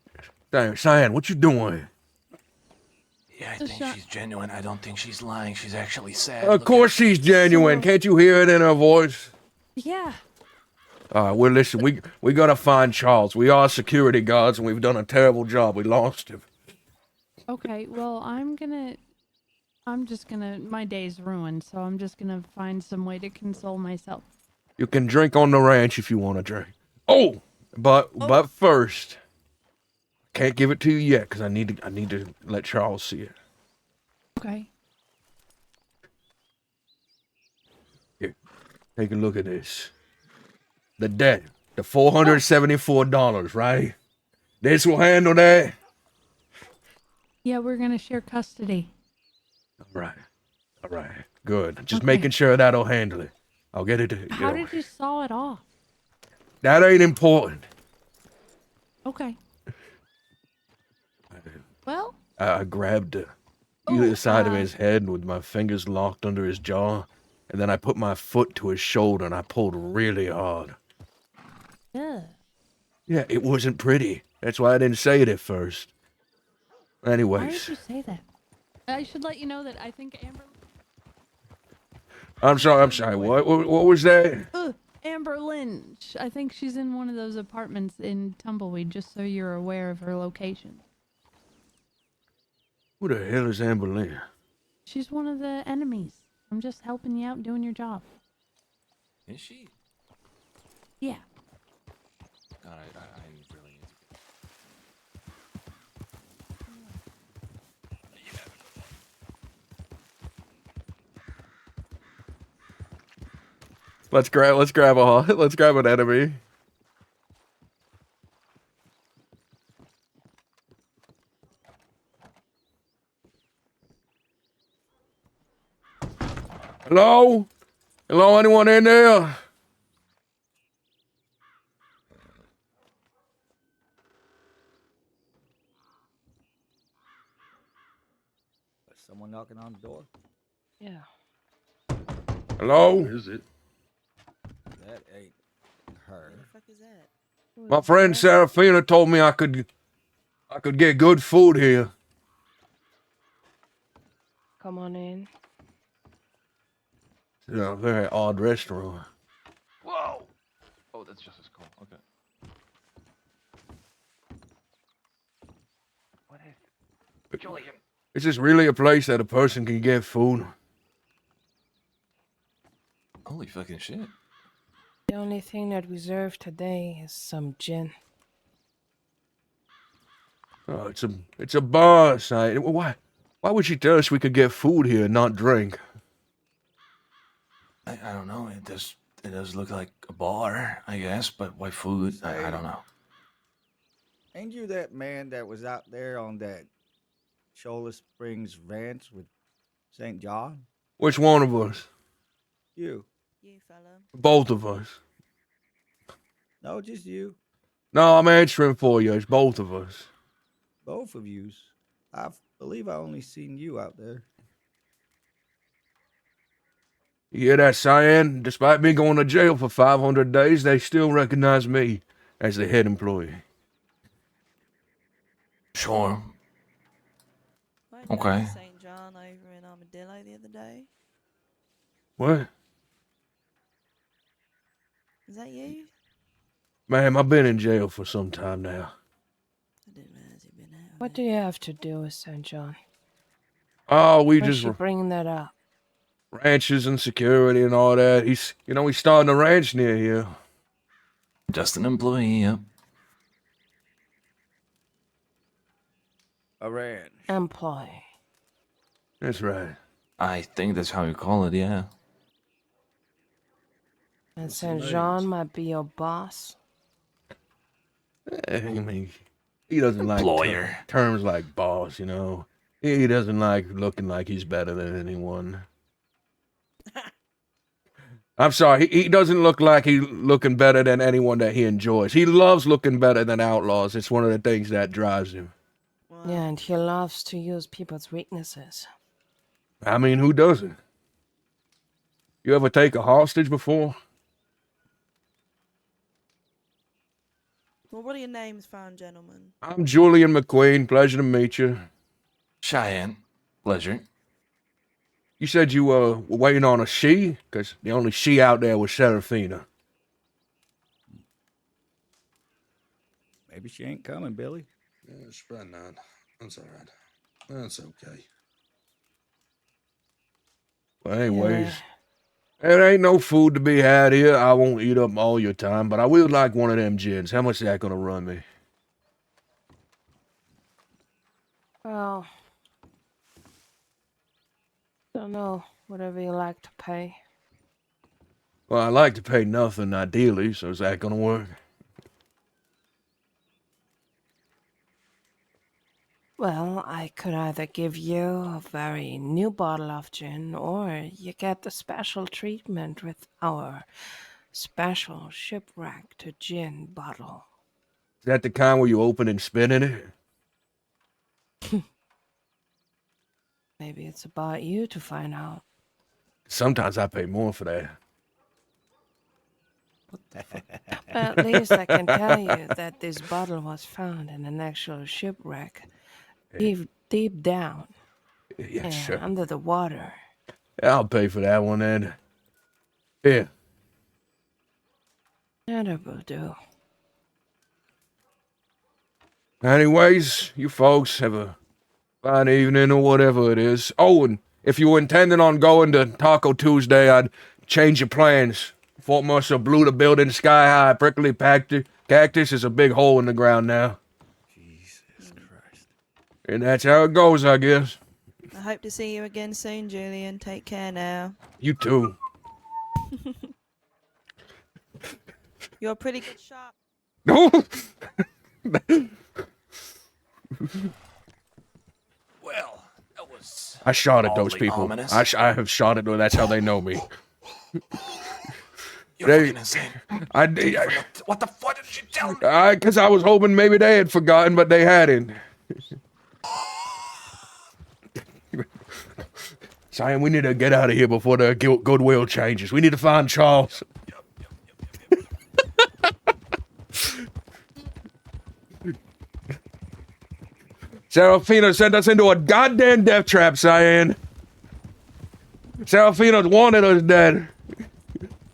Dang, Cyan, what you doing? Yeah, I think she's genuine. I don't think she's lying. She's actually sad. Of course she's genuine. Can't you hear it in her voice? Yeah. All right, well, listen, we gotta find Charles. We are security guards, and we've done a terrible job. We lost him. Okay, well, my day's ruined, so I'm just gonna find some way to console myself. You can drink on the ranch if you want to drink. Oh, but first, can't give it to you yet because I need to let Charles see it. Okay. Here, take a look at this. The debt, the $474, right? This will handle that. Yeah, we're gonna share custody. All right, good. Just making sure that'll handle it. I'll get it. How did you saw it off? That ain't important. Okay. Well. I grabbed either side of his head with my fingers locked under his jaw, and then I put my foot to his shoulder and I pulled really hard. Yeah. Yeah, it wasn't pretty. That's why I didn't say it at first. Anyways. Why did you say that? I should let you know that I think Amber. I'm sorry. What was that? Amber Lynch. I think she's in one of those apartments in Tumbleweed, just so you're aware of her location. Who the hell is Amber Lynn? She's one of the enemies. I'm just helping you out doing your job. Is she? Yeah. God, I really need to Let's grab an enemy. Hello? Hello, anyone in there? Someone knocking on the door? Yeah. Hello? Who is it? That ain't her. What the fuck is that? My friend Serafina told me I could get good food here. Come on in. It's a very odd restaurant. Whoa! Oh, that's just as cool. Okay. What is Julian? Is this really a place that a person can get food? Holy fucking shit. The only thing that we serve today is some gin. Oh, it's a bar site. Why would she tell us we could get food here and not drink? I don't know. It does look like a bar, I guess, but why food? I don't know. Ain't you that man that was out there on that Shoulder Springs ranch with St. John? Which one of us? You. You, fella. Both of us. No, just you. No, I'm answering for you. It's both of us. Both of yous. I believe I only seen you out there. You hear that, Cyan? Despite me going to jail for 500 days, they still recognize me as the head employee. Sure. I Okay. noticed St. John over in Armadillo the other day. What? Is that you? Ma'am, I've been in jail for some time now. What do you have to do with St. John? Oh, we Why's just she bringing that up? ranches and security and all that. He's starting a ranch near here. Just an employee, yep. A ranch. Employee. That's right. I think that's how you call it, yeah. And St. John might be your boss? I mean, he doesn't like Employer. terms like boss, you know. He doesn't like looking like he's better than anyone. I'm sorry, he doesn't look like he's looking better than anyone that he enjoys. He loves looking better than outlaws. It's one of the things that drives him. Yeah, and he loves to use people's weaknesses. I mean, who doesn't? You ever take a hostage before? Well, what are your names, fine gentlemen? I'm Julian McQueen. Pleasure to meet you. Cheyenne. Pleasure. You said you were waiting on a she? Because the only she out there was Serafina. Maybe she ain't coming, Billy. Yeah, spread not. That's all right. That's okay. Well, anyways, there ain't no food to be had here. I won't eat up all your time, but I will like one of them gins. How much is that gonna run me? Well, don't know. Whatever you like to pay. Well, I like to pay nothing, ideally, so is that gonna work? Well, I could either give you a very new bottle of gin, or you get the special treatment with our special shipwrecked gin bottle. Is that the kind where you open and spit in it? Maybe it's about you to find out. Sometimes I pay more for that. At least I can tell you that this bottle was found in an actual shipwreck. Deep down. Yeah, sure. Under the water. I'll pay for that one then. Here. That will do. Anyways, you folks have a fine evening or whatever it is. Oh, and if you were intending on going to Taco Tuesday, I'd change your plans. Fort Mercer blew the building sky high. Prickly cactus is a big hole in the ground now. Jesus Christ. And that's how it goes, I guess. I hope to see you again soon, Julian. Take care now. You too. You're a pretty good shot. Well, that was. I shot at those oddly people. ominous. I have shot at them. That's how they know me. You're fucking insane. What the fuck did you tell me? Because I was hoping maybe they had forgotten, but they hadn't. Cyan, we need to get out of here before the goodwill changes. We need to find Charles. Serafina sent us into a goddamn death trap, Cyan. Serafina wanted us dead.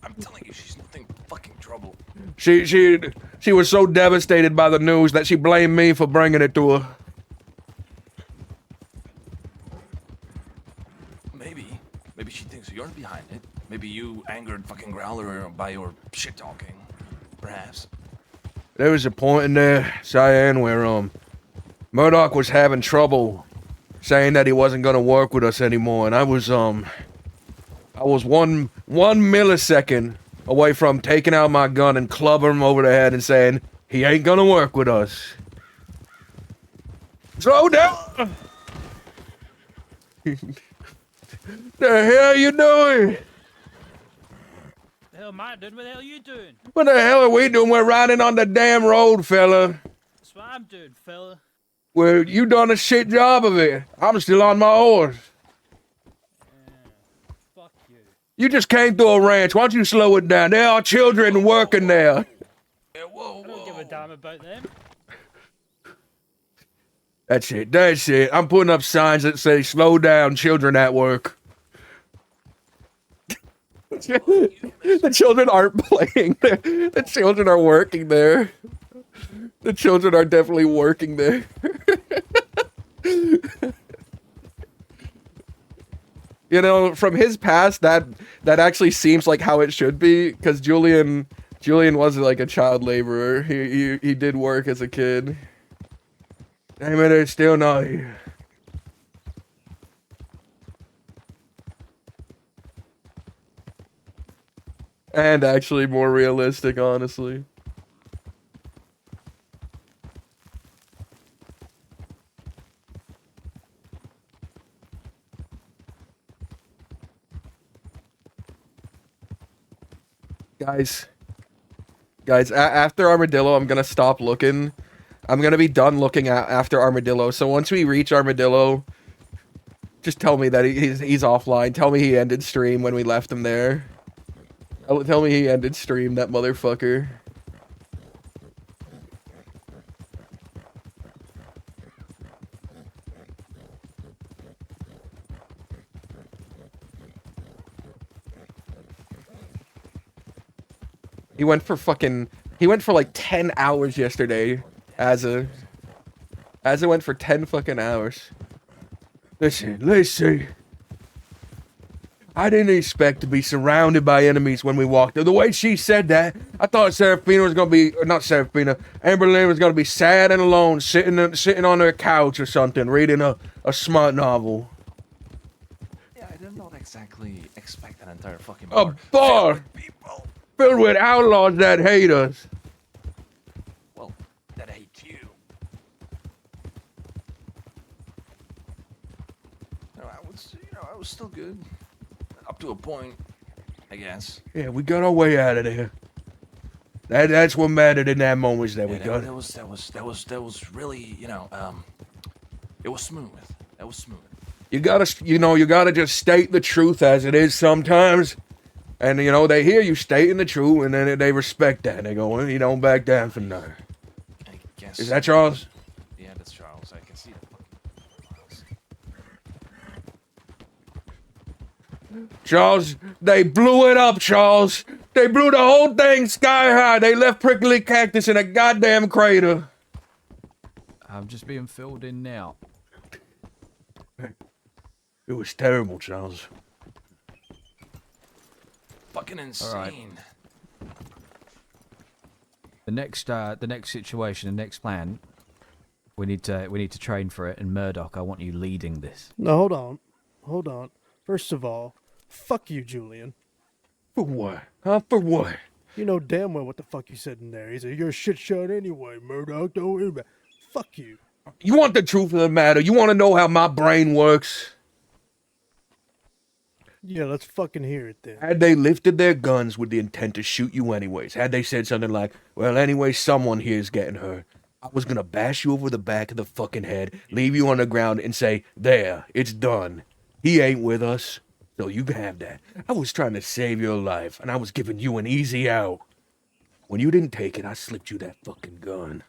I'm telling you, she's nothing but fucking trouble. She was so devastated by the news that she blamed me for bringing it to her. Maybe she thinks you're behind it. Maybe you angered fucking Growler by your shit talking. Perhaps. There was a point in there, Cyan, where Murdoch was having trouble saying that he wasn't gonna work with us anymore, and I was one millisecond away from taking out my gun and clubbing him over the head and saying he ain't gonna work with us. Slow down. The hell you doing? The hell am I doing? What the hell are you doing? What the hell are we doing? We're riding on the damn road, fella. That's what I'm doing, fella. Well, you done a shit job of it. I'm still on my horse. Fuck you. You just came through a ranch. Why don't you slow it down? There are children working there. I don't give a damn about them. That's it. That's it. I'm putting up signs that say slow down, children at work. The children aren't playing there. The children are working there. The children are definitely working there. You know, from his past, that actually seems like how it should be, because Julian wasn't like a child laborer. He did work as a kid. Damn it, they're still not here. And actually more realistic, honestly. Guys, after Armadillo, I'm gonna stop looking. I'm gonna be done looking after Armadillo. So once we reach Armadillo, just tell me that he's offline. Tell me he ended stream when we left him there. Tell me he ended stream, that motherfucker. He went for like 10 hours yesterday. Asa went for 10 fucking hours. Listen, let's see. I didn't expect to be surrounded by enemies when we walked. The way she said that, I thought Seraphina was gonna be, or not Seraphina, Amberlynn was gonna be sad and alone, sitting on her couch or something, reading a smart novel. Yeah, I did not exactly expect an entire fucking A bar filled with outlaws that hate us. Well, that hate you. I was still good. Up to a point, I guess. Yeah, we got our way out of there. That's what mattered in that moment, is that we got it. That was really, it was smooth. That was smooth. You gotta just state the truth as it is sometimes. And, they hear you stating the truth, and then they respect that. They go, well, you don't back down for nothing. I guess. Is that Charles? Yeah, that's Charles. I can see that. Charles, they blew it up, Charles. They blew the whole thing sky high. They left Prickly Cactus in a goddamn crater. I'm just being filled in now. It was terrible, Charles. Fucking insane. All right. The next situation, the next plan, we need to train for it. And Murdoch, I want you leading this. No, hold on. First of all, fuck you, Julian. For what? Huh? For what? You know damn well what the fuck you said in there. He said, you're a shit shot anyway, Murdoch. Don't worry about it. Fuck you. You want the truth of the matter? You want to know how my brain works? Yeah, let's fucking hear it then. Had they lifted their guns with the intent to shoot you anyways, had they said something like, well, anyway, someone here's getting hurt, I was gonna bash you over the back of the fucking head, leave you on the ground, and say, there, it's done. He ain't with us, so you can have that. I was trying to save your life, and I was giving you an easy out. When you didn't take it, I slipped you that fucking gun.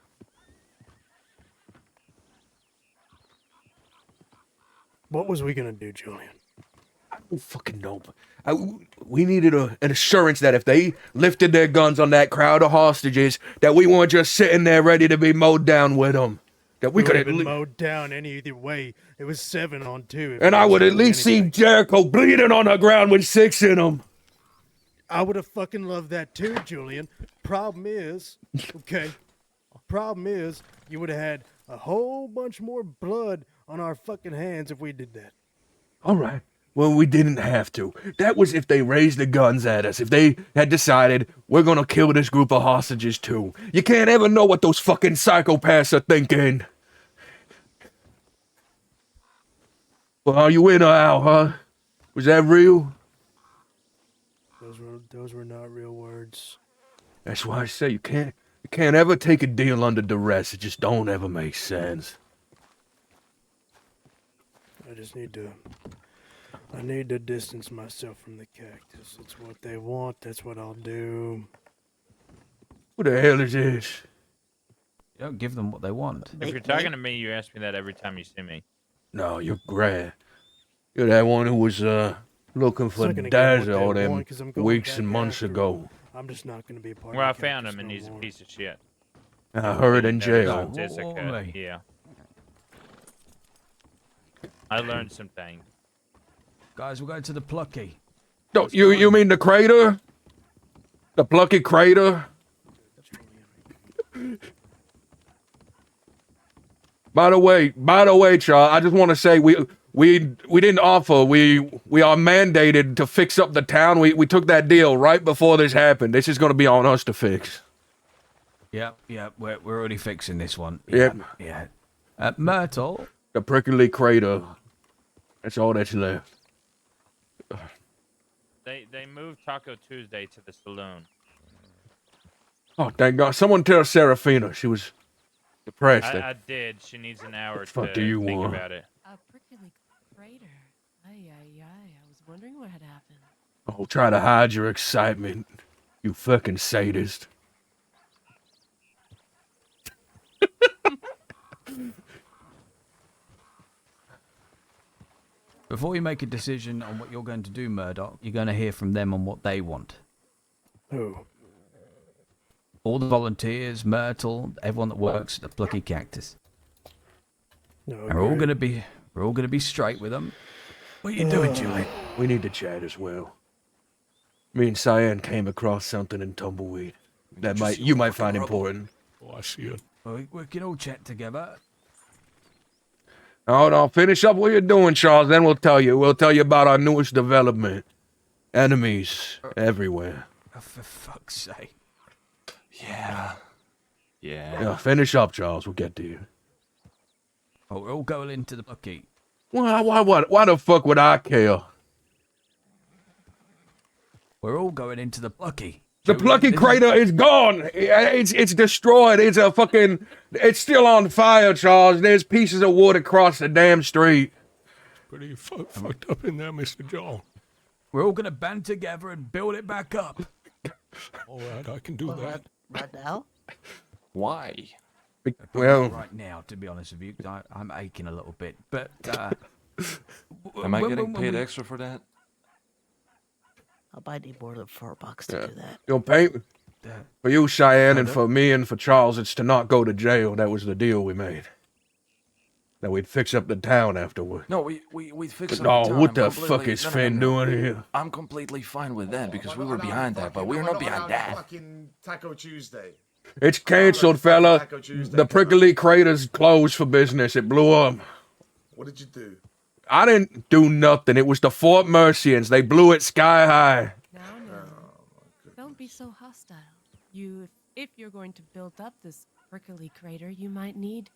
What was we gonna do, Julian? I don't fucking know, but we needed an assurance that if they lifted their guns on that crowd of hostages, that we weren't just sitting there ready to be mowed down with them. That we could have have been mowed down either way. It was 7-on-2. And I would at least see Jericho bleeding on the ground with 6 in him. I would have fucking loved that too, Julian. Problem is, you would have had a whole bunch more blood on our fucking hands if we did that. All right. Well, we didn't have to. That was if they raised the guns at us. If they had decided, we're gonna kill this group of hostages too. You can't ever know what those fucking psychopaths are thinking. Well, are you in or out, huh? Was that real? Those Those were not real words. That's why I say you can't ever take a deal under duress. It just don't ever make sense. I just need to... I need to distance myself from the cactus. It's what they want. That's what I'll do. What the hell is this? You don't give them what they want. If you're talking to me, you ask me that every time you see me. No, you're Grant. You're that one who was looking for Dazzle all them weeks and months ago. I'm just not going to be a part Well, I of the found cactus him and no he's a more. piece of shit. I heard in Never jail. saw Jessica. Yeah. I learned some things. Guys, we're going to the Plucky. No, you mean the crater? The Plucky crater? By the way, Charles, I just want to say we didn't offer. We are mandated to fix up the town. We took that deal right before this happened. This is going to be on us to fix. Yep, we're already fixing this one. Yep. Yeah. Myrtle. The prickly crater. That's all that's left. They moved Taco Tuesday to the saloon. Oh, thank God. Someone tell Serafina. She was depressed. I did. She needs an hour fuck to do you think want? about it. A prickly crater. Ay. I was wondering what had happened. Oh, try to hide your excitement. You fucking sadist. Before you make a decision on what you're going to do, Murdoch, you're going to hear from them on what they want. Who? All the volunteers, Myrtle, everyone that works at the Plucky Cactus. No, Oh, And we're all gonna be straight with them. What are you doing, Julian? We need to chat as well. Me and Cyan came across something in Tumbleweed that you might find important. Oh, I see it. We can all chat together. Oh, no, finish up what you're doing, Charles. Then we'll tell you. We'll tell you about our newest development. Enemies everywhere. Oh, for fuck's sake. Yeah, finish up, Charles. We'll get to you. Oh, we're all going into the Plucky. Why the fuck would I care? We're all going into the Plucky. The Plucky crater is gone. It's destroyed. It's still on fire, Charles. There's pieces of wood across the damn street. Pretty fucked up in there, Mr. John. We're all gonna band together and build it back up. All right, I can do that. Right now? Why? Well, right now, to be honest with you, 'cause I'm aching a little bit. But Am I getting paid extra for that? I might need more than $4 to do that. You'll pay for you, Cheyenne, and for me and for Charles. It's to not go to jail. That was the deal we made. That we'd fix up the town afterward. No, we fixed No, up the town. what I'm the completely- fuck is no, no, Finn no, no. doing here? I'm completely fine with that because we were behind that, but we're not behind that. Fucking Taco Tuesday. It's canceled, fella. The prickly crater's closed for business. It blew up. What did you do? I didn't do nothing. It was the Fort Mercians. They blew it sky high. Don't be so hostile. If you're going to build up this prickly crater, you might need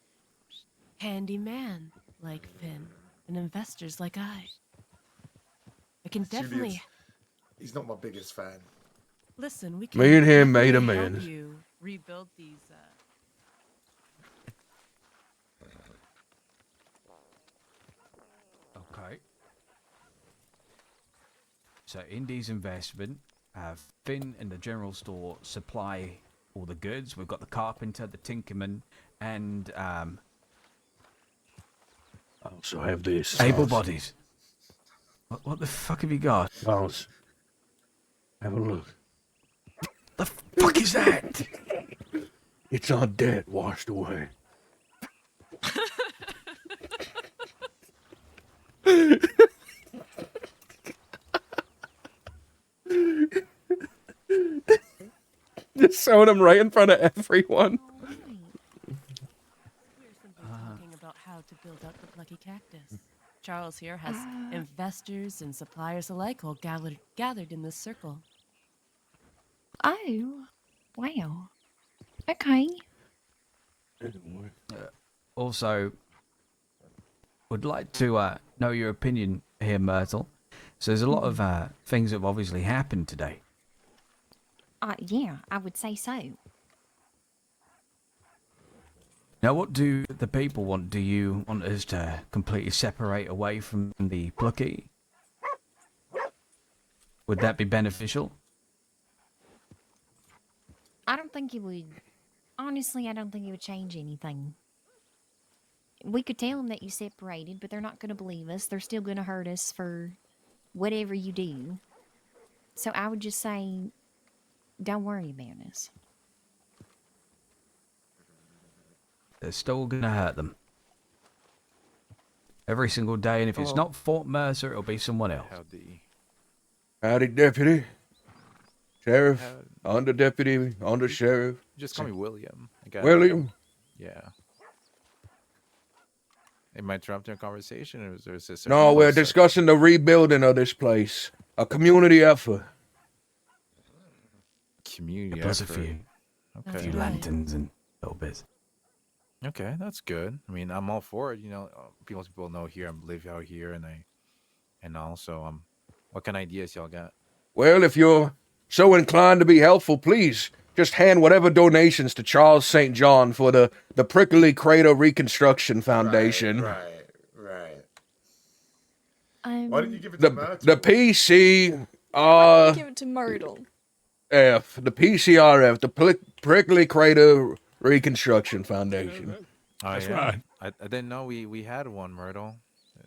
handyman like Finn and investors like I can definitely Julius, he's not my biggest fan. listen. We can Me and him made definitely help amends. you rebuild these. Okay. So Indy's investment, Finn and the general store supply all the goods. We've got the carpenter, the tinkerman, and I also have this. able-bodied. What the fuck have you got? Charles, have a look. The fuck is that? It's our debt washed away. Just showing him right in front of everyone. Talking about how to build up the Lucky Cactus. Charles here has investors and suppliers alike all gathered in this circle. Oh, wow. Okay. Also, would like to know your opinion here, Myrtle. So there's a lot of things that have obviously happened today. Yeah, I would say so. Now, what do the people want? Do you want us to completely separate away from the plucky? Would that be beneficial? I don't think it would. Honestly, I don't think it would change anything. We could tell them that you separated, but they're not going to believe us. They're still going to hurt us for whatever you do. So I would just say, don't worry about us. They're still gonna hurt them. Every single day, and if it's not Fort Mercer, it'll be someone else. Howdy, deputy. Sheriff, under deputy, under sheriff. Just call me William. William. Yeah. Am I interrupting a conversation, or is this? No, we're discussing the rebuilding of this place. A community effort. Community Plus a effort. few, Okay. a few lanterns and little bits. Okay, that's good. I mean, I'm all for it. You know, most people know here I live out here, and also what kind of ideas y'all got? Well, if you're so inclined to be helpful, please just hand whatever donations to Charles St. John for the Prickly Crater Reconstruction Foundation. Right. Why don't you give it to Myrtle? The PC Give it to Myrtle. F, the PCRF, the Prickly Crater Reconstruction Foundation. Oh, That's yeah. right. I didn't know we had one, Myrtle.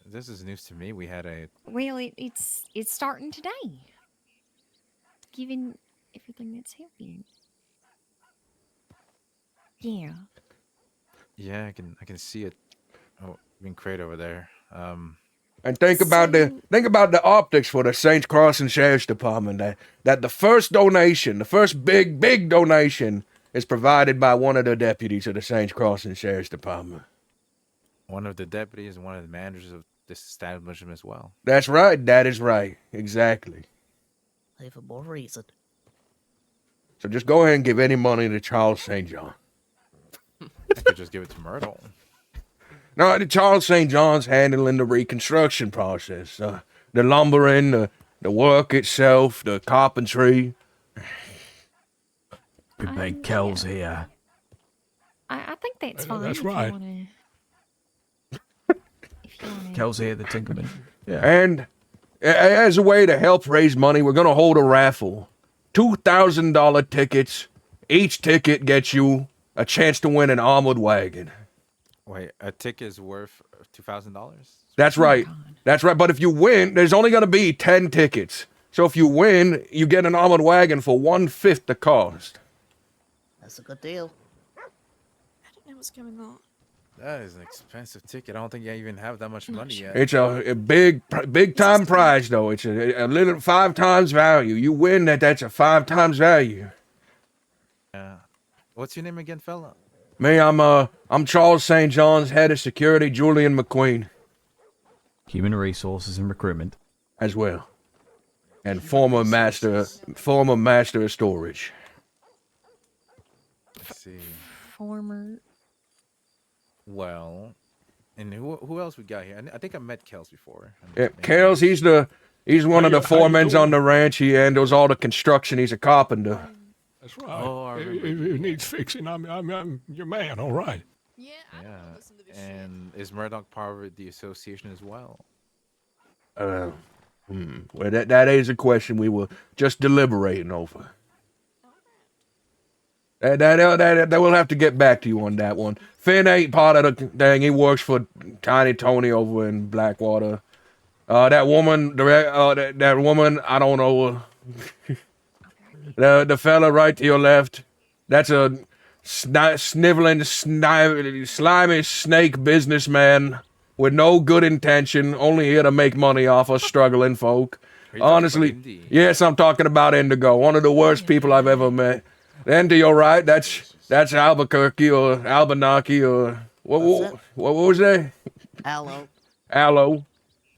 This is news to me. We had a. Well, it's starting today. Given everything that's happening. Yeah. Yeah, I can see it. Oh, being great over there. And think about the optics for the Saints Crossing Sheriff's Department. That the first donation, the first big donation, is provided by one of the deputies of the Saints Crossing Sheriff's Department. One of the deputies and one of the managers of this establishment as well. That's right. That is right. Exactly. For more reason. So just go ahead and give any money to Charles St. John. I could just give it to Myrtle. No, Charles St. John's handling the reconstruction process. The lumbering, the work itself, the carpentry. We make Kells here. I think that's fine. That's if right. You wanna... Kells here, the Tinkerman. Yeah. And as a way to help raise money, we're going to hold a raffle. $2,000 tickets. Each ticket gets you a chance to win an armored wagon. Wait, a ticket is worth $2,000? That's right. That's right. But if you win, there's only going to be 10 tickets. So if you win, you get an armored wagon for 1/5 the cost. That's a good deal. I don't know what's going on. That is an expensive ticket. I don't think I even have that much money yet. It's a big time prize, though. It's a little 5 times value. You win that's a 5 times value. Yeah. What's your name again, fella? Me, I'm Charles St. John's head of security, Julian McQueen. Human resources and recruitment. As well. And former master of storage. Let's see. Former. Well, and who else we got here? I think I met Kels before. Yeah, Kells, he's one of the foremans on the ranch. He handles all the construction. He's a carpenter. That's right. Oh, I if it needs fixing, I'm your man, all right. Yeah. And is Murdoch part of the association as well? Well, that is a question we were just deliberating over. That we'll have to get back to you on that one. Finn ain't part of the thing. He works for Tiny Tony over in Blackwater. That woman, that woman, I don't know. The fella right to your left, that's a sniveling, slimy snake businessman with no good intention, only here to make money off us struggling folk. Honestly, yes, I'm talking about Indigo, one of the worst people I've ever met. Then to your right, that's Albuquerque or Albanaki or what was that? Aloe.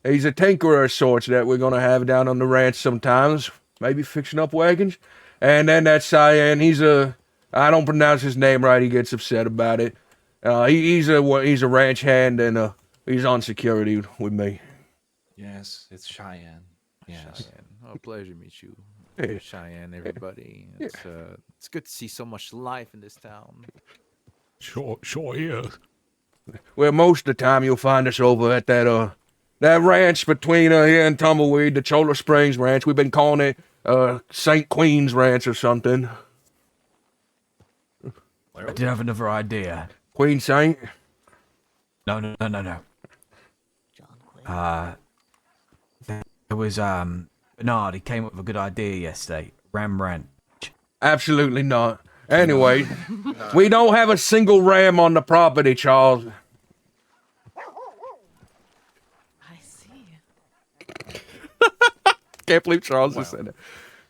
He's a tinkerer of sorts that we're gonna have down on the ranch sometimes, maybe fixing up wagons. And then that Cyan, I don't pronounce his name right. He gets upset about it. He's a ranch hand and he's on security with me. Yes, it's Cheyenne. Yes. Cheyenne. Oh, pleasure to meet you. Hey. Cheyenne, everybody. It's good to see so much life in this town. Sure is. Well, most of the time you'll find us over at that ranch between here and Tumbleweed, the Chola Springs Ranch. We've been calling it St. Queen's Ranch or something. I did have another idea. Queen Saint? No. There was Bernard. He came up with a good idea yesterday. Ram Ranch. Absolutely not. Anyway, we don't have a single ram on the property, Charles. I see. Can't believe Charles just said it.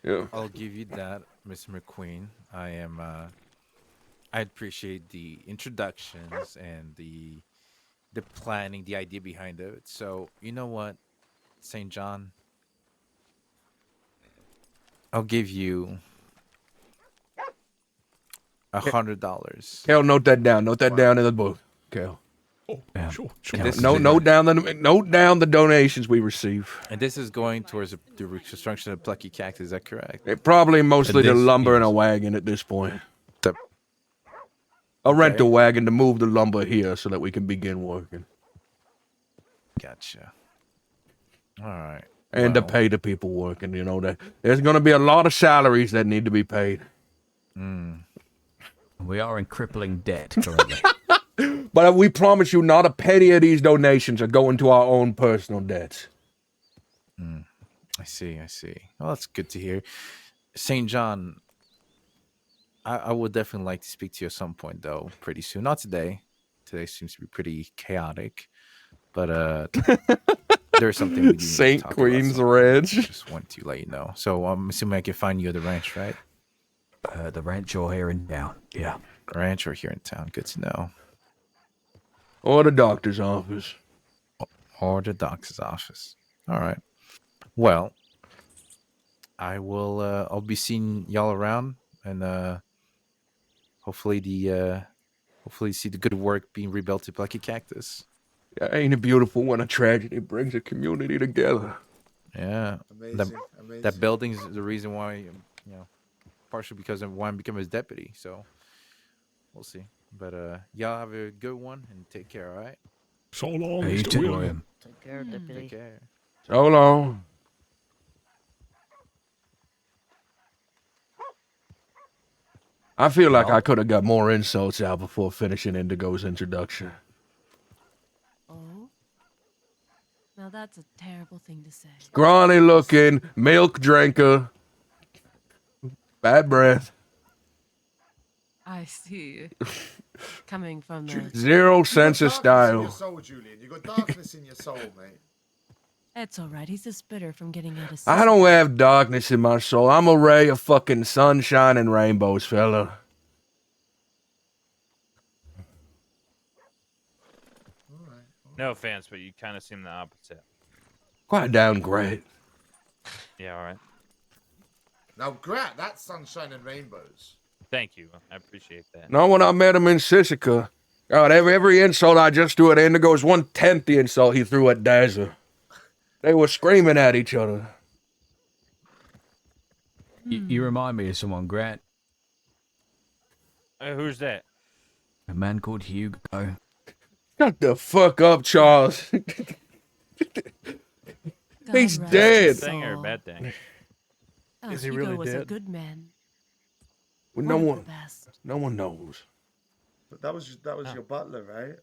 Yeah. I'll give you that, Mr. McQueen. I appreciate the introductions and the planning, the idea behind it. So you know what, St. John, I'll give you $100. Kel, note that down. Note that down in the book, Kel. Oh, sure. Note down the donations we receive. And this is going towards the reconstruction of Plucky Cactus. Is that correct? Probably mostly the lumber and a wagon at this point. I'll rent a wagon to move the lumber here so that we can begin working. Gotcha. All right. And to pay the people working, that there's going to be a lot of salaries that need to be paid. We are in crippling debt currently. But we promise you, not a penny of these donations are going to our own personal debts. I see. Well, that's good to hear. St. John, I would definitely like to speak to you at some point, though, pretty soon. Not today. Today seems to be pretty chaotic. But there's something we do need to St. talk Queen's about, Ranch. Just want to let you know. So I'm assuming I can find you at the ranch, right? The ranch or here in town. Yeah. Ranch or here in town. Good to know. Or the doctor's office. Or the doctor's office. All right. Well, I will. I'll be seeing y'all around, and hopefully see the good work being rebuilt to Plucky Cactus. Yeah, ain't it beautiful when a tragedy brings a community together? Yeah. Amazing. That building's the reason why, partially because of why I'm becoming his deputy. So we'll see. But y'all have a good one and take care. All right. So long, Hey, you Mr. too, William. William. Take care, deputy. Take care. So long. I feel like I could have got more insults out before finishing Indigo's introduction. Oh? Now that's a terrible thing to say. Scrawny looking, milk drinker, bad breath, I see. Coming from the... zero sense of You got darkness in style. your soul, Julian. You got darkness in your soul, mate. It's alright, he's just bitter from getting out of I don't have darkness in my soul. I'm a ray of fucking sunshine and rainbows, fella. No offense, but you kind of seem the opposite. Quite down great. Yeah, all right. Now, Grat, that's sunshine and rainbows. Thank you. I appreciate that. Not when I met him in Sisika. God, every insult I just threw at Indigo is 1/10 the insult he threw at Dazzler. They were screaming at each other. You remind me of someone, Grant. Who's that? A man called Hugo. Shut the fuck up, Charles. He's Good dead. thing or a bad thing? Oh, Is he Hugo really was a dead? good man. Well, One of the best. no one knows. But that was your butler, right?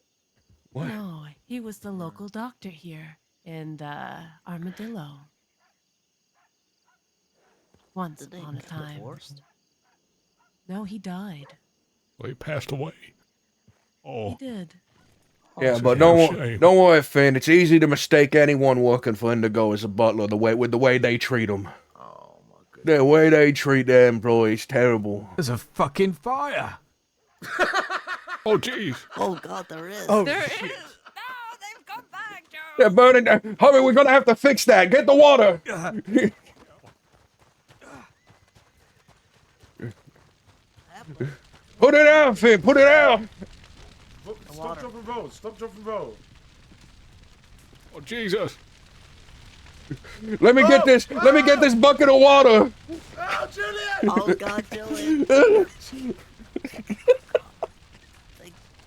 What? No, he was the local doctor here in Armadillo. Once Did they upon a get time. divorced? No, he died. Well, he passed away. Oh. He did. Yeah, but don't worry, Finn. It's easy to mistake anyone working for Indigo as a butler with the way they treat them. Oh my goodness. The way they treat their employees, terrible. There's a fucking fire. Oh, jeez. Oh God, there is. Oh, There shit. is. No, they've come back, Joe. They're burning down. Hurry, we're gonna have to fix that. Get the water. Put it out, Finn. Put it out. Stop, drop, and roll. Stop, drop, and roll. Oh, Jesus. Let me get this. Let me get this bucket of water. Oh, Julian! Oh God, Julian.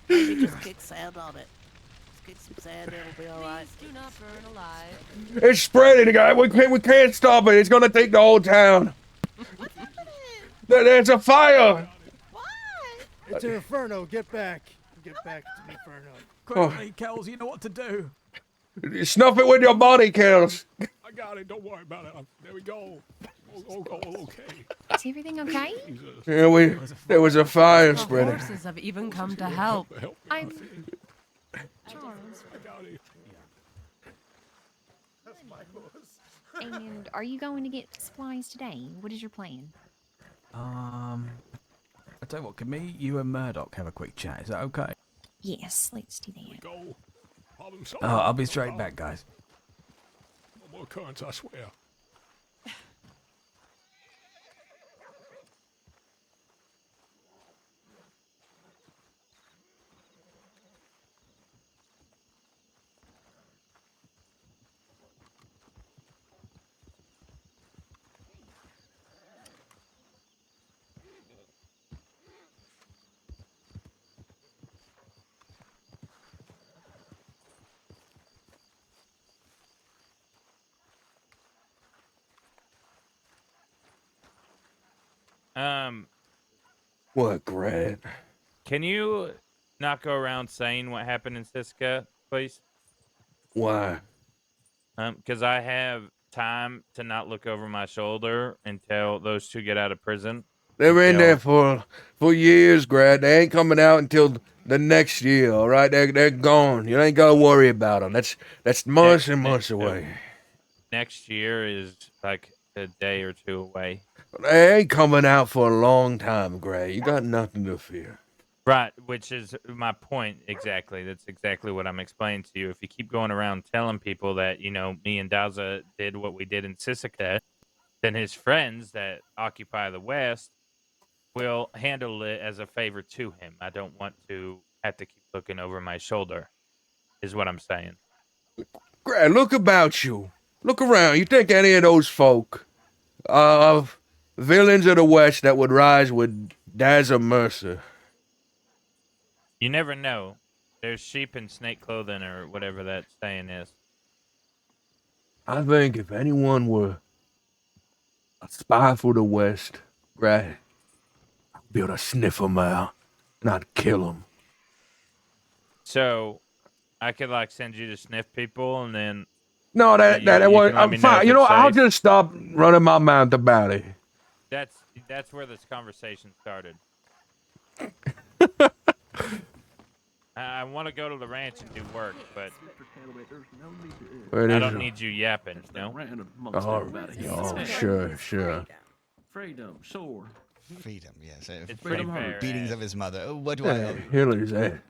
Maybe just kick sand on it. Just kick some sand, it'll be alright. Do not burn alive. It's spreading, guy. We can't stop it. It's gonna take the whole town. There's a fire. It's an inferno. Get back. Get back to the inferno. Quickly, Kells, you know what to do. Snuff it with your body, Kells. I got it. Don't worry about it. There we go. Okay. Is everything okay? Yeah, there was a fire The spreading. horses have even come to help. I'm Charles. That's my horse. And are you going to get supplies today? What is your plan? I tell you what, can me, you and Murdoch have a quick chat? Is that okay? Yes, let's do that. Go. I'll be straight back, guys. No more occurrence, I swear. What, Grant? Can you not go around saying what happened in Siska, please? Why? Because I have time to not look over my shoulder until those two get out of prison. They're in there for years, Grant. They ain't coming out until the next year. All right, they're gone. You ain't gotta worry about them. That's months and months away. Next year is like a day or two away. They ain't coming out for a long time, Gray. You got nothing to fear. Right, which is my point exactly. That's exactly what I'm explaining to you. If you keep going around telling people that, you know, me and Daza did what we did in Sisika, then his friends that occupy the West will handle it as a favor to him. I don't want to have to keep looking over my shoulder, is what I'm saying. Gray, look about you. Look around. You think any of those folk villains of the West that would rise with Daza Mercer? You never know. There's sheep in snake clothing or whatever that saying is. I think if anyone were a spy for the West, Gray, I'd be able to sniff them out and I'd kill them. So, I could like send you to sniff people and then... No, that was. I'm fine. You know, I'll just stop running my mouth about it. That's where this conversation started. I want to go to the ranch and do work, but I don't need you yapping, no? Oh, sure. Freedom, sure. Freedom, yes. It's pretty fair. Beatings of his mother. What do I owe you? Hiller's that.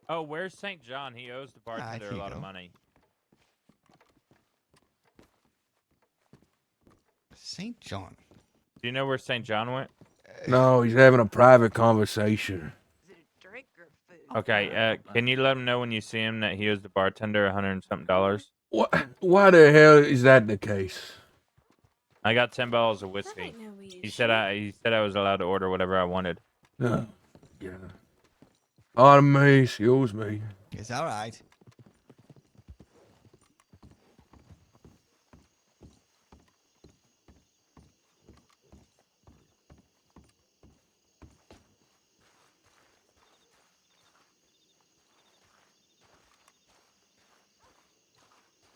Oh, where's St. John? He owes the bartender a lot of money. St. John. Do you know where St. John went? No, he's having a private conversation. Okay, can you let him know when you see him that he owes the bartender $100 and something? Why the hell is that the case? I got 10 bottles of whiskey. He said I was allowed to order whatever I wanted. No. Yeah. Pardon me, excuse me. It's all right.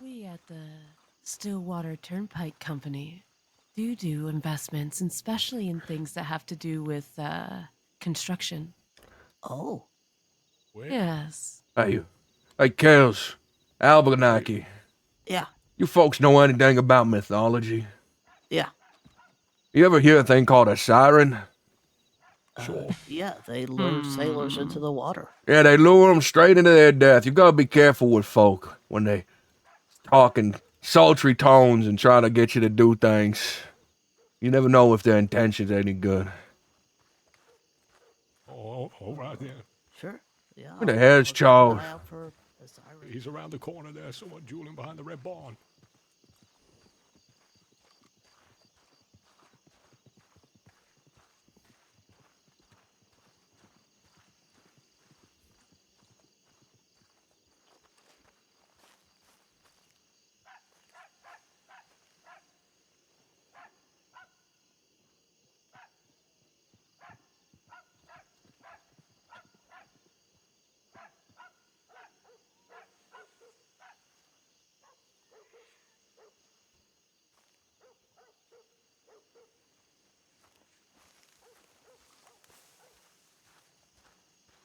We at the Stillwater Turnpike Company do investments, and especially in things that have to do with construction. Oh. Yes. Hey, Kels, Albuquerque. Yeah. You folks know anything about mythology? Yeah. You ever hear a thing called a siren? Yeah, they lure sailors into the water. Yeah, they lure them straight into their death. You gotta be careful with folk when they talk in sultry tones and try to get you to do things. You never know if their intentions are any good. Oh, all right then. Sure. Yeah. Who the hell's Charles? He's around the corner there, somewhat Julian behind the red barn.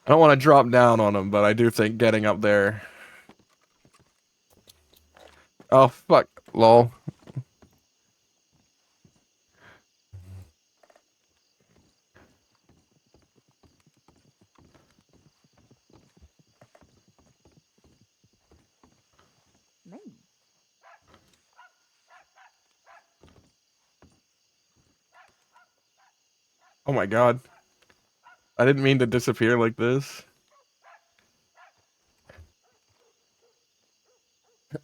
I don't want to drop down on him, but I do think getting up there. Oh fuck, lol. Me. Oh my god. I didn't mean to disappear like this.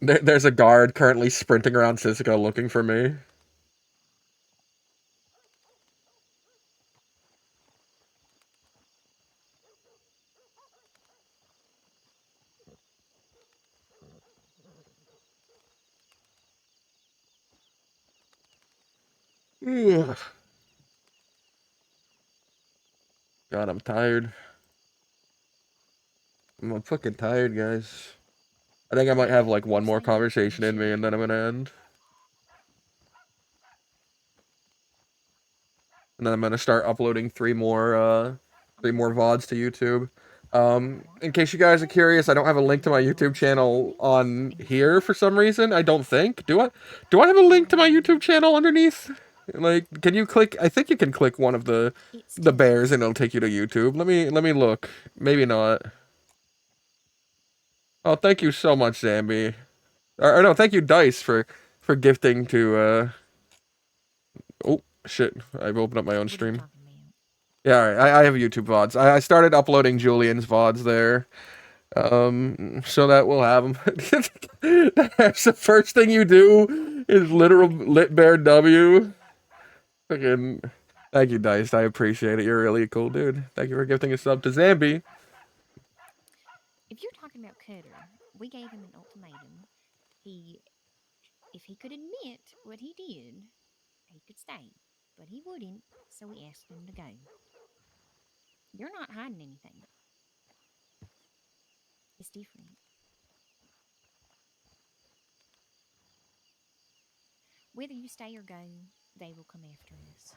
There's a guard currently sprinting around Sisika looking for me. Ugh. God, I'm tired. I'm fucking tired, guys. I think I might have like one more conversation in me and then I'm gonna end. And then I'm gonna start uploading three more VODs to YouTube. In case you guys are curious, I don't have a link to my YouTube channel on here for some reason. I don't think. Do I? Do I have a link to my YouTube channel underneath? Like, can you click? I think you can click one of the bears and it'll take you to YouTube. Let me look. Maybe not. Oh, thank you so much, Zambi. Or no, thank you, Dice, for gifting to. Oh shit! I've opened up my own stream. Yeah, all right. I have YouTube VODs. I started uploading Julian's VODs there. So that we'll have them. That's the first thing you do is literal lit bear W. Fucking thank you, Dice. I appreciate it. You're really a cool dude. Thank you for gifting a sub to Zambi. If you're talking about Cutter, we gave him an ultimatum. If he could admit what he did, he could stay. But he wouldn't, so we asked him to go. You're not hiding anything. It's different. Whether you stay or go, they will come after us.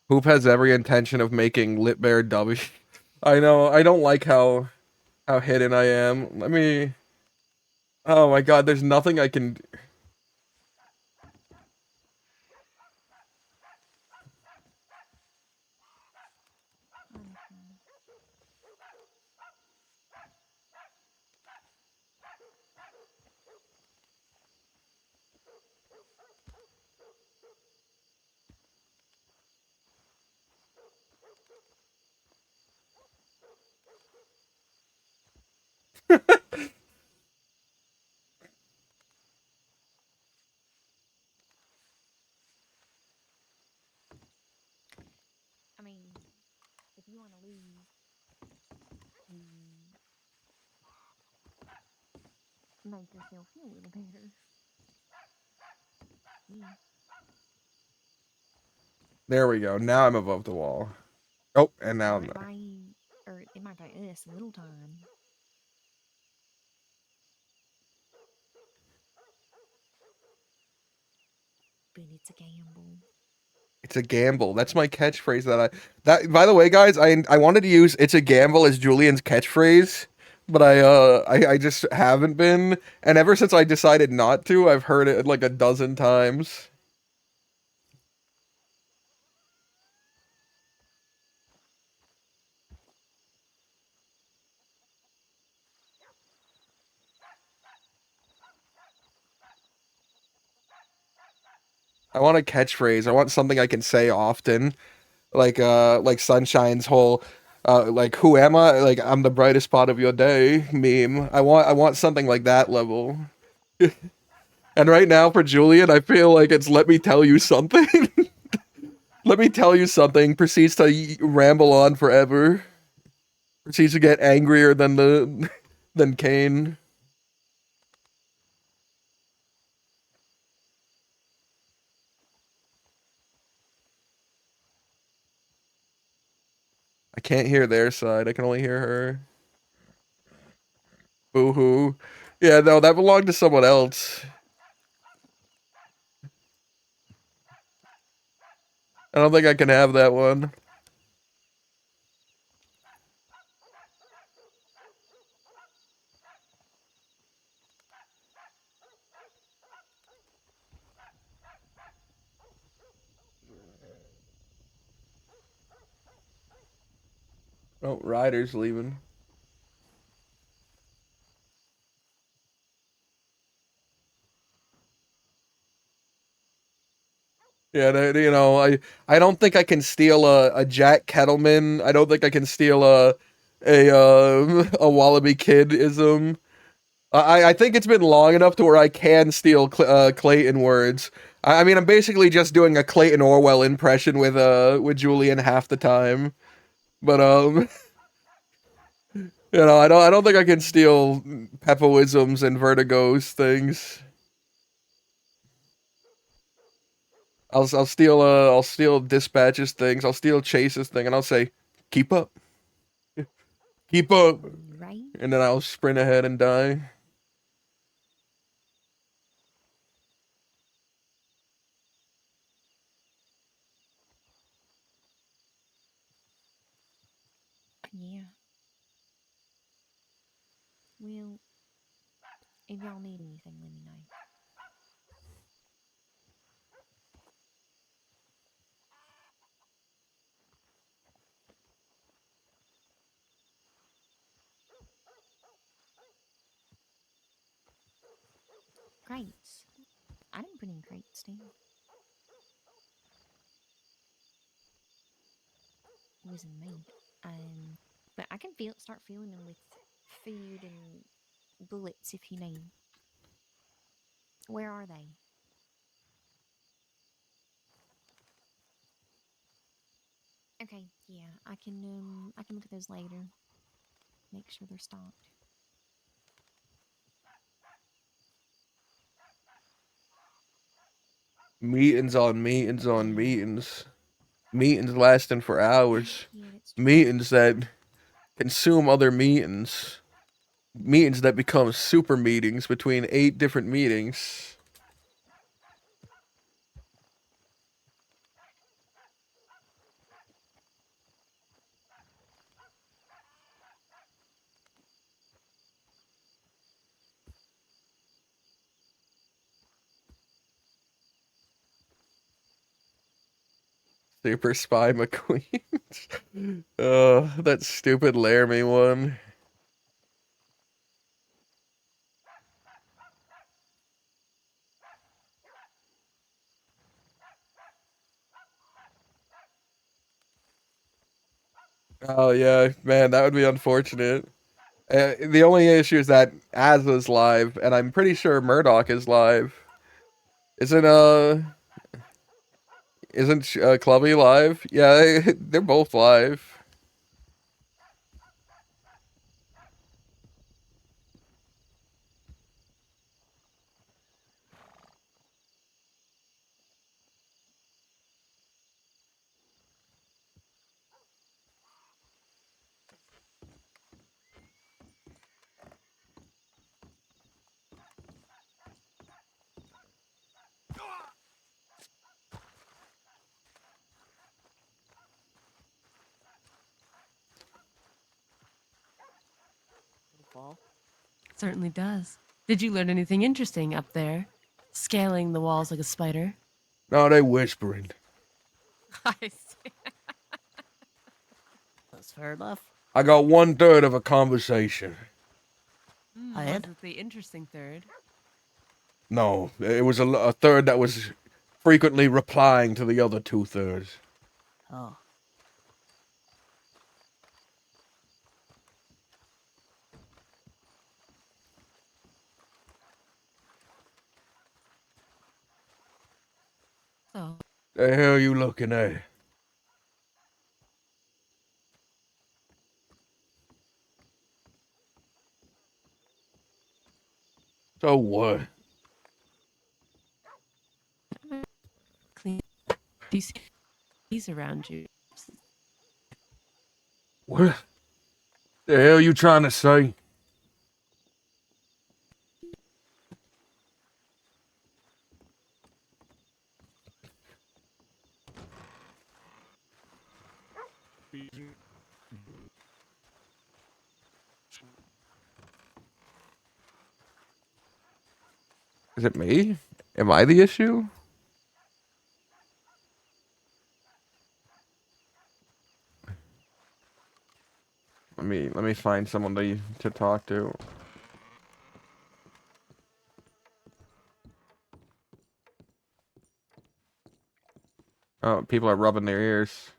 Hoop has every intention of making lit bear W. I know. I don't like how hidden I am. Let me. Oh my god. There's nothing I can. I mean, if you want to leave, make yourself feel a little better. Yeah. There we go. Now I'm above the wall. Oh, and now I'm not. It might take us a little time. But it's a gamble. It's a gamble. That's my catchphrase that by the way, guys, I wanted to use "it's a gamble" as Julian's catchphrase, but I just haven't been. And ever since I decided not to, I've heard it like a dozen times. I want a catchphrase. I want something I can say often. Like Sunshine's whole Like, who am I? Like, I'm the brightest spot of your day meme. I want something like that level. And right now for Julian, I feel like it's let me tell you something. Let me tell you something. Proceeds to ramble on forever. Proceeds to get angrier than than Kane. I can't hear their side. I can only hear her. Boo hoo. Yeah, no, that belonged to someone else. I don't think I can have that one. Oh, Ryder's leaving. Yeah, you know, I don't think I can steal a Jack Kettleman. I don't think I can steal a Wallaby Kid-ism. I think it's been long enough to where I can steal Clayton words. I mean, I'm basically just doing a Clayton Orwell impression with Julian half the time. But you know, I don't think I can steal Peppo-isms and Vertigo's things. I'll steal Dispatch's things. I'll steal Chase's thing, and I'll say, "Keep up, keep up," Right. and then I'll sprint ahead and die. Yeah. Well, if y'all need anything, let me know. Crates. I didn't put any crates down. It wasn't me. But I can start filling them with food and bullets if you need. Where are they? Okay, yeah, I can look at those later. Make sure they're stocked. Meetings on meetings on meetings. Meetings lasting for hours. Meetings that consume other meetings. Meetings that become super meetings between 8 different meetings. Super Spy McQueen. That stupid Laramie one. Oh yeah, man, that would be unfortunate. The only issue is that Azza's live, and I'm pretty sure Murdoch is live. Isn't Clubby live? Yeah, they're both live. Certainly does. Did you learn anything interesting up there? Scaling the walls like a spider? No, they whispering. I see. That's fair enough. I got 1/3 of a conversation. Was it the interesting third? No, it was a third that was frequently replying to the other 2/3. Oh. So, The hell you looking at? So what? clean. Do you see these around you? What the hell you trying to say? Is it me? Am I the issue? Let me find someone to talk to. Oh, people are rubbing their ears.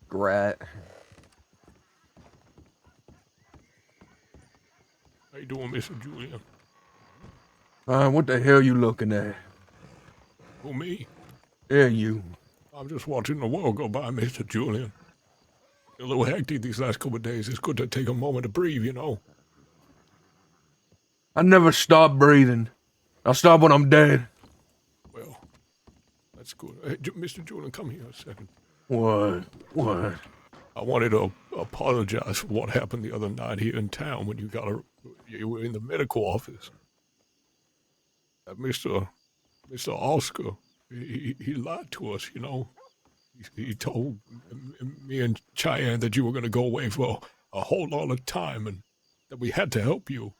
Grat. How you doing, Mr. Julian? What the hell you looking at? Who, me? Yeah, you. I'm just watching the world go by, Mr. Julian. A little hectic these last couple of days. It's good to take a moment to breathe, you know. I never stop breathing. I'll stop when I'm dead. Well, that's good. Hey, Mr. Julian, come here a second. What? What? I wanted to apologize for what happened the other night here in town when you were in the medical office. Mr. Oscar, he lied to us, you know. He told me and Cheyenne that you were going to go away for a whole lot of time and that we had to help you.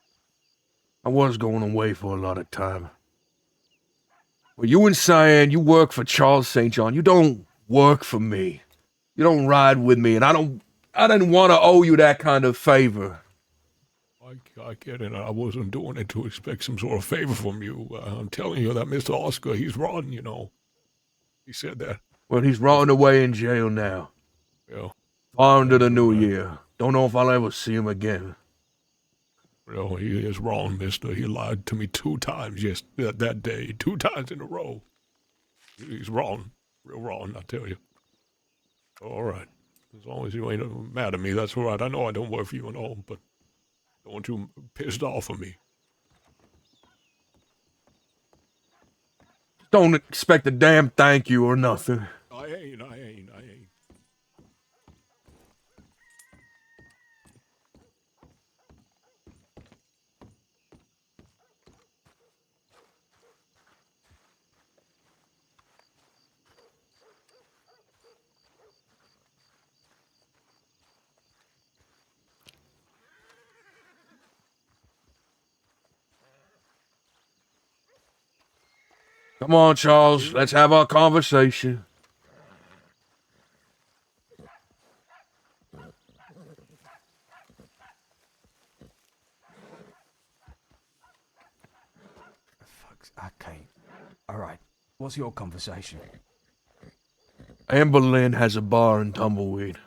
I was going away for a lot of time. Well, you and Cheyenne, you work for Charles St. John. You don't work for me. You don't ride with me, and I didn't want to owe you that kind of favor. I get it. I wasn't doing it to expect some sort of favor from you. I'm telling you that Mr. Oscar, he's rotten, you know. He said that. Well, he's rotting away in jail now. Yeah. Far into the new year. Don't know if I'll ever see him again. Well, he is wrong, mister. He lied to me 2 times that day. 2 times in a row. He's wrong. Real wrong, I tell you. All right. As long as you ain't mad at me, that's all right. I know I don't work for you and all, but don't want you pissed off of me. Don't expect a damn thank you or nothing. I ain't. Come on, Charles. Let's have our conversation. Okay. All right. What's your conversation? Amber Lynn has a bar in Tumbleweed.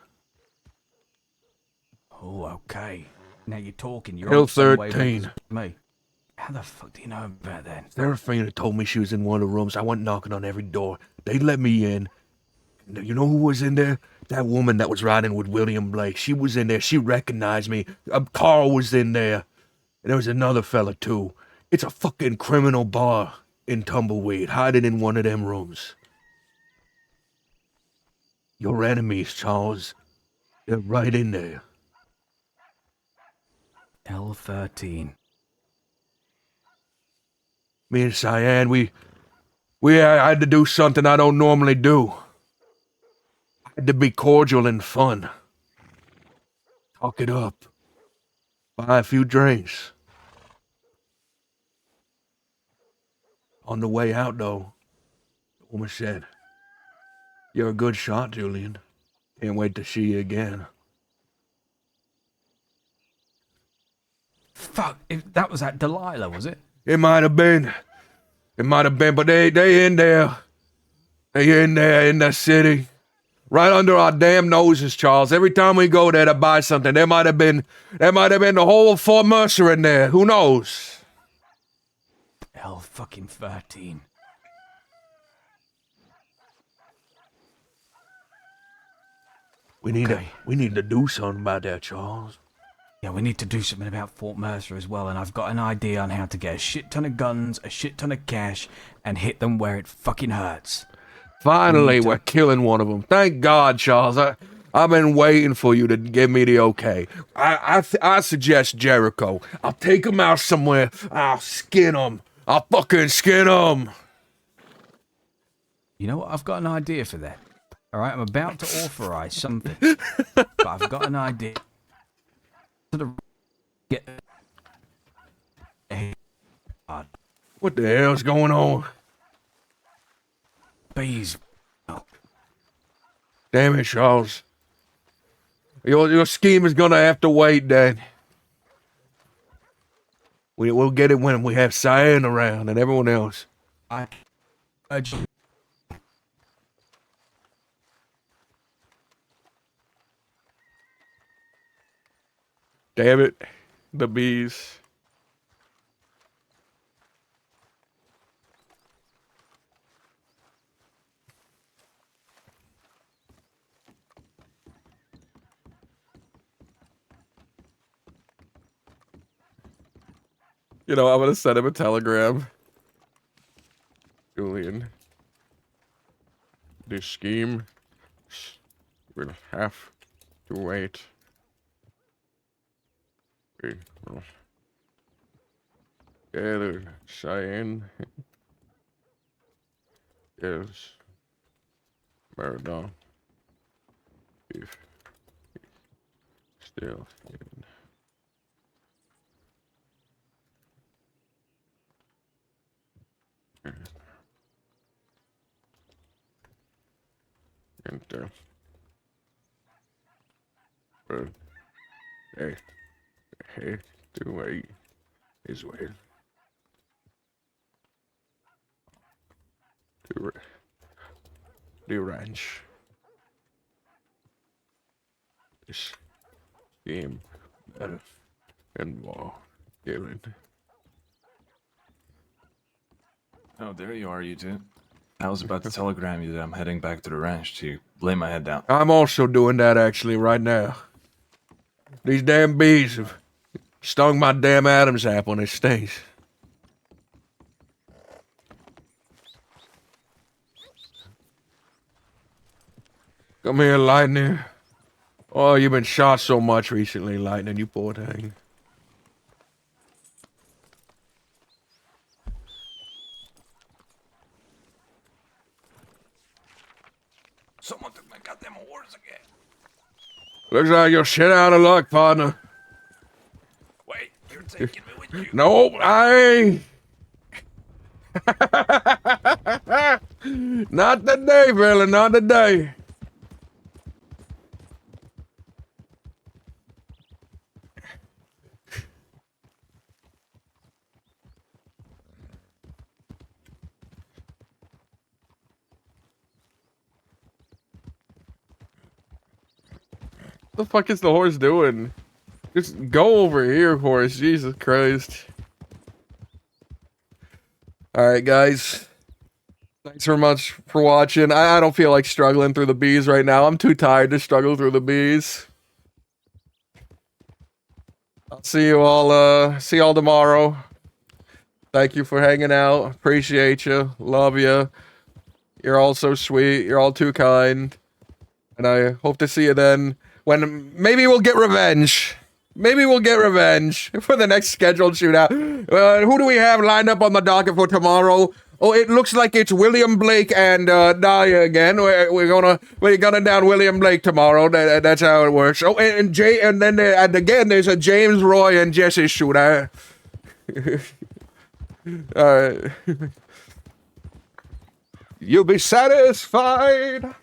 Oh, okay. Now you're talking. You're Hill on the same wavelength 13. as me. How the fuck do you know about that? Seraphina told me she was in one of the rooms. I went knocking on every door. They let me in. You know who was in there? That woman that was riding with William Blake. She was in there. She recognized me. Carl was in there. And there was another fella, too. It's a fucking criminal bar in Tumbleweed, hiding in one of them rooms. Your enemies, Charles. They're right in there. L13. Me and Cheyenne, we had to do something I don't normally do. I had to be cordial and fun. Talk it up. Buy a few drinks. On the way out, though, the woman said, "You're a good shot, Julian. Can't wait to see you again." Fuck, that was that Delilah, was it? It might have been. It might have been, but they in there. They in there in the city. Right under our damn noses, Charles. Every time we go there to buy something, there might have been the whole Fort Mercer in there. Who knows? Hell fucking 13. We need to do something about that, Charles. Yeah, we need to do something about Fort Mercer as well, and I've got an idea on how to get a shit ton of guns, a shit ton of cash, and hit them where it fucking hurts. Finally, we're killing one of them. Thank God, Charles. I've been waiting for you to give me the okay. I suggest Jericho. I'll take him out somewhere. I'll skin him. I'll fucking skin him. You know what? I've got an idea for that. All right, I'm about to authorize something, but I've got an idea. Get. What the hell's going on? Bees. Damn it, Charles. Your scheme is gonna have to wait, then. We'll get it when we have Cyan around and everyone else. Damn it, the bees. You know, I'm gonna send him a telegram. Julian. This scheme will have to wait. We will gather Cheyenne. Yes. Marathon. If still in. Enter. But hey, to wait is wait. To the ranch. This game better and more killing. Oh, there you are, you two. I was about to telegram you that I'm heading back to the ranch to lay my head down. I'm also doing that actually right now. These damn bees have stung my damn Adam's apple and it stinks. Come here, Lightning. Oh, you've been shot so much recently, Lightning, you poor thing. Someone took my goddamn horse again. Looks like you're shit out of luck, partner. Wait, you're taking me with you. No, I ain't. Not today, fella, not today. What the fuck is the horse doing? Just go over here, horse. Jesus Christ. Alright, guys. Thanks very much for watching. I don't feel like struggling through the bees right now. I'm too tired to struggle through the bees. I'll see you all tomorrow. Thank you for hanging out. Appreciate you. Love you. You're all so sweet. You're all too kind. And I hope to see you then. When maybe we'll get revenge. Maybe we'll get revenge for the next scheduled shootout. Who do we have lined up on the docket for tomorrow? Oh, it looks like it's William Blake and Dahlia again. We're gonna down William Blake tomorrow. That's how it works. Oh, and again, there's a James Roy and Jesse shootout. All right. You'll be satisfied.